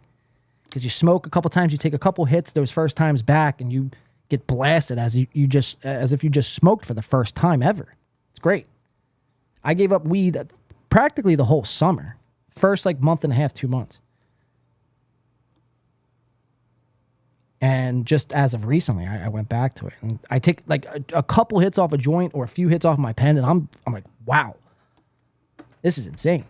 Because you smoke a couple times, you take a couple hits those first times back, and you get blasted as if you just smoked for the first time ever. It's great. I gave up weed practically the whole summer. First, month and a half, 2 months. And just as of recently, I went back to it. And I take a couple hits off a joint or a few hits off my pen, and I'm like, wow, this is insane.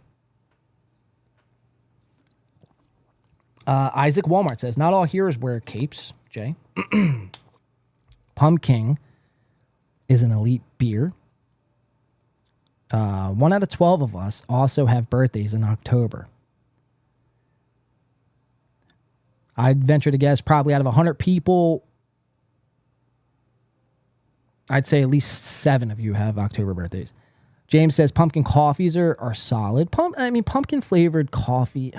Isaac Walmart says, not all heroes wear capes, Jay. Pumpkin is an elite beer. 1 out of 12 of us also have birthdays in October. I'd venture to guess probably out of 100 people, I'd say at least 7 of you have October birthdays. James says pumpkin coffees are solid. Pumpkin flavored coffee.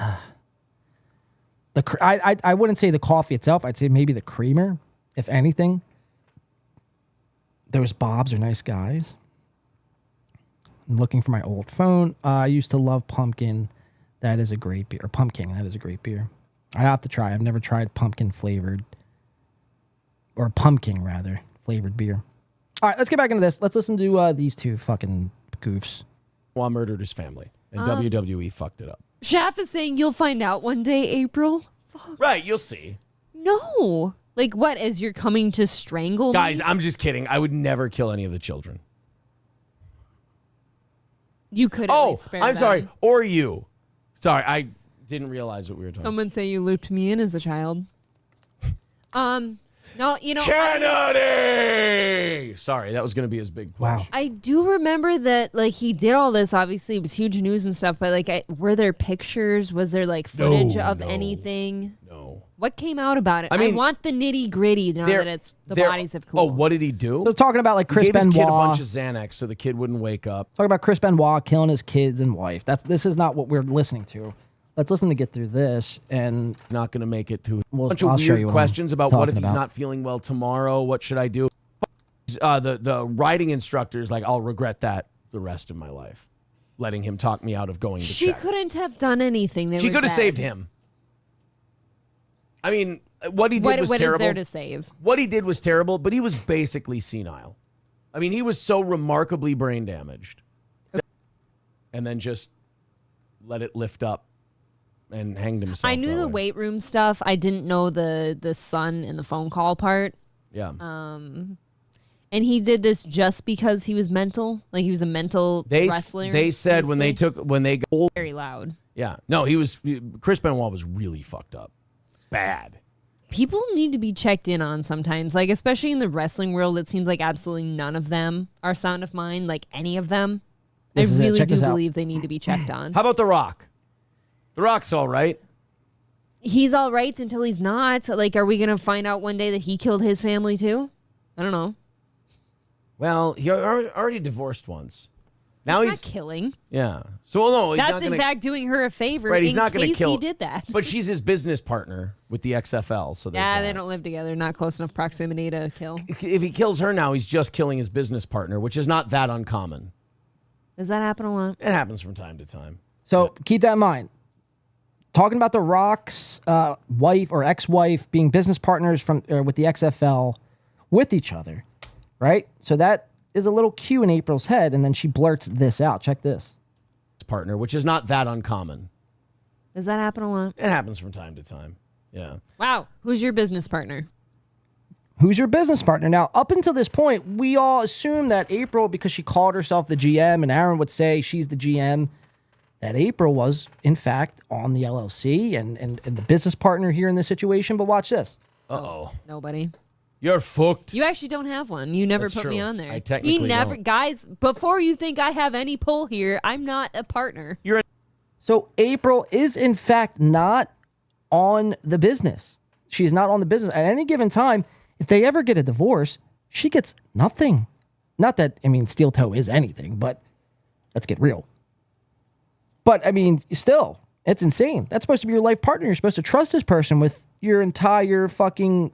I wouldn't say the coffee itself. I'd say maybe the creamer, if anything. Those Bobs are nice guys. I'm looking for my old phone. I used to love pumpkin. That is a great beer. Or pumpkin. That is a great beer. I have to try. I've never tried pumpkin flavored. Or pumpkin, rather. Flavored beer. All right, let's get back into this. Let's listen to these two fucking goofs. Juan murdered his family. And WWE fucked it up. Shaft is saying you'll find out one day, April. Fuck. Right, you'll see. No. What, as you're coming to strangle me? Guys, I'm just kidding. I would never kill any of the children. You could at least spare them. Sorry. Or you. Sorry, I didn't realize what we were talking about. Someone say you looped me in as a child. No, Kennedy! Sorry, that was going to be his big push. Wow. I do remember that, he did all this. Obviously, it was huge news and stuff. But, were there pictures? Was there, footage of anything? No. What came out about it? I mean, I want the nitty gritty now that it's the bodies have cooled. Oh, what did he do? So talking about, Chris he gave Benoit. his kid a bunch of Xanax so the kid wouldn't wake up. Talking about Chris Benoit killing his kids and wife. This is not what we're listening to. Let's listen to get through this, and not going to make it through a bunch bunch of I'll show weird you what questions I'm about what if he's talking not feeling well tomorrow. What should I do? The riding instructor is I'll regret that the rest of my life, letting him talk me out of going to She check. couldn't have done anything. She could have saved him. I mean, what he did was terrible. What is there to save? What he did was terrible, but he was basically senile. I mean, he was so remarkably brain damaged, and then just let it lift up. And hanged himself. I knew the weight room stuff. I didn't know the son and the phone call part. Yeah. And he did this just because he was mental. He was a mental wrestler. They said when they got very loud. Yeah. No, Chris Benoit was really fucked up. Bad. People need to be checked in on sometimes. Especially in the wrestling world, it seems like absolutely none of them are sound of mind. Any of them. I really do believe they need to be checked on. How about The Rock? The Rock's all right. He's all right until he's not. Are we going to find out one day that he killed his family too? I don't know. Well, he already divorced once. Now he's not killing. Yeah. So no, he's that's not gonna, in fact doing her a favor. Right, he's not going to kill. He did that. But she's his business partner with the XFL. So they don't live together. Not close enough proximity to kill. If he kills her now, he's just killing his business partner, which is not that uncommon. Does that happen a lot? It happens from time to time. So keep that in mind. Talking about The Rock's wife or ex-wife being business partners with the XFL with each other, right? So that is a little cue in April's head, and then she blurts this out. Check this. Partner, which is not that uncommon. Does that happen a lot? It happens from time to time. Yeah. Wow. Who's your business partner? Who's your business partner? Now, up until this point, we all assume that April, because she called herself the GM, and Aaron would say she's the GM, that April was, in fact, on the LLC and the business partner here in this situation. But watch this. Uh-oh. Nobody. You're fucked. You actually don't have one. You never That's put me true. on there. I technically don't. Guys, before you think I have any pull here, I'm not a partner. So April is, in fact, not on the business. She is not on the business. At any given time, if they ever get a divorce, she gets nothing. Not that, I mean, Steeltoe is anything, but let's get real. But, I mean, still, it's insane. That's supposed to be your life partner. You're supposed to trust this person with your entire fucking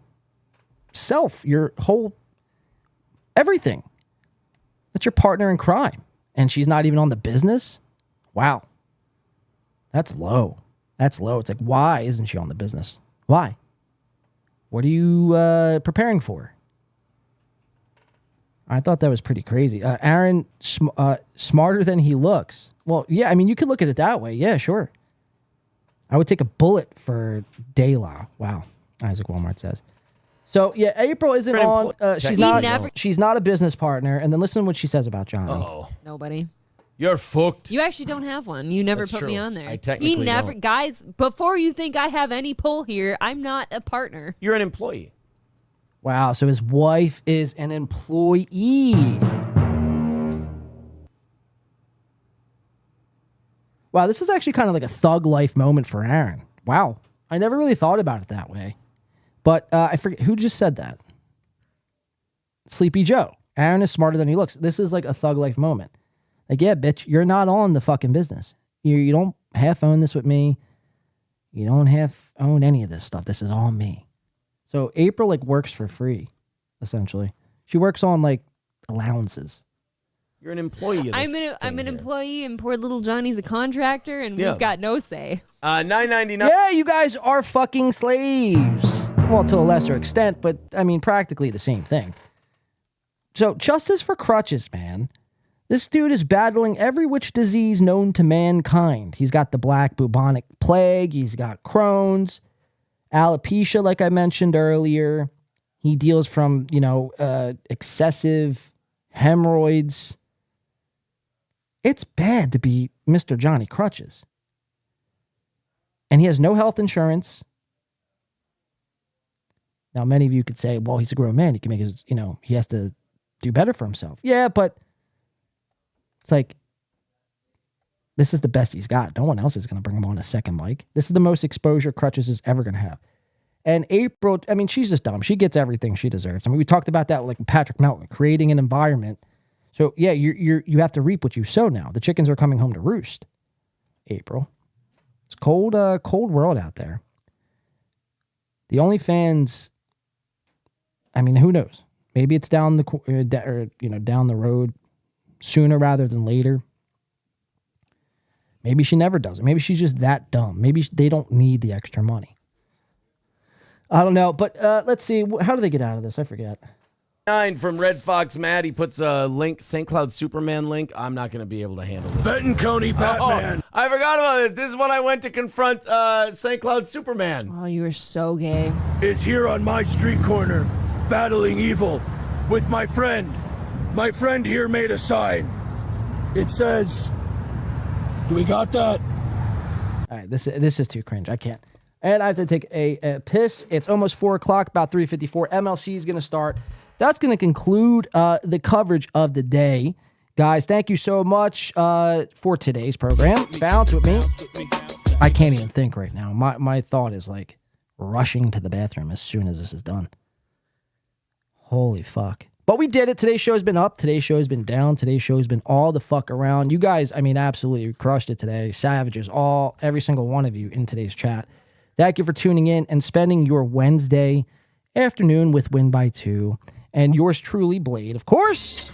self, your whole everything. That's your partner in crime. And she's not even on the business? Wow. That's low. That's low. It's like, why isn't she on the business? Why? What are you preparing for? I thought that was pretty crazy. Aaron, smarter than he looks. Well, yeah, I mean, you could look at it that way. Yeah, sure. I would take a bullet for De La. Wow, Isaac Walmart says. So, yeah, April isn't on. She's not a business partner. And then listen to what she says about Johnny. Oh, Nobody. You're fucked. You actually don't have one. You never That's put me true. on there. I technically don't. Guys, before you think I have any pull here, I'm not a partner. You're an employee. Wow, so his wife is an employee. Wow, this is actually kind of like a thug life moment for Aaron. Wow, I never really thought about it that way. But I forget, who just said that? Sleepy Joe. Aaron is smarter than he looks. This is like a thug life moment. Like, yeah, bitch, you're not on the fucking business. You don't half own this with me. You don't half own any of this stuff. This is all me. So April like works for free, essentially. She works on like allowances. You're an employee. Of this I'm an employee, and poor little Johnny's a contractor, and we've got no say. $9.99. Yeah, you guys are fucking slaves. Well, to a lesser extent, but I mean, practically the same thing. So justice for Crutches, man. This dude is battling every which disease known to mankind. He's got the black bubonic plague. He's got Crohn's, alopecia, like I mentioned earlier. He deals from, excessive hemorrhoids. It's bad to be Mr. Johnny Crutches. And he has no health insurance. Now, many of you could say, well, he's a grown man. He can make his, he has to do better for himself. Yeah, but it's like, this is the best he's got. No one else is going to bring him on a second mic. This is the most exposure Crutches is ever going to have. And April, I mean, she's just dumb. She gets everything she deserves. I mean, we talked about that like Patrick Melton, creating an environment. So, yeah, you have to reap what you sow now. The chickens are coming home to roost, April. It's cold world out there. The OnlyFans, I mean, who knows? Maybe it's down the road sooner rather than later. Maybe she never does it. Maybe she's just that dumb. Maybe they don't need the extra money. I don't know, but let's see. How do they get out of this? I forget. 9 from Red Fox Matt. He puts a link, St. Cloud Superman link. I'm not going to be able to handle this. Benton County Batman. I forgot about this. This is when I went to confront St. Cloud Superman. Oh, you were so gay. Is here on my street corner, battling evil with my friend. My friend here made a sign. It says, do we got that? All right, this is too cringe. I can't. And I have to take a piss. It's almost 4 o'clock, about 3:54. MLC is going to start. That's going to conclude the coverage of the day. Guys, thank you so much for today's program. Bounce with me. I can't even think right now. My thought is like rushing to the bathroom as soon as this is done. Holy fuck. But we did it. Today's show has been up. Today's show has been down. Today's show has been all the fuck around. You guys, I mean, absolutely crushed it today. Savages, every single one of you in today's chat. Thank you for tuning in and spending your Wednesday afternoon with Win by 2. And yours truly, Blade, of course.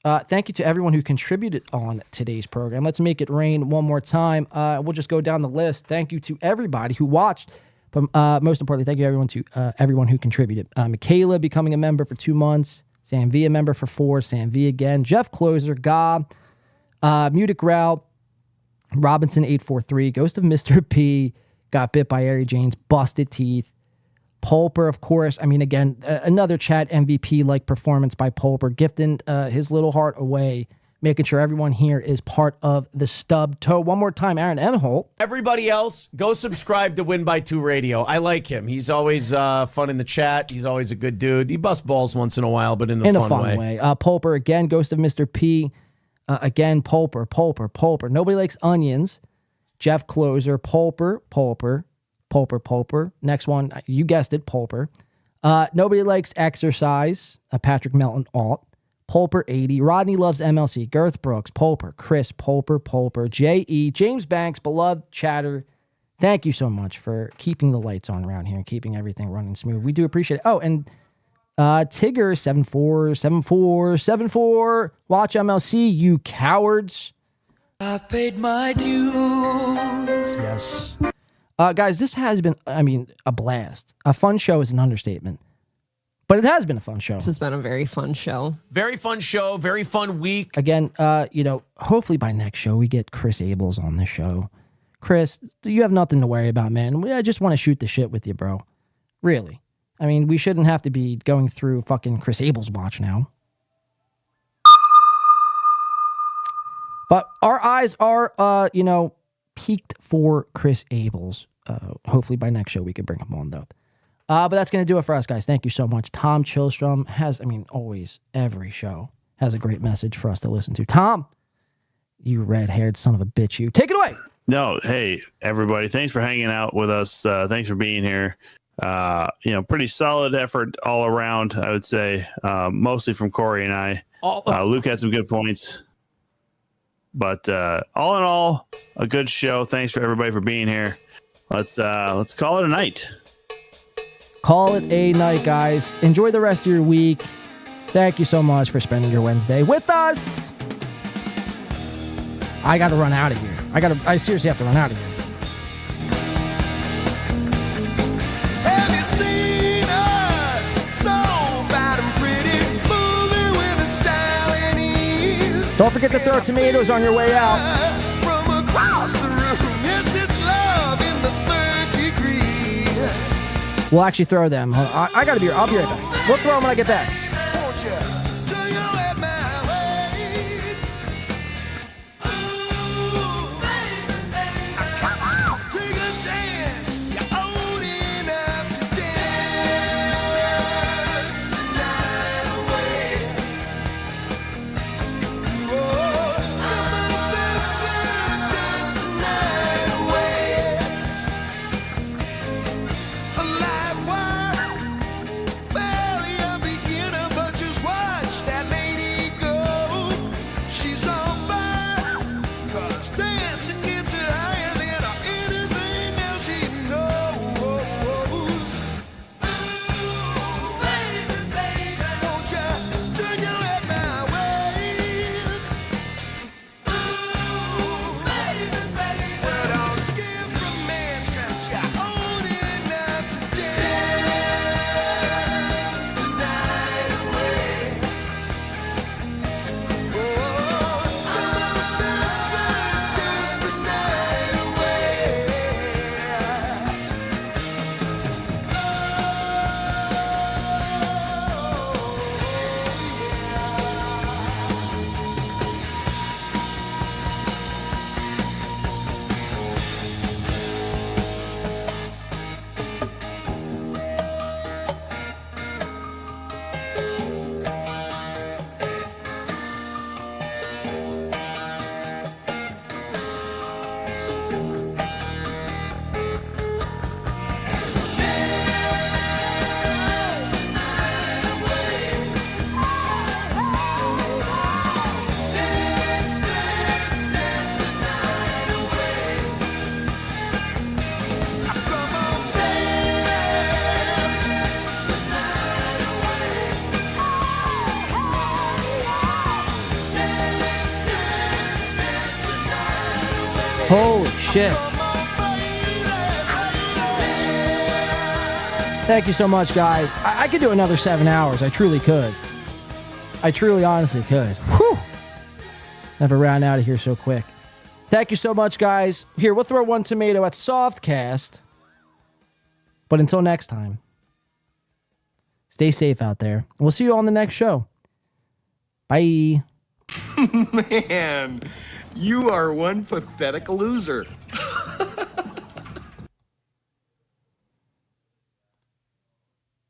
Thank you to everyone who contributed on today's program. Let's make it rain one more time. We'll just go down the list. Thank you to everybody who watched. But most importantly, thank you everyone who contributed. Michaela becoming a member for 2 months. Sam V a member for 4. Sam V again. Jeff Closer, Gob, Mutic Rao, Robinson843, Ghost of Mr. P, got bit by Ari Jane's busted teeth. Pulper, of course. I mean, again, another chat MVP-like performance by Pulper, gifting his little heart away, making sure everyone here is part of the Stubbtoe. One more time, Aaron Emholt. Everybody else, go subscribe to Win by 2 Radio. I like him. He's always fun in the chat. He's always a good dude. He busts balls once in a while, but in a fun way. Pulper, again, Ghost of Mr. P. Again, Pulper. Nobody likes onions. Jeff Closer, Pulper. Next one, you guessed it, Pulper. Nobody likes exercise. Patrick Melton, alt. Pulper 80. Rodney loves MLC. Girth Brooks, Pulper. Chris, Pulper. J.E. James Banks, beloved chatter. Thank you so much for keeping the lights on around here and keeping everything running smooth. We do appreciate it. Oh, and Tigger 74. Watch MLC, you cowards. I've paid my dues. Yes. Guys, this has been, a blast. A fun show is an understatement. But it has been a fun show. This has been a very fun show. Very fun show. Very fun week. Again, hopefully by next show we get Chris Abels on the show. Chris, you have nothing to worry about, man. I just want to shoot the shit with you, bro. Really. I mean, we shouldn't have to be going through fucking Chris Abels' watch now. But our eyes are, peaked for Chris Abels. Hopefully by next show we could bring him on, though. But that's going to do it for us, guys. Thank you so much. Tom Chilstrom has, always, every show has a great message for us to listen to. Tom, you red-haired son of a bitch, you. Take it away. No, hey, everybody. Thanks for hanging out with us. Thanks for being here. Pretty solid effort all around, I would say. Mostly from Corey and I. Luke had some good points. But all in all, a good show. Thanks for everybody for being here. Let's call it a night. Call it a night, guys. Enjoy the rest of your week. Thank you so much for spending your Wednesday with us. I got to run out of here. I seriously have to run out of here. Have you seen her? So bad and pretty, moving with a style and ease. Don't forget to throw tomatoes on your way out. From across the room, yes, it's love in the third degree. We'll actually throw them. I got to be here. I'll be right back. We'll throw them when I get back. Won't you turn your head my way? Ooh, baby. Come on, take a dance. You're old enough to dance the night away. Oh, come on, baby, dance the night away. A live wire, barely a beginner, but just watch that lady go. She's on fire, 'cause dancing gets her higher than anything else she knows. Ooh, baby, baby, won't you turn your head my way? Ooh, baby, baby, well, don't skip romance, 'cause you're old enough to dance the night away. Oh, come on, baby, dance the night away. Holy shit. Thank you so much, guys. I could do another 7 hours. I truly could. I truly, honestly could. Whew. Never ran out of here so quick. Thank you so much, guys. Here, we'll throw one tomato at Softcast. But until next time, stay safe out there. We'll see you on the next show. Bye. Man, you are one pathetic loser.